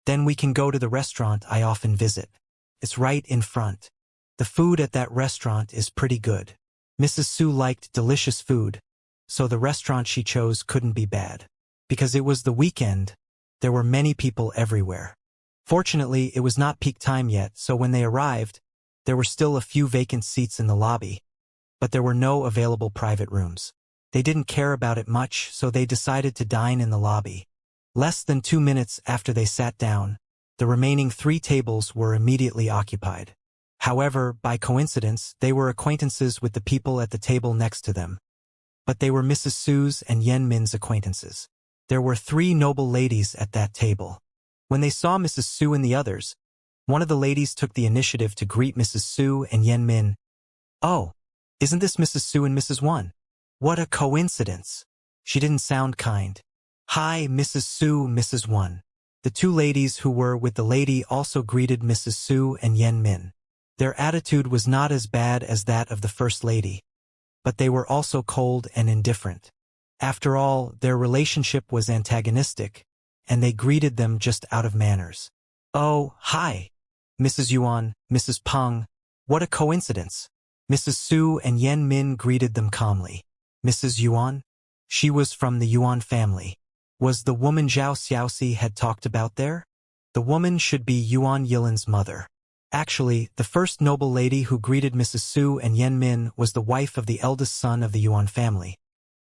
Then we can go to the restaurant I often visit. It's right in front. The food at that restaurant is pretty good. Mrs. Su liked delicious food, so the restaurant she chose couldn't be bad. Because it was the weekend, there were many people everywhere. Fortunately, it was not peak time yet, so when they arrived, there were still a few vacant seats in the lobby, but there were no available private rooms. They didn't care about it much, so they decided to dine in the lobby. Less than 2 minutes after they sat down, the remaining 3 tables were immediately occupied. However, by coincidence, they were acquaintances with the people at the table next to them. But they were Mrs. Su's and Yan Min's acquaintances. There were 3 noble ladies at that table. When they saw Mrs. Su and the others, one of the ladies took the initiative to greet Mrs. Su and Yan Min. Oh, isn't this Mrs. Su and Mrs. Wan? What a coincidence. She didn't sound kind. Hi, Mrs. Su, Mrs. Wan. The 2 ladies who were with the lady also greeted Mrs. Su and Yan Min. Their attitude was not as bad as that of the first lady, but they were also cold and indifferent. After all, their relationship was antagonistic, and they greeted them just out of manners. Oh, hi, Mrs. Yuan, Mrs. Peng. What a coincidence. Mrs. Su and Yan Min greeted them calmly. Mrs. Yuan? She was from the Yuan family. Was the woman Zhao Xiaoxi had talked about there? The woman should be Yuan Yilin's mother. Actually, the first noble lady who greeted Mrs. Su and Yan Min was the wife of the eldest son of the Yuan family.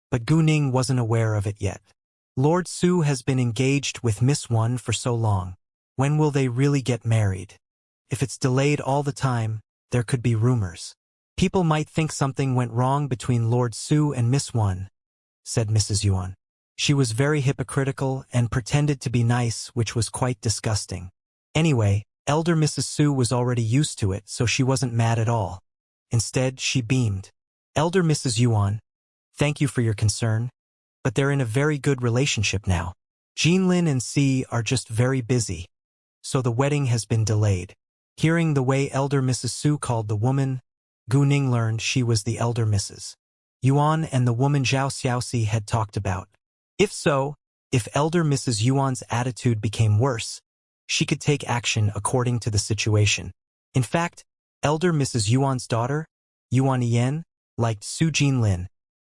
But Gu Ning wasn't aware of it yet. Lord Su has been engaged with Miss Wan for so long. When will they really get married? If it's delayed all the time, there could be rumors. People might think something went wrong between Lord Su and Miss Wan, said Mrs. Yuan. She was very hypocritical and pretended to be nice, which was quite disgusting. Anyway, elder Mrs. Su was already used to it, so she wasn't mad at all. Instead, she beamed. Elder Mrs. Yuan, thank you for your concern, but they're in a very good relationship now. Jinlin and Si are just very busy, so the wedding has been delayed. Hearing the way elder Mrs. Su called the woman, Gu Ning learned she was the elder Mrs. Yuan and the woman Zhao Xiaoxi had talked about. If so, if elder Mrs. Yuan's attitude became worse, she could take action according to the situation. In fact, elder Mrs. Yuan's daughter, Yuan Yen, liked Su Jinlin,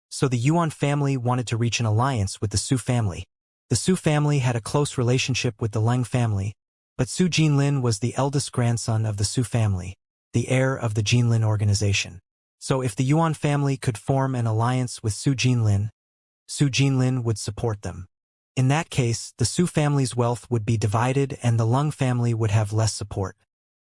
so the Yuan family wanted to reach an alliance with the Su family. The Su family had a close relationship with the Leng family, but Su Jinlin was the eldest grandson of the Su family, the heir of the Jinlin organization. So if the Yuan family could form an alliance with Su Jinlin would support them. In that case, the Su family's wealth would be divided and the Leng family would have less support.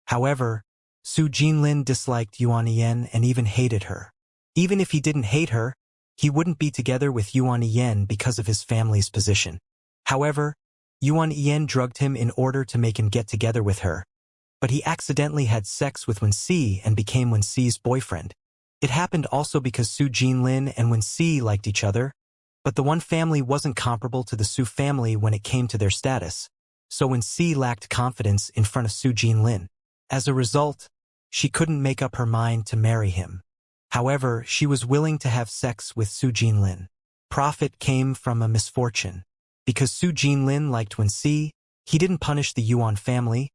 However, Su Jinlin disliked Yuan Yen and even hated her. Even if he didn't hate her, he wouldn't be together with Yuan Yen because of his family's position. However, Yuan Yen drugged him in order to make him get together with her, but he accidentally had sex with Wen-Si and became Wen-Si's boyfriend. It happened also because Su Jinlin and Wen-Si liked each other, but the one family wasn't comparable to the Su family when it came to their status, so Wen-Si lacked confidence in front of Su Jinlin. As a result, she couldn't make up her mind to marry him. However, she was willing to have sex with Su Jinlin. Profit came from a misfortune. Because Su Jinlin liked Wen-Si, he didn't punish the Yuan family,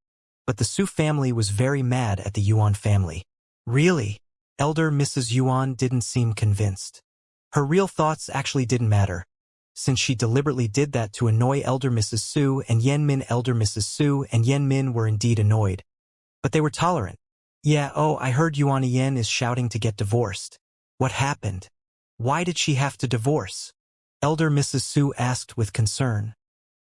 but the Su family was very mad at the Yuan family. Really? Elder Mrs. Yuan didn't seem convinced. Her real thoughts actually didn't matter, since she deliberately did that to annoy Elder Mrs. Su and Yenmin. Elder Mrs. Su and Yenmin were indeed annoyed, but they were tolerant. Yeah, oh, I heard Yuan Yen is shouting to get divorced. What happened? Why did she have to divorce? Elder Mrs. Su asked with concern,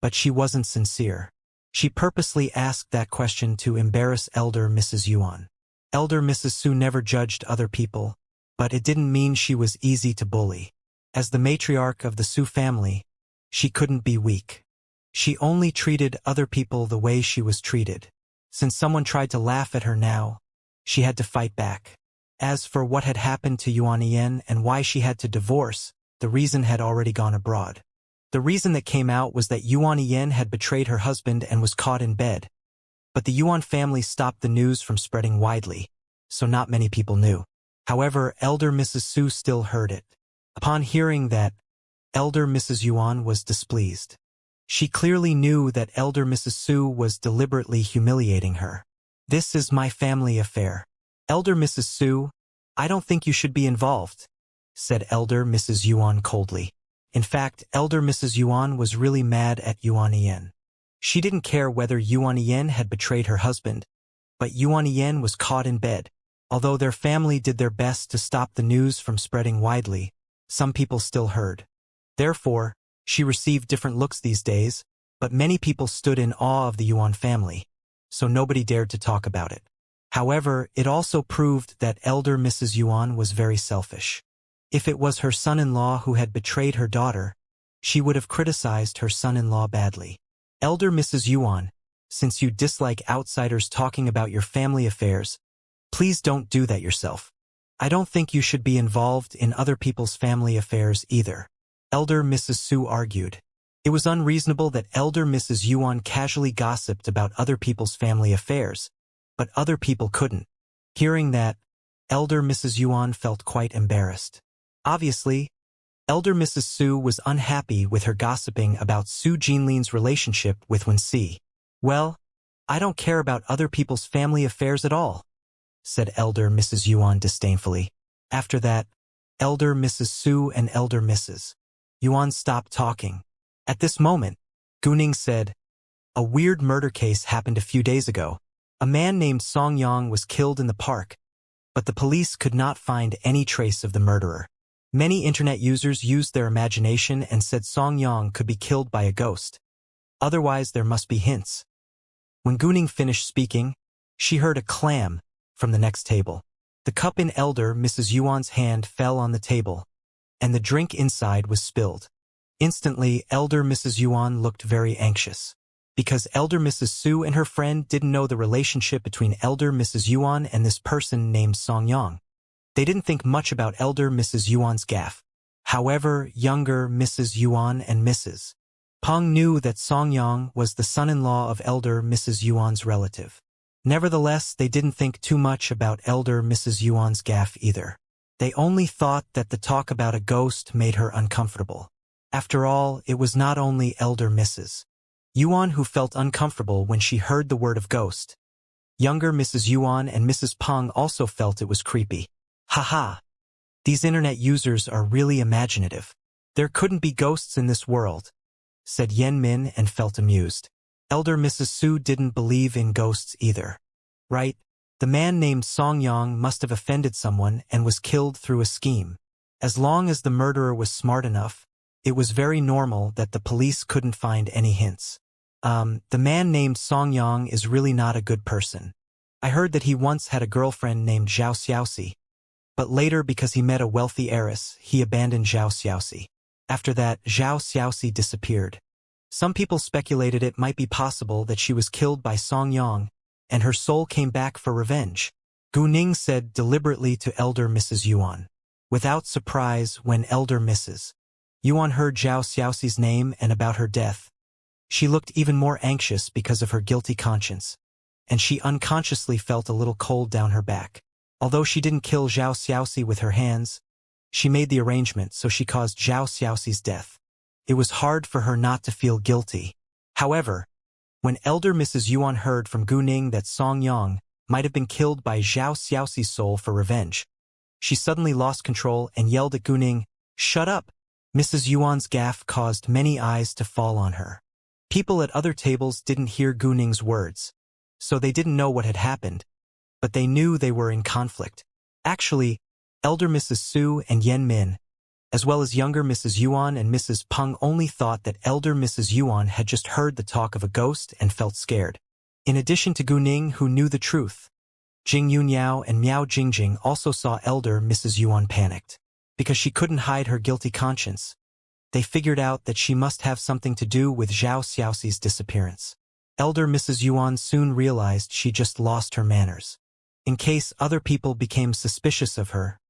but she wasn't sincere. She purposely asked that question to embarrass Elder Mrs. Yuan. Elder Mrs. Su never judged other people, but it didn't mean she was easy to bully. As the matriarch of the Su family, she couldn't be weak. She only treated other people the way she was treated. Since someone tried to laugh at her now, she had to fight back. As for what had happened to Yuan Yen and why she had to divorce, the reason had already gone abroad. The reason that came out was that Yuan Yen had betrayed her husband and was caught in bed. But the Yuan family stopped the news from spreading widely, so not many people knew. However, Elder Mrs. Su still heard it. Upon hearing that, Elder Mrs. Yuan was displeased. She clearly knew that Elder Mrs. Su was deliberately humiliating her. This is my family affair. Elder Mrs. Su, I don't think you should be involved, said Elder Mrs. Yuan coldly. In fact, Elder Mrs. Yuan was really mad at Yuan Yen. She didn't care whether Yuan Yen had betrayed her husband, but Yuan Yen was caught in bed. Although their family did their best to stop the news from spreading widely, some people still heard. Therefore, she received different looks these days, but many people stood in awe of the Yuan family, so nobody dared to talk about it. However, it also proved that Elder Mrs. Yuan was very selfish. If it was her son-in-law who had betrayed her daughter, she would have criticized her son-in-law badly. Elder Mrs. Yuan, since you dislike outsiders talking about your family affairs, please don't do that yourself. I don't think you should be involved in other people's family affairs either. Elder Mrs. Su argued. It was unreasonable that Elder Mrs. Yuan casually gossiped about other people's family affairs, but other people couldn't. Hearing that, Elder Mrs. Yuan felt quite embarrassed. Obviously, Elder Mrs. Su was unhappy with her gossiping about Su Jinlin's relationship with Wen-Si. Well, I don't care about other people's family affairs at all, said Elder Mrs. Yuan disdainfully. After that, Elder Mrs. Su and Elder Mrs. Yuan stopped talking. At this moment, Guning said, a weird murder case happened a few days ago. A man named Song Yang was killed in the park, but the police could not find any trace of the murderer. Many internet users used their imagination and said Song Yang could be killed by a ghost. Otherwise, there must be hints. When Guning finished speaking, she heard a clam from the next table. The cup in Elder Mrs. Yuan's hand fell on the table, and the drink inside was spilled. Instantly, Elder Mrs. Yuan looked very anxious. Because Elder Mrs. Su and her friend didn't know the relationship between Elder Mrs. Yuan and this person named Song Yang. They didn't think much about Elder Mrs. Yuan's gaffe. However, younger Mrs. Yuan and Mrs. Peng knew that Song Yang was the son-in-law of Elder Mrs. Yuan's relative. Nevertheless, they didn't think too much about Elder Mrs. Yuan's gaffe either. They only thought that the talk about a ghost made her uncomfortable. After all, it was not only Elder Mrs. Yuan who felt uncomfortable when she heard the word of ghost. Younger Mrs. Yuan and Mrs. Peng also felt it was creepy. Haha. These internet users are really imaginative. There couldn't be ghosts in this world, said Yen Min and felt amused. Elder Mrs. Su didn't believe in ghosts either. Right? The man named Song Yang must have offended someone and was killed through a scheme. As long as the murderer was smart enough, it was very normal that the police couldn't find any hints. The man named Song Yang is really not a good person. I heard that he once had a girlfriend named Zhao Xiaoxi, but later because he met a wealthy heiress, he abandoned Zhao Xiaoxi. After that, Zhao Xiaoxi disappeared. Some people speculated it might be possible that she was killed by Song Yang, and her soul came back for revenge. Gu Ning said deliberately to Elder Mrs. Yuan. Without surprise, when Elder Mrs. Yuan heard Zhao Xiaoxi's name and about her death, she looked even more anxious because of her guilty conscience, and she unconsciously felt a little cold down her back. Although she didn't kill Zhao Xiaoxi with her hands, she made the arrangement so she caused Zhao Xiaoxi's death. It was hard for her not to feel guilty. However, when Elder Mrs. Yuan heard from Gu Ning that Song Yang might have been killed by Zhao Xiaoxi's soul for revenge, she suddenly lost control and yelled at Gu Ning, "Shut up!" Mrs. Yuan's gaffe caused many eyes to fall on her. People at other tables didn't hear Gu Ning's words, so they didn't know what had happened, but they knew they were in conflict. Actually, Elder Mrs. Su and Yen Min, as well as younger Mrs. Yuan and Mrs. Peng, only thought that Elder Mrs. Yuan had just heard the talk of a ghost and felt scared. In addition to Gu Ning, who knew the truth, Jing Yunyao and Miao Jingjing also saw Elder Mrs. Yuan panicked. Because she couldn't hide her guilty conscience, they figured out that she must have something to do with Zhao Xiaoxi's disappearance. Elder Mrs. Yuan soon realized she just lost her manners. In case other people became suspicious of her,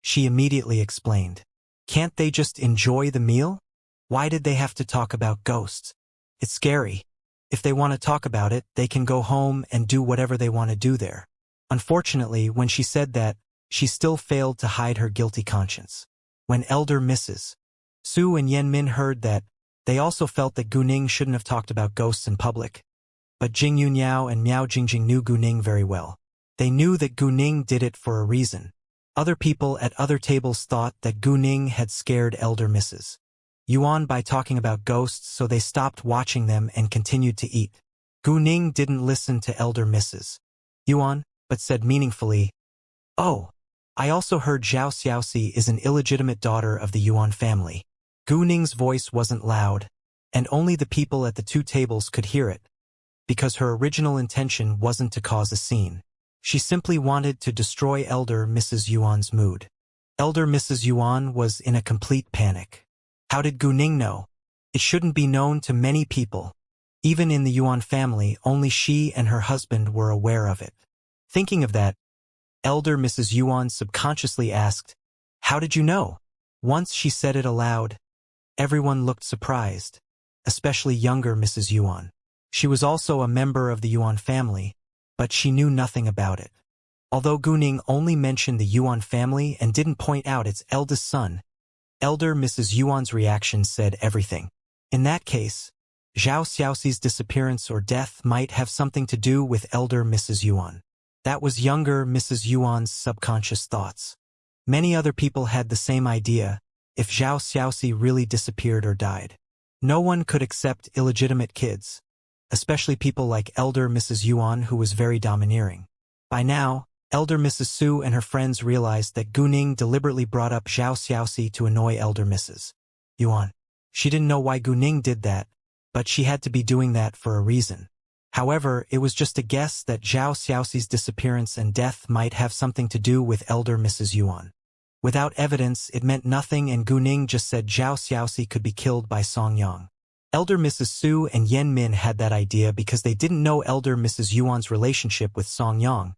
she immediately explained, "Can't they just enjoy the meal? Why did they have to talk about ghosts? It's scary. If they want to talk about it, they can go home and do whatever they want to do there." Unfortunately, when she said that, she still failed to hide her guilty conscience. When Elder Mrs. Su and Yen Min heard that, they also felt that Gu Ning shouldn't have talked about ghosts in public. But Jing Yunyao and Miao Jingjing knew Gu Ning very well. They knew that Gu Ning did it for a reason. Other people at other tables thought that Gu Ning had scared Elder Mrs. Yuan by talking about ghosts, so they stopped watching them and continued to eat. Gu Ning didn't listen to Elder Mrs. Yuan, but said meaningfully, "Oh, I also heard Zhao Xiaoxi is an illegitimate daughter of the Yuan family." Gu Ning's voice wasn't loud, and only the people at the two tables could hear it, because her original intention wasn't to cause a scene. She simply wanted to destroy Elder Mrs. Yuan's mood. Elder Mrs. Yuan was in a complete panic. How did Gu Ning know? It shouldn't be known to many people. Even in the Yuan family, only she and her husband were aware of it. Thinking of that, Elder Mrs. Yuan subconsciously asked, "How did you know?" Once she said it aloud, everyone looked surprised, especially younger Mrs. Yuan. She was also a member of the Yuan family, but she knew nothing about it. Although Gu Ning only mentioned the Yuan family and didn't point out its eldest son, Elder Mrs. Yuan's reaction said everything. In that case, Zhao Xiaoxi's disappearance or death might have something to do with Elder Mrs. Yuan. That was younger Mrs. Yuan's subconscious thoughts. Many other people had the same idea, if Zhao Xiaoxi really disappeared or died. No one could accept illegitimate kids, especially people like Elder Mrs. Yuan, who was very domineering. By now, Elder Mrs. Su and her friends realized that Gu Ning deliberately brought up Zhao Xiaoxi to annoy Elder Mrs. Yuan. She didn't know why Gu Ning did that, but she had to be doing that for a reason. However, it was just a guess that Zhao Xiaoxi's disappearance and death might have something to do with Elder Mrs. Yuan. Without evidence, it meant nothing, and Gu Ning just said Zhao Xiaoxi could be killed by Song Yang. Elder Mrs. Su and Yen Min had that idea because they didn't know Elder Mrs. Yuan's relationship with Song Yang,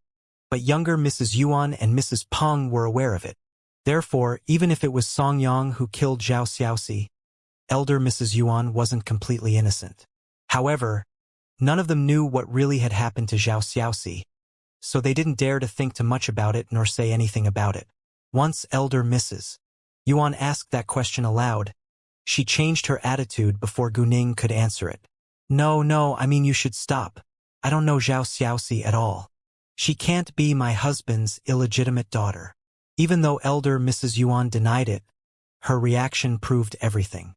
but younger Mrs. Yuan and Mrs. Peng were aware of it. Therefore, even if it was Song Yang who killed Zhao Xiaoxi, Elder Mrs. Yuan wasn't completely innocent. However, none of them knew what really had happened to Zhao Xiaoxi, so they didn't dare to think too much about it nor say anything about it. Once Elder Mrs. Yuan asked that question aloud, she changed her attitude before Gu Ning could answer it. No, I mean you should stop. I don't know Zhao Xiaoxi at all. She can't be my husband's illegitimate daughter." Even though Elder Mrs. Yuan denied it, her reaction proved everything.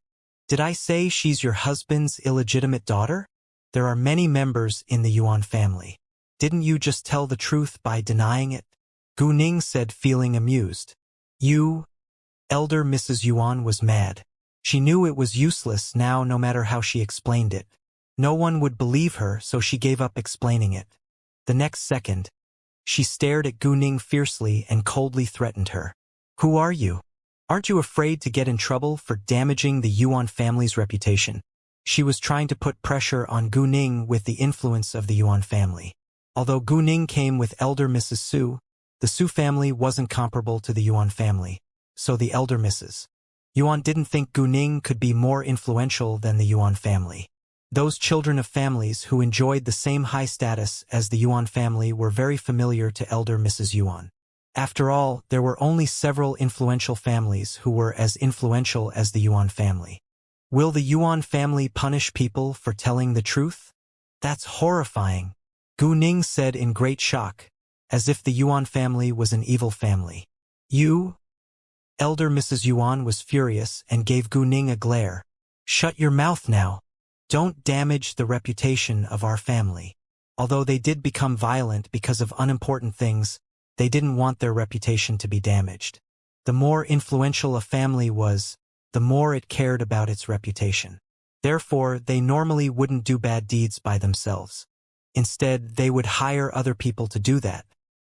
Did I say she's your husband's illegitimate daughter? There are many members in the Yuan family. Didn't you just tell the truth by denying it? Gu Ning said, feeling amused. You, Elder Mrs. Yuan was mad. She knew it was useless now no matter how she explained it. No one would believe her, so she gave up explaining it. The next second, she stared at Gu Ning fiercely and coldly threatened her. Who are you? Aren't you afraid to get in trouble for damaging the Yuan family's reputation? She was trying to put pressure on Gu Ning with the influence of the Yuan family. Although Gu Ning came with Elder Mrs. Su, the Su family wasn't comparable to the Yuan family, so the Elder Mrs. Yuan didn't think Gu Ning could be more influential than the Yuan family. Those children of families who enjoyed the same high status as the Yuan family were very familiar to Elder Mrs. Yuan. After all, there were only several influential families who were as influential as the Yuan family. Will the Yuan family punish people for telling the truth? That's horrifying, Gu Ning said in great shock, as if the Yuan family was an evil family. You? Elder Mrs. Yuan was furious and gave Gu Ning a glare. Shut your mouth now. Don't damage the reputation of our family. Although they did become violent because of unimportant things, they didn't want their reputation to be damaged. The more influential a family was, the more it cared about its reputation. Therefore, they normally wouldn't do bad deeds by themselves. Instead, they would hire other people to do that.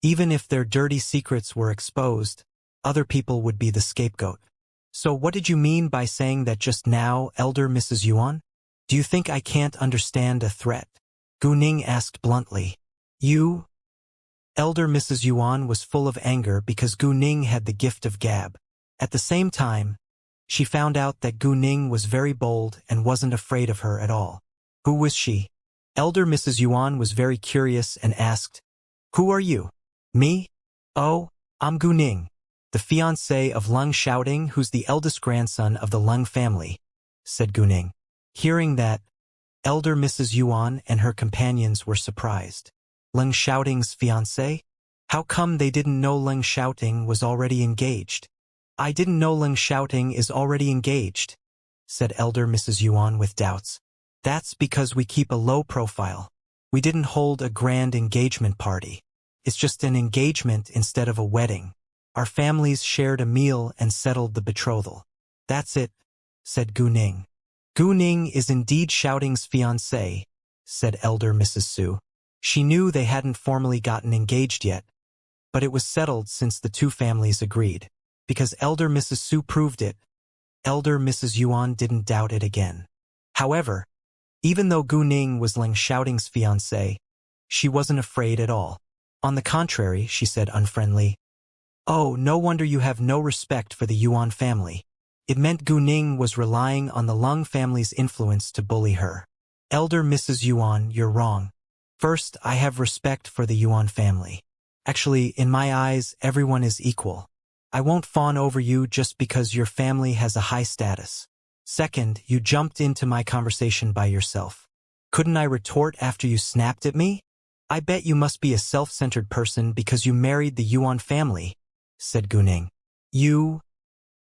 Even if their dirty secrets were exposed, other people would be the scapegoat. So what did you mean by saying that just now, Elder Mrs. Yuan? Do you think I can't understand a threat? Gu Ning asked bluntly. You? Elder Mrs. Yuan was full of anger because Gu Ning had the gift of gab. At the same time, she found out that Gu Ning was very bold and wasn't afraid of her at all. Who was she? Elder Mrs. Yuan was very curious and asked, Who are you? Me? Oh, I'm Gu Ning, the fiancé of Leng Xiaoting, who's the eldest grandson of the Leng family, said Gu Ning. Hearing that, Elder Mrs. Yuan and her companions were surprised. Leng Xiaoting's fiancé? How come they didn't know Leng Xiaoting was already engaged? I didn't know Leng Xiaoting is already engaged, said Elder Mrs. Yuan with doubts. That's because we keep a low profile. We didn't hold a grand engagement party. It's just an engagement instead of a wedding. Our families shared a meal and settled the betrothal. That's it, said Gu Ning. Gu Ning is indeed Xiaoting's fiancé, said Elder Mrs. Su. She knew they hadn't formally gotten engaged yet, but it was settled since the two families agreed. Because Elder Mrs. Su proved it, Elder Mrs. Yuan didn't doubt it again. However, even though Gu Ning was Leng Xiaoting's fiancé, she wasn't afraid at all. On the contrary, she said unfriendly, Oh, no wonder you have no respect for the Yuan family. It meant Gu Ning was relying on the Leng family's influence to bully her. Elder Mrs. Yuan, you're wrong. First, I have respect for the Yuan family. Actually, in my eyes, everyone is equal. I won't fawn over you just because your family has a high status. Second, you jumped into my conversation by yourself. Couldn't I retort after you snapped at me? I bet you must be a self-centered person because you married the Yuan family, said Gu Ning. You?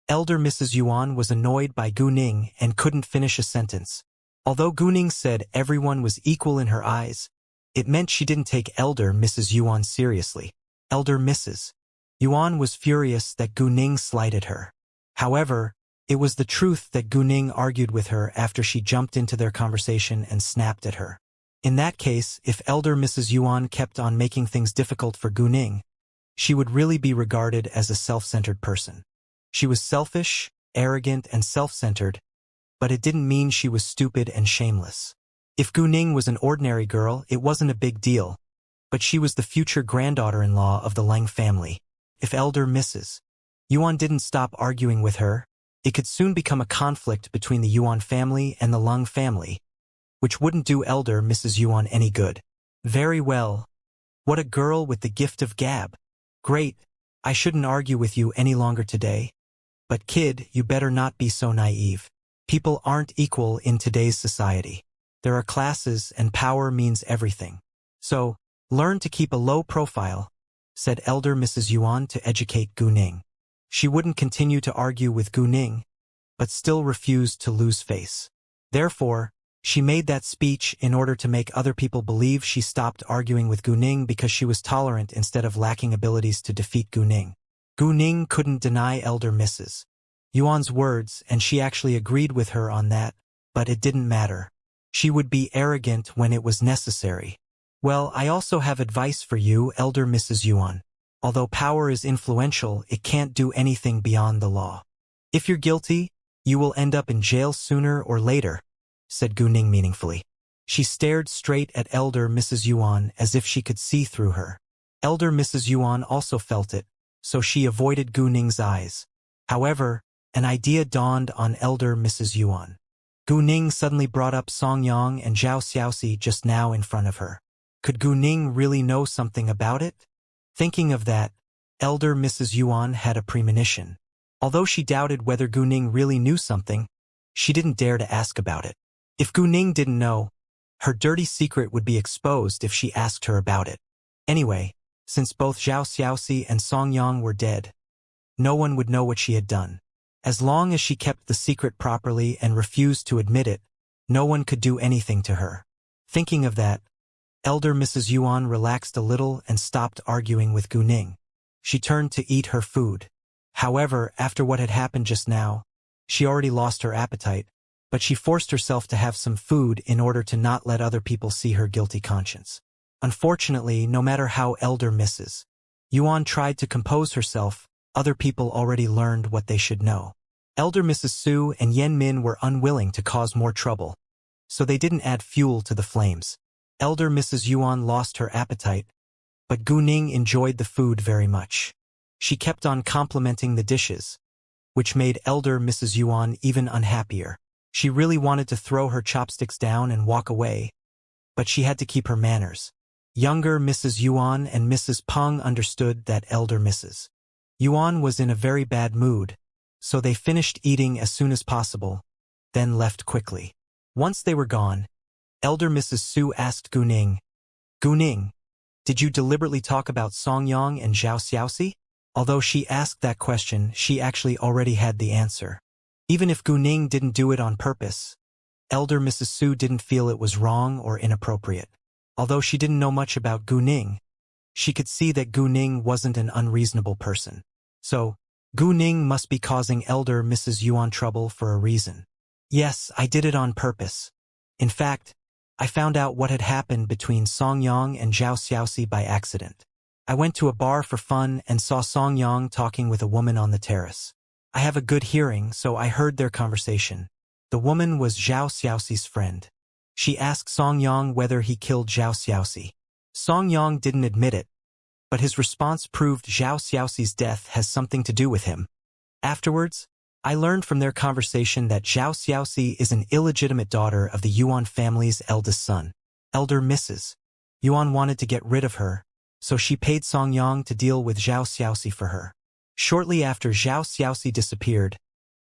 Elder Mrs. Yuan was annoyed by Gu Ning and couldn't finish a sentence. Although Gu Ning said everyone was equal in her eyes, it meant she didn't take Elder Mrs. Yuan seriously. Elder Mrs. Yuan was furious that Gu Ning slighted her. However, it was the truth that Gu Ning argued with her after she jumped into their conversation and snapped at her. In that case, if Elder Mrs. Yuan kept on making things difficult for Gu Ning, she would really be regarded as a self-centered person. She was selfish, arrogant, and self-centered, but it didn't mean she was stupid and shameless. If Gu Ning was an ordinary girl, it wasn't a big deal, but she was the future granddaughter-in-law of the Leng family. If Elder Mrs. Yuan didn't stop arguing with her, it could soon become a conflict between the Yuan family and the Leng family, which wouldn't do Elder Mrs. Yuan any good. Very well. What a girl with the gift of gab. Great. I shouldn't argue with you any longer today. But kid, you better not be so naive. People aren't equal in today's society. There are classes and power means everything. So, learn to keep a low profile, said Elder Mrs. Yuan to educate Gu Ning. She wouldn't continue to argue with Gu Ning, but still refused to lose face. Therefore, she made that speech in order to make other people believe she stopped arguing with Gu Ning because she was tolerant instead of lacking abilities to defeat Gu Ning. Gu Ning couldn't deny elder Mrs. Yuan's words, and she actually agreed with her on that, but it didn't matter. She would be arrogant when it was necessary. Well, I also have advice for you, elder Mrs. Yuan. Although power is influential, it can't do anything beyond the law. If you're guilty, you will end up in jail sooner or later, said Gu Ning meaningfully. She stared straight at elder Mrs. Yuan as if she could see through her. Elder Mrs. Yuan also felt it, so she avoided Gu Ning's eyes. However, an idea dawned on elder Mrs. Yuan. Gu Ning suddenly brought up Song Yang and Zhao Xiaoxi just now in front of her. Could Gu Ning really know something about it? Thinking of that, elder Mrs. Yuan had a premonition. Although she doubted whether Gu Ning really knew something, she didn't dare to ask about it. If Gu Ning didn't know, her dirty secret would be exposed if she asked her about it. Anyway, since both Zhao Xiaoxi and Song Yang were dead, no one would know what she had done. As long as she kept the secret properly and refused to admit it, no one could do anything to her. Thinking of that, elder Mrs. Yuan relaxed a little and stopped arguing with Gu Ning. She turned to eat her food. However, after what had happened just now, she already lost her appetite, but she forced herself to have some food in order to not let other people see her guilty conscience. Unfortunately, no matter how elder Mrs. Yuan tried to compose herself, other people already learned what they should know. Elder Mrs. Su and Yen Min were unwilling to cause more trouble, so they didn't add fuel to the flames. Elder Mrs. Yuan lost her appetite, but Gu Ning enjoyed the food very much. She kept on complimenting the dishes, which made elder Mrs. Yuan even unhappier. She really wanted to throw her chopsticks down and walk away, but she had to keep her manners. Younger Mrs. Yuan and Mrs. Peng understood that elder Mrs. Yuan was in a very bad mood, so they finished eating as soon as possible, then left quickly. Once they were gone, elder Mrs. Su asked Gu Ning, "Gu Ning, did you deliberately talk about Song Yang and Zhao Xiaoxi?" Although she asked that question, she actually already had the answer. Even if Gu Ning didn't do it on purpose, elder Mrs. Su didn't feel it was wrong or inappropriate. Although she didn't know much about Gu Ning, she could see that Gu Ning wasn't an unreasonable person. So, Gu Ning must be causing elder Mrs. Yuan trouble for a reason. Yes, I did it on purpose. In fact, I found out what had happened between Song Yang and Zhao Xiaoxi by accident. I went to a bar for fun and saw Song Yang talking with a woman on the terrace. I have a good hearing, so I heard their conversation. The woman was Zhao Xiaoxi's friend. She asked Song Yang whether he killed Zhao Xiaoxi. Song Yang didn't admit it, but his response proved Zhao Xiaoxi's death has something to do with him. Afterwards, I learned from their conversation that Zhao Xiaoxi is an illegitimate daughter of the Yuan family's eldest son. Elder Mrs. Yuan wanted to get rid of her, so she paid Song Yang to deal with Zhao Xiaoxi for her. Shortly after Zhao Xiaoxi disappeared,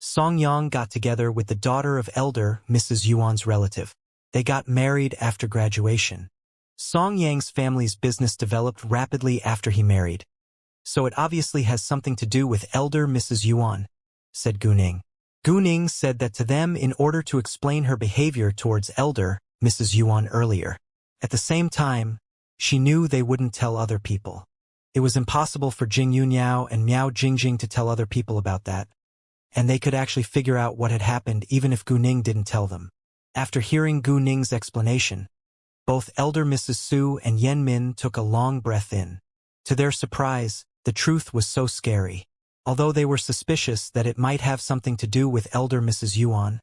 Song Yang got together with the daughter of elder Mrs. Yuan's relative. They got married after graduation. Song Yang's family's business developed rapidly after he married, so it obviously has something to do with elder Mrs. Yuan, said Gu Ning. Gu Ning said that to them in order to explain her behavior towards elder Mrs. Yuan earlier. At the same time, she knew they wouldn't tell other people. It was impossible for Jing Yuniao and Miao Jingjing to tell other people about that, and they could actually figure out what had happened even if Gu Ning didn't tell them. After hearing Gu Ning's explanation, both elder Mrs. Su and Yen Min took a long breath in. To their surprise, the truth was so scary. Although they were suspicious that it might have something to do with elder Mrs. Yuan,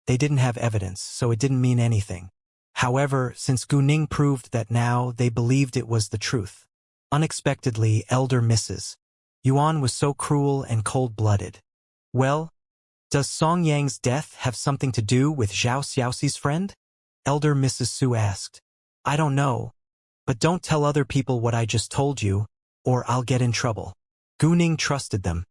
they didn't have evidence, so it didn't mean anything. However, since Gu Ning proved that now, they believed it was the truth. Unexpectedly, elder Mrs. Yuan was so cruel and cold-blooded. Well, does Song Yang's death have something to do with Zhao Xiaoxi's friend? Elder Mrs. Su asked. I don't know, but don't tell other people what I just told you, or I'll get in trouble. Gu Ning trusted them,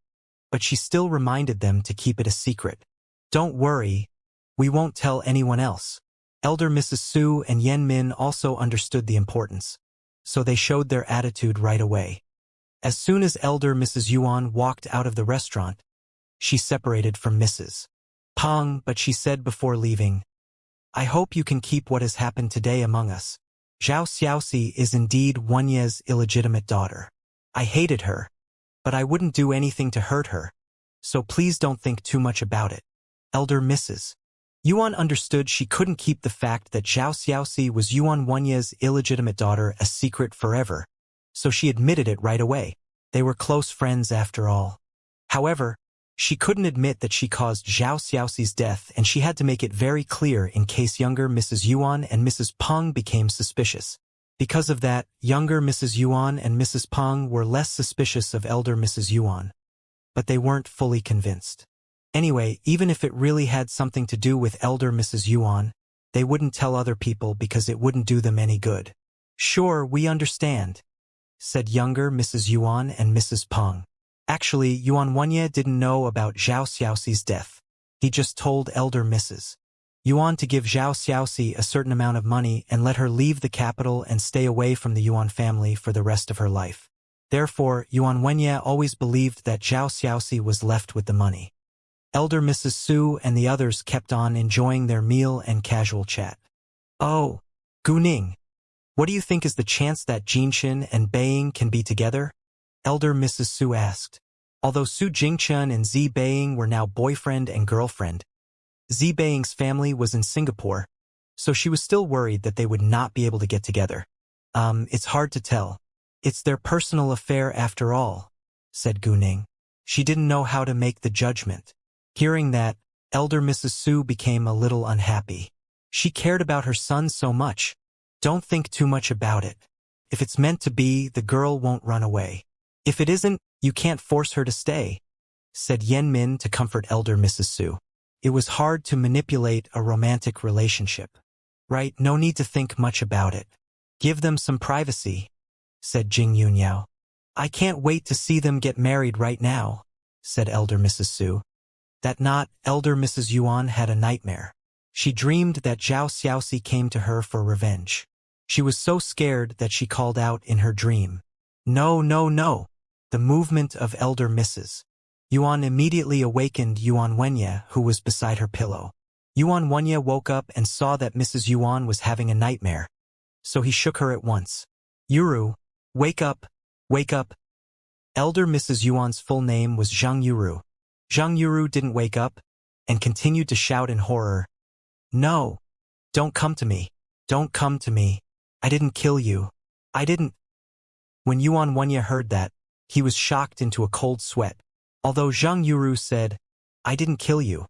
but she still reminded them to keep it a secret. Don't worry, we won't tell anyone else. Elder Mrs. Su and Yen Min also understood the importance, so they showed their attitude right away. As soon as elder Mrs. Yuan walked out of the restaurant, she separated from Mrs. Pong, but she said before leaving, I hope you can keep what has happened today among us. Zhao Xiaoxi is indeed Wenye's illegitimate daughter. I hated her, but I wouldn't do anything to hurt her, so please don't think too much about it. Elder Mrs. Yuan understood she couldn't keep the fact that Zhao Xiaoxi was Yuan Wenye's illegitimate daughter a secret forever, so she admitted it right away. They were close friends after all. However, she couldn't admit that she caused Zhao Xiaoxi's death, and she had to make it very clear in case younger Mrs. Yuan and Mrs. Peng became suspicious. Because of that, younger Mrs. Yuan and Mrs. Peng were less suspicious of elder Mrs. Yuan. But they weren't fully convinced. Anyway, even if it really had something to do with elder Mrs. Yuan, they wouldn't tell other people because it wouldn't do them any good. Sure, we understand, said younger Mrs. Yuan and Mrs. Peng. Actually, Yuan Wenye didn't know about Zhao Xiaoxi's death. He just told elder Mrs. Yuan to give Zhao Xiaoxi a certain amount of money and let her leave the capital and stay away from the Yuan family for the rest of her life. Therefore, Yuan Wenye always believed that Zhao Xiaoxi was left with the money. Elder Mrs. Su and the others kept on enjoying their meal and casual chat. Oh, Guning, what do you think is the chance that Jinchen and Beiying can be together? Elder Mrs. Su asked. Although Su Jingchen and Zi Beiying were now boyfriend and girlfriend, Zi Beiying's family was in Singapore, so she was still worried that they would not be able to get together. It's hard to tell. It's their personal affair after all, said Guning. She didn't know how to make the judgment. Hearing that, elder Mrs. Su became a little unhappy. She cared about her son so much. Don't think too much about it. If it's meant to be, the girl won't run away. If it isn't, you can't force her to stay, said Yen Min to comfort elder Mrs. Su. It was hard to manipulate a romantic relationship. Right, no need to think much about it. Give them some privacy, said Jing Yunyao. I can't wait to see them get married right now, said elder Mrs. Su. That night, elder Mrs. Yuan had a nightmare. She dreamed that Zhao Xiaoxi came to her for revenge. She was so scared that she called out in her dream, No, no, no! The movement of elder Mrs. Yuan immediately awakened Yuan Wenye, who was beside her pillow. Yuan Wenye woke up and saw that Mrs. Yuan was having a nightmare, so he shook her at once. Yuru, wake up, wake up. Elder Mrs. Yuan's full name was Zhang Yuru. Zhang Yuru didn't wake up and continued to shout in horror, No! Don't come to me! Don't come to me! I didn't kill you! I didn't! When Yuan Wenye heard that, he was shocked into a cold sweat. Although Zhang Yuru said, I didn't kill you,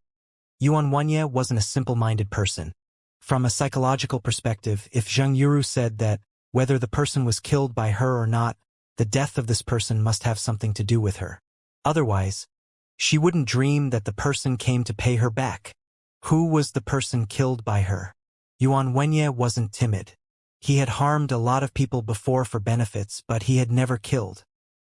Yuan Wenye wasn't a simple-minded person. From a psychological perspective, if Zhang Yuru said that, whether the person was killed by her or not, the death of this person must have something to do with her. Otherwise, she wouldn't dream that the person came to pay her back. Who was the person killed by her? Yuan Wenye wasn't timid. He had harmed a lot of people before for benefits, but he had never killed.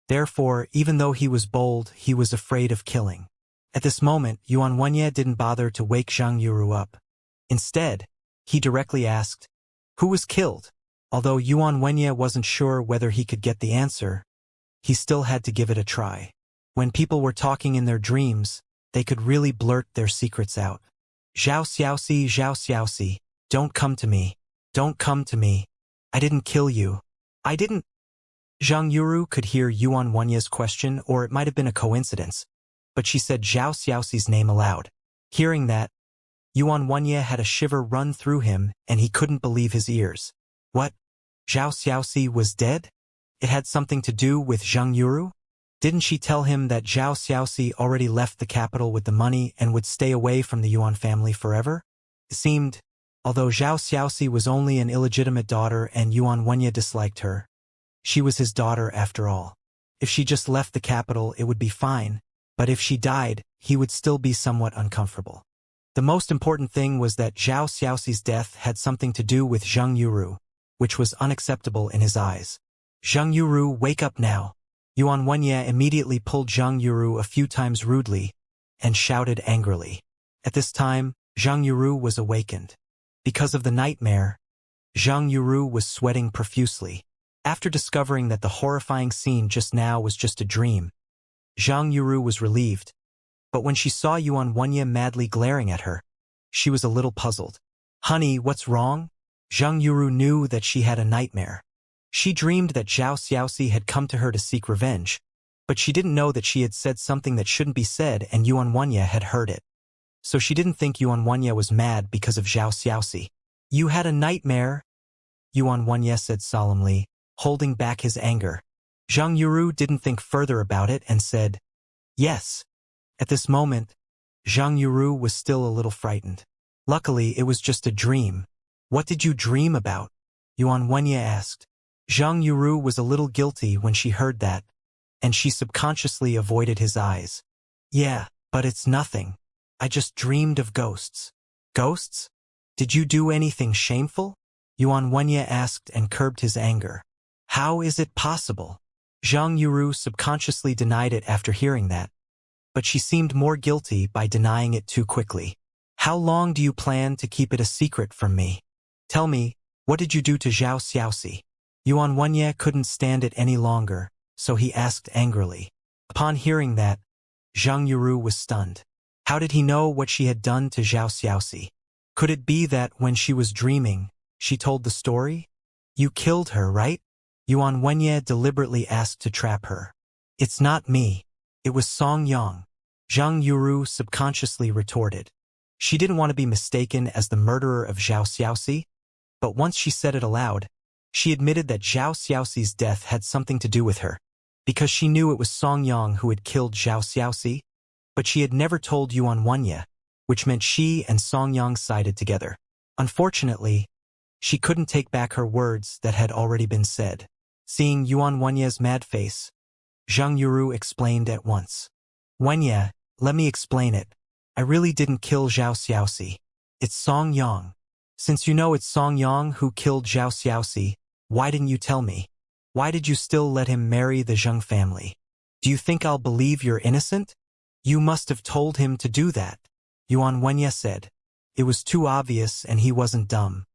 Therefore, even though he was bold, he was afraid of killing. At this moment, Yuan Wenye didn't bother to wake Zhang Yuru up. Instead, he directly asked, Who was killed? Although Yuan Wenye wasn't sure whether he could get the answer, he still had to give it a try. When people were talking in their dreams, they could really blurt their secrets out. Zhao Xiaoxi, don't come to me. Don't come to me. I didn't kill you. I didn't. Zhang Yuru could hear Yuan Wenye's question, or it might have been a coincidence, but she said Zhao Xiaoxi's name aloud. Hearing that, Yuan Wenye had a shiver run through him, and he couldn't believe his ears. What? Zhao Xiaoxi was dead? It had something to do with Zhang Yuru? Didn't she tell him that Zhao Xiaoxi already left the capital with the money and would stay away from the Yuan family forever? It seemed, although Zhao Xiaoxi was only an illegitimate daughter and Yuan Wenye disliked her, she was his daughter after all. If she just left the capital, it would be fine, but if she died, he would still be somewhat uncomfortable. The most important thing was that Zhao Xiaoxi's death had something to do with Zhang Yuru, which was unacceptable in his eyes. Zhang Yuru, wake up now! Yuan Wenye immediately pulled Zhang Yuru a few times rudely and shouted angrily. At this time, Zhang Yuru was awakened. Because of the nightmare, Zhang Yuru was sweating profusely. After discovering that the horrifying scene just now was just a dream, Zhang Yuru was relieved. But when she saw Yuan Wenye madly glaring at her, she was a little puzzled. "Honey, what's wrong?" Zhang Yuru knew that she had a nightmare. She dreamed that Zhao Xiaoxi had come to her to seek revenge, but she didn't know that she had said something that shouldn't be said and Yuan Wenye had heard it. So she didn't think Yuan Wenye was mad because of Zhao Xiaoxi. "You had a nightmare," Yuan Wenye said solemnly, holding back his anger. Zhang Yuru didn't think further about it and said, "Yes." At this moment, Zhang Yuru was still a little frightened. Luckily, it was just a dream. "What did you dream about?" Yuan Wenye asked. Zhang Yuru was a little guilty when she heard that, and she subconsciously avoided his eyes. "Yeah, but it's nothing. I just dreamed of ghosts." "Ghosts? Did you do anything shameful?" Yuan Wenye asked and curbed his anger. "How is it possible?" Zhang Yuru subconsciously denied it after hearing that, but she seemed more guilty by denying it too quickly. "How long do you plan to keep it a secret from me? Tell me, what did you do to Zhao Xiaoxi?" Yuan Wenye couldn't stand it any longer, so he asked angrily. Upon hearing that, Zhang Yuru was stunned. How did he know what she had done to Zhao Xiaoxi? Could it be that when she was dreaming, she told the story? "You killed her, right?" Yuan Wenye deliberately asked to trap her. "It's not me. It was Song Yang," Zhang Yuru subconsciously retorted. She didn't want to be mistaken as the murderer of Zhao Xiaoxi, but once she said it aloud, she admitted that Zhao Xiaoxi's death had something to do with her, because she knew it was Song Yang who had killed Zhao Xiaoxi, but she had never told Yuan Wenye, which meant she and Song Yang sided together. Unfortunately, she couldn't take back her words that had already been said. Seeing Yuan Wenye's mad face, Zhang Yuru explained at once. "Wenye, let me explain it. I really didn't kill Zhao Xiaoxi. It's Song Yang. Since you know it's Song Yang who killed Zhao Xiaoxi, why didn't you tell me? Why did you still let him marry the Zheng family? Do you think I'll believe you're innocent? You must have told him to do that," Yuan Wenye said. It was too obvious and he wasn't dumb.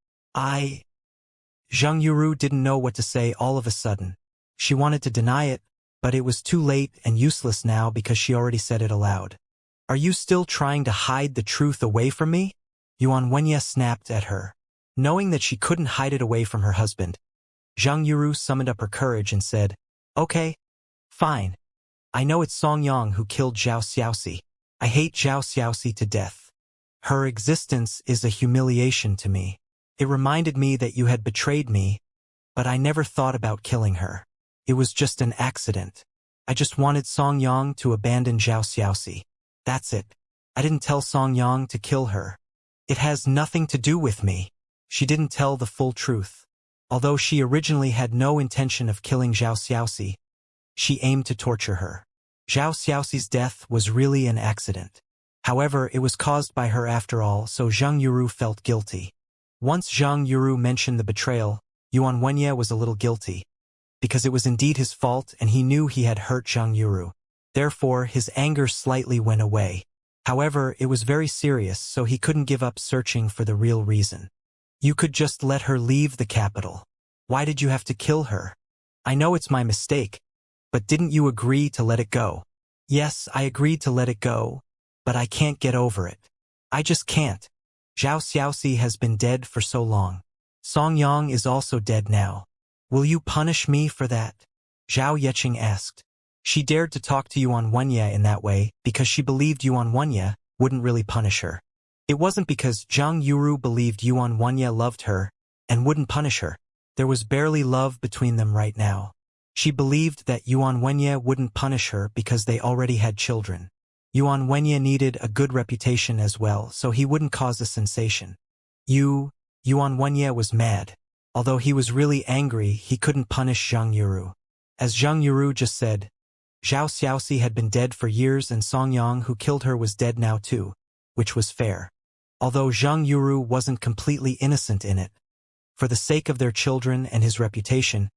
Zhang Yuru didn't know what to say all of a sudden. She wanted to deny it, but it was too late and useless now because she already said it aloud. "Are you still trying to hide the truth away from me?" Yuan Wenye snapped at her. Knowing that she couldn't hide it away from her husband, Zhang Yuru summoned up her courage and said, "Okay, fine. I know it's Song Yang who killed Zhao Xiaoxi. I hate Zhao Xiaoxi to death. Her existence is a humiliation to me. It reminded me that you had betrayed me, but I never thought about killing her. It was just an accident. I just wanted Song Yang to abandon Zhao Xiaoxi. That's it. I didn't tell Song Yang to kill her. It has nothing to do with me." She didn't tell the full truth. Although she originally had no intention of killing Zhao Xiaoxi, she aimed to torture her. Zhao Xiaoxi's death was really an accident. However, it was caused by her after all, so Zhang Yuru felt guilty. Once Zhang Yuru mentioned the betrayal, Yuan Wenye was a little guilty, because it was indeed his fault and he knew he had hurt Zhang Yuru. Therefore, his anger slightly went away. However, it was very serious, so he couldn't give up searching for the real reason. "You could just let her leave the capital. Why did you have to kill her? I know it's my mistake, but didn't you agree to let it go?" "Yes, I agreed to let it go, but I can't get over it. I just can't. Zhao Xiaoxi has been dead for so long. Song Yang is also dead now. Will you punish me for that?" Zhao Yeqing asked. She dared to talk to Yuan Wenye in that way because she believed Yuan Wenye wouldn't really punish her. It wasn't because Zhang Yuru believed Yuan Wenye loved her and wouldn't punish her. There was barely love between them right now. She believed that Yuan Wenye wouldn't punish her because they already had children. Yuan Wenye needed a good reputation as well, so he wouldn't cause a sensation. Yuan Wenye was mad. Although he was really angry, he couldn't punish Zhang Yuru. As Zhang Yuru just said, Zhao Xiaoxi had been dead for years and Song Yang who killed her was dead now too, which was fair. Although Zhang Yuru wasn't completely innocent in it, for the sake of their children and his reputation,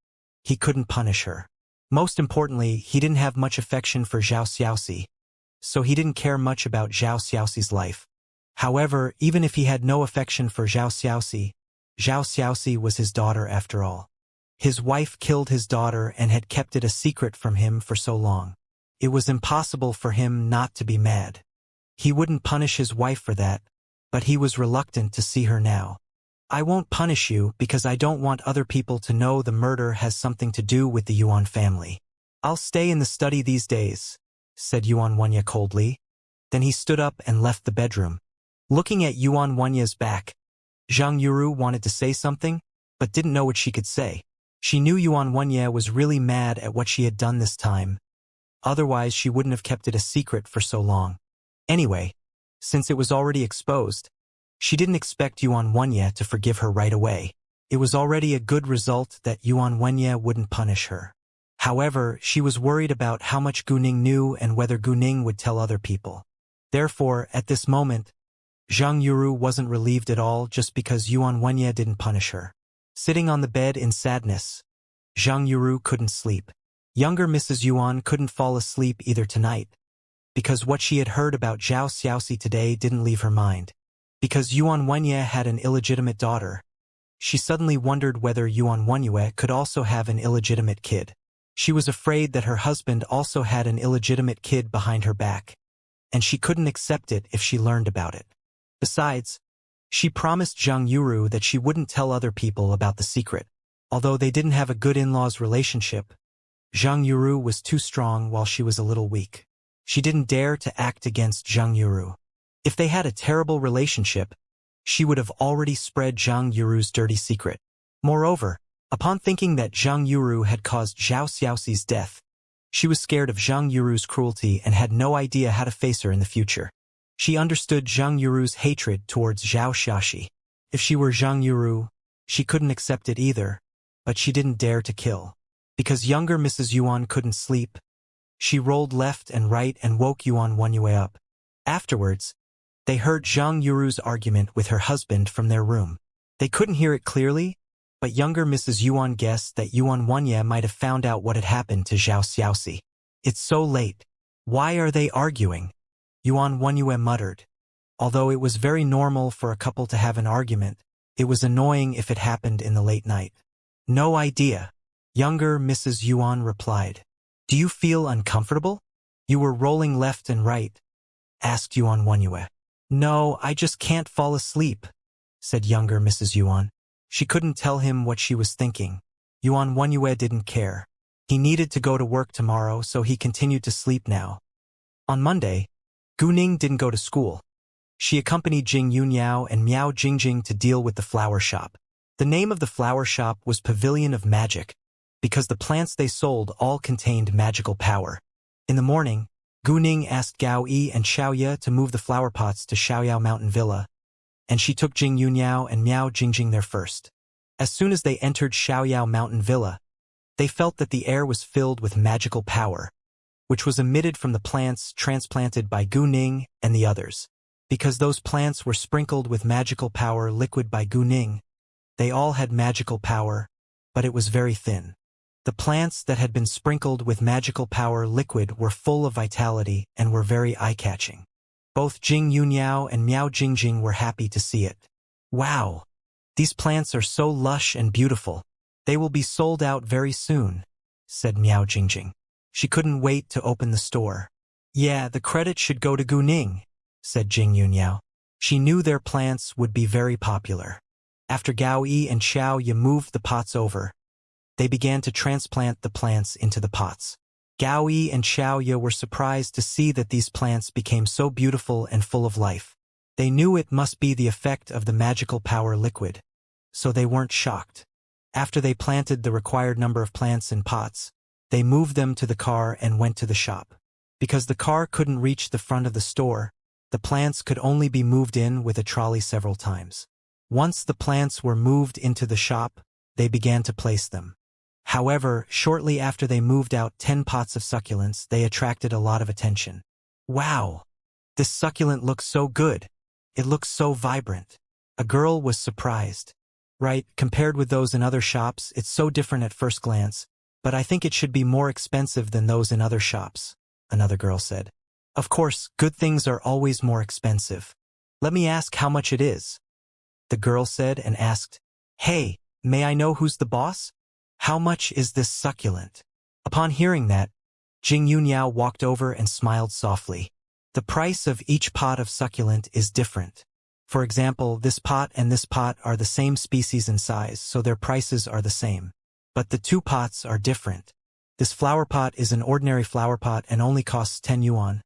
he couldn't punish her. Most importantly, he didn't have much affection for Zhao Xiaoxi, so he didn't care much about Zhao Xiaoxi's life. However, even if he had no affection for Zhao Xiaoxi was his daughter after all. His wife killed his daughter and had kept it a secret from him for so long. It was impossible for him not to be mad. He wouldn't punish his wife for that, but he was reluctant to see her now. I won't punish you because I don't want other people to know the murder has something to do with the Yuan family. I'll stay in the study these days, said Yuan Wanya coldly. Then he stood up and left the bedroom. Looking at Yuan Wanya's back, Zhang Yuru wanted to say something, but didn't know what she could say. She knew Yuan Wanya was really mad at what she had done this time. Otherwise, she wouldn't have kept it a secret for so long. Anyway, since it was already exposed, she didn't expect Yuan Wanya to forgive her right away. It was already a good result that Yuan Wanya wouldn't punish her. However, she was worried about how much Guning knew and whether Guning would tell other people. Therefore, at this moment, Zhang Yuru wasn't relieved at all just because Yuan Wanya didn't punish her. Sitting on the bed in sadness, Zhang Yuru couldn't sleep. Younger Mrs. Yuan couldn't fall asleep either tonight, because what she had heard about Zhao Xiaoxi today didn't leave her mind. Because Yuan Wanya had an illegitimate daughter, she suddenly wondered whether Yuan Wanyue could also have an illegitimate kid. She was afraid that her husband also had an illegitimate kid behind her back, and she couldn't accept it if she learned about it. Besides, she promised Zhang Yuru that she wouldn't tell other people about the secret. Although they didn't have a good in-laws relationship, Zhang Yuru was too strong while she was a little weak. She didn't dare to act against Zhang Yuru. If they had a terrible relationship, she would have already spread Zhang Yuru's dirty secret. Moreover, upon thinking that Zhang Yuru had caused Zhao Xiaoxi's death, she was scared of Zhang Yuru's cruelty and had no idea how to face her in the future. She understood Zhang Yuru's hatred towards Zhao Xiaoxi. If she were Zhang Yuru, she couldn't accept it either, but she didn't dare to kill. Because younger Mrs. Yuan couldn't sleep, she rolled left and right and woke Yuan Wanyue up. Afterwards, they heard Zhang Yuru's argument with her husband from their room. They couldn't hear it clearly, but younger Mrs. Yuan guessed that Yuan Wanya might have found out what had happened to Zhao Xiaoxi. It's so late. Why are they arguing? Yuan Wanyue muttered. Although it was very normal for a couple to have an argument, it was annoying if it happened in the late night. No idea. Younger Mrs. Yuan replied. Do you feel uncomfortable? You were rolling left and right, asked Yuan Wanyue. No, I just can't fall asleep, said younger Mrs. Yuan. She couldn't tell him what she was thinking. Yuan Wanyue didn't care. He needed to go to work tomorrow, so he continued to sleep now. On Monday, Guning didn't go to school. She accompanied Jing Yunyao and Miao Jingjing to deal with the flower shop. The name of the flower shop was Pavilion of Magic, because the plants they sold all contained magical power. In the morning, Guning asked Gao Yi and Xiaoye to move the flower pots to Xiaoyao Mountain Villa, and she took Jing Yunyao and Miao Jingjing there first. As soon as they entered Xiaoyao Mountain Villa, they felt that the air was filled with magical power, which was emitted from the plants transplanted by Guning and the others. Because those plants were sprinkled with magical power liquid by Guning, they all had magical power, but it was very thin. The plants that had been sprinkled with magical power liquid were full of vitality and were very eye-catching. Both Jing Yunyao and Miao Jingjing were happy to see it. Wow! These plants are so lush and beautiful. They will be sold out very soon, said Miao Jingjing. She couldn't wait to open the store. Yeah, the credit should go to Guning, said Jing Yunyao. She knew their plants would be very popular. After Gao Yi and Xiao Ye moved the pots over, they began to transplant the plants into the pots. Gao Yi and Xiao Ye were surprised to see that these plants became so beautiful and full of life. They knew it must be the effect of the magical power liquid, so they weren't shocked. After they planted the required number of plants in pots, they moved them to the car and went to the shop. Because the car couldn't reach the front of the store, the plants could only be moved in with a trolley several times. Once the plants were moved into the shop, they began to place them. However, shortly after they moved out 10 pots of succulents, they attracted a lot of attention. Wow! This succulent looks so good. It looks so vibrant. A girl was surprised. Right, compared with those in other shops, it's so different at first glance, but I think it should be more expensive than those in other shops, another girl said. Of course, good things are always more expensive. Let me ask how much it is, the girl said and asked, Hey, may I know who's the boss? How much is this succulent? Upon hearing that, Jing Yunyao walked over and smiled softly. The price of each pot of succulent is different. For example, this pot and this pot are the same species and size, so their prices are the same. But the two pots are different. This flower pot is an ordinary flower pot and only costs 10 yuan.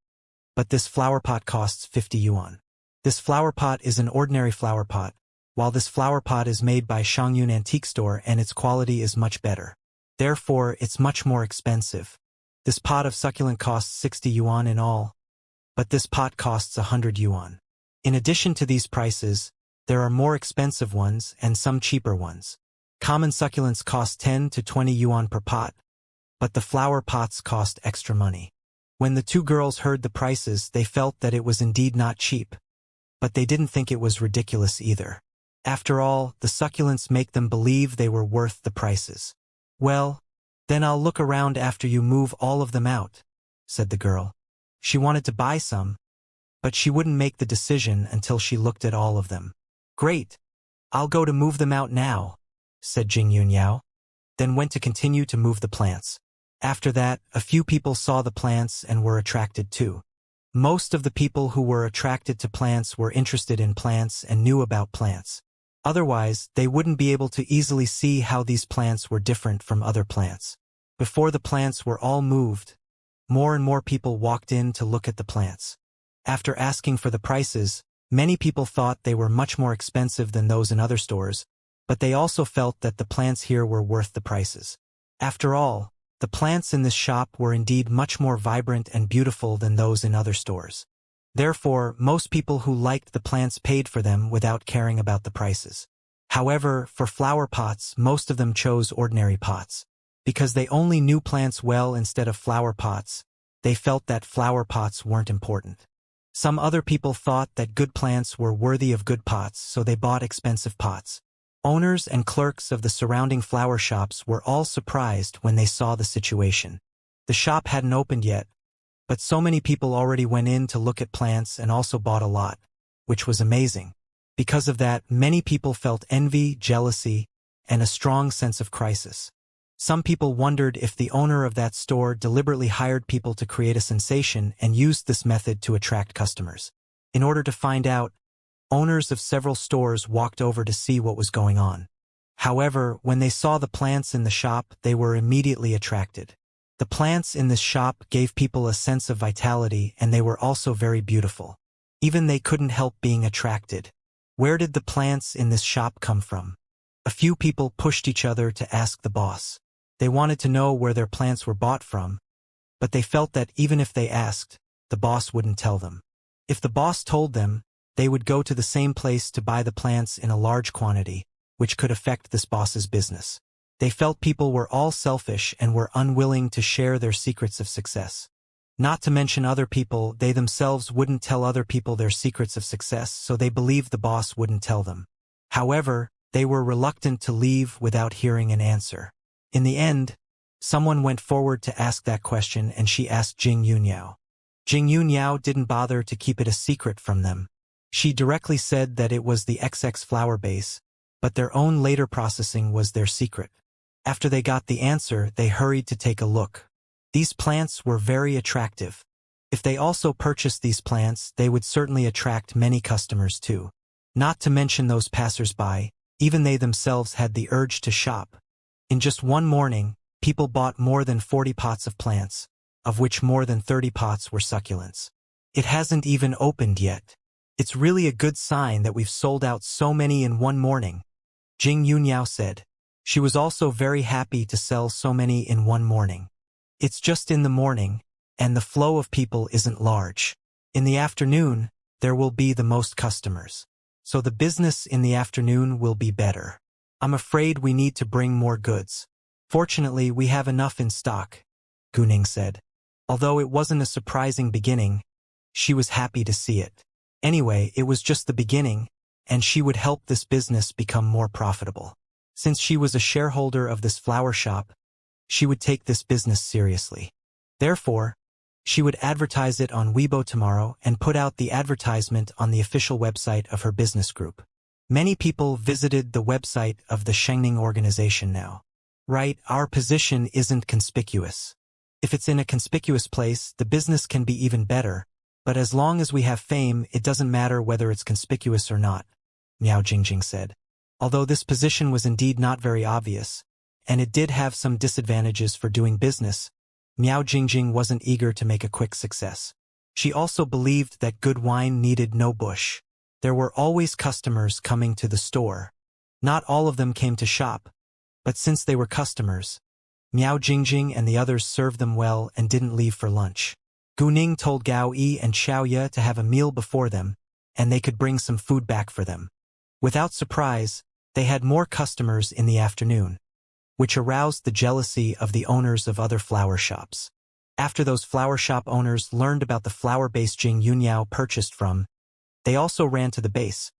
But this flower pot costs 50 yuan. This flower pot is an ordinary flower pot, while this flower pot is made by Shangyun Antique Store and its quality is much better. Therefore, it's much more expensive. This pot of succulent costs 60 yuan in all, but this pot costs 100 yuan. In addition to these prices, there are more expensive ones and some cheaper ones. Common succulents cost 10 to 20 yuan per pot, but the flower pots cost extra money. When the two girls heard the prices, they felt that it was indeed not cheap, but they didn't think it was ridiculous either. After all, the succulents make them believe they were worth the prices. Well, then I'll look around after you move all of them out, said the girl. She wanted to buy some, but she wouldn't make the decision until she looked at all of them. Great, I'll go to move them out now, said Jing Yunyao, then went to continue to move the plants. After that, a few people saw the plants and were attracted too. Most of the people who were attracted to plants were interested in plants and knew about plants. Otherwise, they wouldn't be able to easily see how these plants were different from other plants. Before the plants were all moved, more and more people walked in to look at the plants. After asking for the prices, many people thought they were much more expensive than those in other stores, but they also felt that the plants here were worth the prices. After all, the plants in this shop were indeed much more vibrant and beautiful than those in other stores. Therefore, most people who liked the plants paid for them without caring about the prices. However, for flower pots, most of them chose ordinary pots. Because they only knew plants well instead of flower pots, they felt that flower pots weren't important. Some other people thought that good plants were worthy of good pots, so they bought expensive pots. Owners and clerks of the surrounding flower shops were all surprised when they saw the situation. The shop hadn't opened yet, but so many people already went in to look at plants and also bought a lot, which was amazing. Because of that, many people felt envy, jealousy, and a strong sense of crisis. Some people wondered if the owner of that store deliberately hired people to create a sensation and used this method to attract customers. In order to find out, owners of several stores walked over to see what was going on. However, when they saw the plants in the shop, they were immediately attracted. The plants in this shop gave people a sense of vitality, and they were also very beautiful. Even they couldn't help being attracted. Where did the plants in this shop come from? A few people pushed each other to ask the boss. They wanted to know where their plants were bought from, but they felt that even if they asked, the boss wouldn't tell them. If the boss told them, they would go to the same place to buy the plants in a large quantity, which could affect this boss's business. They felt people were all selfish and were unwilling to share their secrets of success. Not to mention other people, they themselves wouldn't tell other people their secrets of success, so they believed the boss wouldn't tell them. However, they were reluctant to leave without hearing an answer. In the end, someone went forward to ask that question, and she asked Jing Yunyao. Jing Yunyao didn't bother to keep it a secret from them. She directly said that it was the XX flower base, but their own later processing was their secret. After they got the answer, they hurried to take a look. These plants were very attractive. If they also purchased these plants, they would certainly attract many customers too. Not to mention those passers-by, even they themselves had the urge to shop. In just one morning, people bought more than 40 pots of plants, of which more than 30 pots were succulents. It hasn't even opened yet. It's really a good sign that we've sold out so many in one morning, Jing Yunyao said. She was also very happy to sell so many in one morning. It's just in the morning, and the flow of people isn't large. In the afternoon, there will be the most customers. So the business in the afternoon will be better. I'm afraid we need to bring more goods. Fortunately, we have enough in stock, Guning said. Although it wasn't a surprising beginning, she was happy to see it. Anyway, it was just the beginning, and she would help this business become more profitable. Since she was a shareholder of this flower shop, she would take this business seriously. Therefore, she would advertise it on Weibo tomorrow and put out the advertisement on the official website of her business group. Many people visited the website of the Shengning organization now. Right, our position isn't conspicuous. If it's in a conspicuous place, the business can be even better, But as long as we have fame, it doesn't matter whether it's conspicuous or not, Miao Jingjing said. Although this position was indeed not very obvious, and it did have some disadvantages for doing business, Miao Jingjing wasn't eager to make a quick success. She also believed that good wine needed no bush. There were always customers coming to the store. Not all of them came to shop, but since they were customers, Miao Jingjing and the others served them well and didn't leave for lunch. Gu Ning told Gao Yi and Xiao Ye to have a meal before them, and they could bring some food back for them. Without surprise, they had more customers in the afternoon, which aroused the jealousy of the owners of other flower shops. After those flower shop owners learned about the flower base Jing Yunyao purchased from, they also ran to the base,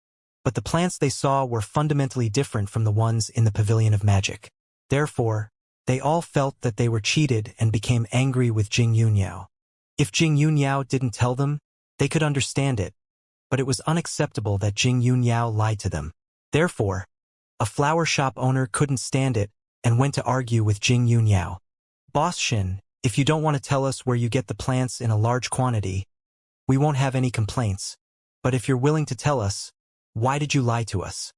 but the plants they saw were fundamentally different from the ones in the Pavilion of Magic. Therefore, they all felt that they were cheated and became angry with Jing Yunyao. If Jing Yunyao didn't tell them, they could understand it, but it was unacceptable that Jing Yunyao lied to them. Therefore, a flower shop owner couldn't stand it and went to argue with Jing Yunyao. Boss Shin, if you don't want to tell us where you get the plants in a large quantity, we won't have any complaints. But if you're willing to tell us, why did you lie to us?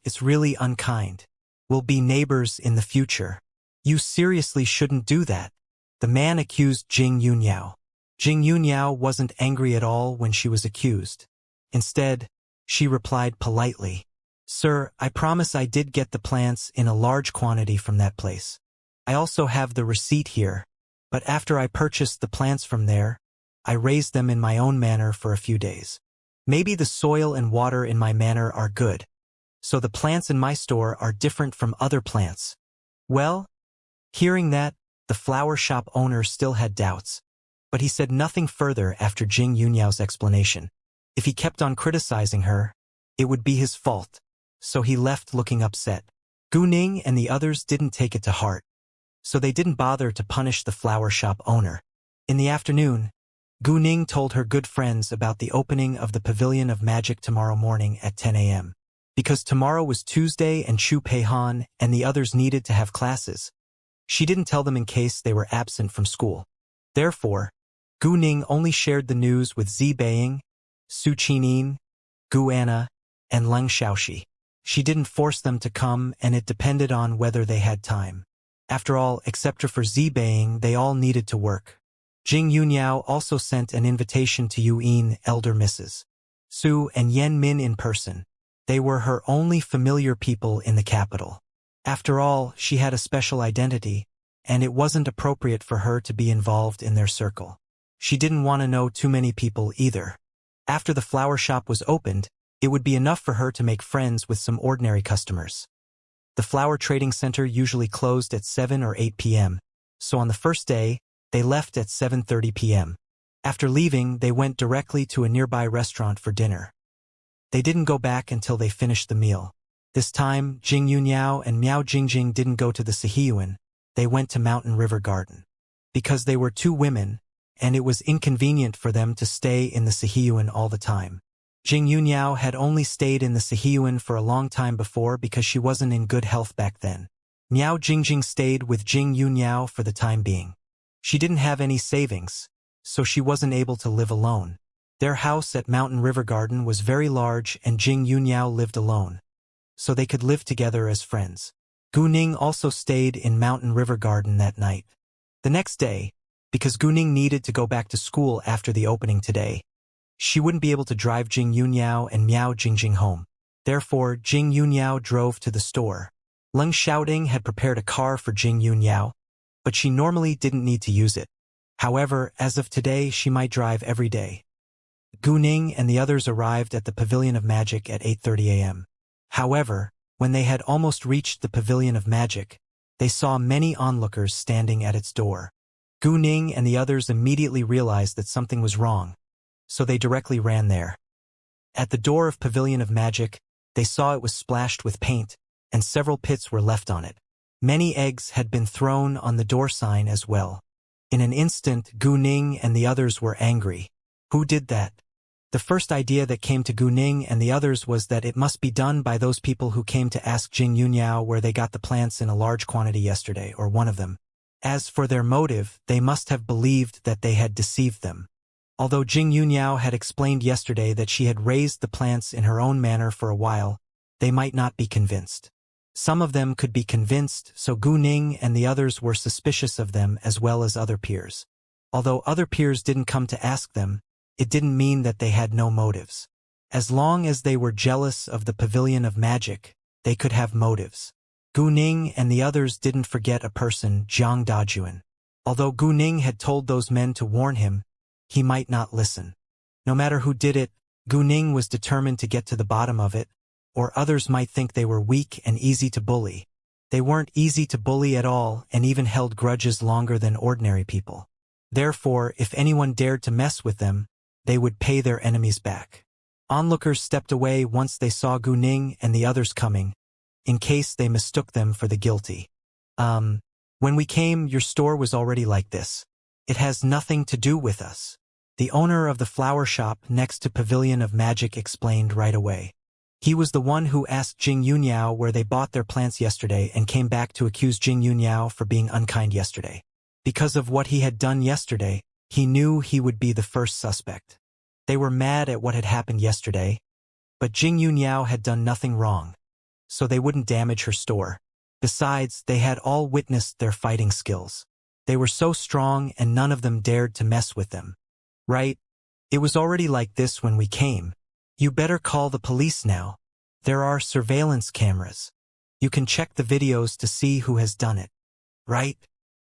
It's really unkind. We'll be neighbors in the future. You seriously shouldn't do that. The man accused Jing Yunyao. Jing Yunyao wasn't angry at all when she was accused. Instead, she replied politely, "Sir, I promise I did get the plants in a large quantity from that place. I also have the receipt here, but after I purchased the plants from there, I raised them in my own manner for a few days. Maybe the soil and water in my manor are good, so the plants in my store are different from other plants." Well, hearing that, the flower shop owner still had doubts, but he said nothing further after Jing Yunyao's explanation. If he kept on criticizing her, it would be his fault, so he left looking upset. Gu Ning and the others didn't take it to heart, so they didn't bother to punish the flower shop owner. In the afternoon, Gu Ning told her good friends about the opening of the Pavilion of Magic tomorrow morning at 10 a.m. Because tomorrow was Tuesday and Chu Peihan and the others needed to have classes, she didn't tell them in case they were absent from school. Therefore, Gu Ning only shared the news with Zi Beiying, Su Qinin, Gu Anna, and Leng Xiaoxi. She didn't force them to come, and it depended on whether they had time. After all, except for Zi Beiying, they all needed to work. Jing Yunyao also sent an invitation to Yu Yin, elder Mrs. Su, and Yen Min in person. They were her only familiar people in the capital. After all, she had a special identity, and it wasn't appropriate for her to be involved in their circle. She didn't want to know too many people either. After the flower shop was opened, it would be enough for her to make friends with some ordinary customers. The flower trading center usually closed at 7 or 8 p.m., so on the first day, they left at 7:30 p.m. After leaving, they went directly to a nearby restaurant for dinner. They didn't go back until they finished the meal. This time, Jing Yunyao and Miao Jingjing didn't go to the Sihiyuan, they went to Mountain River Garden. Because they were two women, and it was inconvenient for them to stay in the Sihiyuan all the time. Jing Yunyao had only stayed in the Sihiyuan for a long time before because she wasn't in good health back then. Miao Jingjing stayed with Jing Yunyao for the time being. She didn't have any savings, so she wasn't able to live alone. Their house at Mountain River Garden was very large and Jing Yunyao lived alone, so they could live together as friends. Gu Ning also stayed in Mountain River Garden that night. The next day, because Gu Ning needed to go back to school after the opening today, she wouldn't be able to drive Jing Yunyao and Miao Jingjing home. Therefore, Jing Yunyao drove to the store. Leng Xiaoding had prepared a car for Jing Yunyao, but she normally didn't need to use it. However, as of today, she might drive every day. Gu Ning and the others arrived at the Pavilion of Magic at 8:30 a.m. However, when they had almost reached the Pavilion of Magic, they saw many onlookers standing at its door. Gu Ning and the others immediately realized that something was wrong, so they directly ran there. At the door of Pavilion of Magic, they saw it was splashed with paint, and several pits were left on it. Many eggs had been thrown on the door sign as well. In an instant, Gu Ning and the others were angry. Who did that? The first idea that came to Gu Ning and the others was that it must be done by those people who came to ask Jing Yunyao where they got the plants in a large quantity yesterday, or one of them. As for their motive, they must have believed that they had deceived them. Although Jing Yunniao had explained yesterday that she had raised the plants in her own manner for a while, they might not be convinced. Some of them could be convinced, so Gu Ning and the others were suspicious of them as well as other peers. Although other peers didn't come to ask them, it didn't mean that they had no motives. As long as they were jealous of the Pavilion of Magic, they could have motives. Gu Ning and the others didn't forget a person, Jiang Dajuan. Although Gu Ning had told those men to warn him, he might not listen. No matter who did it, Gu Ning was determined to get to the bottom of it, or others might think they were weak and easy to bully. They weren't easy to bully at all and even held grudges longer than ordinary people. Therefore, if anyone dared to mess with them, they would pay their enemies back. Onlookers stepped away once they saw Gu Ning and the others coming, in case they mistook them for the guilty. When we came, your store was already like this. It has nothing to do with us. The owner of the flower shop next to Pavilion of Magic explained right away. He was the one who asked Jing Yunniao where they bought their plants yesterday and came back to accuse Jing Yunniao for being unkind yesterday. Because of what he had done yesterday, he knew he would be the first suspect. They were mad at what had happened yesterday, but Jing Yunniao had done nothing wrong, so they wouldn't damage her store. Besides, they had all witnessed their fighting skills. They were so strong and none of them dared to mess with them. Right? It was already like this when we came. You better call the police now. There are surveillance cameras. You can check the videos to see who has done it. Right?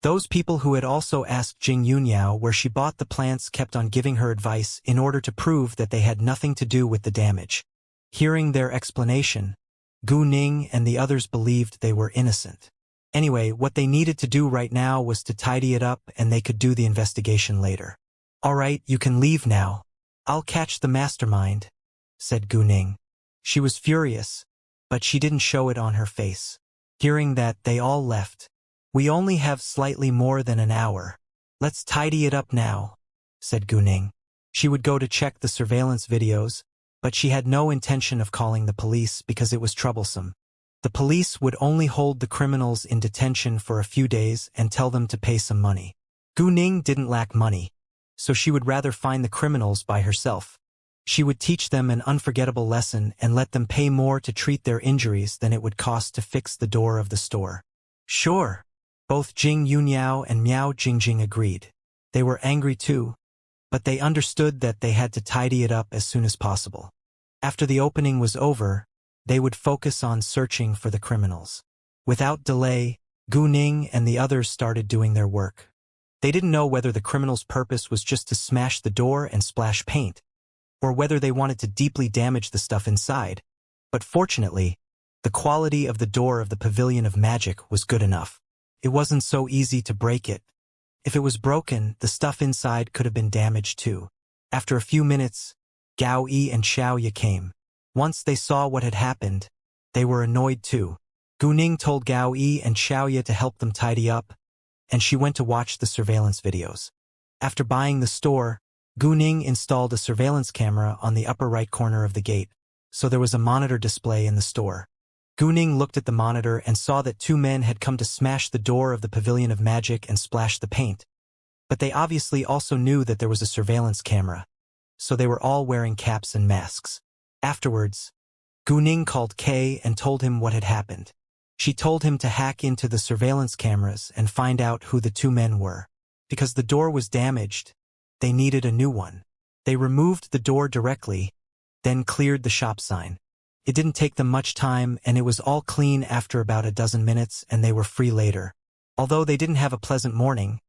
Those people who had also asked Jing Yunniao where she bought the plants kept on giving her advice in order to prove that they had nothing to do with the damage. Hearing their explanation, Gu Ning and the others believed they were innocent. Anyway, what they needed to do right now was to tidy it up and they could do the investigation later. All right, you can leave now. I'll catch the mastermind, said Gu Ning. She was furious, but she didn't show it on her face. Hearing that, they all left. We only have slightly more than an hour. Let's tidy it up now, said Gu Ning. She would go to check the surveillance videos, but she had no intention of calling the police because it was troublesome. The police would only hold the criminals in detention for a few days and tell them to pay some money. Gu Ning didn't lack money, so she would rather find the criminals by herself. She would teach them an unforgettable lesson and let them pay more to treat their injuries than it would cost to fix the door of the store. Sure. Both Jing Yunniao and Miao Jingjing agreed. They were angry too, but they understood that they had to tidy it up as soon as possible. After the opening was over, they would focus on searching for the criminals. Without delay, Gu Ning and the others started doing their work. They didn't know whether the criminals' purpose was just to smash the door and splash paint, or whether they wanted to deeply damage the stuff inside. But fortunately, the quality of the door of the Pavilion of Magic was good enough. It wasn't so easy to break it. If it was broken, the stuff inside could have been damaged too. After a few minutes, Gao Yi and Xiao Ye came. Once they saw what had happened, they were annoyed too. Gu Ning told Gao Yi and Xiao Ye to help them tidy up, and she went to watch the surveillance videos. After buying the store, Gu Ning installed a surveillance camera on the upper right corner of the gate, so there was a monitor display in the store. Gu Ning looked at the monitor and saw that two men had come to smash the door of the Pavilion of Magic and splash the paint. But they obviously also knew that there was a surveillance camera, so they were all wearing caps and masks. Afterwards, Gu Ning called Kay and told him what had happened. She told him to hack into the surveillance cameras and find out who the two men were. Because the door was damaged, they needed a new one. They removed the door directly, then cleared the shop sign. It didn't take them much time and it was all clean after about a dozen minutes and they were free later. Although they didn't have a pleasant morning,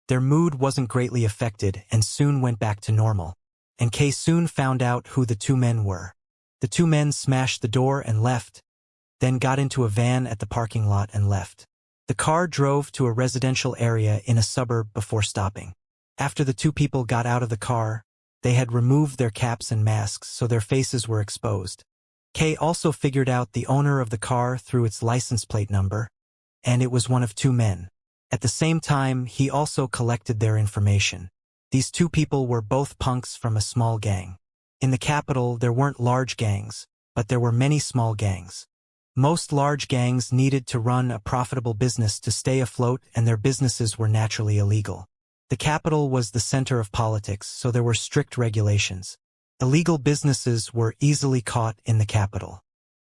their mood wasn't greatly affected and soon went back to normal. And Kay soon found out who the two men were. The two men smashed the door and left, then got into a van at the parking lot and left. The car drove to a residential area in a suburb before stopping. After the two people got out of the car, they had removed their caps and masks so their faces were exposed. Kay also figured out the owner of the car through its license plate number, and it was one of two men. At the same time, he also collected their information. These two people were both punks from a small gang. In the capital, there weren't large gangs, but there were many small gangs. Most large gangs needed to run a profitable business to stay afloat and their businesses were naturally illegal. The capital was the center of politics, so there were strict regulations. Illegal businesses were easily caught in the capital.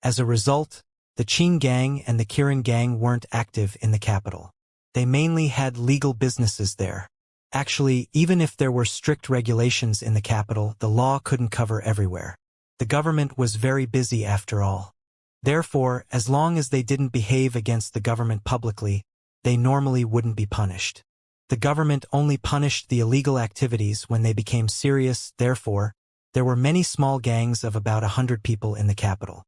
As a result, the Qin gang and the Kirin gang weren't active in the capital. They mainly had legal businesses there. Actually, even if there were strict regulations in the capital, the law couldn't cover everywhere. The government was very busy after all. Therefore, as long as they didn't behave against the government publicly, they normally wouldn't be punished. The government only punished the illegal activities when they became serious. Therefore, there were many small gangs of about 100 people in the capital.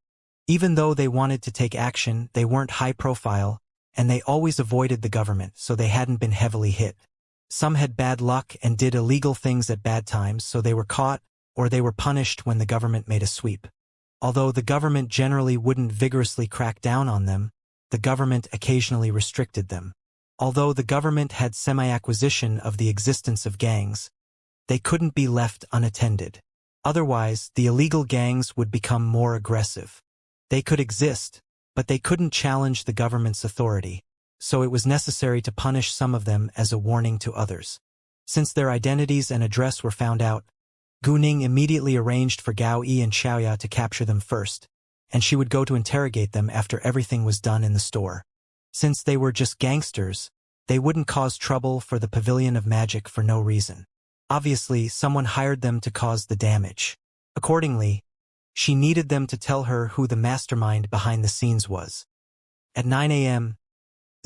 Even though they wanted to take action, they weren't high profile, and they always avoided the government, so they hadn't been heavily hit. Some had bad luck and did illegal things at bad times, so they were caught, or they were punished when the government made a sweep. Although the government generally wouldn't vigorously crack down on them, the government occasionally restricted them. Although the government had semi-acquisition of the existence of gangs, they couldn't be left unattended. Otherwise, the illegal gangs would become more aggressive. They could exist, but they couldn't challenge the government's authority, so it was necessary to punish some of them as a warning to others. Since their identities and address were found out, Gu Ning immediately arranged for Gao Yi and Xiaoya to capture them first, and she would go to interrogate them after everything was done in the store. Since they were just gangsters, they wouldn't cause trouble for the Pavilion of Magic for no reason. Obviously, someone hired them to cause the damage. Accordingly, she needed them to tell her who the mastermind behind the scenes was. At 9 a.m.,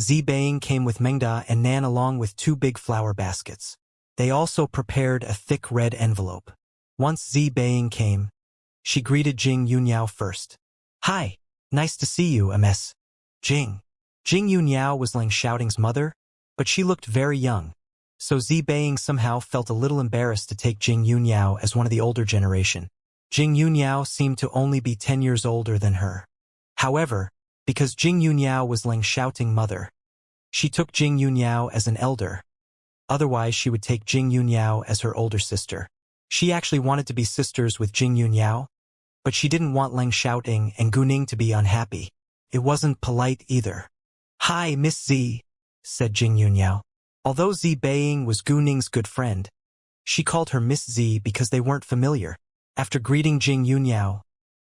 Zi Beiying came with Mengda and Nan along with 2 big flower baskets. They also prepared a thick red envelope. Once Zi Beiying came, she greeted Jing Yunyao first. "Hi, nice to see you, MS. Jing." Jing Yunyao was Lang Xiaoting's mother, but she looked very young, so Zi Beiying somehow felt a little embarrassed to take Jing Yunyao as one of the older generation. Jing Yunyao seemed to only be 10 years older than her. However, because Jing Yunyao was Lang Xiaoting's mother, she took Jing Yunyao as an elder. Otherwise, she would take Jing Yunyao as her older sister. She actually wanted to be sisters with Jing Yunyao, but she didn't want Lang Xiaoting and Gu Ning to be unhappy. It wasn't polite either. "Hi, Miss Z," said Jing Yunyao. Although Zi Beiying was Gu Ning's good friend, she called her Miss Z because they weren't familiar. After greeting Jing Yunyao,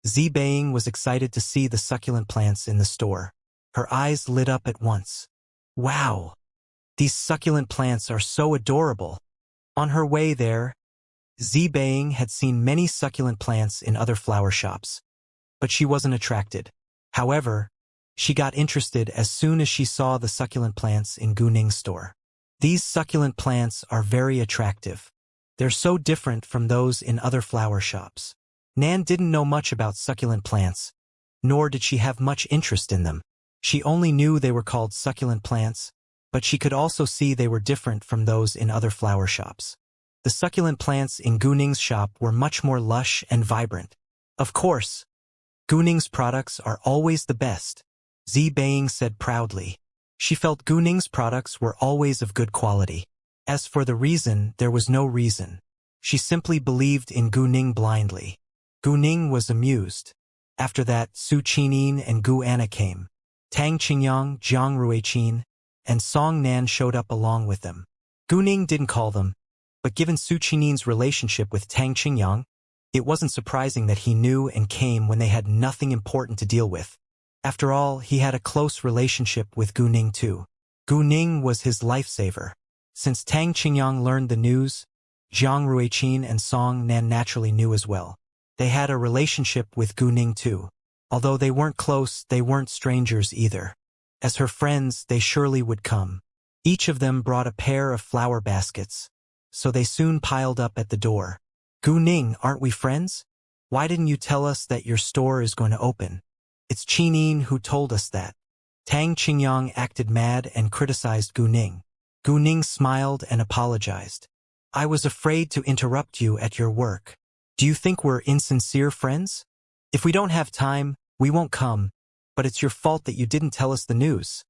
Zi Beiying was excited to see the succulent plants in the store. Her eyes lit up at once. "Wow! These succulent plants are so adorable." On her way there, Zi Beiying had seen many succulent plants in other flower shops, but she wasn't attracted. However, she got interested as soon as she saw the succulent plants in Gu Ning's store. These succulent plants are very attractive. They're so different from those in other flower shops. Nan didn't know much about succulent plants, nor did she have much interest in them. She only knew they were called succulent plants, but she could also see they were different from those in other flower shops. The succulent plants in Gu Ning's shop were much more lush and vibrant. Of course, Gu Ning's products are always the best, Zi Beiying said proudly. She felt Gu Ning's products were always of good quality. As for the reason, there was no reason. She simply believed in Gu Ning blindly. Gu Ning was amused. After that, Su Qinin and Gu Anna came. Tang Qingyang, Jiang Ruiqin, and Song Nan showed up along with them. Gu Ning didn't call them, but given Su Qinin's relationship with Tang Qingyang, it wasn't surprising that he knew and came when they had nothing important to deal with. After all, he had a close relationship with Gu Ning too. Gu Ning was his lifesaver. Since Tang Qingyang learned the news, Jiang Ruiqin and Song Nan naturally knew as well. They had a relationship with Gu Ning too. Although they weren't close, they weren't strangers either. As her friends, they surely would come. Each of them brought a pair of flower baskets, so they soon piled up at the door. "Gu Ning, aren't we friends? Why didn't you tell us that your store is going to open? It's Qinin who told us that." Tang Qingyang acted mad and criticized Gu Ning. Gu Ning smiled and apologized. "I was afraid to interrupt you at your work. Do you think we're insincere friends? If we don't have time, we won't come, but it's your fault that you didn't tell us the news,"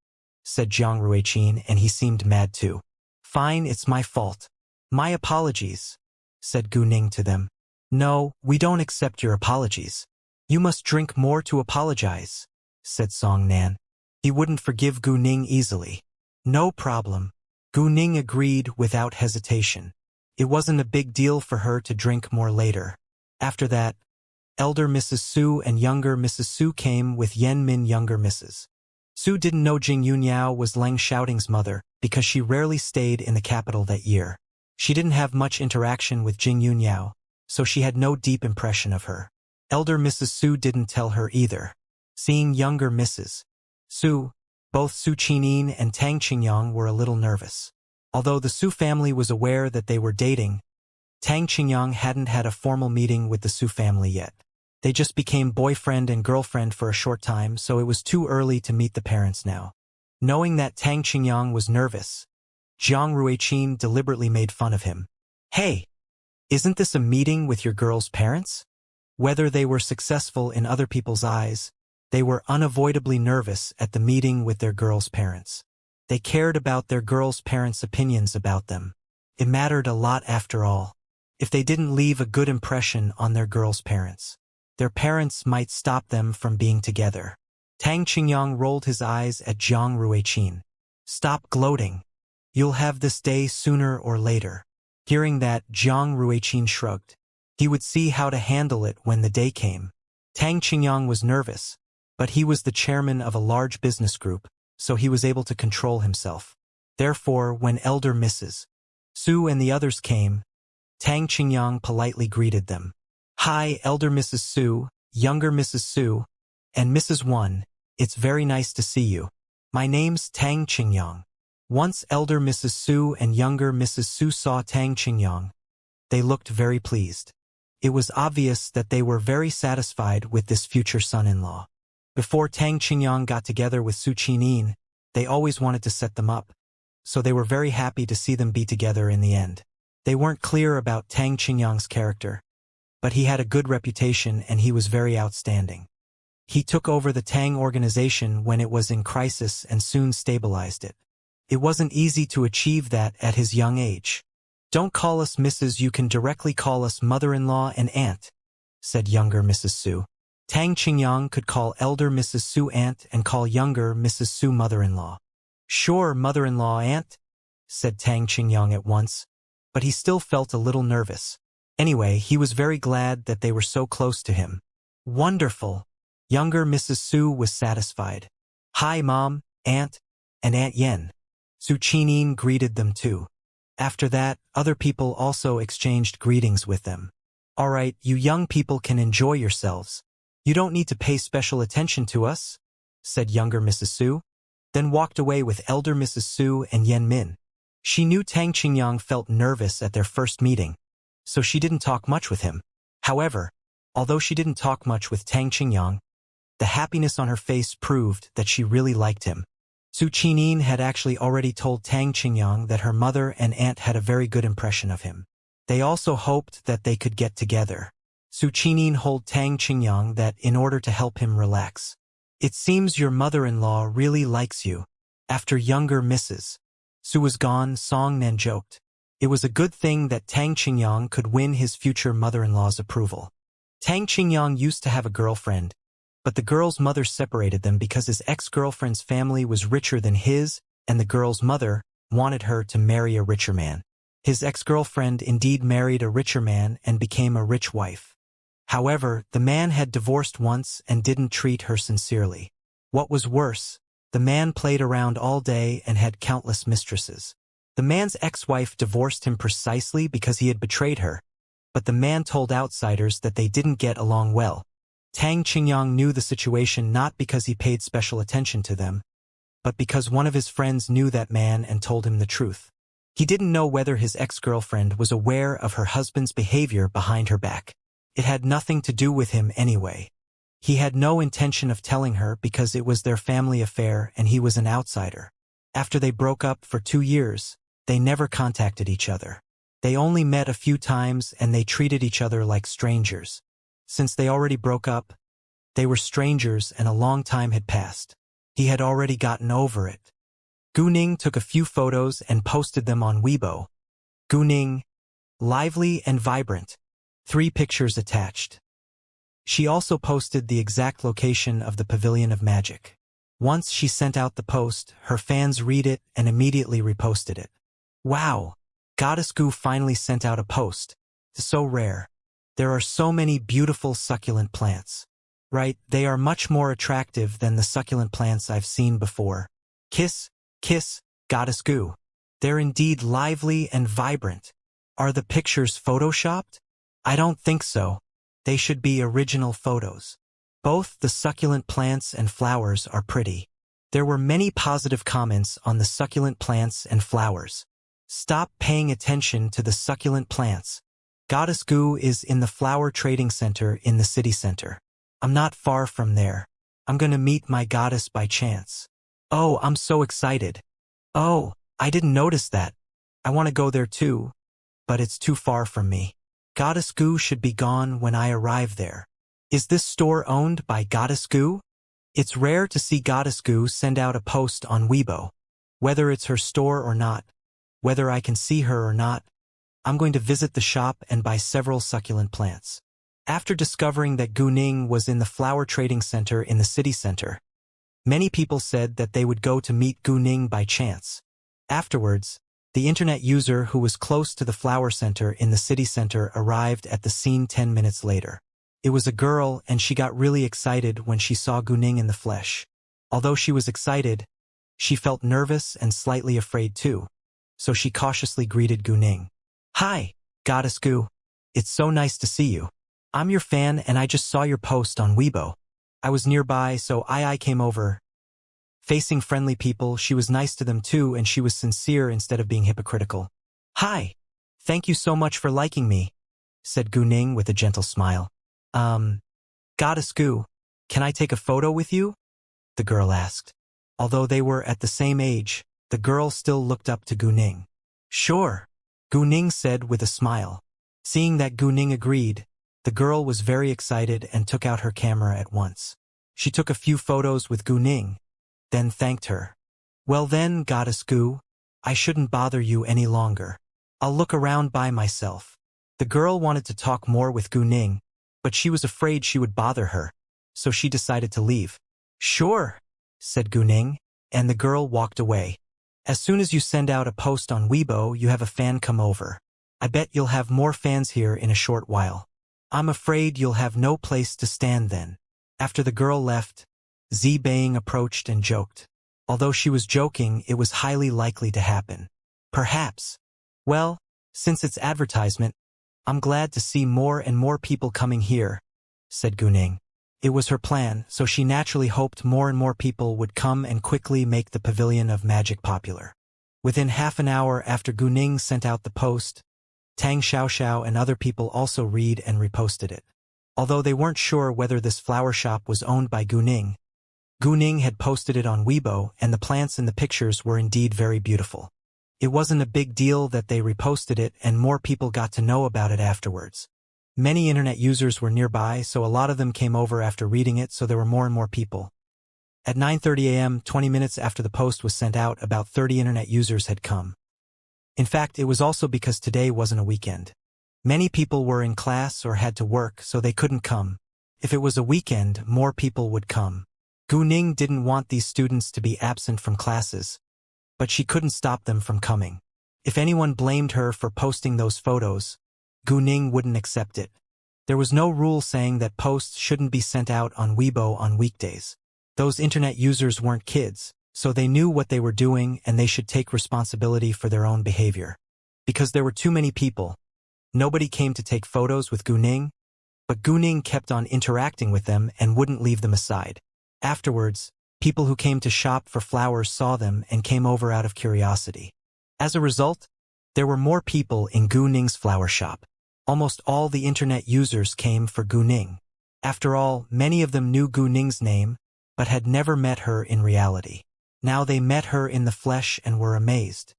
said Jiang Ruiqin, and he seemed mad too. "Fine, it's my fault. My apologies," said Gu Ning to them. "No, we don't accept your apologies. You must drink more to apologize," said Song Nan. He wouldn't forgive Gu Ning easily. "No problem. Gu Ning agreed without hesitation. It wasn't a big deal for her to drink more later. After that, elder Mrs. Su and younger Mrs. Su came with Yen Min younger Mrs. Su didn't know Jing Yunyao was Leng Xiaoting's mother because she rarely stayed in the capital that year. She didn't have much interaction with Jing Yunyao, so she had no deep impression of her. Elder Mrs. Su didn't tell her either. Seeing younger Mrs. Su, both Su Qinyin and Tang Qingyang were a little nervous. Although the Su family was aware that they were dating, Tang Qingyang hadn't had a formal meeting with the Su family yet. They just became boyfriend and girlfriend for a short time, so it was too early to meet the parents now. Knowing that Tang Qingyang was nervous, Jiang Ruiqin deliberately made fun of him. Hey, isn't this a meeting with your girl's parents? Whether they were successful in other people's eyes, they were unavoidably nervous at the meeting with their girl's parents. They cared about their girl's parents' opinions about them. It mattered a lot after all. If they didn't leave a good impression on their girl's parents, their parents might stop them from being together. Tang Qingyang rolled his eyes at Jiang Ruiqin. Stop gloating. You'll have this day sooner or later. Hearing that, Jiang Ruiqin shrugged. He would see how to handle it when the day came. Tang Qingyang was nervous, but he was the chairman of a large business group, so he was able to control himself. Therefore, when elder Mrs. Su and the others came, Tang Qingyang politely greeted them. Hi, elder Mrs. Su, younger Mrs. Su, and Mrs. Wan, it's very nice to see you. My name's Tang Qingyang. Once elder Mrs. Su and younger Mrs. Su saw Tang Qingyang, they looked very pleased. It was obvious that they were very satisfied with this future son-in-law. Before Tang Qingyang got together with Su Qinyin, they always wanted to set them up, so they were very happy to see them be together in the end. They weren't clear about Tang Qingyang's character, but he had a good reputation and he was very outstanding. He took over the Tang organization when it was in crisis and soon stabilized it. It wasn't easy to achieve that at his young age. Don't call us Mrs. You can directly call us mother-in-law and aunt, said younger Mrs. Su. Tang Qingyang could call elder Mrs. Su aunt and call younger Mrs. Su mother-in-law. Sure, mother-in-law aunt, said Tang Qingyang at once, but he still felt a little nervous. Anyway, he was very glad that they were so close to him. Wonderful. Younger Mrs. Su was satisfied. Hi, Mom, Aunt, and Aunt Yen. Su Qinyin greeted them too. After that, other people also exchanged greetings with them. All right, you young people can enjoy yourselves. You don't need to pay special attention to us, said younger Mrs. Su, then walked away with elder Mrs. Su and Yen Min. She knew Tang Qingyang felt nervous at their first meeting, so she didn't talk much with him. However, although she didn't talk much with Tang Qingyang, the happiness on her face proved that she really liked him. Su Qinyin had actually already told Tang Qingyang that her mother and aunt had a very good impression of him. They also hoped that they could get together. Su Qinyin told Tang Qingyang that in order to help him relax, it seems your mother-in-law really likes you. After younger Mrs. Su was gone, Song Nan joked. It was a good thing that Tang Qingyang could win his future mother-in-law's approval. Tang Qingyang used to have a girlfriend, but the girl's mother separated them because his ex-girlfriend's family was richer than his, and the girl's mother wanted her to marry a richer man. His ex-girlfriend indeed married a richer man and became a rich wife. However, the man had divorced once and didn't treat her sincerely. What was worse, the man played around all day and had countless mistresses. The man's ex-wife divorced him precisely because he had betrayed her, but the man told outsiders that they didn't get along well. Tang Qingyang knew the situation not because he paid special attention to them, but because one of his friends knew that man and told him the truth. He didn't know whether his ex-girlfriend was aware of her husband's behavior behind her back. It had nothing to do with him anyway. He had no intention of telling her because it was their family affair and he was an outsider. After they broke up for 2 years, they never contacted each other. They only met a few times and they treated each other like strangers. Since they already broke up, they were strangers and a long time had passed. He had already gotten over it. Gu Ning took a few photos and posted them on Weibo. Gu Ning, lively and vibrant. 3 pictures attached. She also posted the exact location of the Pavilion of Magic. Once she sent out the post, her fans read it and immediately reposted it. Wow! Goddess Goo finally sent out a post. So rare. There are so many beautiful succulent plants. Right, they are much more attractive than the succulent plants I've seen before. Kiss, kiss, Goddess Goo. They're indeed lively and vibrant. Are the pictures photoshopped? I don't think so. They should be original photos. Both the succulent plants and flowers are pretty. There were many positive comments on the succulent plants and flowers. Stop paying attention to the succulent plants. Goddess Goo is in the flower trading center in the city center. I'm not far from there. I'm gonna meet my goddess by chance. Oh, I'm so excited. Oh, I didn't notice that. I want to go there too, but it's too far from me. Goddess Goo should be gone when I arrive there. Is this store owned by Goddess Goo? It's rare to see Goddess Goo send out a post on Weibo. Whether it's her store or not, whether I can see her or not, I'm going to visit the shop and buy several succulent plants. After discovering that Gu Ning was in the flower trading center in the city center, many people said that they would go to meet Gu Ning by chance. Afterwards, the internet user who was close to the flower center in the city center arrived at the scene 10 minutes later. It was a girl and she got really excited when she saw Gu Ning in the flesh. Although she was excited, she felt nervous and slightly afraid too, so she cautiously greeted Gu Ning. Hi, Goddess Goo. It's so nice to see you. I'm your fan and I just saw your post on Weibo. I was nearby, so I came over. Facing friendly people, she was nice to them too and she was sincere instead of being hypocritical. Hi. Thank you so much for liking me, said Gu Ning with a gentle smile. Goddess Goo, can I take a photo with you? The girl asked. Although they were at the same age, the girl still looked up to Gu Ning. Sure, Gu Ning said with a smile. Seeing that Gu Ning agreed, the girl was very excited and took out her camera at once. She took a few photos with Gu Ning, then thanked her. Well then, Goddess Goo, I shouldn't bother you any longer. I'll look around by myself. The girl wanted to talk more with Gu Ning, but she was afraid she would bother her, so she decided to leave. Sure, said Gu Ning, and the girl walked away. As soon as you send out a post on Weibo, you have a fan come over. I bet you'll have more fans here in a short while. I'm afraid you'll have no place to stand then. After the girl left, Zi Bang approached and joked. Although she was joking, it was highly likely to happen. Perhaps. Well, since it's advertisement, I'm glad to see more and more people coming here, said Gu Ning. It was her plan, so she naturally hoped more and more people would come and quickly make the Pavilion of Magic popular. Within half an hour after Gu Ning sent out the post, Tang Xiaoxiao and other people also read and reposted it. Although they weren't sure whether this flower shop was owned by Gu Ning had posted it on Weibo and the plants in the pictures were indeed very beautiful. It wasn't a big deal that they reposted it and more people got to know about it afterwards. Many internet users were nearby, so a lot of them came over after reading it, so there were more and more people. At 9:30 a.m., 20 minutes after the post was sent out, about 30 internet users had come. In fact, it was also because today wasn't a weekend. Many people were in class or had to work, so they couldn't come. If it was a weekend, more people would come. Gu Ning didn't want these students to be absent from classes, but she couldn't stop them from coming. If anyone blamed her for posting those photos, Gu Ning wouldn't accept it. There was no rule saying that posts shouldn't be sent out on Weibo on weekdays. Those internet users weren't kids, so they knew what they were doing and they should take responsibility for their own behavior. Because there were too many people, nobody came to take photos with Gu Ning, but Gu Ning kept on interacting with them and wouldn't leave them aside. Afterwards, people who came to shop for flowers saw them and came over out of curiosity. As a result, there were more people in Gu Ning's flower shop. Almost all the internet users came for Gu Ning. After all, many of them knew Gu Ning's name, but had never met her in reality. Now they met her in the flesh and were amazed.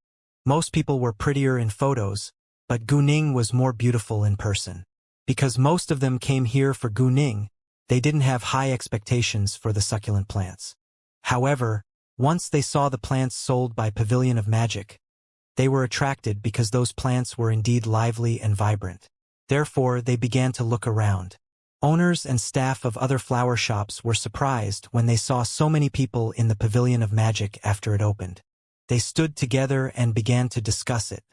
Most people were prettier in photos, but Gu Ning was more beautiful in person. Because most of them came here for Gu Ning, they didn't have high expectations for the succulent plants. However, once they saw the plants sold by Pavilion of Magic, they were attracted because those plants were indeed lively and vibrant. Therefore, they began to look around. Owners and staff of other flower shops were surprised when they saw so many people in the Pavilion of Magic after it opened. They stood together and began to discuss it.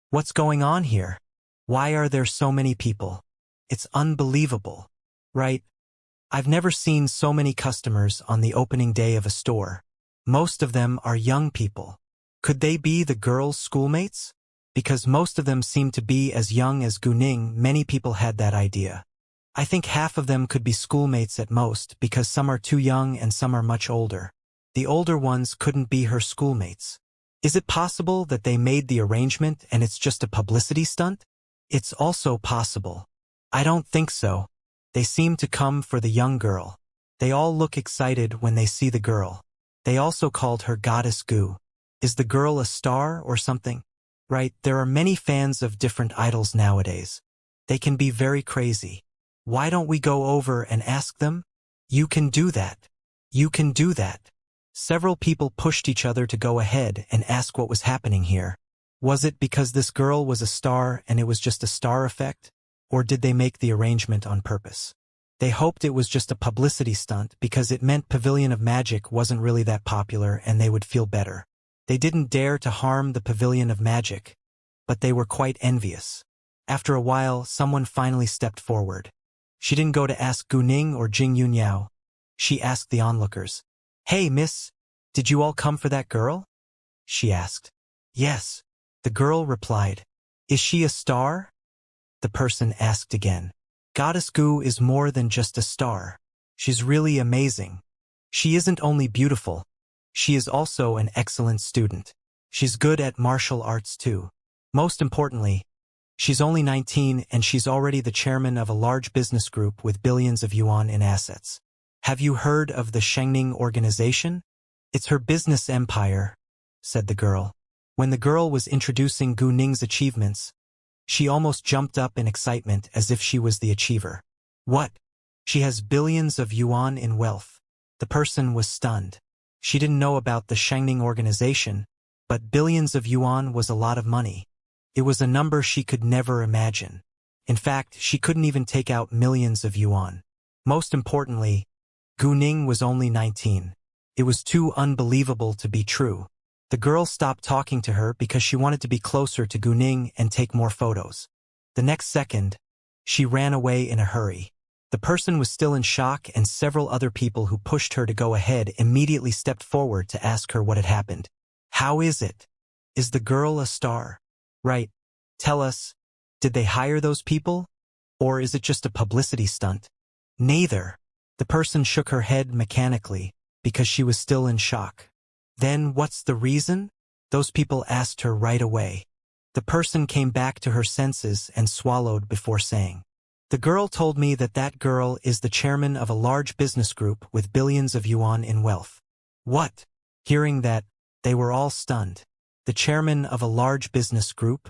What's going on here? Why are there so many people? It's unbelievable. Right? I've never seen so many customers on the opening day of a store. Most of them are young people. Could they be the girls' schoolmates? Because most of them seem to be as young as Guning, many people had that idea. I think half of them could be schoolmates at most because some are too young and some are much older. The older ones couldn't be her schoolmates. Is it possible that they made the arrangement and it's just a publicity stunt? It's also possible. I don't think so. They seem to come for the young girl. They all look excited when they see the girl. They also called her Goddess Gu. Is the girl a star or something? Right, there are many fans of different idols nowadays. They can be very crazy. Why don't we go over and ask them? You can do that. You can do that. Several people pushed each other to go ahead and ask what was happening here. Was it because this girl was a star and it was just a star effect? Or did they make the arrangement on purpose? They hoped it was just a publicity stunt because it meant Pavilion of Magic wasn't really that popular and they would feel better. They didn't dare to harm the Pavilion of Magic, but they were quite envious. After a while, someone finally stepped forward. She didn't go to ask Guning or Jing Yunyao. She asked the onlookers. Hey, miss, did you all come for that girl? She asked. Yes. The girl replied. Is she a star? The person asked again. Goddess Gu is more than just a star. She's really amazing. She isn't only beautiful. She is also an excellent student. She's good at martial arts too. Most importantly, she's only 19 and she's already the chairman of a large business group with billions of yuan in assets. Have you heard of the Shengning organization? It's her business empire, said the girl. When the girl was introducing Gu Ning's achievements, she almost jumped up in excitement as if she was the achiever. What? She has billions of yuan in wealth. The person was stunned. She didn't know about the Shengning organization, but billions of yuan was a lot of money. It was a number she could never imagine. In fact, she couldn't even take out millions of yuan. Most importantly, Gu Ning was only 19. It was too unbelievable to be true. The girl stopped talking to her because she wanted to be closer to Gu Ning and take more photos. The next second, she ran away in a hurry. The person was still in shock and several other people who pushed her to go ahead immediately stepped forward to ask her what had happened. How is it? Is the girl a star? Right. Tell us, did they hire those people? Or is it just a publicity stunt? Neither. The person shook her head mechanically because she was still in shock. Then what's the reason? Those people asked her right away. The person came back to her senses and swallowed before saying. The girl told me that that girl is the chairman of a large business group with billions of yuan in wealth. What? Hearing that, they were all stunned. The chairman of a large business group?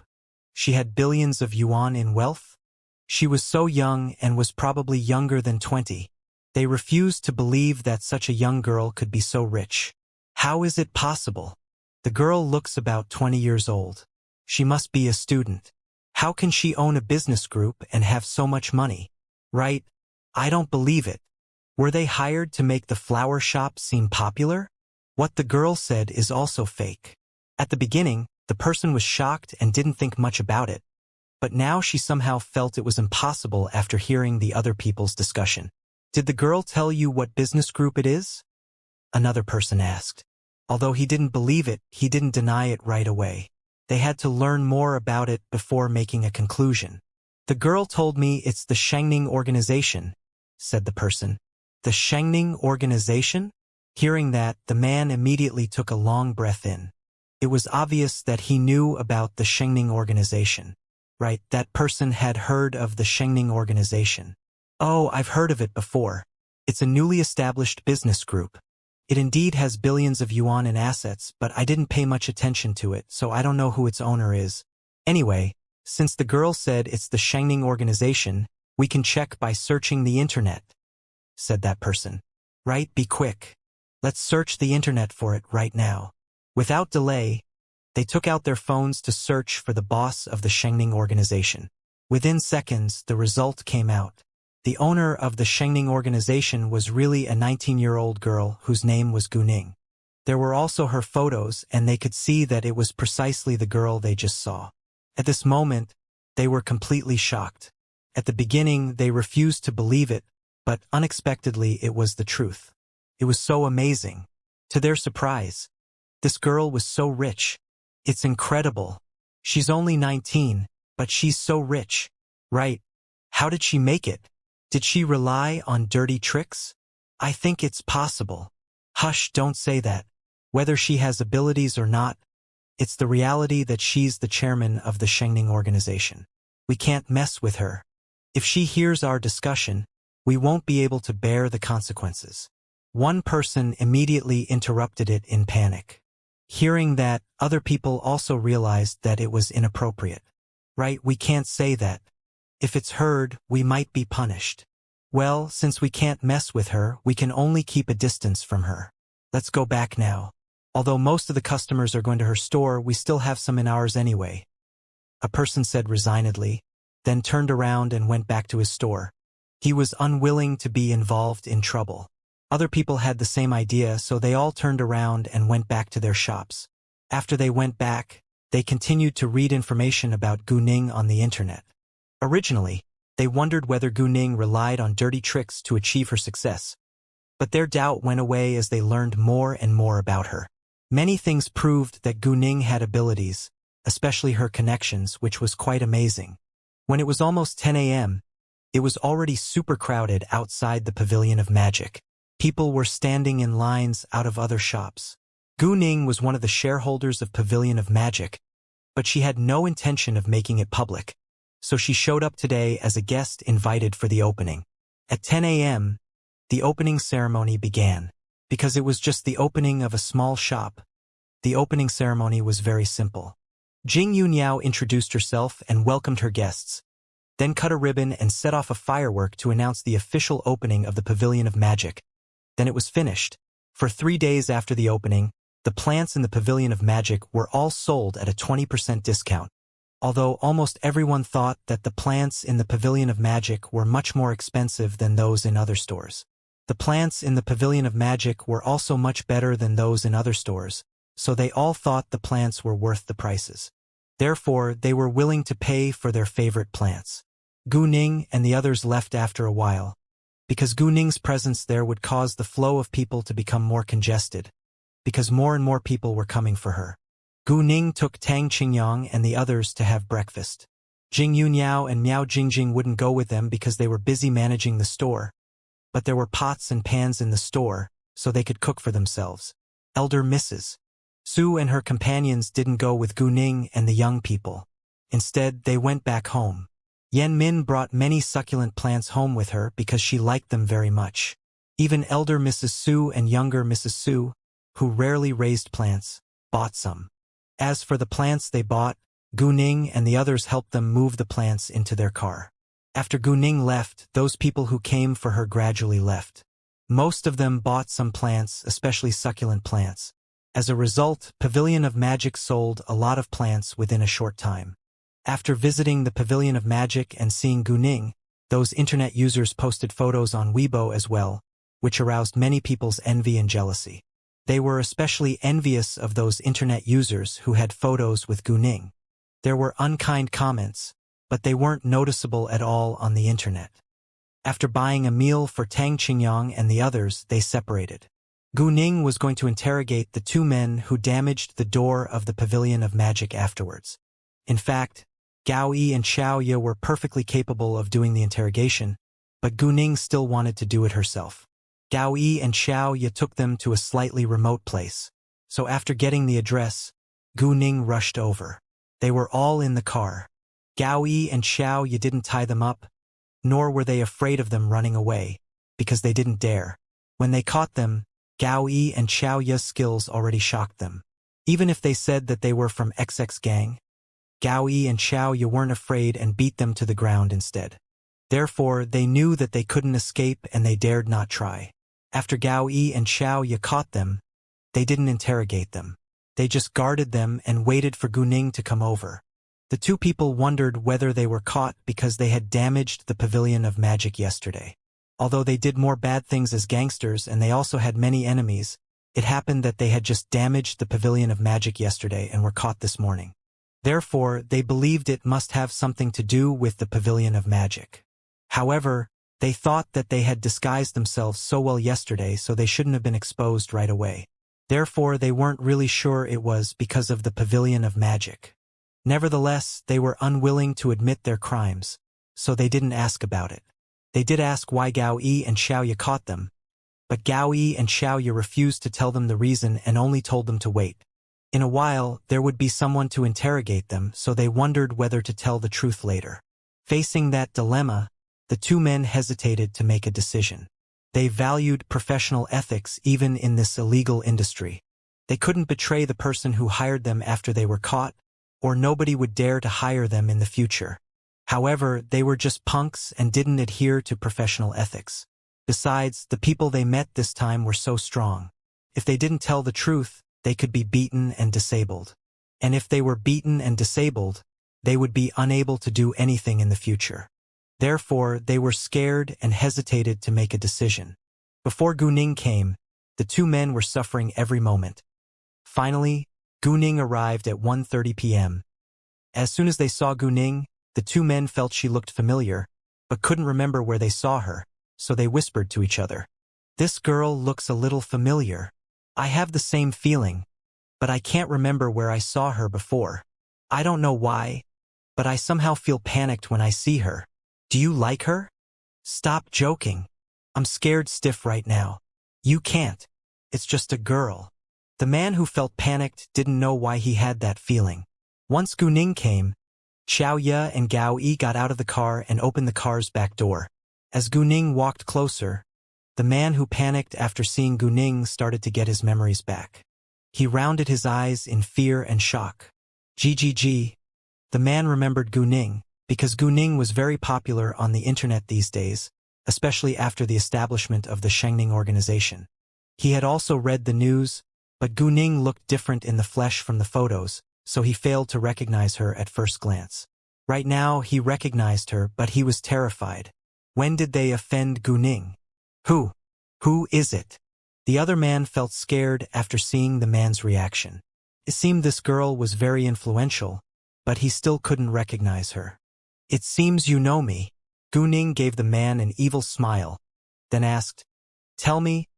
She had billions of yuan in wealth? She was so young and was probably younger than 20. They refused to believe that such a young girl could be so rich. How is it possible? The girl looks about 20 years old. She must be a student. How can she own a business group and have so much money? Right? I don't believe it. Were they hired to make the flower shop seem popular? What the girl said is also fake. At the beginning, the person was shocked and didn't think much about it. But now she somehow felt it was impossible after hearing the other people's discussion. Did the girl tell you what business group it is? Another person asked. Although he didn't believe it, he didn't deny it right away. They had to learn more about it before making a conclusion. The girl told me it's the Shengning organization, said the person. The Shengning organization? Hearing that, the man immediately took a long breath in. It was obvious that he knew about the Shengning organization. Right, that person had heard of the Shengning organization. Oh, I've heard of it before. It's a newly established business group. It indeed has billions of yuan in assets, but I didn't pay much attention to it, so I don't know who its owner is. Anyway, since the girl said it's the Shengning organization, we can check by searching the internet, said that person. Right, be quick. Let's search the internet for it right now. Without delay, they took out their phones to search for the boss of the Shengning organization. Within seconds, the result came out. The owner of the Shengning organization was really a 19-year-old girl whose name was Gu Ning. There were also her photos, and they could see that it was precisely the girl they just saw. At this moment, they were completely shocked. At the beginning, they refused to believe it, but unexpectedly it was the truth. It was so amazing. To their surprise, this girl was so rich. It's incredible. She's only 19, but she's so rich. Right. How did she make it? Did she rely on dirty tricks? I think it's possible. Hush, don't say that. Whether she has abilities or not, it's the reality that she's the chairman of the Shengning organization. We can't mess with her. If she hears our discussion, we won't be able to bear the consequences. One person immediately interrupted it in panic. Hearing that, other people also realized that it was inappropriate. Right, we can't say that. If it's heard, we might be punished. Well, since we can't mess with her, we can only keep a distance from her. Let's go back now. Although most of the customers are going to her store, we still have some in ours anyway. A person said resignedly, then turned around and went back to his store. He was unwilling to be involved in trouble. Other people had the same idea, so they all turned around and went back to their shops. After they went back, they continued to read information about Gu Ning on the internet. Originally, they wondered whether Gu Ning relied on dirty tricks to achieve her success. But their doubt went away as they learned more and more about her. Many things proved that Gu Ning had abilities, especially her connections, which was quite amazing. When it was almost 10 a.m., it was already super crowded outside the Pavilion of Magic. People were standing in lines out of other shops. Gu Ning was one of the shareholders of Pavilion of Magic, but she had no intention of making it public. So she showed up today as a guest invited for the opening. At 10 a.m., the opening ceremony began. Because it was just the opening of a small shop, the opening ceremony was very simple. Jing Yuniao introduced herself and welcomed her guests, then cut a ribbon and set off a firework to announce the official opening of the Pavilion of Magic. Then it was finished. For 3 days after the opening, the plants in the Pavilion of Magic were all sold at a 20% discount. Although almost everyone thought that the plants in the Pavilion of Magic were much more expensive than those in other stores. The plants in the Pavilion of Magic were also much better than those in other stores, so they all thought the plants were worth the prices. Therefore, they were willing to pay for their favorite plants. Gu Ning and the others left after a while, because Gu Ning's presence there would cause the flow of people to become more congested, because more and more people were coming for her. Gu Ning took Tang Qingyang and the others to have breakfast. Jing Yuniao and Miao Jingjing wouldn't go with them because they were busy managing the store. But there were pots and pans in the store, so they could cook for themselves. Elder Mrs. Su and her companions didn't go with Gu Ning and the young people. Instead, they went back home. Yan Min brought many succulent plants home with her because she liked them very much. Even Elder Mrs. Su and younger Mrs. Su, who rarely raised plants, bought some. As for the plants they bought, Gu Ning and the others helped them move the plants into their car. After Gu Ning left, those people who came for her gradually left. Most of them bought some plants, especially succulent plants. As a result, Pavilion of Magic sold a lot of plants within a short time. After visiting the Pavilion of Magic and seeing Gu Ning, those internet users posted photos on Weibo as well, which aroused many people's envy and jealousy. They were especially envious of those internet users who had photos with Gu Ning. There were unkind comments, but they weren't noticeable at all on the internet. After buying a meal for Tang Qingyang and the others, they separated. Gu Ning was going to interrogate the 2 men who damaged the door of the Pavilion of Magic afterwards. In fact, Gao Yi and Xiao Ye were perfectly capable of doing the interrogation, but Gu Ning still wanted to do it herself. Gao Yi and Xiao Ye took them to a slightly remote place. So after getting the address, Gu Ning rushed over. They were all in the car. Gao Yi and Xiao Ye didn't tie them up, nor were they afraid of them running away, because they didn't dare. When they caught them, Gao Yi and Xiao Ye's skills already shocked them. Even if they said that they were from XX Gang, Gao Yi and Xiao Ye weren't afraid and beat them to the ground instead. Therefore, they knew that they couldn't escape and they dared not try. After Gao Yi and Xiao Ye caught them, they didn't interrogate them. They just guarded them and waited for Gu Ning to come over. The 2 people wondered whether they were caught because they had damaged the Pavilion of Magic yesterday. Although they did more bad things as gangsters and they also had many enemies, It happened that they had just damaged the Pavilion of Magic yesterday and were caught this morning. Therefore, they believed it must have something to do with the Pavilion of Magic. However, they thought that they had disguised themselves so well yesterday, so they shouldn't have been exposed right away. Therefore, they weren't really sure it was because of the Pavilion of Magic. Nevertheless, they were unwilling to admit their crimes, so they didn't ask about it. They did ask why Gao Yi and Xiaoya caught them, but Gao Yi and Xiaoya refused to tell them the reason and only told them to wait. In a while, there would be someone to interrogate them, so they wondered whether to tell the truth later. Facing that dilemma, the two men hesitated to make a decision. They valued professional ethics even in this illegal industry. They couldn't betray the person who hired them after they were caught, or nobody would dare to hire them in the future. However, they were just punks and didn't adhere to professional ethics. Besides, the people they met this time were so strong. If they didn't tell the truth, they could be beaten and disabled. And if they were beaten and disabled, they would be unable to do anything in the future. Therefore, they were scared and hesitated to make a decision. Before Guning came, the two men were suffering every moment. Finally, Guning arrived at 1:30 p.m. As soon as they saw Guning, the two men felt she looked familiar, but couldn't remember where they saw her, so they whispered to each other. "This girl looks a little familiar. I have the same feeling, but I can't remember where I saw her before. I don't know why, but I somehow feel panicked when I see her. Do you like her? Stop joking. I'm scared stiff right now. You can't. It's just a girl." The man who felt panicked didn't know why he had that feeling. Once Guning came, Xiaoya and Gao Yi got out of the car and opened the car's back door. As Guning walked closer, the man who panicked after seeing Guning started to get his memories back. He rounded his eyes in fear and shock. GGG. The man remembered Guning, because Guning was very popular on the internet these days, especially after the establishment of the Shengning organization. He had also read the news, but Guning looked different in the flesh from the photos, so he failed to recognize her at first glance. Right now, he recognized her, but he was terrified. When did they offend Guning? Who? Who is it? The other man felt scared after seeing the man's reaction. It seemed this girl was very influential, but he still couldn't recognize her. "It seems you know me." Guning gave the man an evil smile, then asked, "Tell me,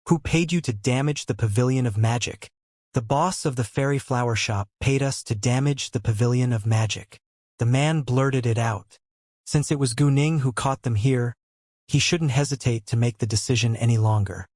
who paid you to damage the Pavilion of Magic?" "The boss of the fairy flower shop paid us to damage the Pavilion of Magic." The man blurted it out. Since it was Guning who caught them here, he shouldn't hesitate to make the decision any longer,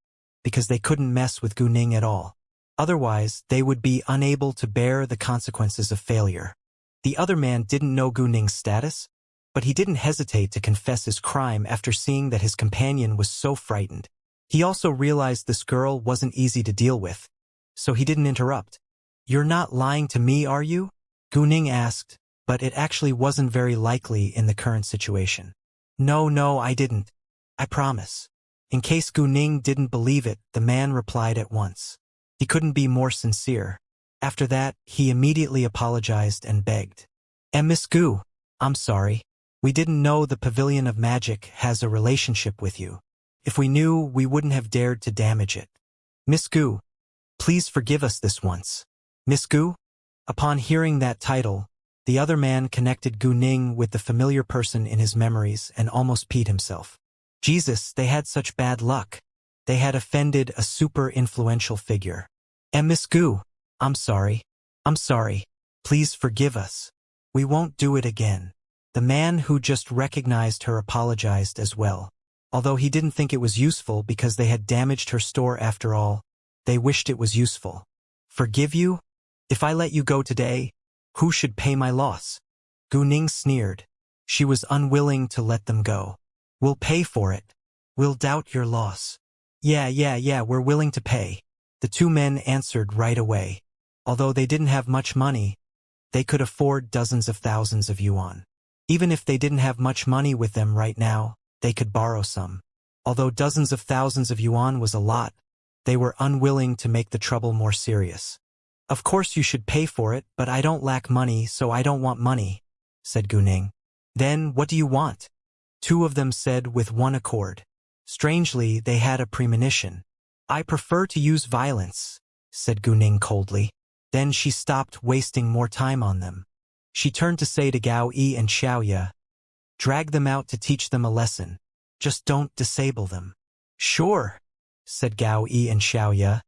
because they couldn't mess with Guning at all. Otherwise, they would be unable to bear the consequences of failure. The other man didn't know Guning's status, but he didn't hesitate to confess his crime after seeing that his companion was so frightened. He also realized this girl wasn't easy to deal with, so he didn't interrupt. "You're not lying to me, are you?" Guning asked, but it actually wasn't very likely in the current situation. No, I didn't. I promise." In case Guning didn't believe it, the man replied at once. He couldn't be more sincere. After that, he immediately apologized and begged. "Miss Gu, I'm sorry. We didn't know the Pavilion of Magic has a relationship with you. If we knew, we wouldn't have dared to damage it. Miss Gu, please forgive us this once." Miss Gu? Upon hearing that title, the other man connected Guning with the familiar person in his memories and almost peed himself. Jesus, they had such bad luck. They had offended a super influential figure. Miss Gu, I'm sorry. Please forgive us. We won't do it again." The man who just recognized her apologized as well. Although he didn't think it was useful because they had damaged her store after all, they wished it was useful. "Forgive you? If I let you go today, who should pay my loss?" Guning sneered. She was unwilling to let them go. "We'll pay for it. We'll doubt your loss." Yeah, we're willing to pay." The two men answered right away. Although they didn't have much money, they could afford dozens of thousands of yuan. Even if they didn't have much money with them right now, they could borrow some. Although dozens of thousands of yuan was a lot, they were unwilling to make the trouble more serious. "Of course you should pay for it, but I don't lack money, so I don't want money," said Guning. "Then what do you want?" Two of them said with one accord. Strangely, they had a premonition. I prefer to use violence, said Guning coldly. Then she stopped wasting more time on them. She turned to say to Gao Yi and Xiaoya, drag them out to teach them a lesson. Just don't disable them. Sure, said Gao Yi and Xiaoya,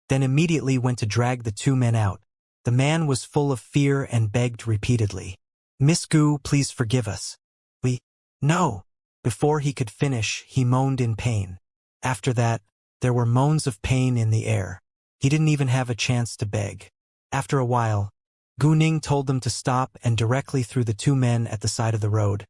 then immediately went to drag the two men out. The man was full of fear and begged repeatedly. Miss Gu, please forgive us. No. Before he could finish, he moaned in pain. After that, there were moans of pain in the air. He didn't even have a chance to beg. After a while, Guning told them to stop and directly threw the two men at the side of the road,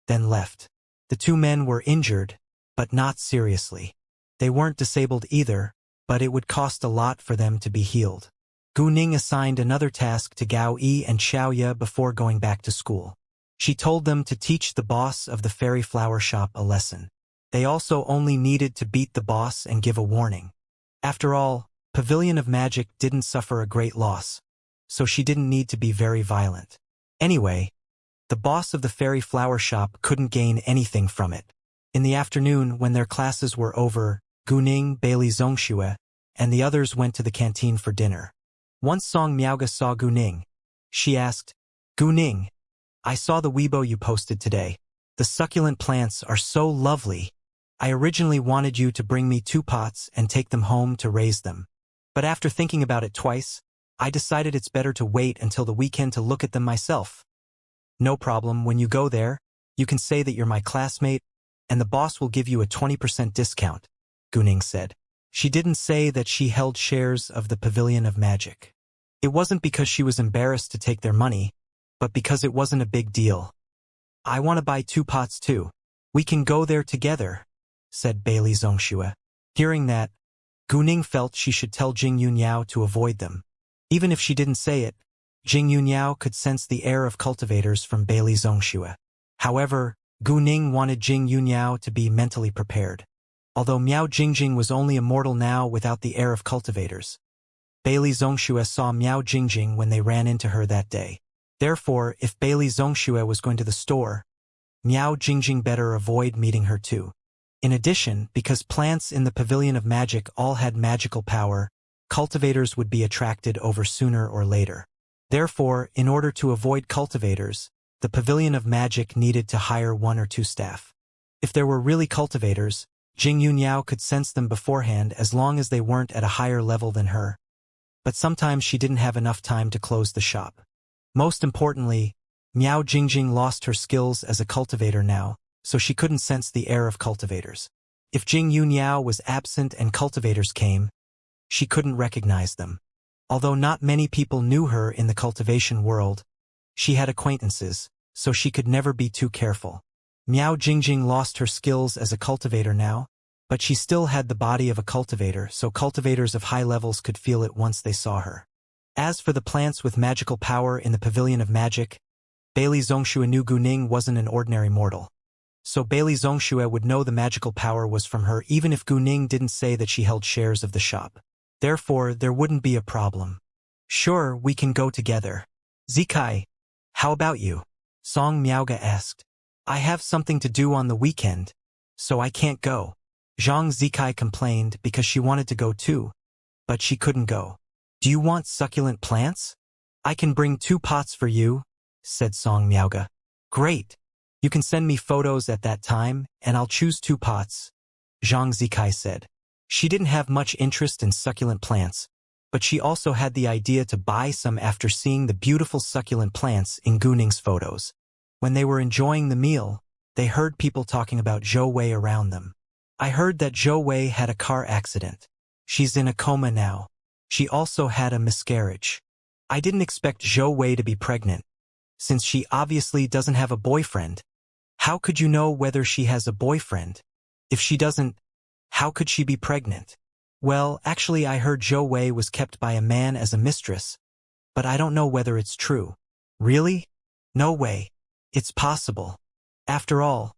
then left. The two men were injured, but not seriously. They weren't disabled either, but it would cost a lot for them to be healed. Guning assigned another task to Gao Yi and Xiaoya before going back to school. She told them to teach the boss of the fairy flower shop a lesson. They also only needed to beat the boss and give a warning. After all, Pavilion of Magic didn't suffer a great loss, so she didn't need to be very violent. Anyway, the boss of the fairy flower shop couldn't gain anything from it. In the afternoon, when their classes were over, Guning, Bailey Zongxue, and the others went to the canteen for dinner. Once Song Miaoga saw Guning. She asked, Guning, I saw the Weibo you posted today. The succulent plants are so lovely. I originally wanted you to bring me 2 pots and take them home to raise them. But after thinking about it twice, I decided it's better to wait until the weekend to look at them myself. No problem, when you go there, you can say that you're my classmate, and the boss will give you a 20% discount, Guning said. She didn't say that she held shares of the Pavilion of Magic. It wasn't because she was embarrassed to take their money, but because it wasn't a big deal. I want to buy 2 pots too. We can go there together, said Bailey Zongxue. Hearing that, Guning felt she should tell Jing Yunyao to avoid them. Even if she didn't say it, Jing Yunyao could sense the air of cultivators from Bailey Zongxue. However, Guning wanted Jing Yunyao to be mentally prepared. Although Miao Jingjing was only a mortal now without the air of cultivators, Bailey Zongxue saw Miao Jingjing when they ran into her that day. Therefore, if Bailey Zongxue was going to the store, Miao Jingjing better avoid meeting her too. In addition, because plants in the Pavilion of Magic all had magical power, cultivators would be attracted over sooner or later. Therefore, in order to avoid cultivators, the Pavilion of Magic needed to hire 1 or 2 staff. If there were really cultivators, Jing Yunyao could sense them beforehand as long as they weren't at a higher level than her. But sometimes she didn't have enough time to close the shop. Most importantly, Miao Jingjing lost her skills as a cultivator now, so she couldn't sense the air of cultivators. If Jing Yunyao was absent and cultivators came, she couldn't recognize them. Although not many people knew her in the cultivation world, she had acquaintances, so she could never be too careful. Miao Jingjing lost her skills as a cultivator now, but she still had the body of a cultivator, so cultivators of high levels could feel it once they saw her. As for the plants with magical power in the Pavilion of Magic, Bailey Zongxue knew Guning wasn't an ordinary mortal. So Bailey Zongxue would know the magical power was from her even if Guning didn't say that she held shares of the shop. Therefore, there wouldn't be a problem. Sure, we can go together. Zikai, how about you? Song Miaoga asked. I have something to do on the weekend, so I can't go. Zhang Zikai complained because she wanted to go too, but she couldn't go. Do you want succulent plants? I can bring 2 pots for you, said Song Miaoga. Great. You can send me photos at that time, and I'll choose 2 pots, Zhang Zikai said. She didn't have much interest in succulent plants, but she also had the idea to buy some after seeing the beautiful succulent plants in Guning's photos. When they were enjoying the meal, they heard people talking about Zhou Wei around them. I heard that Zhou Wei had a car accident. She's in a coma now. She also had a miscarriage. I didn't expect Zhou Wei to be pregnant, since she obviously doesn't have a boyfriend. How could you know whether she has a boyfriend? If she doesn't, how could she be pregnant? Well, actually I heard Zhou Wei was kept by a man as a mistress, but I don't know whether it's true. Really? No way. It's possible. After all,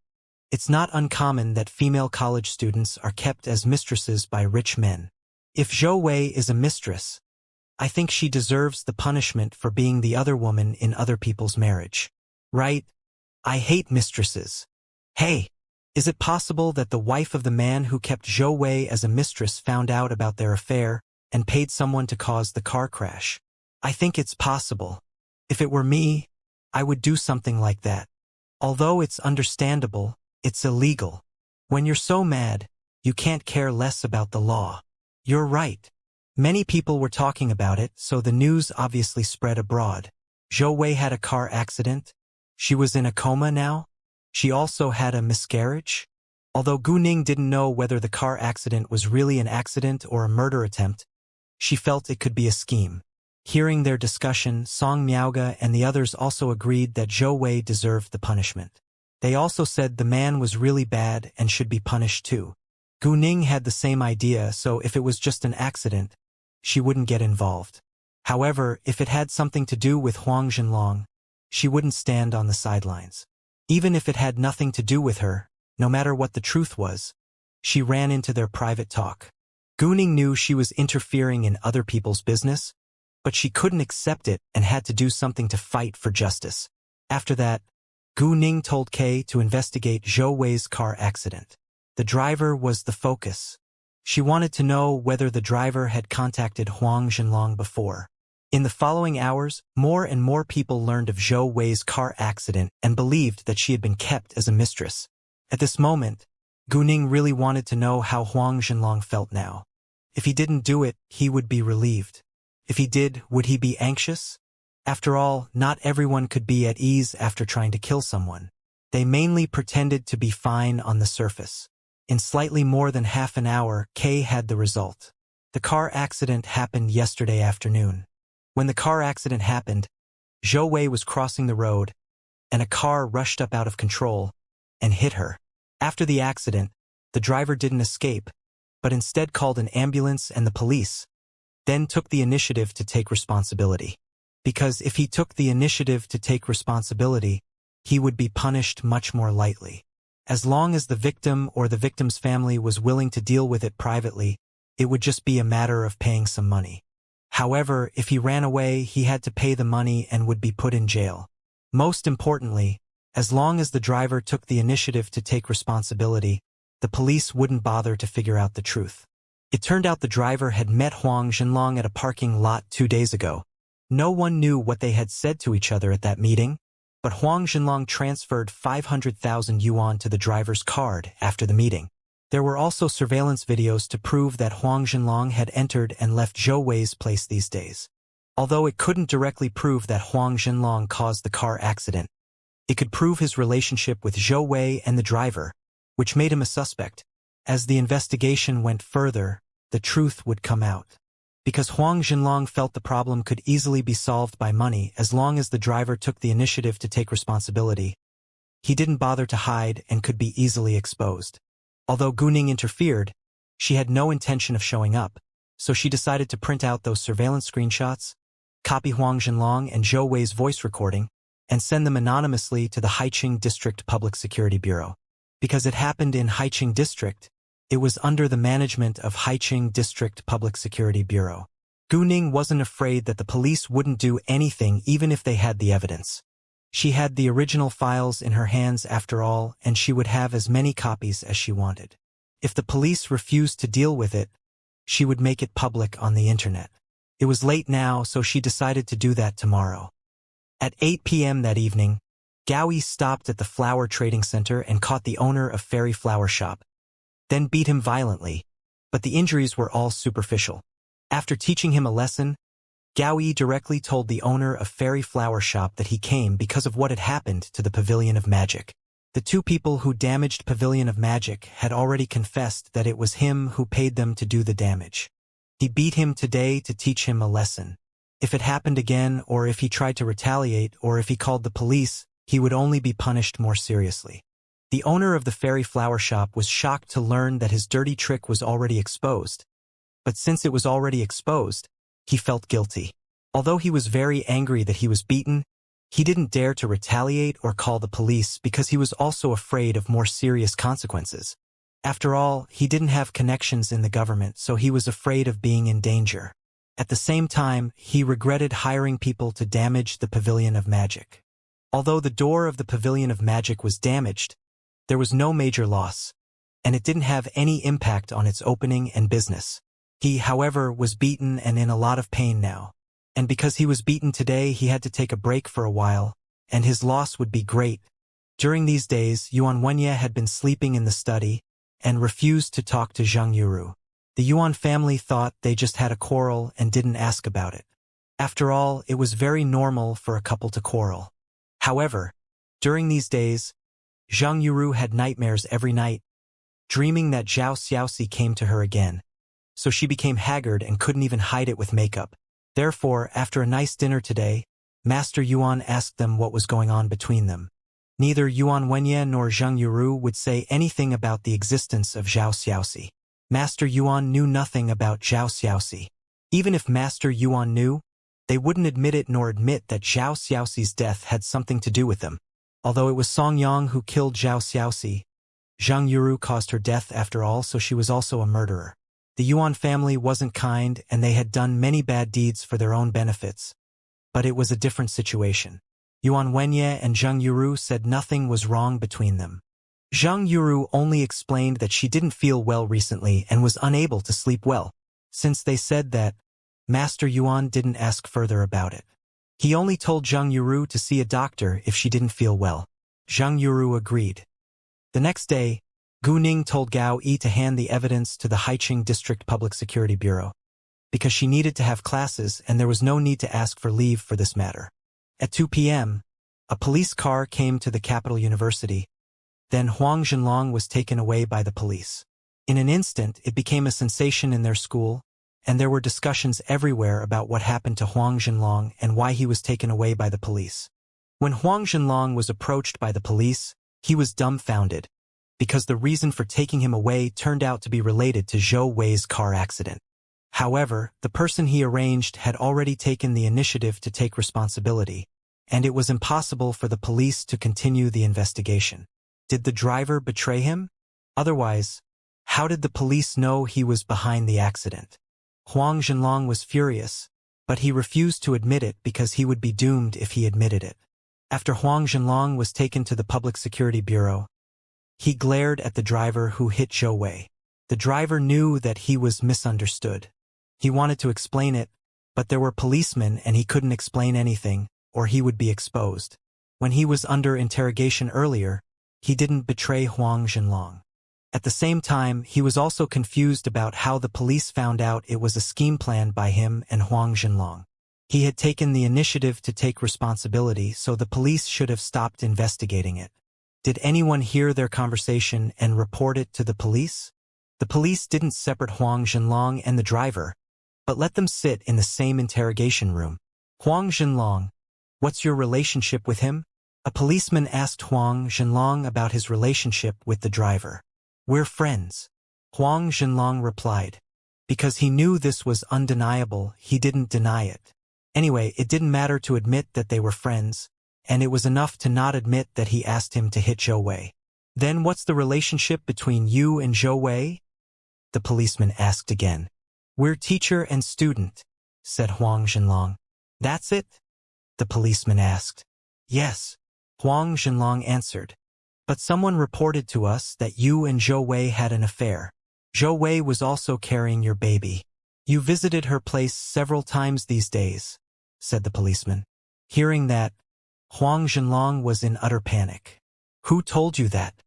it's not uncommon that female college students are kept as mistresses by rich men. If Zhou Wei is a mistress, I think she deserves the punishment for being the other woman in other people's marriage. Right? I hate mistresses. Hey, Is it possible that the wife of the man who kept Zhou Wei as a mistress found out about their affair and paid someone to cause the car crash? I think it's possible. If it were me, I would do something like that. Although it's understandable, it's illegal. When you're so mad, you can't care less about the law. You're right. Many people were talking about it, so the news obviously spread abroad. Zhou Wei had a car accident. She was in a coma now. She also had a miscarriage. Although Gu Ning didn't know whether the car accident was really an accident or a murder attempt, she felt it could be a scheme. Hearing their discussion, Song Miaoge and the others also agreed that Zhou Wei deserved the punishment. They also said the man was really bad and should be punished too. Gu Ning had the same idea, so if it was just an accident, she wouldn't get involved. However, if it had something to do with Huang Zhenlong, she wouldn't stand on the sidelines. Even if it had nothing to do with her, no matter what the truth was, she ran into their private talk. Gu Ning knew she was interfering in other people's business, but she couldn't accept it and had to do something to fight for justice. After that, Gu Ning told Kay to investigate Zhou Wei's car accident. The driver was the focus. She wanted to know whether the driver had contacted Huang Zhenlong before. In the following hours, more and more people learned of Zhou Wei's car accident and believed that she had been kept as a mistress. At this moment, Gu Ning really wanted to know how Huang Zhenlong felt now. If he didn't do it, he would be relieved. If he did, would he be anxious? After all, not everyone could be at ease after trying to kill someone. They mainly pretended to be fine on the surface. In slightly more than half an hour, Kay had the result. The car accident happened yesterday afternoon. When the car accident happened, Zhou Wei was crossing the road, and a car rushed up out of control and hit her. After the accident, the driver didn't escape, but instead called an ambulance and the police, then took the initiative to take responsibility. Because if he took the initiative to take responsibility, he would be punished much more lightly. As long as the victim or the victim's family was willing to deal with it privately, it would just be a matter of paying some money. However, if he ran away, he had to pay the money and would be put in jail. Most importantly, as long as the driver took the initiative to take responsibility, the police wouldn't bother to figure out the truth. It turned out the driver had met Huang Zhenlong at a parking lot 2 days ago. No one knew what they had said to each other at that meeting, but Huang Zhenlong transferred 500,000 yuan to the driver's card after the meeting. There were also surveillance videos to prove that Huang Zhenlong had entered and left Zhou Wei's place these days. Although it couldn't directly prove that Huang Zhenlong caused the car accident, it could prove his relationship with Zhou Wei and the driver, which made him a suspect. As the investigation went further, the truth would come out. Because Huang Zhenlong felt the problem could easily be solved by money as long as the driver took the initiative to take responsibility, he didn't bother to hide and could be easily exposed. Although Gu Ning interfered, she had no intention of showing up, so she decided to print out those surveillance screenshots, copy Huang Zhenlong and Zhou Wei's voice recording, and send them anonymously to the Haiqing District Public Security Bureau. Because it happened in Haiqing District, it was under the management of Haiqing District Public Security Bureau. Gu Ning wasn't afraid that the police wouldn't do anything even if they had the evidence. She had the original files in her hands after all, and she would have as many copies as she wanted. If the police refused to deal with it, she would make it public on the internet. It was late now, so she decided to do that tomorrow. At 8 p.m. that evening, Gaoi stopped at the flower trading center and caught the owner of Fairy Flower Shop, then beat him violently, but the injuries were all superficial. After teaching him a lesson, Gaoi directly told the owner of Fairy Flower Shop that he came because of what had happened to the Pavilion of Magic. The 2 people who damaged Pavilion of Magic had already confessed that it was him who paid them to do the damage. He beat him today to teach him a lesson. If it happened again, or if he tried to retaliate, or if he called the police, he would only be punished more seriously. The owner of the Fairy Flower Shop was shocked to learn that his dirty trick was already exposed. But since it was already exposed, he felt guilty. Although he was very angry that he was beaten, he didn't dare to retaliate or call the police because he was also afraid of more serious consequences. After all, he didn't have connections in the government, so he was afraid of being in danger. At the same time, he regretted hiring people to damage the Pavilion of Magic. Although the door of the Pavilion of Magic was damaged, There was no major loss, and it didn't have any impact on its opening and business. He, however, was beaten and in a lot of pain now. And because he was beaten today, he had to take a break for a while, and his loss would be great. During these days, Yuan Wenye had been sleeping in the study and refused to talk to Zhang Yuru. The Yuan family thought they just had a quarrel and didn't ask about it. After all, it was very normal for a couple to quarrel. However, during these days, Zhang Yuru had nightmares every night, dreaming that Zhao Xiaoxi came to her again. So she became haggard and couldn't even hide it with makeup. Therefore, after a nice dinner today, Master Yuan asked them what was going on between them. Neither Yuan Wenye nor Zhang Yuru would say anything about the existence of Zhao Xiaoxi. Master Yuan knew nothing about Zhao Xiaoxi. Even if Master Yuan knew, they wouldn't admit it nor admit that Zhao Xiaoxi's death had something to do with them. Although it was Song Yang who killed Zhao Xiaoxi, Zhang Yuru caused her death after all, so she was also a murderer. The Yuan family wasn't kind and they had done many bad deeds for their own benefits. But it was a different situation. Yuan Wenye and Zhang Yuru said nothing was wrong between them. Zhang Yuru only explained that she didn't feel well recently and was unable to sleep well. Since they said that, Master Yuan didn't ask further about it. He only told Zhang Yuru to see a doctor if she didn't feel well. Zhang Yuru agreed. The next day, Gu Ning told Gao Yi to hand the evidence to the Haiqing District Public Security Bureau, because she needed to have classes and there was no need to ask for leave for this matter. At 2 p.m., a police car came to the capital university. Then Huang Zhenlong was taken away by the police. In an instant, it became a sensation in their school, and there were discussions everywhere about what happened to Huang Zhenlong and why he was taken away by the police. When Huang Zhenlong was approached by the police, he was dumbfounded, because the reason for taking him away turned out to be related to Zhou Wei's car accident. However, the person he arranged had already taken the initiative to take responsibility, and it was impossible for the police to continue the investigation. Did the driver betray him? Otherwise, how did the police know he was behind the accident? Huang Zhenlong was furious, but he refused to admit it because he would be doomed if he admitted it. After Huang Zhenlong was taken to the Public Security Bureau, he glared at the driver who hit Zhou Wei. The driver knew that he was misunderstood. He wanted to explain it, but there were policemen and he couldn't explain anything, or he would be exposed. When he was under interrogation earlier, he didn't betray Huang Zhenlong. At the same time, he was also confused about how the police found out it was a scheme planned by him and Huang Zhenlong. He had taken the initiative to take responsibility, so the police should have stopped investigating it. Did anyone hear their conversation and report it to the police? The police didn't separate Huang Zhenlong and the driver, but let them sit in the same interrogation room. Huang Zhenlong, what's your relationship with him? A policeman asked Huang Zhenlong about his relationship with the driver. We're friends, Huang Zhenlong replied. Because he knew this was undeniable, he didn't deny it. Anyway, it didn't matter to admit that they were friends, and it was enough to not admit that he asked him to hit Zhou Wei. Then what's the relationship between you and Zhou Wei? The policeman asked again. We're teacher and student, said Huang Zhenlong. That's it? The policeman asked. Yes, Huang Zhenlong answered. But someone reported to us that you and Zhou Wei had an affair. Zhou Wei was also carrying your baby. You visited her place several times these days, said the policeman. Hearing that, Huang Zhenlong was in utter panic. Who told you that?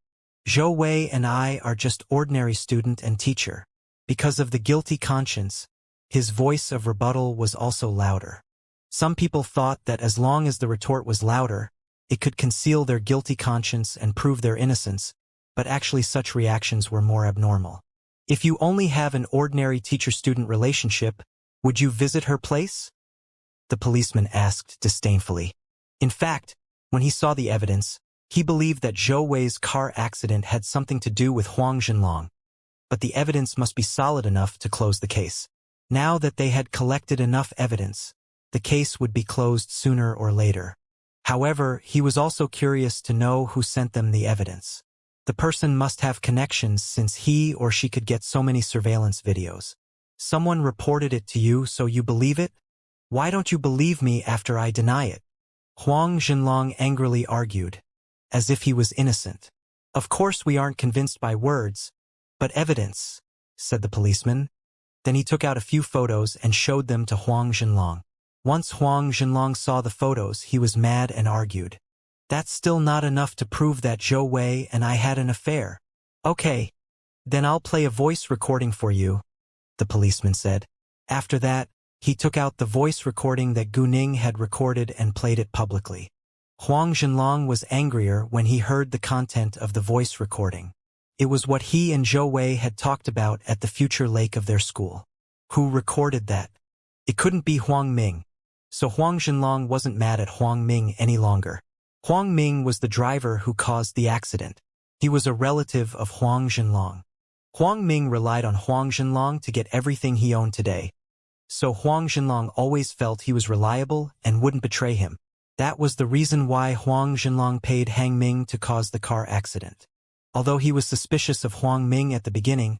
Zhou Wei and I are just ordinary student and teacher. Because of the guilty conscience, his voice of rebuttal was also louder. Some people thought that as long as the retort was louder, it could conceal their guilty conscience and prove their innocence, but actually such reactions were more abnormal. If you only have an ordinary teacher-student relationship, would you visit her place? The policeman asked disdainfully. In fact, when he saw the evidence, he believed that Zhou Wei's car accident had something to do with Huang Zhenlong, but the evidence must be solid enough to close the case. Now that they had collected enough evidence, the case would be closed sooner or later. However, he was also curious to know who sent them the evidence. The person must have connections since he or she could get so many surveillance videos. Someone reported it to you, so you believe it? Why don't you believe me after I deny it? Huang Zhenlong angrily argued, as if he was innocent. Of course we aren't convinced by words, but evidence, said the policeman. Then he took out a few photos and showed them to Huang Zhenlong. Once Huang Zhenlong saw the photos, he was mad and argued. That's still not enough to prove that Zhou Wei and I had an affair. Okay, then I'll play a voice recording for you, the policeman said. After that, he took out the voice recording that Gu Ning had recorded and played it publicly. Huang Zhenlong was angrier when he heard the content of the voice recording. It was what he and Zhou Wei had talked about at the future lake of their school. Who recorded that? It couldn't be Huang Ming. So Huang Zhenlong wasn't mad at Huang Ming any longer. Huang Ming was the driver who caused the accident. He was a relative of Huang Zhenlong. Huang Ming relied on Huang Zhenlong to get everything he owned today. So Huang Zhenlong always felt he was reliable and wouldn't betray him. That was the reason why Huang Zhenlong paid Hang Ming to cause the car accident. Although he was suspicious of Huang Ming at the beginning,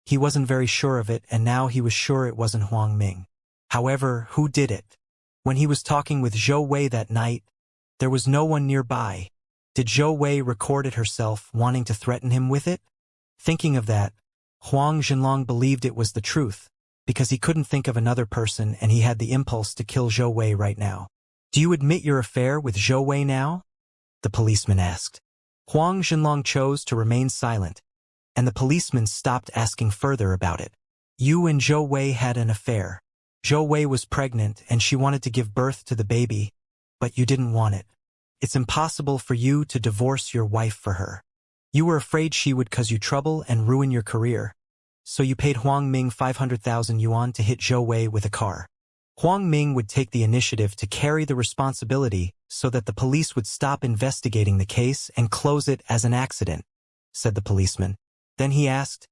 he wasn't very sure of it, and now he was sure it wasn't Huang Ming. However, who did it? When he was talking with Zhou Wei that night, there was no one nearby. Did Zhou Wei record it herself, wanting to threaten him with it? Thinking of that, Huang Zhenlong believed it was the truth, because he couldn't think of another person and he had the impulse to kill Zhou Wei right now. Do you admit your affair with Zhou Wei now? The policeman asked. Huang Zhenlong chose to remain silent, and the policeman stopped asking further about it. You and Zhou Wei had an affair. Zhou Wei was pregnant and she wanted to give birth to the baby, but you didn't want it. It's impossible for you to divorce your wife for her. You were afraid she would cause you trouble and ruin your career, so you paid Huang Ming 500,000 yuan to hit Zhou Wei with a car. Huang Ming would take the initiative to carry the responsibility so that the police would stop investigating the case and close it as an accident, said the policeman. Then he asked,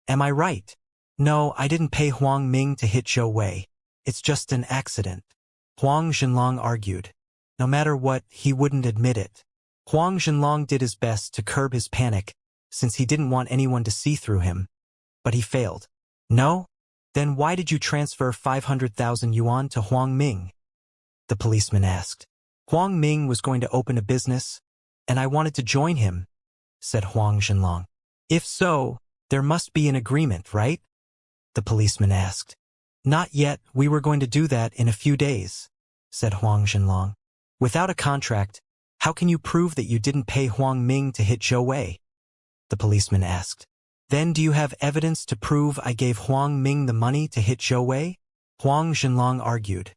Am I right? No, I didn't pay Huang Ming to hit Zhou Wei. It's just an accident. Huang Zhenlong argued. No matter what, he wouldn't admit it. Huang Zhenlong did his best to curb his panic, since he didn't want anyone to see through him. But he failed. No? Then why did you transfer 500,000 yuan to Huang Ming? The policeman asked. Huang Ming was going to open a business, and I wanted to join him, said Huang Zhenlong. If so, there must be an agreement, right? The policeman asked. Not yet, we were going to do that in a few days, said Huang Zhenlong. Without a contract, how can you prove that you didn't pay Huang Ming to hit Zhou Wei? The policeman asked. Then do you have evidence to prove I gave Huang Ming the money to hit Zhou Wei? Huang Zhenlong argued.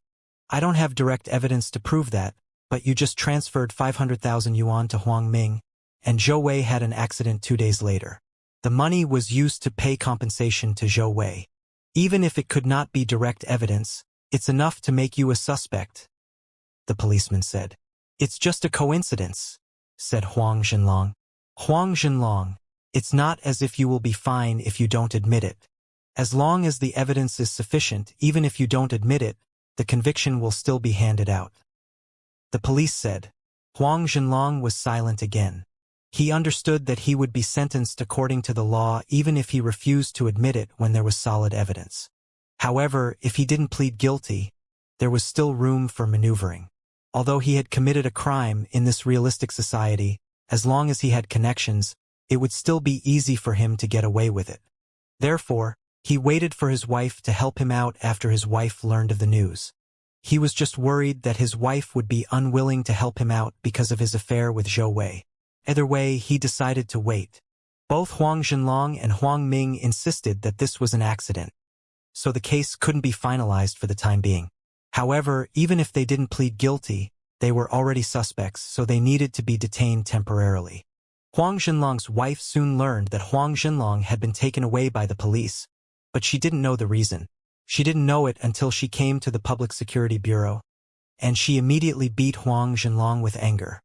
I don't have direct evidence to prove that, but you just transferred 500,000 yuan to Huang Ming, and Zhou Wei had an accident 2 days later. The money was used to pay compensation to Zhou Wei. Even if it could not be direct evidence, it's enough to make you a suspect, the policeman said. It's just a coincidence, said Huang Zhenlong. Huang Zhenlong, it's not as if you will be fine if you don't admit it. As long as the evidence is sufficient, even if you don't admit it, the conviction will still be handed out. The police said. Huang Zhenlong was silent again. He understood that he would be sentenced according to the law even if he refused to admit it when there was solid evidence. However, if he didn't plead guilty, there was still room for maneuvering. Although he had committed a crime in this realistic society, as long as he had connections, it would still be easy for him to get away with it. Therefore, he waited for his wife to help him out after his wife learned of the news. He was just worried that his wife would be unwilling to help him out because of his affair with Zhou Wei. Either way, he decided to wait. Both Huang Zhenlong and Huang Ming insisted that this was an accident, so the case couldn't be finalized for the time being. However, even if they didn't plead guilty, they were already suspects, so they needed to be detained temporarily. Huang Zhenlong's wife soon learned that Huang Zhenlong had been taken away by the police, but she didn't know the reason. She didn't know it until she came to the Public Security Bureau, and she immediately beat Huang Zhenlong with anger.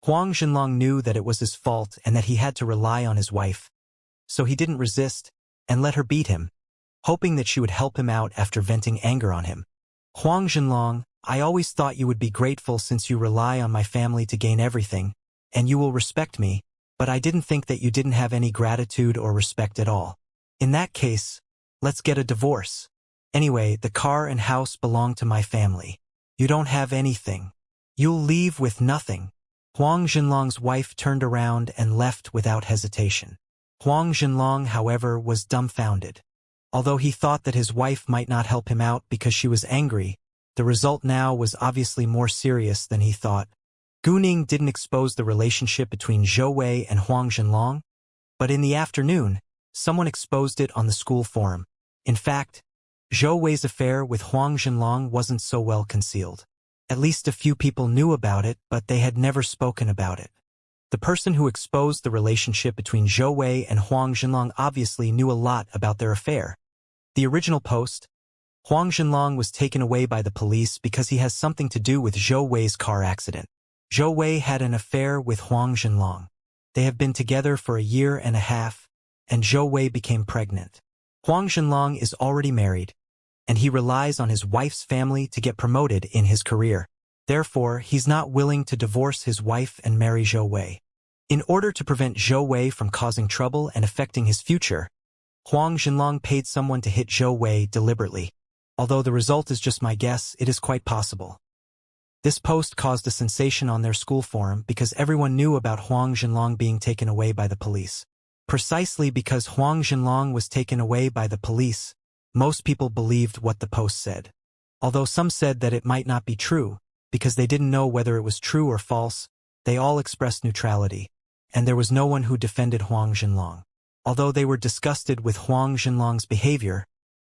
Huang Zhenlong knew that it was his fault and that he had to rely on his wife, so he didn't resist and let her beat him, hoping that she would help him out after venting anger on him. Huang Zhenlong, I always thought you would be grateful since you rely on my family to gain everything, and you will respect me, but I didn't think that you didn't have any gratitude or respect at all. In that case, let's get a divorce. Anyway, the car and house belong to my family. You don't have anything. You'll leave with nothing. Huang Jinlong's wife turned around and left without hesitation. Huang Jinlong, however, was dumbfounded. Although he thought that his wife might not help him out because she was angry, the result now was obviously more serious than he thought. Gu Ning didn't expose the relationship between Zhou Wei and Huang Jinlong, but in the afternoon, someone exposed it on the school forum. In fact, Zhou Wei's affair with Huang Jinlong wasn't so well concealed. At least a few people knew about it, but they had never spoken about it. The person who exposed the relationship between Zhou Wei and Huang Jinlong obviously knew a lot about their affair. The original post, Huang Jinlong was taken away by the police because he has something to do with Zhou Wei's car accident. Zhou Wei had an affair with Huang Jinlong. They have been together for a year and a half, and Zhou Wei became pregnant. Huang Jinlong is already married, and he relies on his wife's family to get promoted in his career. Therefore, he's not willing to divorce his wife and marry Zhou Wei. In order to prevent Zhou Wei from causing trouble and affecting his future, Huang Jinlong paid someone to hit Zhou Wei deliberately. Although the result is just my guess, it is quite possible. This post caused a sensation on their school forum because everyone knew about Huang Jinlong being taken away by the police. Precisely because Huang Jinlong was taken away by the police, most people believed what the post said. Although some said that it might not be true, because they didn't know whether it was true or false, they all expressed neutrality, and there was no one who defended Huang Jinlong. Although they were disgusted with Huang Jinlong's behavior,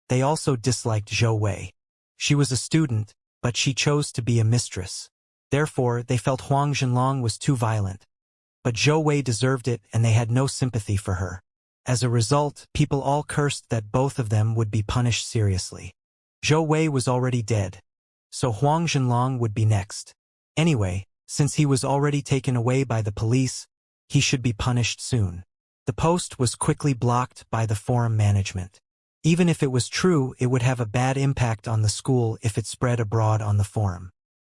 they also disliked Zhou Wei. She was a student, but she chose to be a mistress. Therefore, they felt Huang Jinlong was too violent. But Zhou Wei deserved it, and they had no sympathy for her. As a result, people all cursed that both of them would be punished seriously. Zhou Wei was already dead, so Huang Jinlong would be next. Anyway, since he was already taken away by the police, he should be punished soon. The post was quickly blocked by the forum management. Even if it was true, it would have a bad impact on the school if it spread abroad on the forum.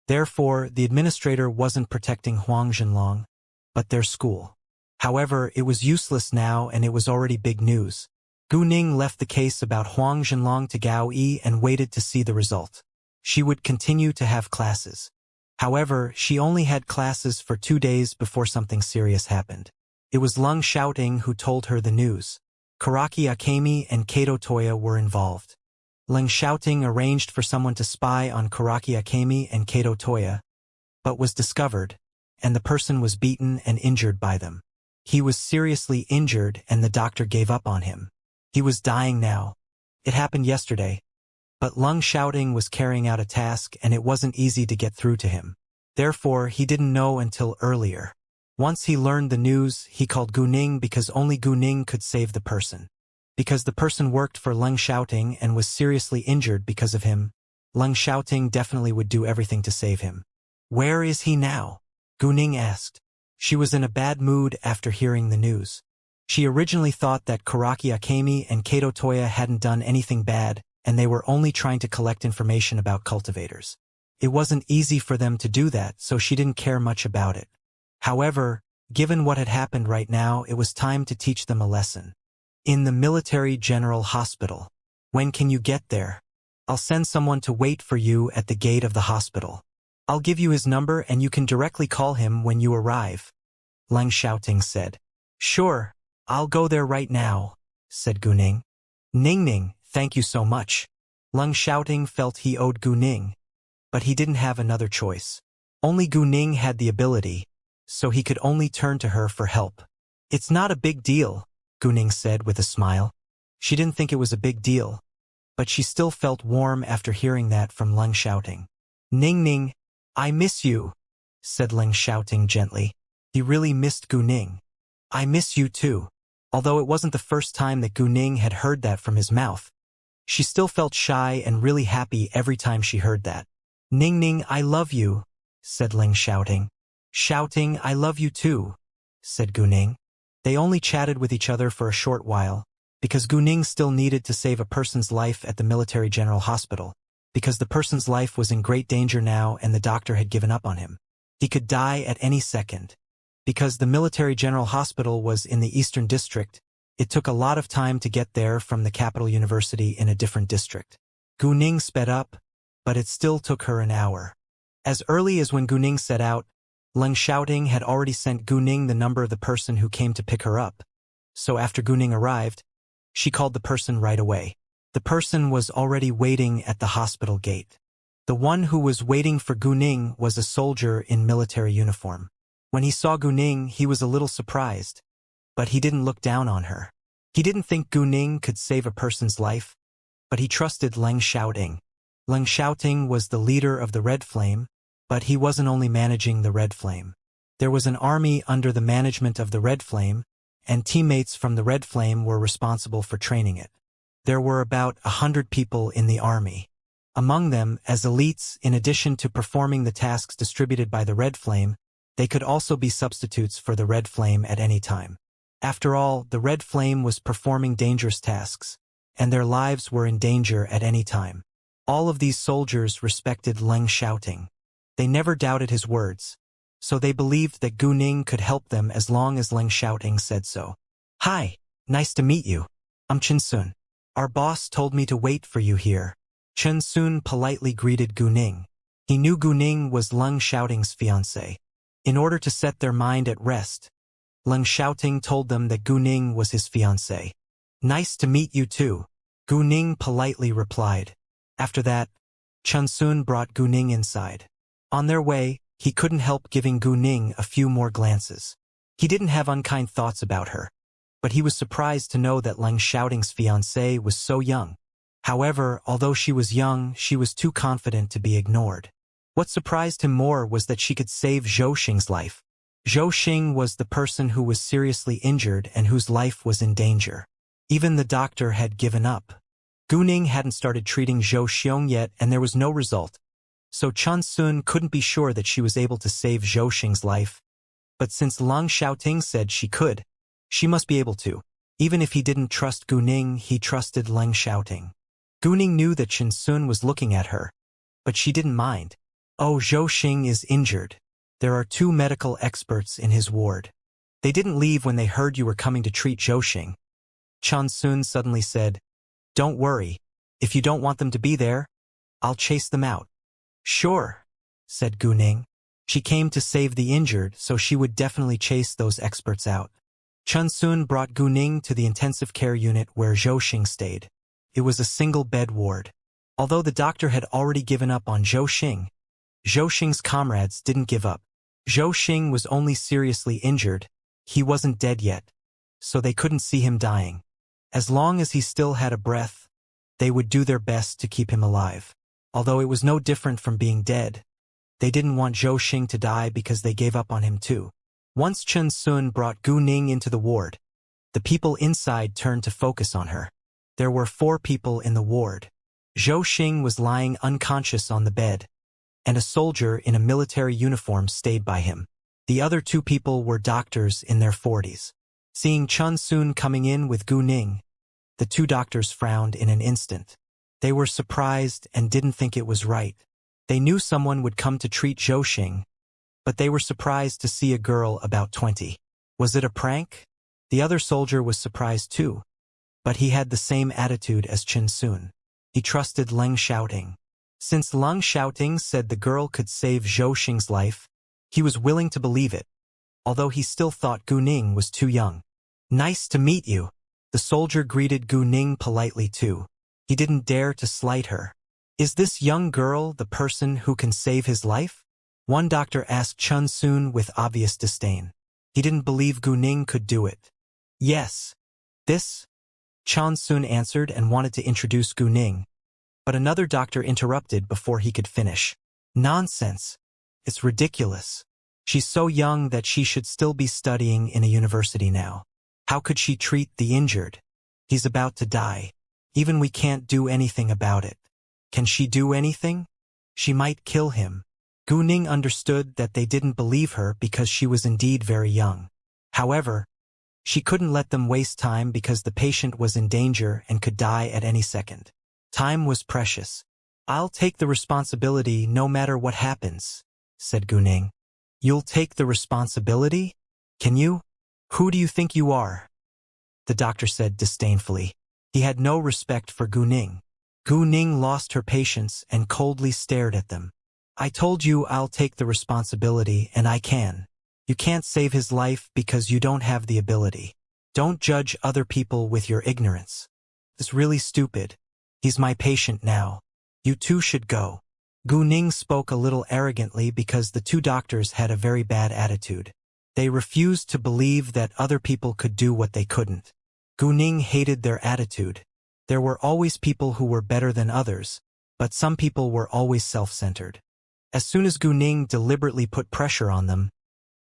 Therefore, the administrator wasn't protecting Huang Jinlong, but their school. However, it was useless now and it was already big news. Gu Ning left the case about Huang Jinlong to Gao Yi and waited to see the result. She would continue to have classes. However, she only had classes for 2 days before something serious happened. It was Leng Xiaoting who told her the news. Karaki Akemi and Kato Toya were involved. Leng Xiaoting arranged for someone to spy on Karaki Akemi and Kato Toya, but was discovered, and the person was beaten and injured by them. He was seriously injured and the doctor gave up on him. He was dying now. It happened yesterday. But Leng Xiaoting was carrying out a task and it wasn't easy to get through to him. Therefore, he didn't know until earlier. Once he learned the news, he called Gu Ning because only Gu Ning could save the person. Because the person worked for Leng Xiaoting and was seriously injured because of him, Leng Xiaoting definitely would do everything to save him. Where is he now? Gu Ning asked. She was in a bad mood after hearing the news. She originally thought that Karaki Akemi and Kato Toya hadn't done anything bad, and they were only trying to collect information about cultivators. It wasn't easy for them to do that, so she didn't care much about it. However, given what had happened right now, it was time to teach them a lesson. In the Military General Hospital. When can you get there? I'll send someone to wait for you at the gate of the hospital. I'll give you his number and you can directly call him when you arrive, Leng Xiaoting said. Sure, I'll go there right now, said Gu Ning. Ning, thank you so much. Leng Xiaoting felt he owed Gu Ning, but he didn't have another choice. Only Gu Ning had the ability, so he could only turn to her for help. It's not a big deal, Gu Ning said with a smile. She didn't think it was a big deal, but she still felt warm after hearing that from Leng Xiaoting. Ning, I miss you, said Leng Xiaoting gently. He really missed Gu Ning. I miss you too. Although it wasn't the first time that Gu Ning had heard that from his mouth, she still felt shy and really happy every time she heard that. Ning, I love you, said Leng Xiaoting. Xiaoting, I love you too, said Gu Ning. They only chatted with each other for a short while, because Gu Ning still needed to save a person's life at the Military General Hospital, because the person's life was in great danger now and the doctor had given up on him. He could die at any second. Because the Military General Hospital was in the Eastern District, it took a lot of time to get there from the capital university in a different district. Gu Ning sped up, but it still took her an hour. As early as when Gu Ning set out, Leng Xiaoting had already sent Gu Ning the number of the person who came to pick her up, so after Gu Ning arrived, she called the person right away. The person was already waiting at the hospital gate. The one who was waiting for Gu Ning was a soldier in military uniform. When he saw Gu Ning, he was a little surprised, but he didn't look down on her. He didn't think Gu Ning could save a person's life, but he trusted Leng Xiaoting. Leng Xiaoting was the leader of the Red Flame, but he wasn't only managing the Red Flame. There was an army under the management of the Red Flame, and teammates from the Red Flame were responsible for training it. There were about 100 people in the army. Among them, as elites, in addition to performing the tasks distributed by the Red Flame, they could also be substitutes for the Red Flame at any time. After all, the Red Flame was performing dangerous tasks, and their lives were in danger at any time. All of these soldiers respected Leng Xiaoting. They never doubted his words, so they believed that Gu Ning could help them as long as Leng Xiaoting said so. "Hi, nice to meet you. I'm Chen Sun. Our boss told me to wait for you here." Chen Sun politely greeted Gu Ning. He knew Gu Ning was Leng Xiaoting's fiancée. In order to set their mind at rest, Leng Xiaoting told them that Gu Ning was his fiancée. "Nice to meet you too," Gu Ning politely replied. After that, Chen Sun brought Gu Ning inside. On their way, he couldn't help giving Gu Ning a few more glances. He didn't have unkind thoughts about her, but he was surprised to know that Leng Xiaoting's fiancée was so young. However, although she was young, she was too confident to be ignored. What surprised him more was that she could save Zhou Xing's life. Zhou Xing was the person who was seriously injured and whose life was in danger. Even the doctor had given up. Gu Ning hadn't started treating Zhou Xiong yet, and there was no result. So Chen Sun couldn't be sure that she was able to save Zhou Xing's life. But since Leng Xiaoting said she could, she must be able to. Even if he didn't trust Gu Ning, he trusted Leng Xiaoting. Gu Ning knew that Chen Sun was looking at her, but she didn't mind. "Oh, Zhou Xing is injured. There are 2 medical experts in his ward. They didn't leave when they heard you were coming to treat Zhou Xing." Chen Sun suddenly said, "Don't worry. If you don't want them to be there, I'll chase them out." "Sure," said Gu Ning. She came to save the injured, so she would definitely chase those experts out. Chen Sun brought Gu Ning to the intensive care unit where Zhou Xing stayed. It was a single-bed ward. Although the doctor had already given up on Zhou Xing's comrades didn't give up. Zhou Xing was only seriously injured. He wasn't dead yet, so they couldn't see him dying. As long as he still had a breath, they would do their best to keep him alive. Although it was no different from being dead, they didn't want Zhou Xing to die because they gave up on him too. Once Chen Sun brought Gu Ning into the ward, the people inside turned to focus on her. There were 4 people in the ward. Zhou Xing was lying unconscious on the bed, and a soldier in a military uniform stayed by him. The other 2 people were doctors in their 40s. Seeing Chen Sun coming in with Gu Ning, the 2 doctors frowned in an instant. They were surprised and didn't think it was right. They knew someone would come to treat Zhou Xing, but they were surprised to see a girl about 20. Was it a prank? The other soldier was surprised too, but he had the same attitude as Chen Sun. He trusted Leng Xiaoting. Since Leng Xiaoting said the girl could save Zhou Xing's life, he was willing to believe it, although he still thought Gu Ning was too young. "Nice to meet you." The soldier greeted Gu Ning politely too. He didn't dare to slight her. "Is this young girl the person who can save his life?" One doctor asked Chen Sun with obvious disdain. He didn't believe Gu Ning could do it. "Yes. This?" Chen Sun answered and wanted to introduce Gu Ning, but another doctor interrupted before he could finish. "Nonsense. It's ridiculous. She's so young that she should still be studying in a university now. How could she treat the injured? He's about to die. Even we can't do anything about it. Can she do anything? She might kill him." Gu Ning understood that they didn't believe her because she was indeed very young. However, she couldn't let them waste time because the patient was in danger and could die at any second. Time was precious. "I'll take the responsibility no matter what happens," said Gu Ning. "You'll take the responsibility? Can you? Who do you think you are?" the doctor said disdainfully. He had no respect for Gu Ning. Gu Ning lost her patience and coldly stared at them. I told you I'll take the responsibility, and I can. You can't save his life because you don't have the ability. Don't judge other people with your ignorance. It's really stupid. He's my patient now. You two should go. Gu Ning spoke a little arrogantly because the two doctors had a very bad attitude. They refused to believe that other people could do what they couldn't. Gu Ning hated their attitude. There were always people who were better than others, but some people were always self-centered. As soon as Gu Ning deliberately put pressure on them,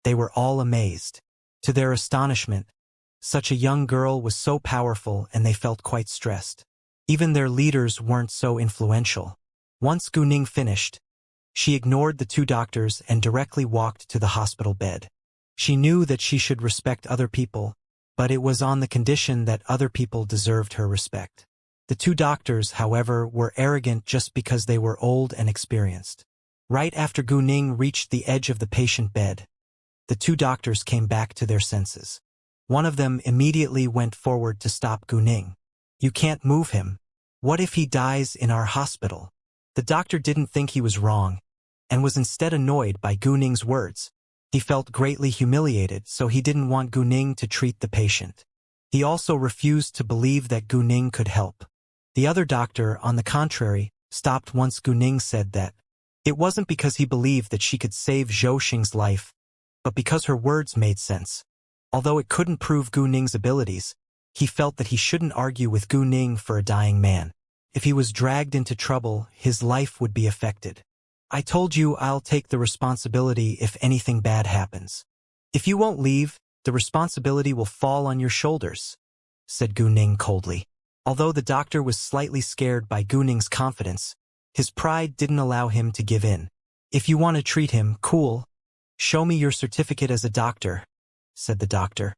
they were all amazed. To their astonishment, such a young girl was so powerful and they felt quite stressed. Even their leaders weren't so influential. Once Gu Ning finished, she ignored the two doctors and directly walked to the hospital bed. She knew that she should respect other people, but it was on the condition that other people deserved her respect. The two doctors, however, were arrogant just because they were old and experienced. Right after Gu Ning reached the edge of the patient bed, the two doctors came back to their senses. One of them immediately went forward to stop Gu Ning. You can't move him. What if he dies in our hospital? The doctor didn't think he was wrong, and was instead annoyed by Gu Ning's words. He felt greatly humiliated, so he didn't want Gu Ning to treat the patient. He also refused to believe that Gu Ning could help. The other doctor, on the contrary, stopped once Gu Ning said that it wasn't because he believed that she could save Zhou Xing's life, but because her words made sense. Although it couldn't prove Gu Ning's abilities, he felt that he shouldn't argue with Gu Ning for a dying man. If he was dragged into trouble, his life would be affected. I told you I'll take the responsibility if anything bad happens. If you won't leave, the responsibility will fall on your shoulders, said Gu Ning coldly. Although the doctor was slightly scared by Gu Ning's confidence, his pride didn't allow him to give in. If you want to treat him, cool. Show me your certificate as a doctor, said the doctor.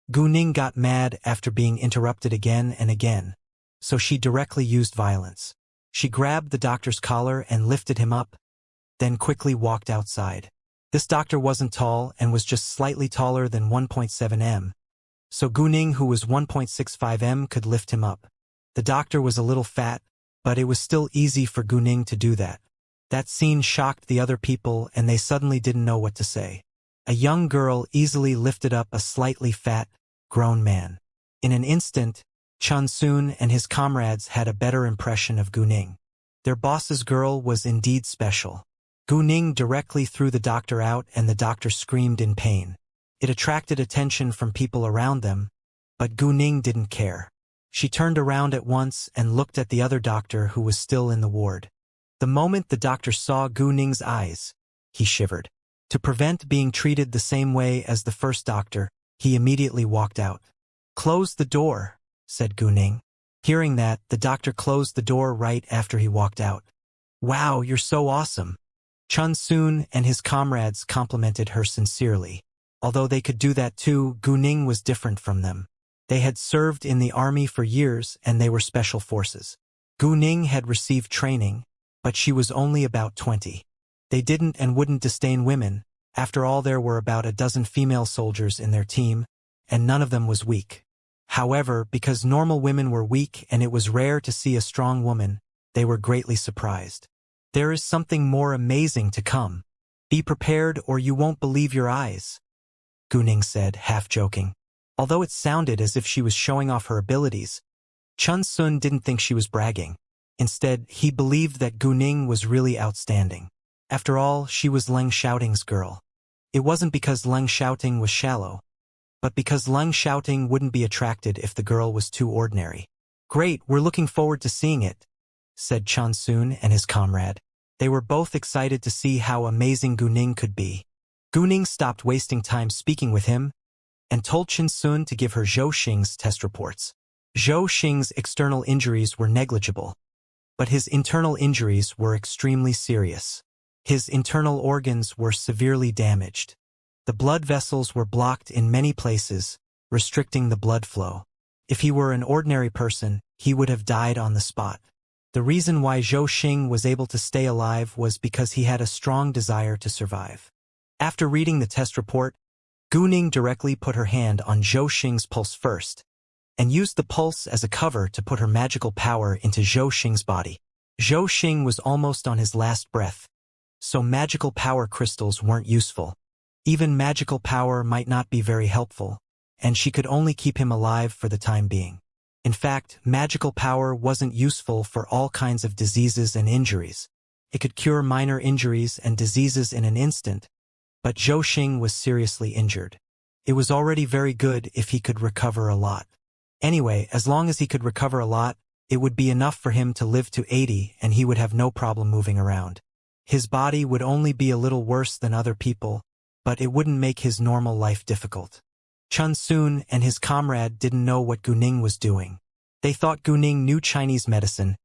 Gu Ning got mad after being interrupted again and again, so she directly used violence. She grabbed the doctor's collar and lifted him up, then quickly walked outside. This doctor wasn't tall and was just slightly taller than 1.7 m, so Gu Ning, who was 1.65 m, could lift him up. The doctor was a little fat, but it was still easy for Gu Ning to do that. That scene shocked the other people and they suddenly didn't know what to say. A young girl easily lifted up a slightly fat, grown man. In an instant, Chun Soon and his comrades had a better impression of Gu Ning. Their boss's girl was indeed special. Gu Ning directly threw the doctor out and the doctor screamed in pain. It attracted attention from people around them, but Gu Ning didn't care. She turned around at once and looked at the other doctor who was still in the ward. The moment the doctor saw Gu Ning's eyes, he shivered. To prevent being treated the same way as the first doctor, he immediately walked out. Close the door, said Gu Ning. Hearing that, the doctor closed the door right after he walked out. Wow, you're so awesome. Chun Soon and his comrades complimented her sincerely. Although they could do that too, Gu Ning was different from them. They had served in the army for years and they were special forces. Gu Ning had received training, but she was only about 20. They didn't and wouldn't disdain women. After all, there were about a dozen female soldiers in their team, and none of them was weak. However, because normal women were weak and it was rare to see a strong woman, they were greatly surprised. There is something more amazing to come. Be prepared or you won't believe your eyes, Gu Ning said, half joking. Although it sounded as if she was showing off her abilities, Chun Soon didn't think she was bragging. Instead, he believed that Gu Ning was really outstanding. After all, she was Leng Xiaoting's girl. It wasn't because Leng Xiaoting was shallow, but because Leng Xiaoting wouldn't be attracted if the girl was too ordinary. Great, we're looking forward to seeing it, said Chun Soon and his comrade. They were both excited to see how amazing Gu Ning could be. Gu Ning stopped wasting time speaking with him and told Chun Soon to give her Zhou Xing's test reports. Zhou Xing's external injuries were negligible, but his internal injuries were extremely serious. His internal organs were severely damaged. The blood vessels were blocked in many places, restricting the blood flow. If he were an ordinary person, he would have died on the spot. The reason why Zhou Xing was able to stay alive was because he had a strong desire to survive. After reading the test report, Gu Ning directly put her hand on Zhou Xing's pulse first, and used the pulse as a cover to put her magical power into Zhou Xing's body. Zhou Xing was almost on his last breath, so magical power crystals weren't useful. Even magical power might not be very helpful, and she could only keep him alive for the time being. In fact, magical power wasn't useful for all kinds of diseases and injuries. It could cure minor injuries and diseases in an instant, but Zhou Xing was seriously injured. It was already very good if he could recover a lot. Anyway, as long as he could recover a lot, it would be enough for him to live to 80 and he would have no problem moving around. His body would only be a little worse than other people, but it wouldn't make his normal life difficult. Chun Sun and his comrade didn't know what Gu Ning was doing. They thought Gu Ning knew Chinese medicine,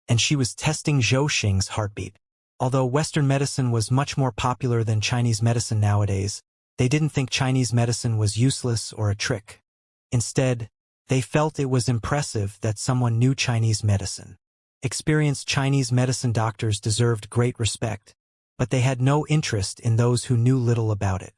and she was testing Zhou Xing's heartbeat. Although Western medicine was much more popular than Chinese medicine nowadays, they didn't think Chinese medicine was useless or a trick. Instead, they felt it was impressive that someone knew Chinese medicine. Experienced Chinese medicine doctors deserved great respect, but they had no interest in those who knew little about it.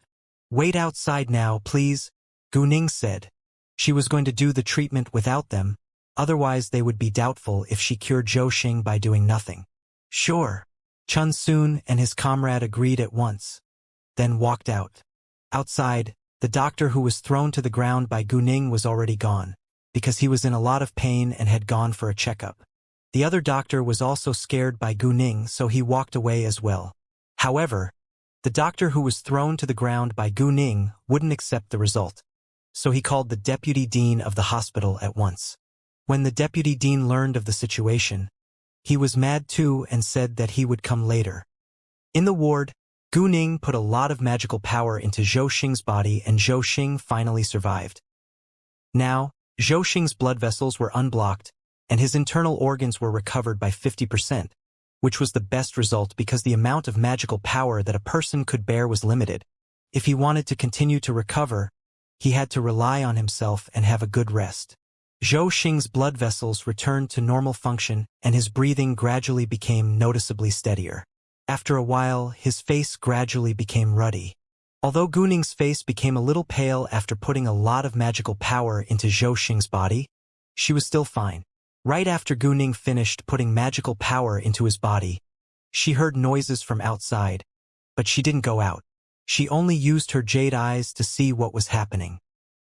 "Wait outside now, please," Gu Ning said. She was going to do the treatment without them, otherwise they would be doubtful if she cured Zhou Xing by doing nothing. "Sure." Chun Sun and his comrade agreed at once, then walked out. Outside, the doctor who was thrown to the ground by Gu Ning was already gone, because he was in a lot of pain and had gone for a checkup. The other doctor was also scared by Gu Ning, so he walked away as well. However, the doctor who was thrown to the ground by Gu Ning wouldn't accept the result, so he called the deputy dean of the hospital at once. When the deputy dean learned of the situation, he was mad too and said that he would come later. In the ward, Gu Ning put a lot of magical power into Zhou Xing's body and Zhou Xing finally survived. Now, Zhou Xing's blood vessels were unblocked, and his internal organs were recovered by 50%, which was the best result because the amount of magical power that a person could bear was limited. If he wanted to continue to recover, he had to rely on himself and have a good rest. Zhou Xing's blood vessels returned to normal function and his breathing gradually became noticeably steadier. After a while, his face gradually became ruddy. Although Gu Ning's face became a little pale after putting a lot of magical power into Zhou Xing's body, she was still fine. Right after Gu Ning finished putting magical power into his body, she heard noises from outside, but she didn't go out. She only used her jade eyes to see what was happening.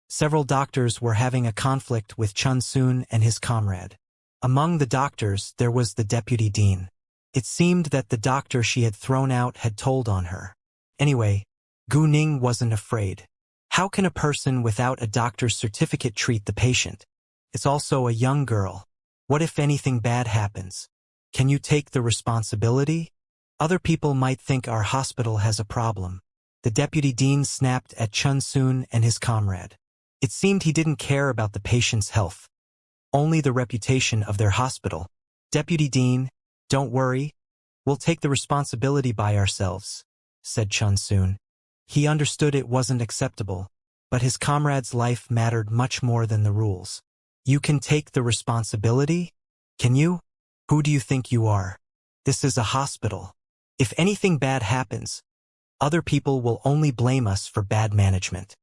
Several doctors were having a conflict with Chun Sun and his comrade. Among the doctors, there was the deputy dean. It seemed that the doctor she had thrown out had told on her. Anyway, Gu Ning wasn't afraid. How can a person without a doctor's certificate treat the patient? It's also a young girl. What if anything bad happens? Can you take the responsibility? Other people might think our hospital has a problem. The deputy dean snapped at Chun Sun and his comrade. It seemed he didn't care about the patient's health, only the reputation of their hospital. "Deputy Dean, don't worry. We'll take the responsibility by ourselves," said Chun Sun. He understood it wasn't acceptable, but his comrade's life mattered much more than the rules. "You can take the responsibility? Can you? Who do you think you are? This is a hospital. If anything bad happens, other people will only blame us for bad management."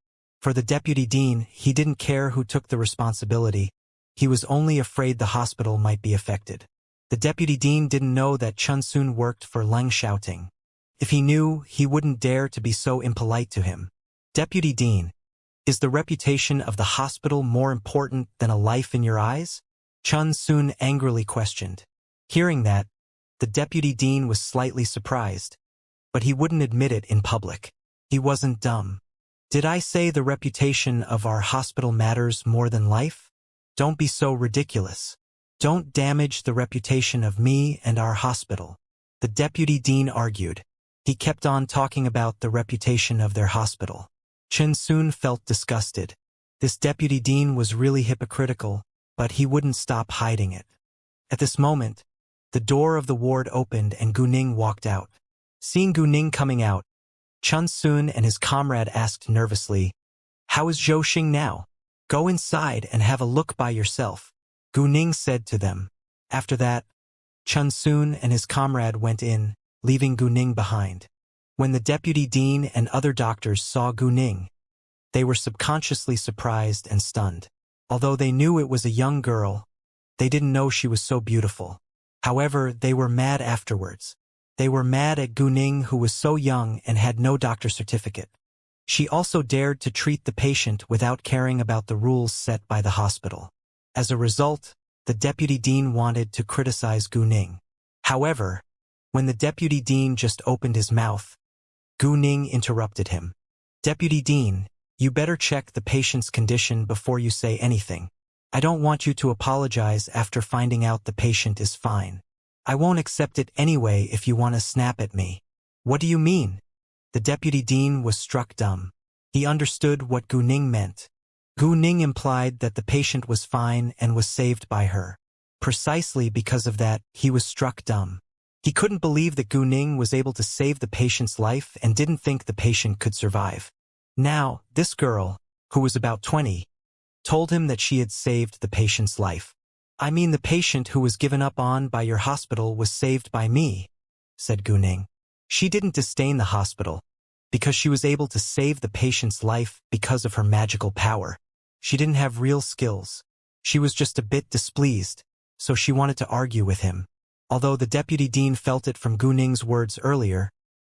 For the deputy dean, he didn't care who took the responsibility. He was only afraid the hospital might be affected. The deputy dean didn't know that Chun Sun worked for Leng Xiaoting. If he knew, he wouldn't dare to be so impolite to him. "Deputy dean, is the reputation of the hospital more important than a life in your eyes?" Chun Sun angrily questioned. Hearing that, the deputy dean was slightly surprised, but he wouldn't admit it in public. He wasn't dumb. "Did I say the reputation of our hospital matters more than life? Don't be so ridiculous. Don't damage the reputation of me and our hospital," the deputy dean argued. He kept on talking about the reputation of their hospital. Chun Sun felt disgusted. This deputy dean was really hypocritical, but he wouldn't stop hiding it. At this moment, the door of the ward opened and Gu Ning walked out. Seeing Gu Ning coming out, Chun Sun and his comrade asked nervously, "How is Zhou Xing now? Go inside and have a look by yourself," Gu Ning said to them. After that, Chun Sun and his comrade went in, leaving Gu Ning behind. When the deputy dean and other doctors saw Gu Ning, they were subconsciously surprised and stunned. Although they knew it was a young girl, they didn't know she was so beautiful. However, they were mad afterwards. They were mad at Gu Ning, who was so young and had no doctor certificate. She also dared to treat the patient without caring about the rules set by the hospital. As a result, the deputy dean wanted to criticize Gu Ning. However, when the deputy dean just opened his mouth, Gu Ning interrupted him. "Deputy Dean, you better check the patient's condition before you say anything. I don't want you to apologize after finding out the patient is fine. I won't accept it anyway if you want to snap at me." "What do you mean?" The deputy dean was struck dumb. He understood what Gu Ning meant. Gu Ning implied that the patient was fine and was saved by her. Precisely because of that, he was struck dumb. He couldn't believe that Gu Ning was able to save the patient's life and didn't think the patient could survive. Now, this girl, who was about 20, told him that she had saved the patient's life. "I mean, the patient who was given up on by your hospital was saved by me," said Gu Ning. She didn't disdain the hospital, because she was able to save the patient's life because of her magical power. She didn't have real skills. She was just a bit displeased, so she wanted to argue with him. Although the deputy dean felt it from Gu Ning's words earlier,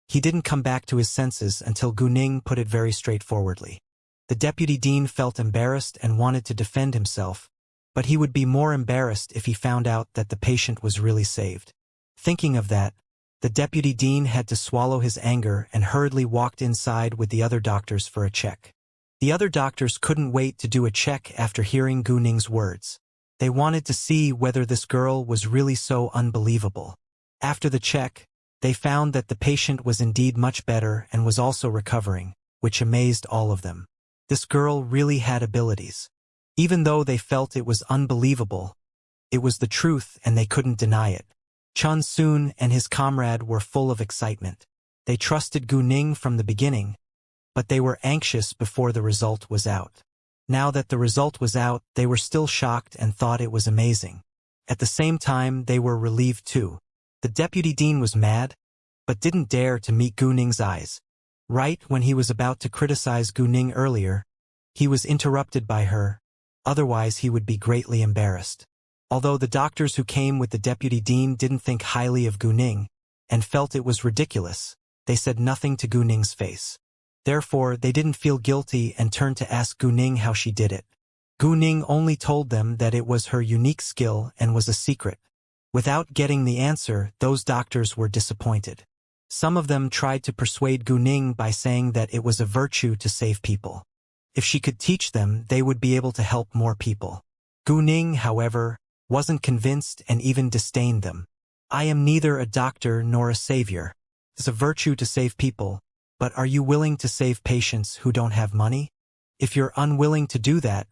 he didn't come back to his senses until Gu Ning put it very straightforwardly. The deputy dean felt embarrassed and wanted to defend himself, but he would be more embarrassed if he found out that the patient was really saved. Thinking of that, the deputy dean had to swallow his anger and hurriedly walked inside with the other doctors for a check. The other doctors couldn't wait to do a check after hearing Gu Ning's words. They wanted to see whether this girl was really so unbelievable. After the check, they found that the patient was indeed much better and was also recovering, which amazed all of them. This girl really had abilities. Even though they felt it was unbelievable, it was the truth and they couldn't deny it. Chun Soon and his comrade were full of excitement. They trusted Gu Ning from the beginning, but they were anxious before the result was out. Now that the result was out, they were still shocked and thought it was amazing. At the same time, they were relieved too. The deputy dean was mad, but didn't dare to meet Gu Ning's eyes. Right when he was about to criticize Gu Ning earlier, he was interrupted by her, otherwise he would be greatly embarrassed. Although the doctors who came with the deputy dean didn't think highly of Gu Ning and felt it was ridiculous, they said nothing to Gu Ning's face. Therefore, they didn't feel guilty and turned to ask Gu Ning how she did it. Gu Ning only told them that it was her unique skill and was a secret. Without getting the answer, those doctors were disappointed. Some of them tried to persuade Gu Ning by saying that it was a virtue to save people. If she could teach them, they would be able to help more people. Gu Ning, however, wasn't convinced and even disdained them. "I am neither a doctor nor a savior. It's a virtue to save people. But are you willing to save patients who don't have money? If you're unwilling to do that,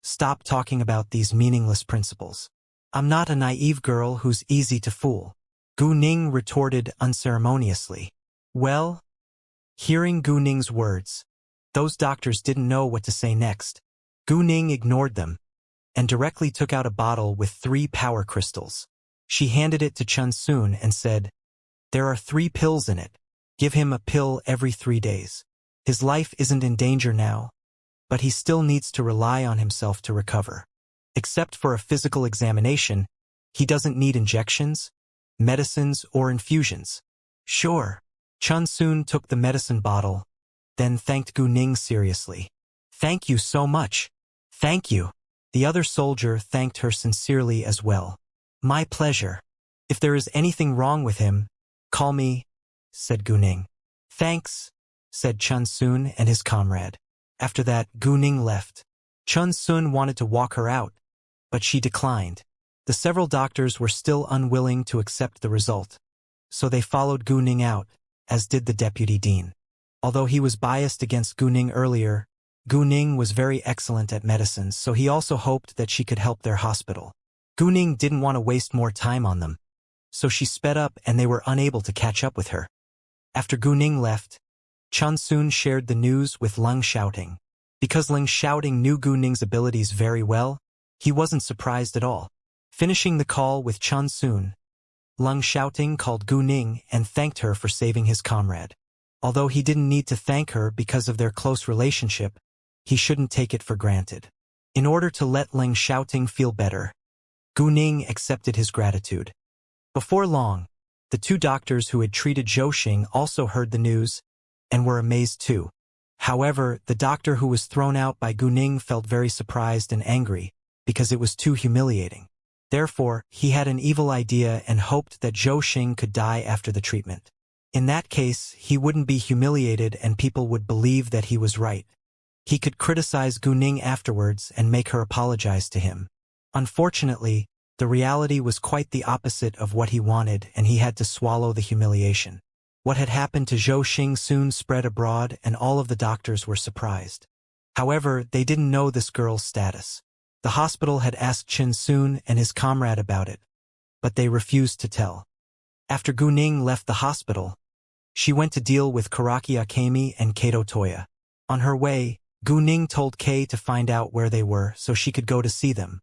stop talking about these meaningless principles. I'm not a naive girl who's easy to fool," Gu Ning retorted unceremoniously. Well, hearing Gu Ning's words, those doctors didn't know what to say next. Gu Ning ignored them and directly took out a bottle with 3 power crystals. She handed it to Chun Soon and said, "There are 3 pills in it. Give him a pill every 3 days. His life isn't in danger now, but he still needs to rely on himself to recover. Except for a physical examination, he doesn't need injections, medicines, or infusions." "Sure." Chun Soon took the medicine bottle, then thanked Gu Ning seriously. "Thank you so much." "Thank you." The other soldier thanked her sincerely as well. "My pleasure. If there is anything wrong with him, call me," said Gu Ning. "Thanks," said Chun Soon and his comrade. After that, Gu Ning left. Chun Soon wanted to walk her out, but she declined. The several doctors were still unwilling to accept the result, so they followed Gu Ning out, as did the deputy dean. Although he was biased against Gu Ning earlier, Gu Ning was very excellent at medicines, so he also hoped that she could help their hospital. Gu Ning didn't want to waste more time on them, so she sped up and they were unable to catch up with her. After Gu Ning left, Chun Soon shared the news with Leng Xiaoting. Because Leng Xiaoting knew Gu Ning's abilities very well, he wasn't surprised at all. Finishing the call with Chun Soon, Leng Xiaoting called Gu Ning and thanked her for saving his comrade. Although he didn't need to thank her because of their close relationship, he shouldn't take it for granted. In order to let Leng Xiaoting feel better, Gu Ning accepted his gratitude. Before long, The two doctors who had treated Zhou Xing also heard the news and were amazed too. However, the doctor who was thrown out by Gu Ning felt very surprised and angry because it was too humiliating. Therefore, he had an evil idea and hoped that Zhou Xing could die after the treatment. In that case, he wouldn't be humiliated and people would believe that he was right. He could criticize Gu Ning afterwards and make her apologize to him. Unfortunately, the reality was quite the opposite of what he wanted and he had to swallow the humiliation. What had happened to Zhou Xing soon spread abroad and all of the doctors were surprised. However, they didn't know this girl's status. The hospital had asked Chen Sun and his comrade about it, but they refused to tell. After Gu Ning left the hospital, she went to deal with Karaki Akemi and Kato Toya. On her way, Gu Ning told Kei to find out where they were so she could go to see them.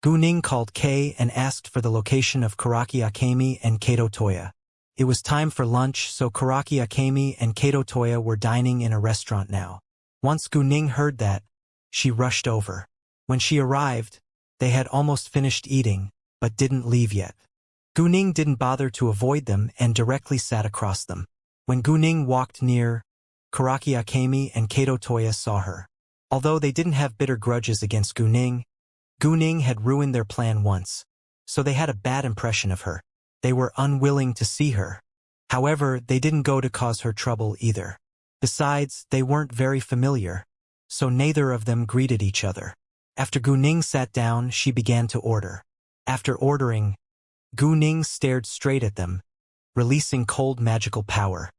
Gu Ning called Kei and asked for the location of Karaki Akemi and Kato Toya. It was time for lunch, so Karaki Akemi and Kato Toya were dining in a restaurant now. Once Gu Ning heard that, she rushed over. When she arrived, they had almost finished eating, but didn't leave yet. Gu Ning didn't bother to avoid them and directly sat across them. When Gu Ning walked near, Karaki Akemi and Kato Toya saw her. Although they didn't have bitter grudges against Gu Ning had ruined their plan once, so they had a bad impression of her. They were unwilling to see her. However, they didn't go to cause her trouble either. Besides, they weren't very familiar, so neither of them greeted each other. After Gu Ning sat down, she began to order. After ordering, Gu Ning stared straight at them, releasing cold magical power.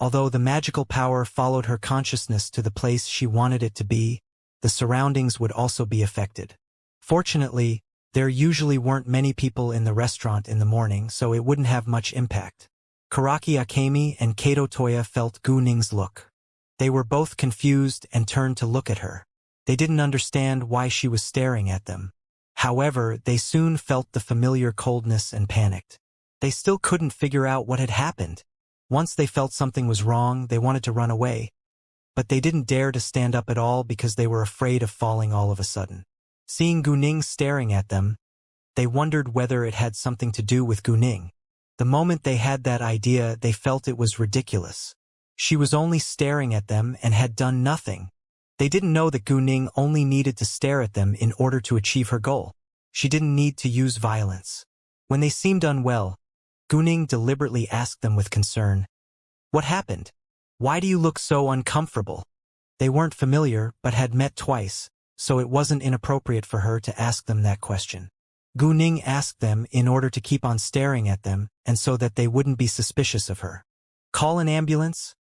Although the magical power followed her consciousness to the place she wanted it to be, the surroundings would also be affected. Fortunately, there usually weren't many people in the restaurant in the morning, so it wouldn't have much impact. Karaki Akemi and Kato Toya felt Gu Ning's look. They were both confused and turned to look at her. They didn't understand why she was staring at them. However, they soon felt the familiar coldness and panicked. They still couldn't figure out what had happened. Once they felt something was wrong, they wanted to run away. But they didn't dare to stand up at all because they were afraid of falling all of a sudden. Seeing Gu Ning staring at them, they wondered whether it had something to do with Gu Ning. The moment they had that idea, they felt it was ridiculous. She was only staring at them and had done nothing. They didn't know that Gu Ning only needed to stare at them in order to achieve her goal. She didn't need to use violence. When they seemed unwell, Gu Ning deliberately asked them with concern, "What happened? Why do you look so uncomfortable?" They weren't familiar, but had met twice, so it wasn't inappropriate for her to ask them that question. Gu Ning asked them in order to keep on staring at them and so that they wouldn't be suspicious of her. "Call an ambulance?"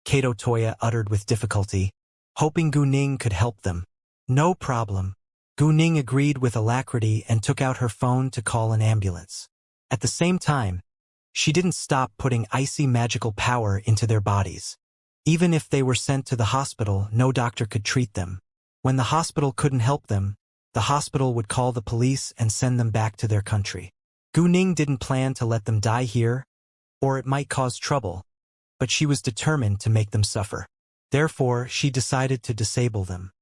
Kato Toya uttered with difficulty, hoping Gu Ning could help them. "No problem." Gu Ning agreed with alacrity and took out her phone to call an ambulance. At the same time, she didn't stop putting icy magical power into their bodies. Even if they were sent to the hospital, no doctor could treat them. When the hospital couldn't help them, the hospital would call the police and send them back to their country. Gu Ning didn't plan to let them die here, or it might cause trouble, but she was determined to make them suffer. Therefore, she decided to disable them.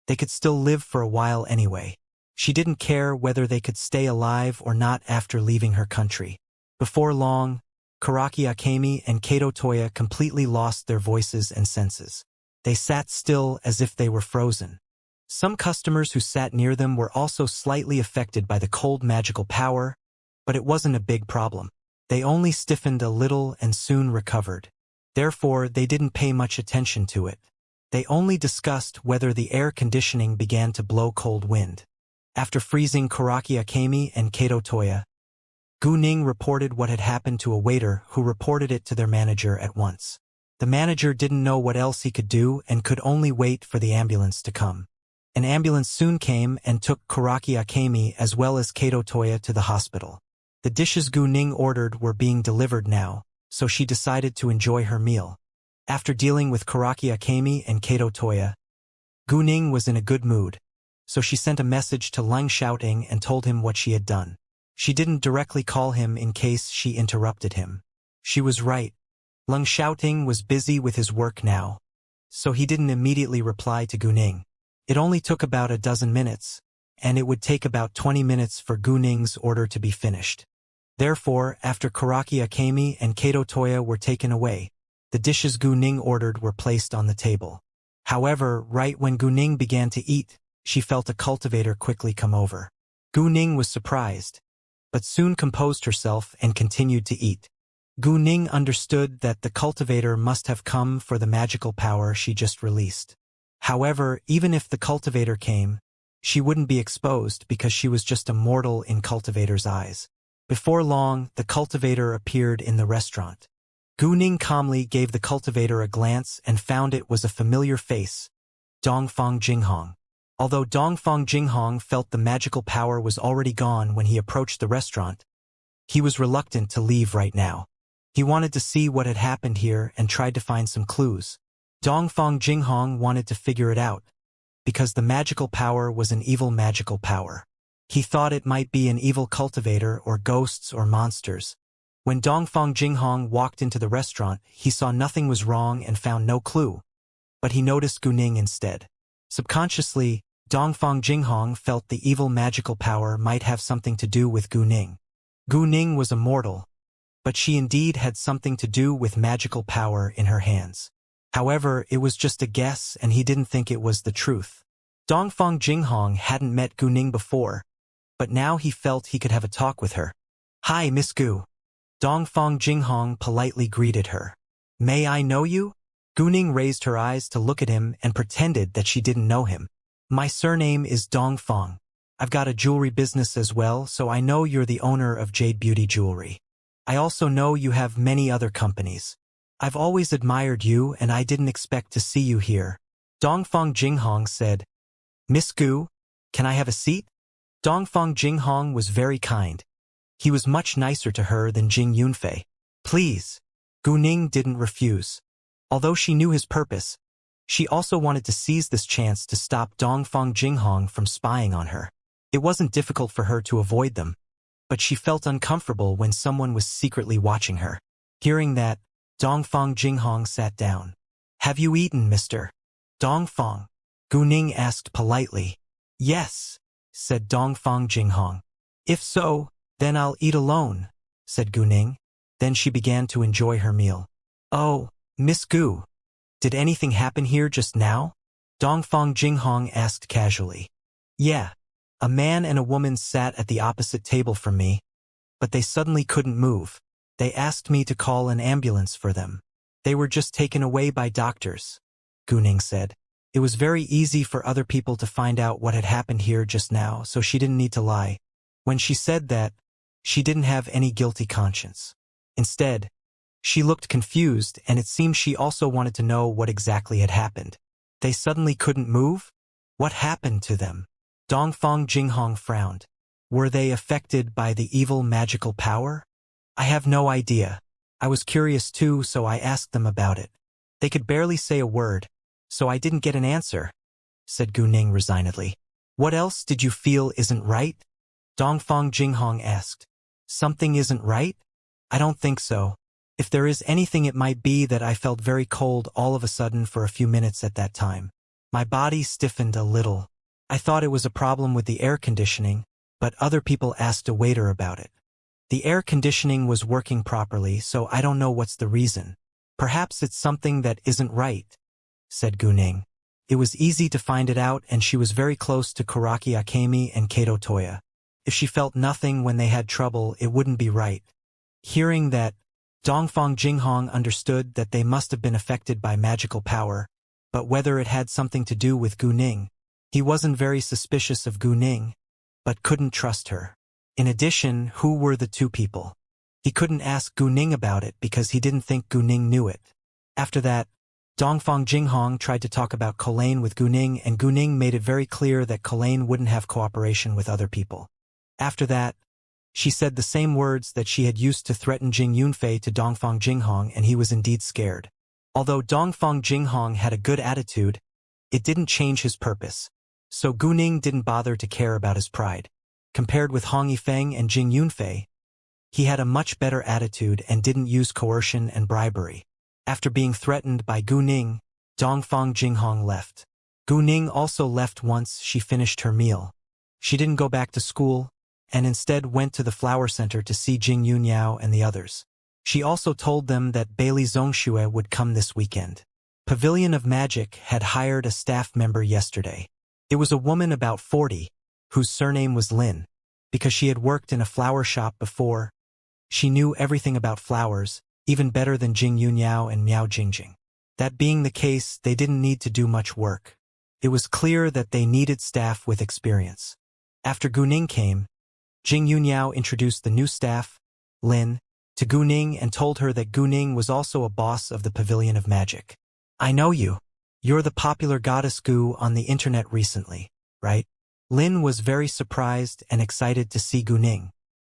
They could still live for a while anyway. She didn't care whether they could stay alive or not after leaving her country. Before long, Karaki Akemi and Kato Toya completely lost their voices and senses. They sat still as if they were frozen. Some customers who sat near them were also slightly affected by the cold magical power, but it wasn't a big problem. They only stiffened a little and soon recovered. Therefore, they didn't pay much attention to it. They only discussed whether the air conditioning began to blow cold wind. After freezing Karaki Akemi and Kato Toya, Gu Ning reported what had happened to a waiter who reported it to their manager at once. The manager didn't know what else he could do and could only wait for the ambulance to come. An ambulance soon came and took Karaki Akemi as well as Kato Toya to the hospital. The dishes Gu Ning ordered were being delivered now, so she decided to enjoy her meal. After dealing with Karaki Akemi and Kato Toya, Gu Ning was in a good mood, so she sent a message to Leng Xiaoting and told him what she had done. She didn't directly call him in case she interrupted him. She was right. Leng Xiaoting was busy with his work now, so he didn't immediately reply to Gu Ning. It only took about a dozen minutes, and it would take about 20 minutes for Gu Ning's order to be finished. Therefore, after Karaki Akemi and Kato Toya were taken away, the dishes Gu Ning ordered were placed on the table. However, right when Gu Ning began to eat, she felt a cultivator quickly come over. Gu Ning was surprised, but soon composed herself and continued to eat. Gu Ning understood that the cultivator must have come for the magical power she just released. However, even if the cultivator came, she wouldn't be exposed because she was just a mortal in cultivator's eyes. Before long, the cultivator appeared in the restaurant. Gu Ning calmly gave the cultivator a glance and found it was a familiar face, Dongfang Jinghong. Although Dongfang Jinghong felt the magical power was already gone when he approached the restaurant, he was reluctant to leave right now. He wanted to see what had happened here and tried to find some clues. Dongfang Jinghong wanted to figure it out, because the magical power was an evil magical power. He thought it might be an evil cultivator or ghosts or monsters. When Dongfang Jinghong walked into the restaurant, he saw nothing was wrong and found no clue. But he noticed Gu Ning instead. Subconsciously, Dongfang Jinghong felt the evil magical power might have something to do with Gu Ning. Gu Ning was a mortal, but she indeed had something to do with magical power in her hands. However, it was just a guess and he didn't think it was the truth. Dongfang Jinghong hadn't met Gu Ning before, but now he felt he could have a talk with her. "Hi, Miss Gu." Dongfang Jinghong politely greeted her. "May I know you?" Gu Ning raised her eyes to look at him and pretended that she didn't know him. "My surname is Dongfang. I've got a jewelry business as well, so I know you're the owner of Jade Beauty Jewelry. I also know you have many other companies. I've always admired you and I didn't expect to see you here." Dongfang Jinghong said, "Miss Gu, can I have a seat?" Dongfang Jinghong was very kind. He was much nicer to her than Jing Yunfei. "Please." Gu Ning didn't refuse. Although she knew his purpose, she also wanted to seize this chance to stop Dongfang Jinghong from spying on her. It wasn't difficult for her to avoid them, but she felt uncomfortable when someone was secretly watching her. Hearing that, Dongfang Jinghong sat down. "Have you eaten, Mr. Dongfang?" Gu Ning asked politely. "Yes," said Dongfang Jinghong. "If so, then I'll eat alone," said Gu Ning. Then she began to enjoy her meal. "Oh, Miss Gu, did anything happen here just now?" Dongfang Jinghong asked casually. "Yeah, a man and a woman sat at the opposite table from me, but they suddenly couldn't move. They asked me to call an ambulance for them. They were just taken away by doctors," Gu Ning said. It was very easy for other people to find out what had happened here just now, so she didn't need to lie. When she said that, she didn't have any guilty conscience. Instead, she looked confused and it seemed she also wanted to know what exactly had happened. They suddenly couldn't move? What happened to them? Dongfang Jinghong frowned. Were they affected by the evil magical power? "I have no idea. I was curious too, so I asked them about it. They could barely say a word, so I didn't get an answer," said Gu Ning resignedly. "What else did you feel isn't right?" Dongfang Jinghong asked. "Something isn't right? I don't think so. If there is anything, it might be that I felt very cold all of a sudden for a few minutes at that time. My body stiffened a little. I thought it was a problem with the air conditioning, but other people asked a waiter about it. The air conditioning was working properly, so I don't know what's the reason. Perhaps it's something that isn't right," said Gu Ning. It was easy to find it out and she was very close to Karaki Akemi and Kato Toya. If she felt nothing when they had trouble, it wouldn't be right. Hearing that, Dongfang Jinghong understood that they must have been affected by magical power, but whether it had something to do with Gu Ning. He wasn't very suspicious of Gu Ning, but couldn't trust her. In addition, who were the two people? He couldn't ask Gu Ning about it because he didn't think Gu Ning knew it. After that, Dongfang Jinghong tried to talk about Colane with Gu Ning, and Gu Ning made it very clear that Colane wouldn't have cooperation with other people. After that, she said the same words that she had used to threaten Jing Yunfei to Dongfang Jinghong, and he was indeed scared. Although Dongfang Jinghong had a good attitude, it didn't change his purpose. So Gu Ning didn't bother to care about his pride. Compared with Hong Yifeng and Jing Yunfei, he had a much better attitude and didn't use coercion and bribery. After being threatened by Gu Ning, Dongfang Jinghong left. Gu Ning also left once she finished her meal. She didn't go back to school, and instead went to the flower center to see Jing Yunniao and the others. She also told them that Bailey Zhongxue would come this weekend. Pavilion of Magic had hired a staff member yesterday. It was a woman about 40, whose surname was Lin. Because she had worked in a flower shop before, she knew everything about flowers, even better than Jing Yunniao and Miao Jingjing. That being the case, they didn't need to do much work. It was clear that they needed staff with experience. After Guning came, Jing Yunniao introduced the new staff, Lin, to Guning and told her that Guning was also a boss of the Pavilion of Magic. I know you. You're the popular goddess Gu on the internet recently, right? Lin was very surprised and excited to see Guning.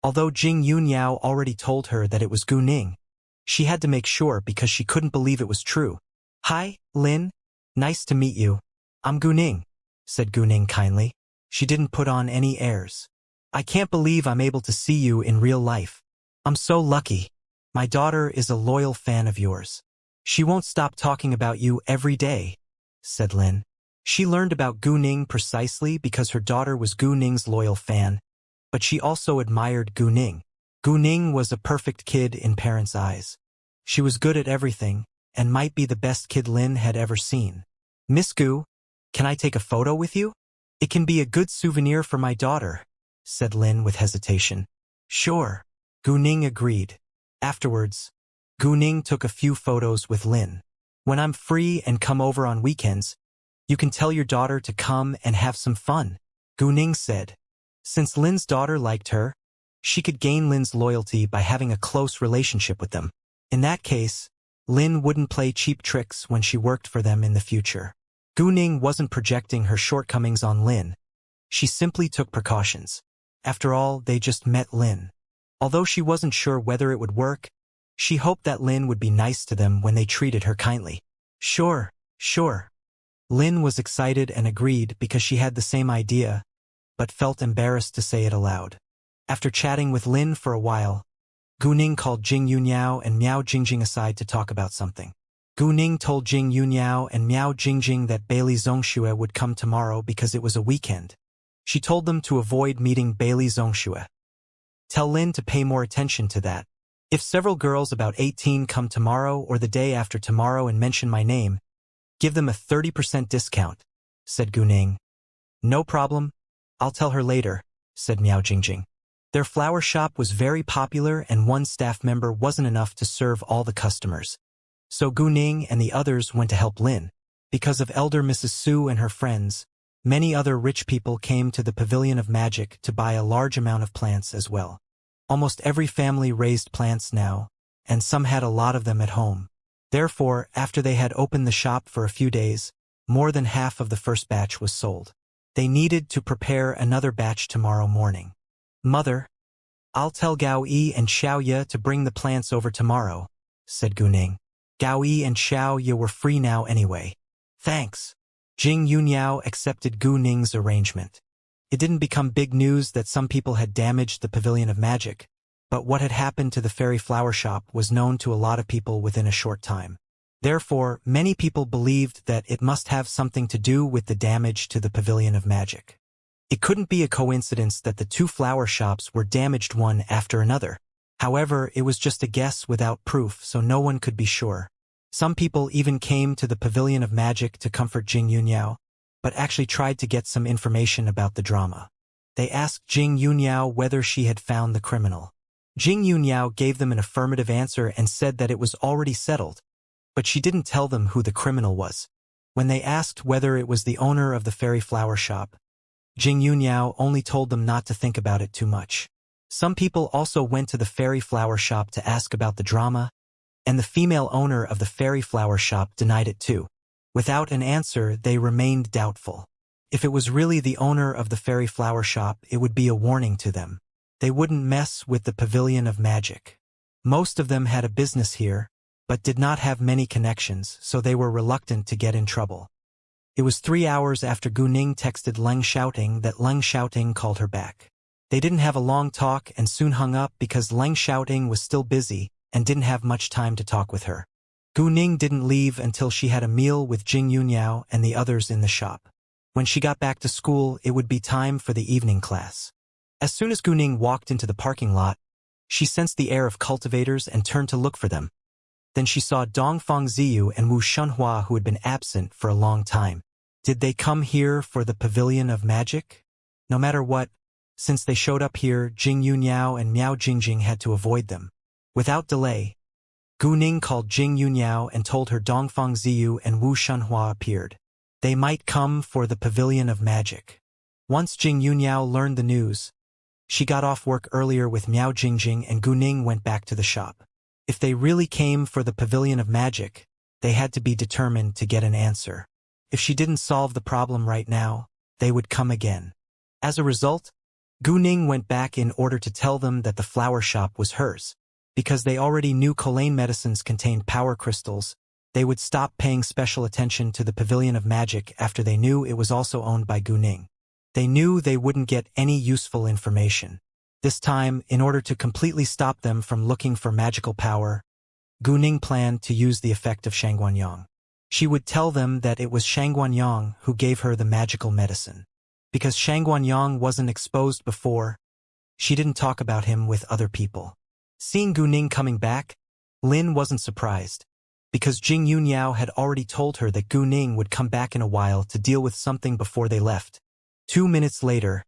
Although Jing Yunniao already told her that it was Guning, she had to make sure because she couldn't believe it was true. Hi, Lin. Nice to meet you. I'm Guning, said Guning kindly. She didn't put on any airs. I can't believe I'm able to see you in real life. I'm so lucky. My daughter is a loyal fan of yours. She won't stop talking about you every day, said Lin. She learned about Guning precisely because her daughter was Guning's loyal fan, but she also admired Guning. Guning was a perfect kid in parents' eyes. She was good at everything, and might be the best kid Lin had ever seen. Miss Gu, can I take a photo with you? It can be a good souvenir for my daughter, said Lin with hesitation. Sure. Guning agreed. Afterwards, Guning took a few photos with Lin. When I'm free and come over on weekends, you can tell your daughter to come and have some fun, Guning said. Since Lin's daughter liked her, she could gain Lin's loyalty by having a close relationship with them. In that case, Lin wouldn't play cheap tricks when she worked for them in the future. Guning wasn't projecting her shortcomings on Lin. She simply took precautions. After all, they just met Lin. Although she wasn't sure whether it would work, she hoped that Lin would be nice to them when they treated her kindly. Sure. Lin was excited and agreed because she had the same idea, but felt embarrassed to say it aloud. After chatting with Lin for a while, Guning called Jing Yunniao and Miao Jingjing aside to talk about something. Guning told Jing Yunniao and Miao Jingjing that Bailey Zhongxue would come tomorrow because it was a weekend. She told them to avoid meeting Bailey Zhongxue. Tell Lin to pay more attention to that. If several girls about 18 come tomorrow or the day after tomorrow and mention my name, give them a 30% discount, said Guning. No problem. I'll tell her later, said Miao Jingjing. Their flower shop was very popular and one staff member wasn't enough to serve all the customers. So Guning and the others went to help Lin. Because of elder Mrs. Su and her friends, many other rich people came to the Pavilion of Magic to buy a large amount of plants as well. Almost every family raised plants now, and some had a lot of them at home. Therefore, after they had opened the shop for a few days, more than half of the first batch was sold. They needed to prepare another batch tomorrow morning. Mother, I'll tell Gao Yi and Xiao Ye to bring the plants over tomorrow, said Guning. Gao Yi and Xiao Ye were free now anyway. Thanks. Jing Yunniao accepted Guning's arrangement. It didn't become big news that some people had damaged the Pavilion of Magic, but what had happened to the fairy flower shop was known to a lot of people within a short time. Therefore, many people believed that it must have something to do with the damage to the Pavilion of Magic. It couldn't be a coincidence that the two flower shops were damaged one after another. However, it was just a guess without proof, so no one could be sure. Some people even came to the Pavilion of Magic to comfort Jing Yunniao, but actually tried to get some information about the drama. They asked Jing Yunniao whether she had found the criminal. Jing Yunniao gave them an affirmative answer and said that it was already settled, but she didn't tell them who the criminal was. When they asked whether it was the owner of the fairy flower shop, Jing Yunniao only told them not to think about it too much. Some people also went to the fairy flower shop to ask about the drama, and the female owner of the fairy flower shop denied it too. Without an answer, they remained doubtful. If it was really the owner of the fairy flower shop, it would be a warning to them. They wouldn't mess with the Pavilion of Magic. Most of them had a business here, but did not have many connections, so they were reluctant to get in trouble. It was 3 hours after Guning texted Leng Xiaoting that Leng Xiaoting called her back. They didn't have a long talk and soon hung up because Leng Xiaoting was still busy and didn't have much time to talk with her. Guning didn't leave until she had a meal with Jing Yunniao and the others in the shop. When she got back to school, it would be time for the evening class. As soon as Guning walked into the parking lot, she sensed the air of cultivators and turned to look for them. Then she saw Dongfang Ziyu and Wu Shunhua, who had been absent for a long time. Did they come here for the Pavilion of Magic? No matter what, since they showed up here, Jing Yuniao and Miao Jingjing had to avoid them. Without delay, Guning called Jing Yuniao and told her Dongfang Ziyu and Wu Shunhua appeared. They might come for the Pavilion of Magic. Once Jing Yuniao learned the news, she got off work earlier with Miao Jingjing, and Guning went back to the shop. If they really came for the Pavilion of Magic, they had to be determined to get an answer. If she didn't solve the problem right now, they would come again. As a result, Guning went back in order to tell them that the flower shop was hers. Because they already knew Cultivation medicines contained power crystals, they would stop paying special attention to the Pavilion of Magic after they knew it was also owned by Guning. They knew they wouldn't get any useful information. This time, in order to completely stop them from looking for magical power, Guning planned to use the effect of Shangguanyang. She would tell them that it was Shangguanyang who gave her the magical medicine. Because Shangguanyang wasn't exposed before, she didn't talk about him with other people. Seeing Guning coming back, Lin wasn't surprised, because Jing Yuniao had already told her that Guning would come back in a while to deal with something before they left. 2 minutes later,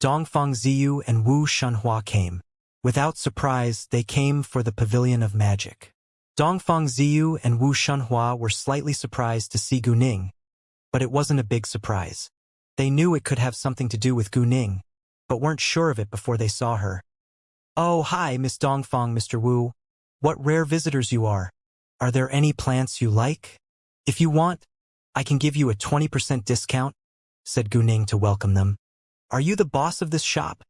Dongfang Ziyu and Wu Shunhua came. Without surprise, they came for the Pavilion of Magic. Dongfang Ziyu and Wu Shunhua were slightly surprised to see Guning, but it wasn't a big surprise. They knew it could have something to do with Guning, but weren't sure of it before they saw her. "Oh, hi, Miss Dongfang, Mr. Wu. What rare visitors you are. Are there any plants you like? If you want, I can give you a 20% discount," said Guning to welcome them. "Are you the boss of this shop?"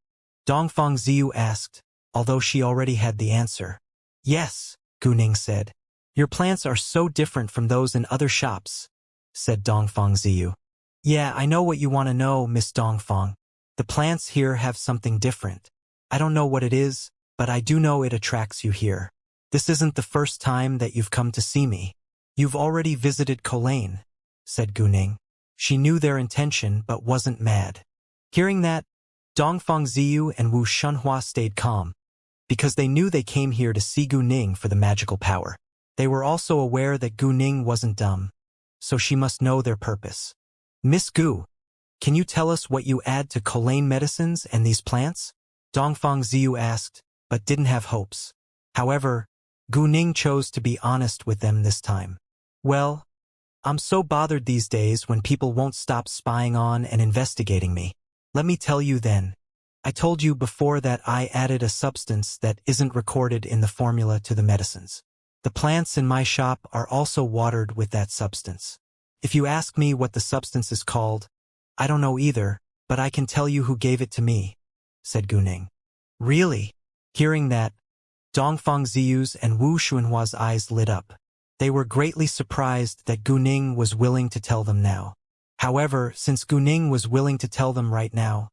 Dongfang Ziyu asked, although she already had the answer. "Yes," Guning said. "Your plants are so different from those in other shops," said Dongfang Ziyu. "Yeah, I know what you want to know, Miss Dongfang. The plants here have something different. I don't know what it is, but I do know it attracts you here. This isn't the first time that you've come to see me. You've already visited Cultivation," said Guning. She knew their intention but wasn't mad. Hearing that, Dongfang Ziyu and Wu Shunhua stayed calm, because they knew they came here to see Guning for the magical power. They were also aware that Guning wasn't dumb, so she must know their purpose. "Miss Gu, can you tell us what you add to Cultivation medicines and these plants?" Dongfang Ziyu asked, but didn't have hopes. However, Guning chose to be honest with them this time. "Well, I'm so bothered these days when people won't stop spying on and investigating me. Let me tell you then. I told you before that I added a substance that isn't recorded in the formula to the medicines. The plants in my shop are also watered with that substance. If you ask me what the substance is called, I don't know either, but I can tell you who gave it to me," said Guning. "Really?" Hearing that, Dongfang Ziyu's and Wu Shunhua's eyes lit up. They were greatly surprised that Guning was willing to tell them now. However, since Guning was willing to tell them right now,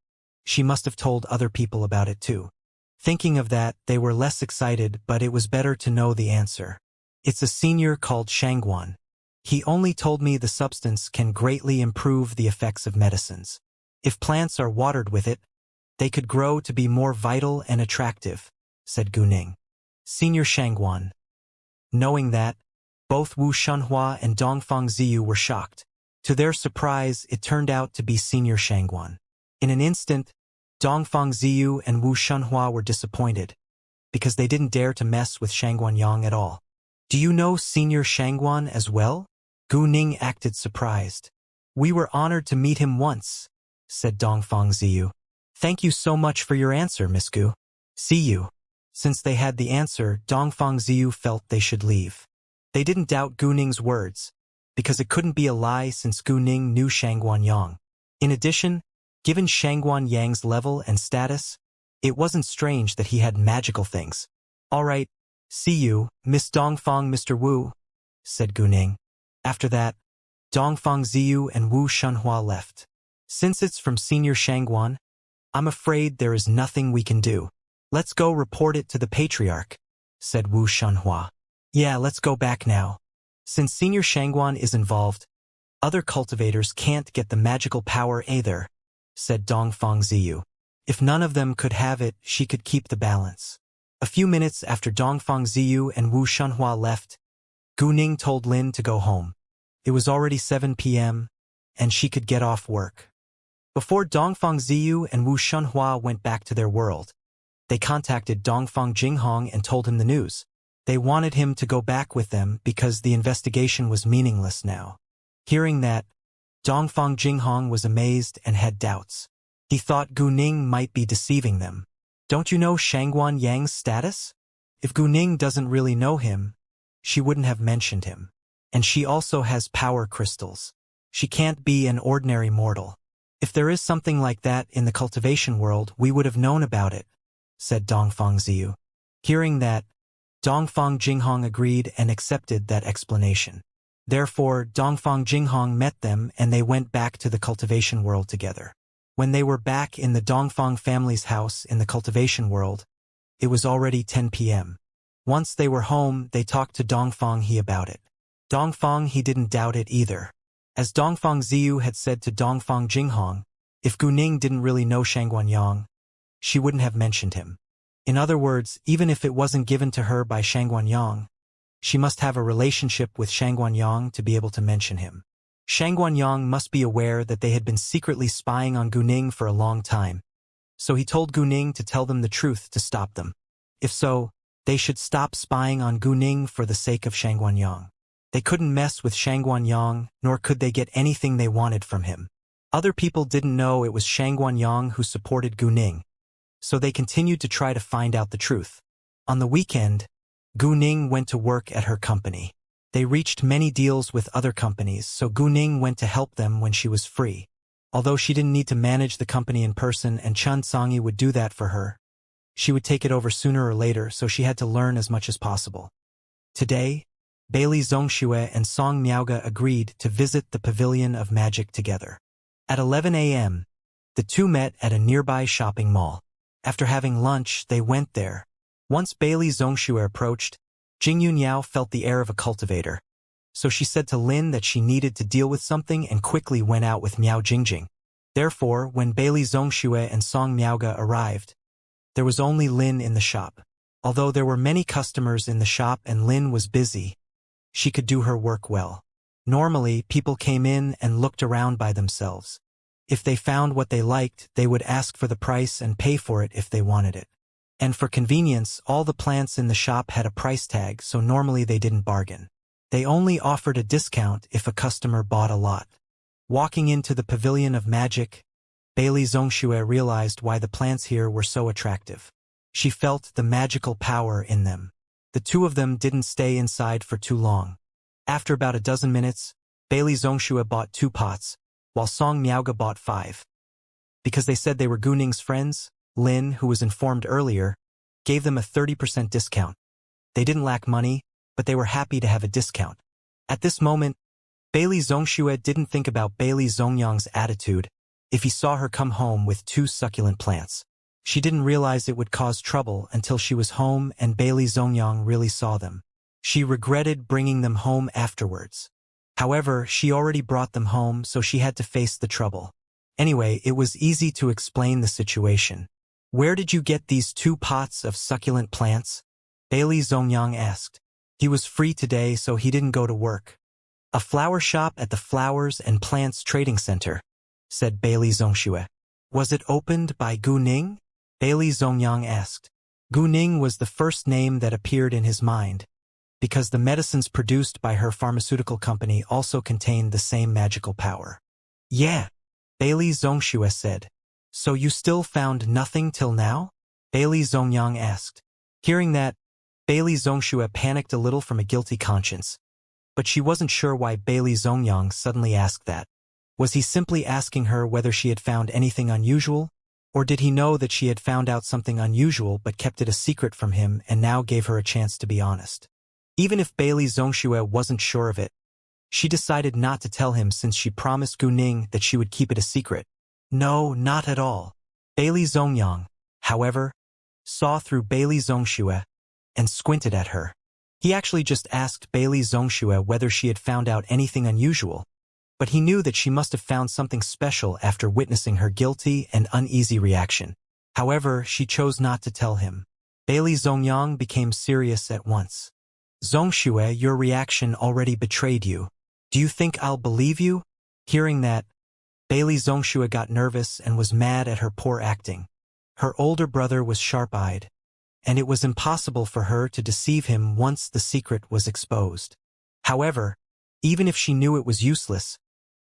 she must have told other people about it too. Thinking of that, they were less excited, but it was better to know the answer. "It's a senior called Shangguan. He only told me the substance can greatly improve the effects of medicines. If plants are watered with it, they could grow to be more vital and attractive," said Guning. Senior Shangguan. Knowing that, both Wu Shunhua and Dongfang Ziyu were shocked. To their surprise, it turned out to be Senior Shangguan. In an instant, Dongfang Ziyu and Wu Shunhua were disappointed, because they didn't dare to mess with Shangguanyang at all. "Do you know Senior Shangguan as well?" Guning acted surprised. "We were honored to meet him once," said Dongfang Ziyu. "Thank you so much for your answer, Miss Gu. See you." Since they had the answer, Dongfang Ziyu felt they should leave. They didn't doubt Guning's words, because it couldn't be a lie since Guning knew Shangguanyang. In addition, given Shangguanyang's level and status, it wasn't strange that he had magical things. "All right, see you, Miss Dongfang, Mr. Wu," said Guning. After that, Dongfang Ziyu and Wu Shunhua left. "Since it's from Senior Shangguan, I'm afraid there is nothing we can do. Let's go report it to the Patriarch," said Wu Shunhua. "Yeah, let's go back now. Since Senior Shangguan is involved, other cultivators can't get the magical power either," said Dongfang Ziyu. If none of them could have it, she could keep the balance. A few minutes after Dongfang Ziyu and Wu Shunhua left, Gu Ning told Lin to go home. It was already 7 p.m., and she could get off work. Before Dongfang Ziyu and Wu Shunhua went back to their world, they contacted Dongfang Jinghong and told him the news. They wanted him to go back with them because the investigation was meaningless now. Hearing that, Dongfang Jinghong was amazed and had doubts. He thought Gu Ning might be deceiving them. Don't you know Shangguan Yang's status? If Gu Ning doesn't really know him, she wouldn't have mentioned him. And she also has power crystals. She can't be an ordinary mortal. If there is something like that in the cultivation world, we would have known about it, said Dongfang Ziyu. Hearing that, Dongfang Jinghong agreed and accepted that explanation. Therefore, Dongfang Jinghong met them and they went back to the cultivation world together. When they were back in the Dongfang family's house in the cultivation world, it was already 10 p.m. Once they were home, they talked to Dongfang He about it. Dongfang He didn't doubt it either. As Dongfang Ziyu had said to Dongfang Jinghong, if Gu Ning didn't really know Shangguan Yang, she wouldn't have mentioned him. In other words, even if it wasn't given to her by Shangguan Yang, she must have a relationship with Shangguan Yang to be able to mention him. Shangguan Yang must be aware that they had been secretly spying on Gu Ning for a long time, so he told Gu Ning to tell them the truth to stop them. If so, they should stop spying on Gu Ning for the sake of Shangguan Yang. They couldn't mess with Shangguan Yang, nor could they get anything they wanted from him. Other people didn't know it was Shangguan Yang who supported Gu Ning, so they continued to try to find out the truth. On the weekend, Gu Ning went to work at her company. They reached many deals with other companies, so Gu Ning went to help them when she was free. Although she didn't need to manage the company in person and Chun Songyi would do that for her, she would take it over sooner or later, so she had to learn as much as possible. Today, Bailey Zhongxue and Song Miaoge agreed to visit the Pavilion of Magic together. At 11 a.m., the two met at a nearby shopping mall. After having lunch, they went there. Once Bailey Zhongxue approached, Jing Yunyao felt the air of a cultivator. So she said to Lin that she needed to deal with something and quickly went out with Miao Jingjing. Therefore, when Bailey Zhongxue and Song Miaoge arrived, there was only Lin in the shop. Although there were many customers in the shop and Lin was busy, she could do her work well. Normally, people came in and looked around by themselves. If they found what they liked, they would ask for the price and pay for it if they wanted it. And for convenience, all the plants in the shop had a price tag, so normally they didn't bargain. They only offered a discount if a customer bought a lot. Walking into the Pavilion of Magic, Bailey Zhongxue realized why the plants here were so attractive. She felt the magical power in them. The two of them didn't stay inside for too long. After about a dozen minutes, Bailey Zhongxue bought 2 pots, while Song Miaoge bought 5. Because they said they were Gu Ning's friends, Lin, who was informed earlier, gave them a 30% discount. They didn't lack money, but they were happy to have a discount. At this moment, Bailey Zhongxue didn't think about Bailey Zhongyang's attitude if he saw her come home with 2 succulent plants. She didn't realize it would cause trouble until she was home and Bailey Zhongyang really saw them. She regretted bringing them home afterwards. However, she already brought them home, so she had to face the trouble. Anyway, it was easy to explain the situation. Where did you get these 2 pots of succulent plants? Bailey Zhongyang asked. He was free today, so he didn't go to work. A flower shop at the Flowers and Plants Trading Center, said Bailey Zhongxue. Was it opened by Gu Ning? Bailey Zhongyang asked. Gu Ning was the first name that appeared in his mind, because the medicines produced by her pharmaceutical company also contained the same magical power. Yeah, Bailey Zhongxue said. So you still found nothing till now? Bailey Zhongyang asked. Hearing that, Bailey Zhongxue panicked a little from a guilty conscience. But she wasn't sure why Bailey Zhongyang suddenly asked that. Was he simply asking her whether she had found anything unusual? Or did he know that she had found out something unusual but kept it a secret from him and now gave her a chance to be honest? Even if Bailey Zhongxue wasn't sure of it, she decided not to tell him since she promised Gu Ning that she would keep it a secret. No, not at all. Bailey Zhongyang, however, saw through Bailey Zhongxue and squinted at her. He actually just asked Bailey Zhongxue whether she had found out anything unusual, but he knew that she must have found something special after witnessing her guilty and uneasy reaction. However, she chose not to tell him. Bailey Zongyang became serious at once. Zongxue, your reaction already betrayed you. Do you think I'll believe you? Hearing that, Bailey Zongxue got nervous and was mad at her poor acting. Her older brother was sharp-eyed, and it was impossible for her to deceive him once the secret was exposed. However, even if she knew it was useless,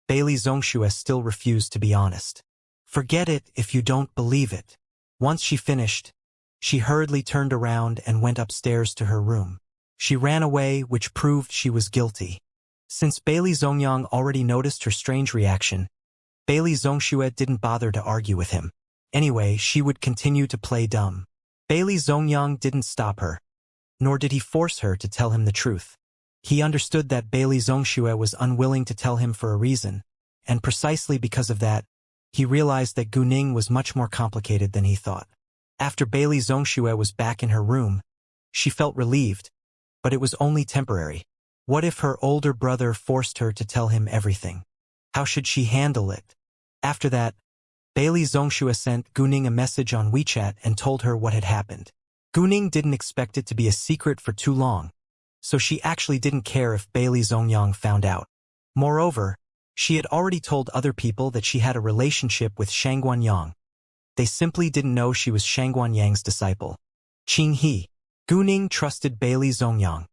Bailey Zongxue still refused to be honest. Forget it if you don't believe it. Once she finished, she hurriedly turned around and went upstairs to her room. She ran away, which proved she was guilty. Since Bailey Zongyang already noticed her strange reaction, Bailey Zongxue didn't bother to argue with him. Anyway, she would continue to play dumb. Bailey Zongyang didn't stop her, nor did he force her to tell him the truth. He understood that Bailey Zongxue was unwilling to tell him for a reason, and precisely because of that, he realized that Guning was much more complicated than he thought. After Bailey Zongxue was back in her room, she felt relieved, but it was only temporary. What if her older brother forced her to tell him everything? How should she handle it? After that, Bailey Zongxue sent Guning a message on WeChat and told her what had happened. Guning didn't expect it to be a secret for too long, so she actually didn't care if Bailey Zongyang found out. Moreover, she had already told other people that she had a relationship with Shangguan Yang. They simply didn't know she was Shangguan Yang's disciple. Qing He. Guning trusted Bailey Zongyang,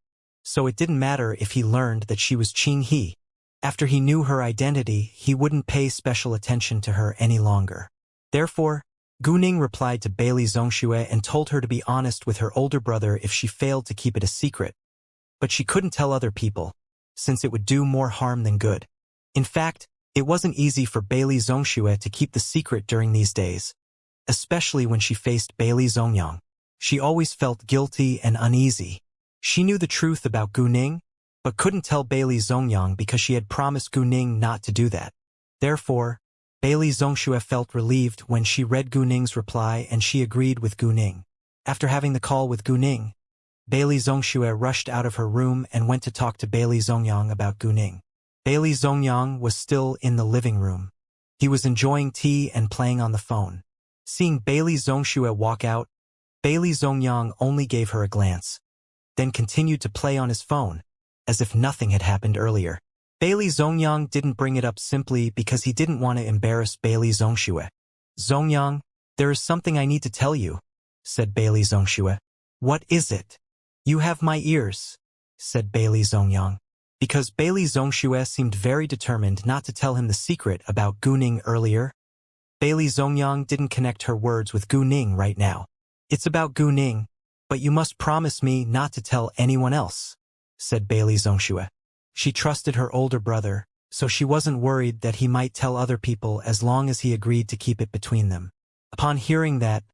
so it didn't matter if he learned that she was Qing He. After he knew her identity, he wouldn't pay special attention to her any longer. Therefore, Guning replied to Bailey Zongxue and told her to be honest with her older brother if she failed to keep it a secret. But she couldn't tell other people, since it would do more harm than good. In fact, it wasn't easy for Bailey Zongxue to keep the secret during these days, especially when she faced Bailey Zongyang. She always felt guilty and uneasy. She knew the truth about Guning, but couldn't tell Bailey Zongyang because she had promised Guning not to do that. Therefore, Bailey Zongxue felt relieved when she read Guning's reply and she agreed with Guning. After having the call with Guning, Bailey Zongxue rushed out of her room and went to talk to Bailey Zongyang about Guning. Bailey Zongyang was still in the living room. He was enjoying tea and playing on the phone. Seeing Bailey Zongxue walk out, Bailey Zongyang only gave her a glance, then continued to play on his phone, as if nothing had happened earlier. Bailey Zongyang didn't bring it up simply because he didn't want to embarrass Bailey Zongxue. Zongyang, there is something I need to tell you, said Bailey Zongxue. What is it? You have my ears, said Bailey Zongyang. Because Bailey Zongxue seemed very determined not to tell him the secret about Guning earlier, Bailey Zongyang didn't connect her words with Guning right now. It's about Guning, but you must promise me not to tell anyone else, said Bailey Zongxue. She trusted her older brother, so she wasn't worried that he might tell other people as long as he agreed to keep it between them. Upon hearing that,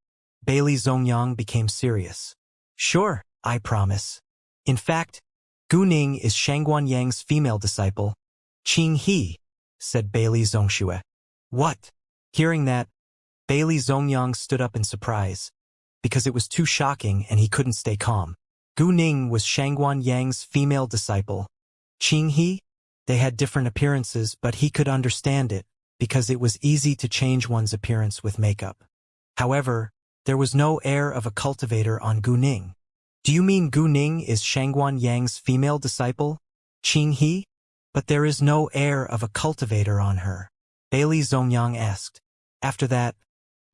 Bailey Zongyang became serious. Sure, I promise. In fact, Guning is Shangguan Yang's female disciple, Qing He, said Bailey Zongxue. What? Hearing that, Bailey Zongyang stood up in surprise, because it was too shocking and he couldn't stay calm. Guning was Shangguan Yang's female disciple. Qing He? They had different appearances, but he could understand it, because it was easy to change one's appearance with makeup. However, there was no air of a cultivator on Guning. Do you mean Guning is Shangguan Yang's female disciple, Qing He? But there is no air of a cultivator on her, Bailey Zongyang asked. After that,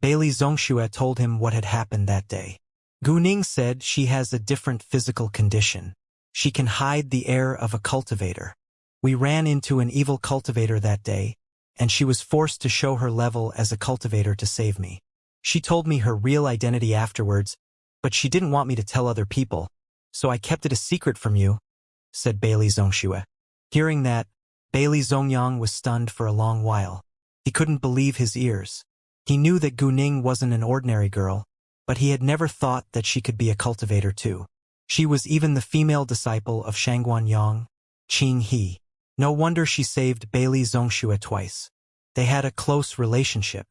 Bailey Zongxue told him what had happened that day. Guning said she has a different physical condition. She can hide the air of a cultivator. We ran into an evil cultivator that day, and she was forced to show her level as a cultivator to save me. She told me her real identity afterwards, but she didn't want me to tell other people, so I kept it a secret from you, said Bailey Zongxue. Hearing that, Bailey Zongyang was stunned for a long while. He couldn't believe his ears. He knew that Guning wasn't an ordinary girl, but he had never thought that she could be a cultivator too. She was even the female disciple of Shangguan Yang, Qing He. No wonder she saved Bailey Zongxue twice. They had a close relationship.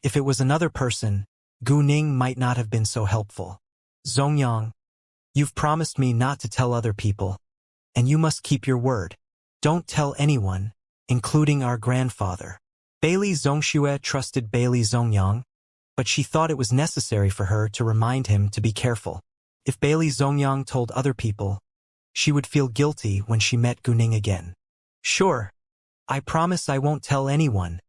If it was another person, Guning might not have been so helpful. Zongyang, you've promised me not to tell other people, and you must keep your word. Don't tell anyone, including our grandfather. Bailey Zongxue trusted Bailey Zongyang, but she thought it was necessary for her to remind him to be careful. If Bailey Zongyang told other people, she would feel guilty when she met Guning again. "Sure. I promise I won't tell anyone,"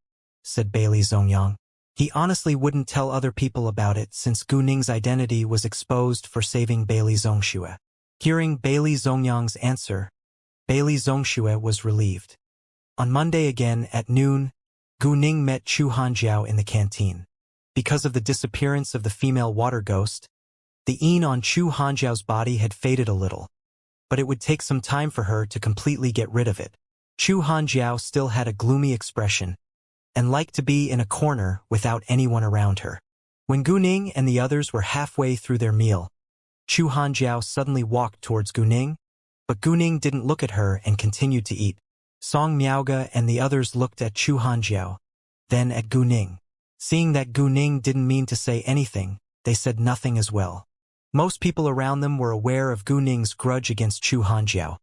said Bailey Zongyang. He honestly wouldn't tell other people about it since Guning's identity was exposed for saving Bailey Zongxue. Hearing Bailey Zongyang's answer, Bailey Zongxue was relieved. On Monday again at noon, Guning met Chu Hanjiao in the canteen. Because of the disappearance of the female water ghost, the yin on Chu Hanjiao's body had faded a little, but it would take some time for her to completely get rid of it. Chu Hanjiao still had a gloomy expression and liked to be in a corner without anyone around her. When Guning and the others were halfway through their meal, Chu Hanjiao suddenly walked towards Guning, but Guning didn't look at her and continued to eat. Song Miaoge and the others looked at Chu Hanjiao, then at Guning. Seeing that Guning didn't mean to say anything, they said nothing as well. Most people around them were aware of Guning's grudge against Chu Hanjiao,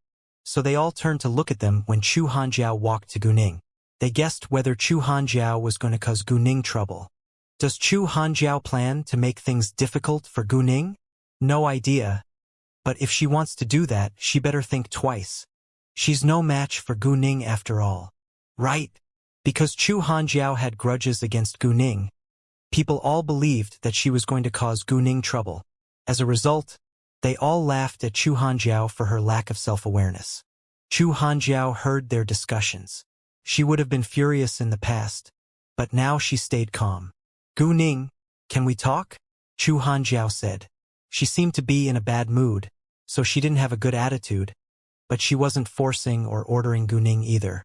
so they all turned to look at them when Chu Hanjiao walked to Guning. They guessed whether Chu Hanjiao was going to cause Guning trouble. Does Chu Hanjiao plan to make things difficult for Guning? No idea. But if she wants to do that, she better think twice. She's no match for Guning after all. Right? Because Chu Hanjiao had grudges against Guning, people all believed that she was going to cause Guning trouble. As a result, they all laughed at Chu Hanjiao for her lack of self-awareness. Chu Hanjiao heard their discussions. She would have been furious in the past, but now she stayed calm. "Guning, can we talk?" Chu Hanjiao said. She seemed to be in a bad mood, so she didn't have a good attitude, but she wasn't forcing or ordering Guning either.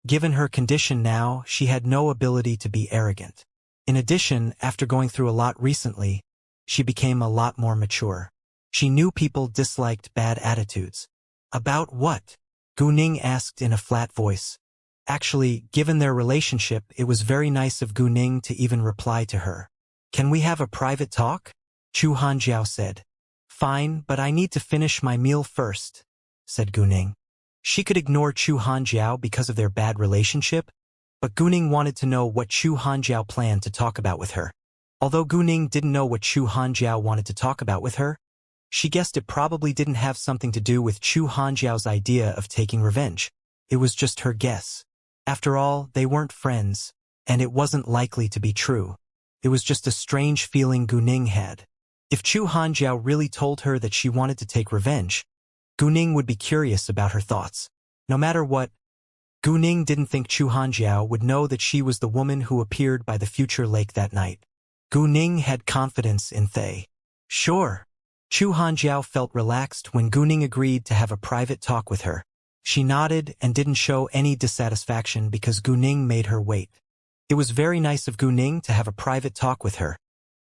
Given her condition now, she had no ability to be arrogant. In addition, after going through a lot recently, she became a lot more mature. She knew people disliked bad attitudes. "About what?" Guning asked in a flat voice. Actually, given their relationship, it was very nice of Guning to even reply to her. "Can we have a private talk?" Chu Hanjiao said. "Fine, but I need to finish my meal first," said Guning. She could ignore Chu Hanjiao because of their bad relationship, but Guning wanted to know what Chu Hanjiao planned to talk about with her. Although Guning didn't know what Chu Hanjiao wanted to talk about with her, she guessed it probably didn't have something to do with Chu Hanjiao's idea of taking revenge. It was just her guess. After all, they weren't friends, and it wasn't likely to be true. It was just a strange feeling Guning had. If Chu Hanjiao really told her that she wanted to take revenge, Guning would be curious about her thoughts. No matter what, Guning didn't think Chu Hanjiao would know that she was the woman who appeared by the future lake that night. Guning had confidence in Thay. Sure. Chu Hanjiao felt relaxed when Guning agreed to have a private talk with her. She nodded and didn't show any dissatisfaction because Guning made her wait. It was very nice of Guning to have a private talk with her,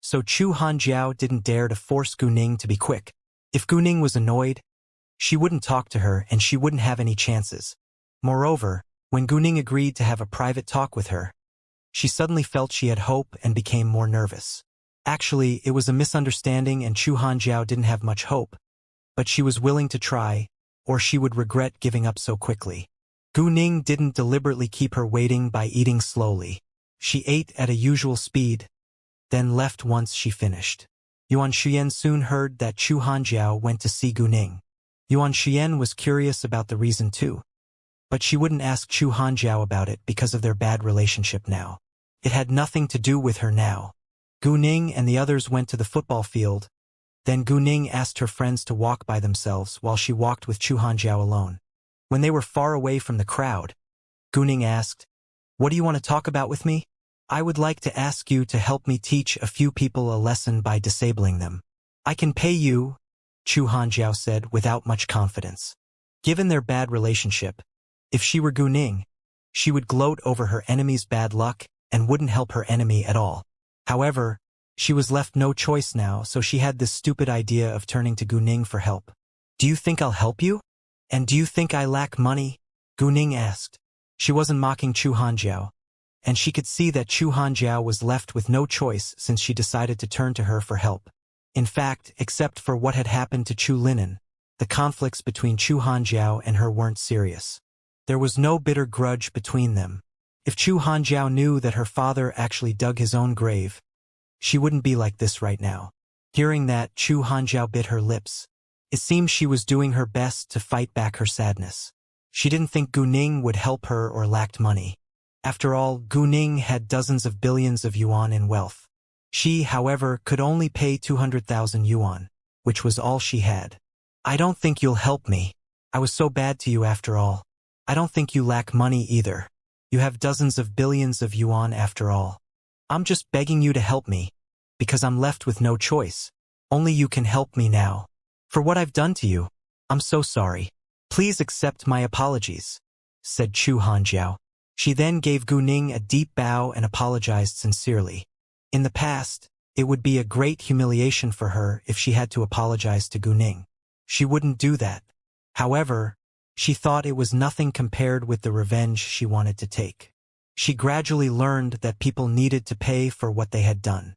so Chu Hanjiao didn't dare to force Guning to be quick. If Guning was annoyed, she wouldn't talk to her and she wouldn't have any chances. Moreover, when Guning agreed to have a private talk with her, she suddenly felt she had hope and became more nervous. Actually, it was a misunderstanding and Chu Hanjiao didn't have much hope, but she was willing to try, or she would regret giving up so quickly. Guning didn't deliberately keep her waiting by eating slowly. She ate at a usual speed, then left once she finished. Yuan Xian soon heard that Chu Hanjiao went to see Guning. Yuan Xian was curious about the reason too, but she wouldn't ask Chu Hanjiao about it because of their bad relationship now. It had nothing to do with her now. Guning and the others went to the football field. Then Guning asked her friends to walk by themselves while she walked with Chu Hanjiao alone. When they were far away from the crowd, Guning asked, "What do you want to talk about with me?" "I would like to ask you to help me teach a few people a lesson by disabling them." "I can pay you," Chu Hanjiao said without much confidence. Given their bad relationship, if she were Guning, she would gloat over her enemy's bad luck and wouldn't help her enemy at all. However, she was left no choice now, so she had this stupid idea of turning to Guning for help. "Do you think I'll help you? And do you think I lack money?" Guning asked. She wasn't mocking Chu Hanjiao, and she could see that Chu Hanjiao was left with no choice since she decided to turn to her for help. In fact, except for what had happened to Chu Linen, the conflicts between Chu Hanjiao and her weren't serious. There was no bitter grudge between them. If Chu Hanjiao knew that her father actually dug his own grave, she wouldn't be like this right now. Hearing that, Chu Hanjiao bit her lips. It seemed she was doing her best to fight back her sadness. She didn't think Gu Ning would help her or lacked money. After all, Gu Ning had dozens of billions of yuan in wealth. She, however, could only pay 200,000 yuan, which was all she had. I don't think you'll help me. I was so bad to you after all. I don't think you lack money either. You have dozens of billions of yuan after all. I'm just begging you to help me, because I'm left with no choice. Only you can help me now. For what I've done to you, I'm so sorry. Please accept my apologies, said Chu Hanjiao. She then gave Gu Ning a deep bow and apologized sincerely. In the past, it would be a great humiliation for her if she had to apologize to Gu Ning. She wouldn't do that. However, she thought it was nothing compared with the revenge she wanted to take. She gradually learned that people needed to pay for what they had done.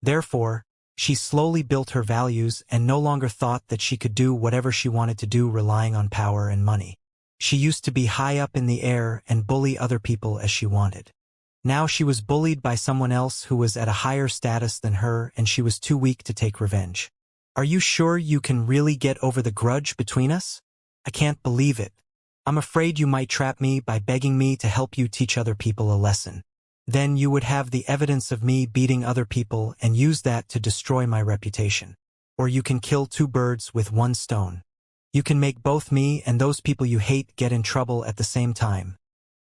Therefore, she slowly built her values and no longer thought that she could do whatever she wanted to do relying on power and money. She used to be high up in the air and bully other people as she wanted. Now she was bullied by someone else who was at a higher status than her and she was too weak to take revenge. Are you sure you can really get over the grudge between us? I can't believe it. I'm afraid you might trap me by begging me to help you teach other people a lesson. Then you would have the evidence of me beating other people and use that to destroy my reputation. Or you can kill two birds with one stone. You can make both me and those people you hate get in trouble at the same time,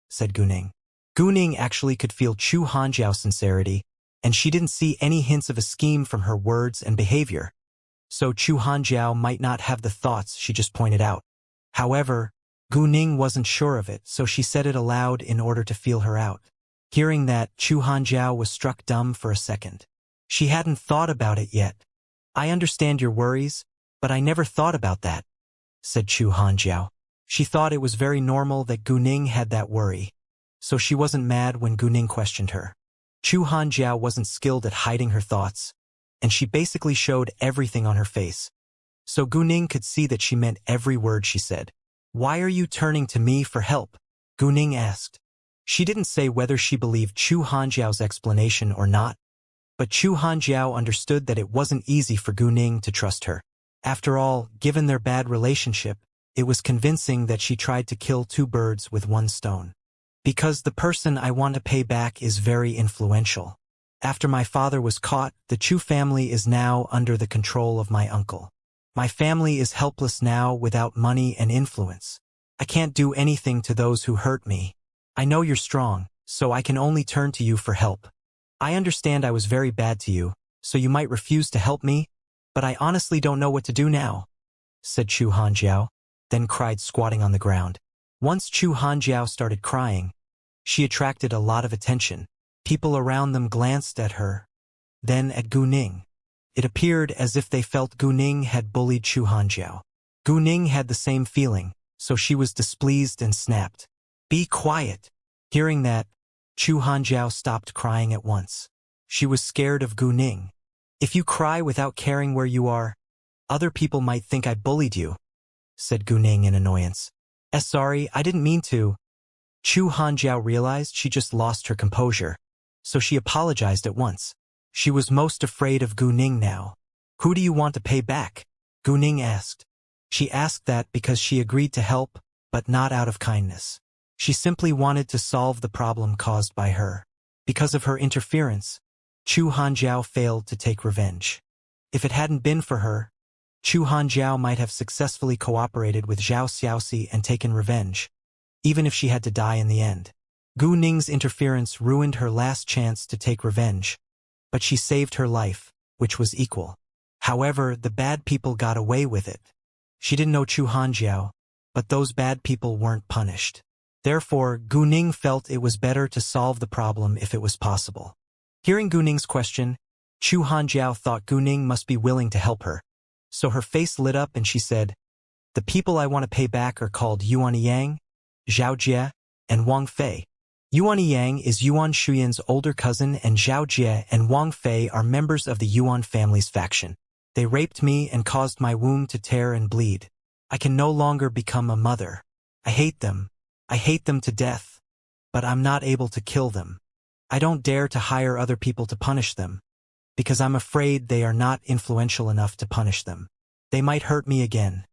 said Gu Ning. Gu Ning actually could feel Chu Hanjiao's sincerity, and she didn't see any hints of a scheme from her words and behavior. So Chu Hanjiao might not have the thoughts she just pointed out. However, Gu Ning wasn't sure of it, so she said it aloud in order to feel her out. Hearing that, Chu Hanjiao was struck dumb for a second. She hadn't thought about it yet. I understand your worries, but I never thought about that, said Chu Hanjiao. She thought it was very normal that Gu Ning had that worry, so she wasn't mad when Gu Ning questioned her. Chu Hanjiao wasn't skilled at hiding her thoughts, and she basically showed everything on her face. So Gu Ning could see that she meant every word she said. Why are you turning to me for help? Gu Ning asked. She didn't say whether she believed Chu Hanjiao's explanation or not, but Chu Hanjiao understood that it wasn't easy for Gu Ning to trust her. After all, given their bad relationship, it was convincing that she tried to kill two birds with one stone. Because the person I want to pay back is very influential. After my father was caught, the Chu family is now under the control of my uncle. My family is helpless now without money and influence. I can't do anything to those who hurt me. I know you're strong, so I can only turn to you for help. I understand I was very bad to you, so you might refuse to help me, but I honestly don't know what to do now, said Chu Hanjiao, then cried squatting on the ground. Once Chu Hanjiao started crying, she attracted a lot of attention. People around them glanced at her, then at Gu Ning. It appeared as if they felt Gu Ning had bullied Chu Hanjiao. Gu Ning had the same feeling, so she was displeased and snapped. Be quiet. Hearing that, Chu Hanjiao stopped crying at once. She was scared of Gu Ning. If you cry without caring where you are, other people might think I bullied you, said Gu Ning in annoyance. Sorry, I didn't mean to. Chu Hanjiao realized she just lost her composure, so she apologized at once. She was most afraid of Gu Ning now. Who do you want to pay back? Gu Ning asked. She asked that because she agreed to help, but not out of kindness. She simply wanted to solve the problem caused by her. Because of her interference, Chu Hanjiao failed to take revenge. If it hadn't been for her, Chu Hanjiao might have successfully cooperated with Zhao Xiaoxi and taken revenge, even if she had to die in the end. Gu Ning's interference ruined her last chance to take revenge, but she saved her life, which was equal. However, the bad people got away with it. She didn't know Chu Hanjiao, but those bad people weren't punished. Therefore, Gu Ning felt it was better to solve the problem if it was possible. Hearing Gu Ning's question, Chu Hanjiao thought Gu Ning must be willing to help her. So her face lit up and she said, the people I want to pay back are called Yuan Yang, Zhao Jie, and Wang Fei. Yuan Yang is Yuan Shuyan's older cousin and Zhao Jie and Wang Fei are members of the Yuan family's faction. They raped me and caused my womb to tear and bleed. I can no longer become a mother. I hate them. I hate them to death. But I'm not able to kill them. I don't dare to hire other people to punish them. because I'm afraid they are not influential enough to punish them. They might hurt me again.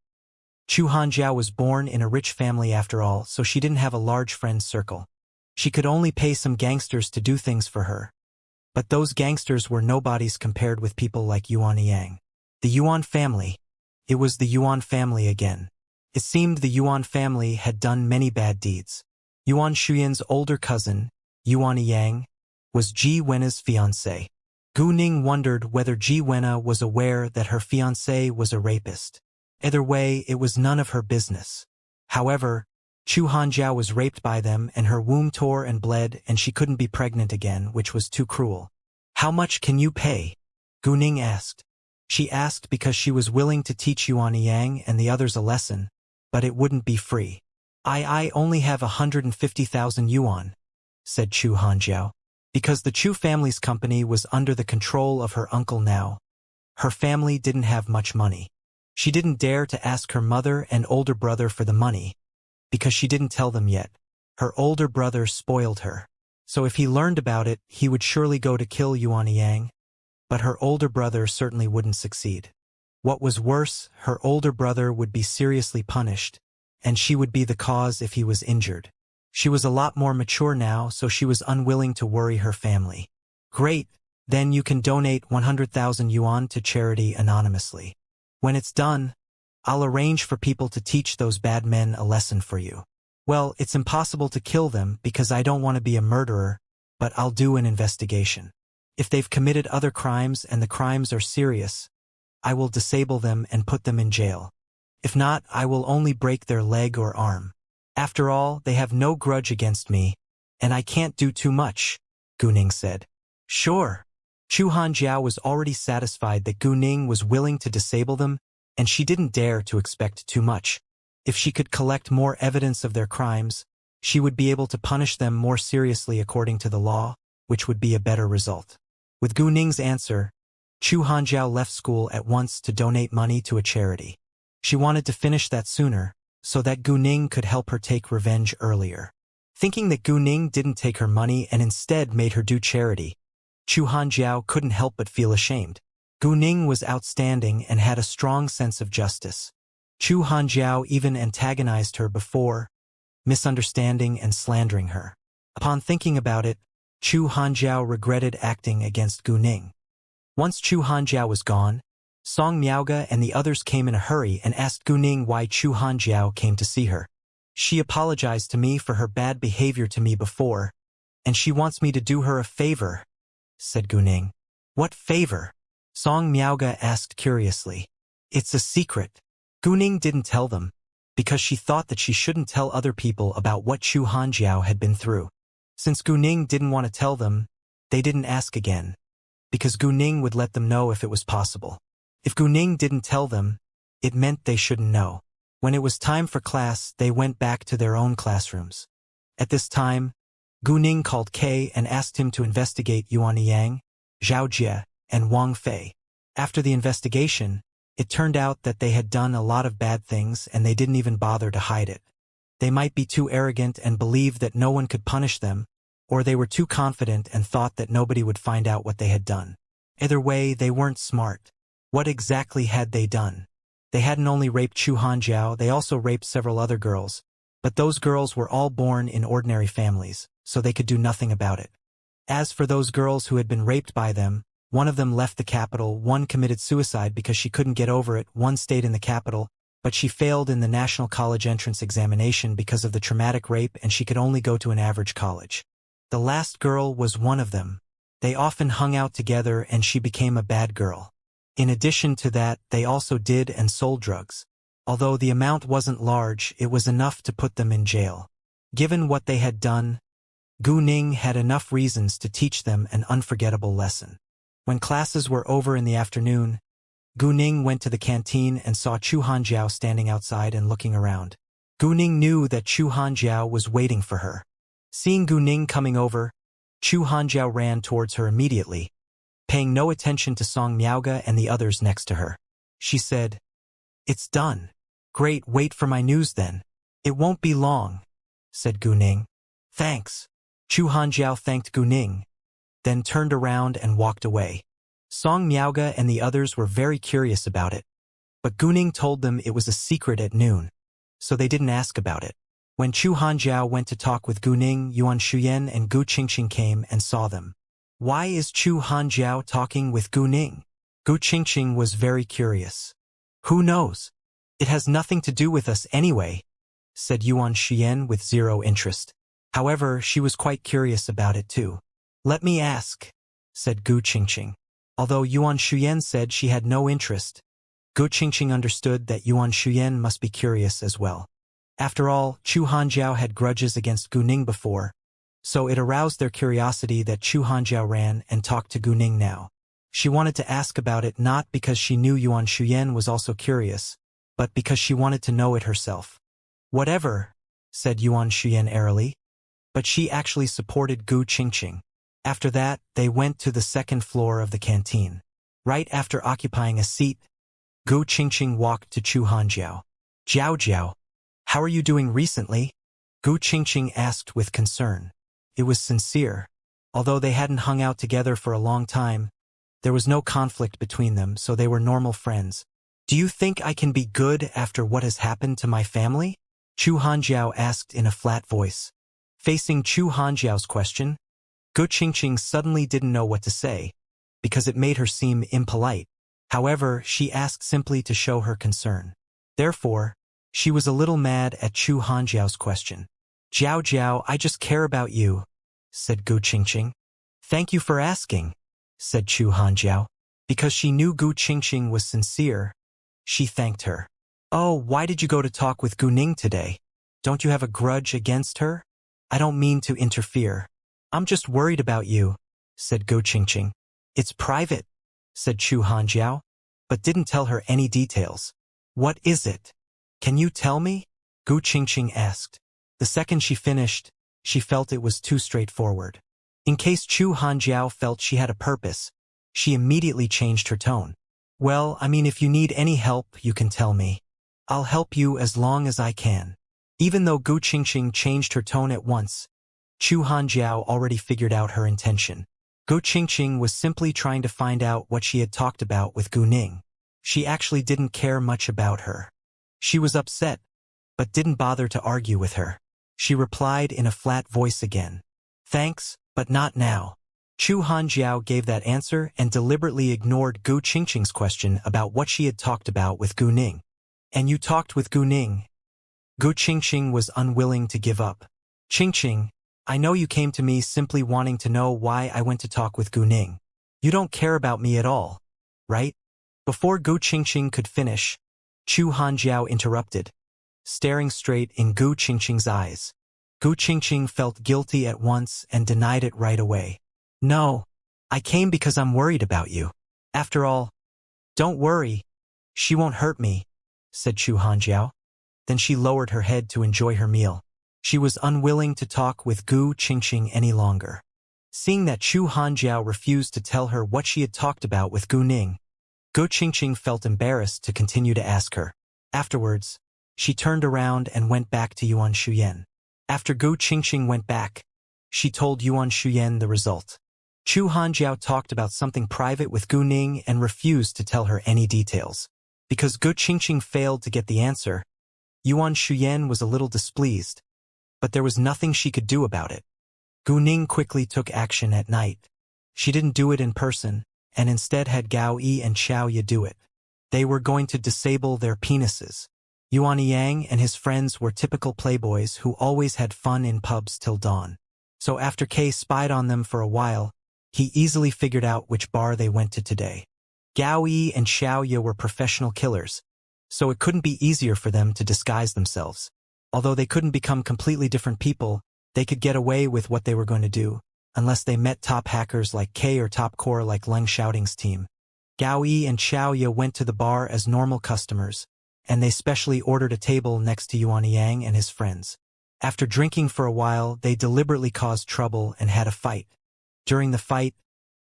Chu Hanjiao was born in a rich family after all, so she didn't have a large friend circle. She could only pay some gangsters to do things for her. But those gangsters were nobodies compared with people like Yuan Yang. The Yuan family. It was the Yuan family again. It seemed the Yuan family had done many bad deeds. Yuan Shuyan's older cousin, Yuan Yang, was Ji Wena's fiancé. Gu Ning wondered whether Ji Wena was aware that her fiancé was a rapist. Either way, it was none of her business. However, Chu Hanjiao was raped by them and her womb tore and bled and she couldn't be pregnant again, which was too cruel. How much can you pay? Gu Ning asked. She asked because she was willing to teach Yuan Yang and the others a lesson, but it wouldn't be free. I only have 150,000 yuan, said Chu Hanjiao. Because the Chu family's company was under the control of her uncle now, her family didn't have much money. She didn't dare to ask her mother and older brother for the money, because she didn't tell them yet. Her older brother spoiled her. So if he learned about it, he would surely go to kill Yuan Yang, but her older brother certainly wouldn't succeed. What was worse, her older brother would be seriously punished, and she would be the cause if he was injured. She was a lot more mature now, so she was unwilling to worry her family. Great, then you can donate 100,000 yuan to charity anonymously. When it's done, I'll arrange for people to teach those bad men a lesson for you. Well, it's impossible to kill them because I don't want to be a murderer, but I'll do an investigation. If they've committed other crimes and the crimes are serious, I will disable them and put them in jail. If not, I will only break their leg or arm. After all, they have no grudge against me, and I can't do too much, Gu Ning said. Sure. Chu Hanjiao was already satisfied that Gu Ning was willing to disable them, and she didn't dare to expect too much. If she could collect more evidence of their crimes, she would be able to punish them more seriously according to the law, which would be a better result. With Gu Ning's answer, Chu Hanjiao left school at once to donate money to a charity. She wanted to finish that sooner, so that Gu Ning could help her take revenge earlier. Thinking that Gu Ning didn't take her money and instead made her do charity, Chu Hanjiao couldn't help but feel ashamed. Gu Ning was outstanding and had a strong sense of justice. Chu Hanjiao even antagonized her before, misunderstanding and slandering her. Upon thinking about it, Chu Hanjiao regretted acting against Gu Ning. Once Chu Hanjiao was gone, Song Miaoge and the others came in a hurry and asked Gu Ning why Chu Hanjiao came to see her. She apologized to me for her bad behavior to me before, and she wants me to do her a favor, said Gu Ning. What favor? Song Miaoge asked curiously. It's a secret. Gu Ning didn't tell them, because she thought that she shouldn't tell other people about what Chu Hanjiao had been through. Since Gu Ning didn't want to tell them, they didn't ask again, because Gu Ning would let them know if it was possible. If Gu Ning didn't tell them, it meant they shouldn't know. When it was time for class, they went back to their own classrooms. At this time, Gu Ning called Kei and asked him to investigate Yuan Yang, Zhao Jie, and Wang Fei. After the investigation, it turned out that they had done a lot of bad things and they didn't even bother to hide it. They might be too arrogant and believed that no one could punish them, or they were too confident and thought that nobody would find out what they had done. Either way, they weren't smart. What exactly had they done? They hadn't only raped Chu Hanjiao, they also raped several other girls, but those girls were all born in ordinary families, so they could do nothing about it. As for those girls who had been raped by them, one of them left the capital, one committed suicide because she couldn't get over it, one stayed in the capital, but she failed in the National College entrance examination because of the traumatic rape and she could only go to an average college. The last girl was one of them. They often hung out together and she became a bad girl. In addition to that, they also did and sold drugs. Although the amount wasn't large, it was enough to put them in jail. Given what they had done, Gu Ning had enough reasons to teach them an unforgettable lesson. When classes were over in the afternoon, Gu Ning went to the canteen and saw Chu Hanjiao standing outside and looking around. Gu Ning knew that Chu Hanjiao was waiting for her. Seeing Gu Ning coming over, Chu Hanjiao ran towards her immediately, paying no attention to Song Miaoge and the others next to her. She said, "It's done. Great, wait for my news then. It won't be long," said Gu Ning. "Thanks." Chu Hanjiao thanked Gu Ning, then turned around and walked away. Song Miaoga and the others were very curious about it, but Guning told them it was a secret at noon, so they didn't ask about it. When Chu Hanjiao went to talk with Guning, Yuan Shuyan and Gu Qingqing came and saw them. Why is Chu Hanjiao talking with Guning? Gu Qingqing was very curious. Who knows? It has nothing to do with us anyway, said Yuan Shuyan with zero interest. However, she was quite curious about it too. Let me ask, said Gu Qingqing. Although Yuan Shuyan said she had no interest, Gu Qingqing understood that Yuan Shuyan must be curious as well. After all, Chu Hanjiao had grudges against Guning before, so it aroused their curiosity that Chu Hanjiao ran and talked to Guning now. She wanted to ask about it not because she knew Yuan Shuyan was also curious, but because she wanted to know it herself. Whatever, said Yuan Shuyan airily, but she actually supported Gu Qingqing. After that, they went to the second floor of the canteen. Right after occupying a seat, Gu Qingqing walked to Chu Hanjiao. Jiao Jiao, how are you doing recently? Gu Qingqing asked with concern. It was sincere. Although they hadn't hung out together for a long time, there was no conflict between them, so they were normal friends. Do you think I can be good after what has happened to my family? Chu Hanjiao asked in a flat voice. Facing Chu Hanjiao's question, Gu Qingqing suddenly didn't know what to say, because it made her seem impolite. However, she asked simply to show her concern. Therefore, she was a little mad at Chu Hanjiao's question. Jiao Jiao, I just care about you, said Gu Qingqing. Thank you for asking, said Chu Hanjiao. Because she knew Gu Qingqing was sincere, she thanked her. Oh, why did you go to talk with Guning today? Don't you have a grudge against her? I don't mean to interfere. I'm just worried about you, said Gu Qingqing. It's private, said Chu Hanjiao, but didn't tell her any details. What is it? Can you tell me? Gu Qingqing asked. The second she finished, she felt it was too straightforward. In case Chu Hanjiao felt she had a purpose, she immediately changed her tone. Well, I mean, if you need any help, you can tell me. I'll help you as long as I can. Even though Gu Qingqing changed her tone at once, Chu Hanjiao already figured out her intention. Gu Qingqing was simply trying to find out what she had talked about with Guning. She actually didn't care much about her. She was upset, but didn't bother to argue with her. She replied in a flat voice again. Thanks, but not now. Chu Hanjiao gave that answer and deliberately ignored Gu Qingqing's question about what she had talked about with Guning. And you talked with Guning? Gu Qingqing was unwilling to give up. Qingqing, I know you came to me simply wanting to know why I went to talk with Guning. You don't care about me at all, right? Before Gu Qingqing could finish, Chu Hanjiao interrupted, staring straight in Gu Qingqing's eyes. Gu Qingqing felt guilty at once and denied it right away. No, I came because I'm worried about you. After all, don't worry, she won't hurt me, said Chu Hanjiao. Then she lowered her head to enjoy her meal. She was unwilling to talk with Gu Qingqing any longer. Seeing that Chu Hanjiao refused to tell her what she had talked about with Guning, Gu Qingqing felt embarrassed to continue to ask her. Afterwards, she turned around and went back to Yuan Shuyan. After Gu Qingqing went back, she told Yuan Shuyan the result. Chu Hanjiao talked about something private with Guning and refused to tell her any details. Because Gu Qingqing failed to get the answer, Yuan Shuyan was a little displeased, but there was nothing she could do about it. Guning quickly took action at night. She didn't do it in person, and instead had Gao Yi and Xiao Ye do it. They were going to disable their penises. Yuan Yang and his friends were typical playboys who always had fun in pubs till dawn. So after Kay spied on them for a while, he easily figured out which bar they went to today. Gao Yi and Xiao Ye were professional killers, so it couldn't be easier for them to disguise themselves. Although they couldn't become completely different people, they could get away with what they were going to do, unless they met top hackers like Kay or top core like Leng Xiaoting's team. Gao Yi and Xiao Ye went to the bar as normal customers, and they specially ordered a table next to Yuan Yang and his friends. After drinking for a while, they deliberately caused trouble and had a fight. During the fight,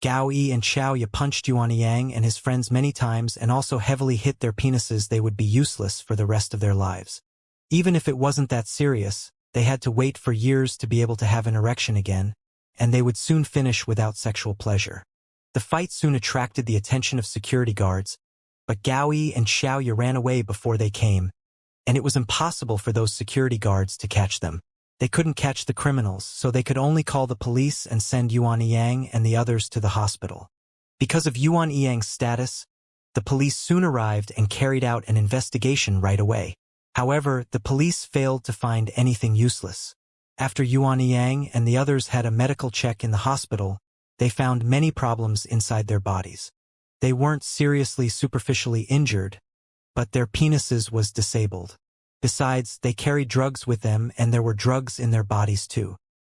Gao Yi and Xiao Ye punched Yuan Yang and his friends many times and also heavily hit their penises. They would be useless for the rest of their lives. Even if it wasn't that serious, they had to wait for years to be able to have an erection again, and they would soon finish without sexual pleasure. The fight soon attracted the attention of security guards, but Gaoi and Xiaoya ran away before they came, and it was impossible for those security guards to catch them. They couldn't catch the criminals, so they could only call the police and send Yuan Yang and the others to the hospital. Because of Yuan Yang's status, the police soon arrived and carried out an investigation right away. However, the police failed to find anything useless. After Yuan Yang and the others had a medical check in the hospital, they found many problems inside their bodies. They weren't seriously superficially injured, but their penises was disabled. Besides, they carried drugs with them and there were drugs in their bodies too.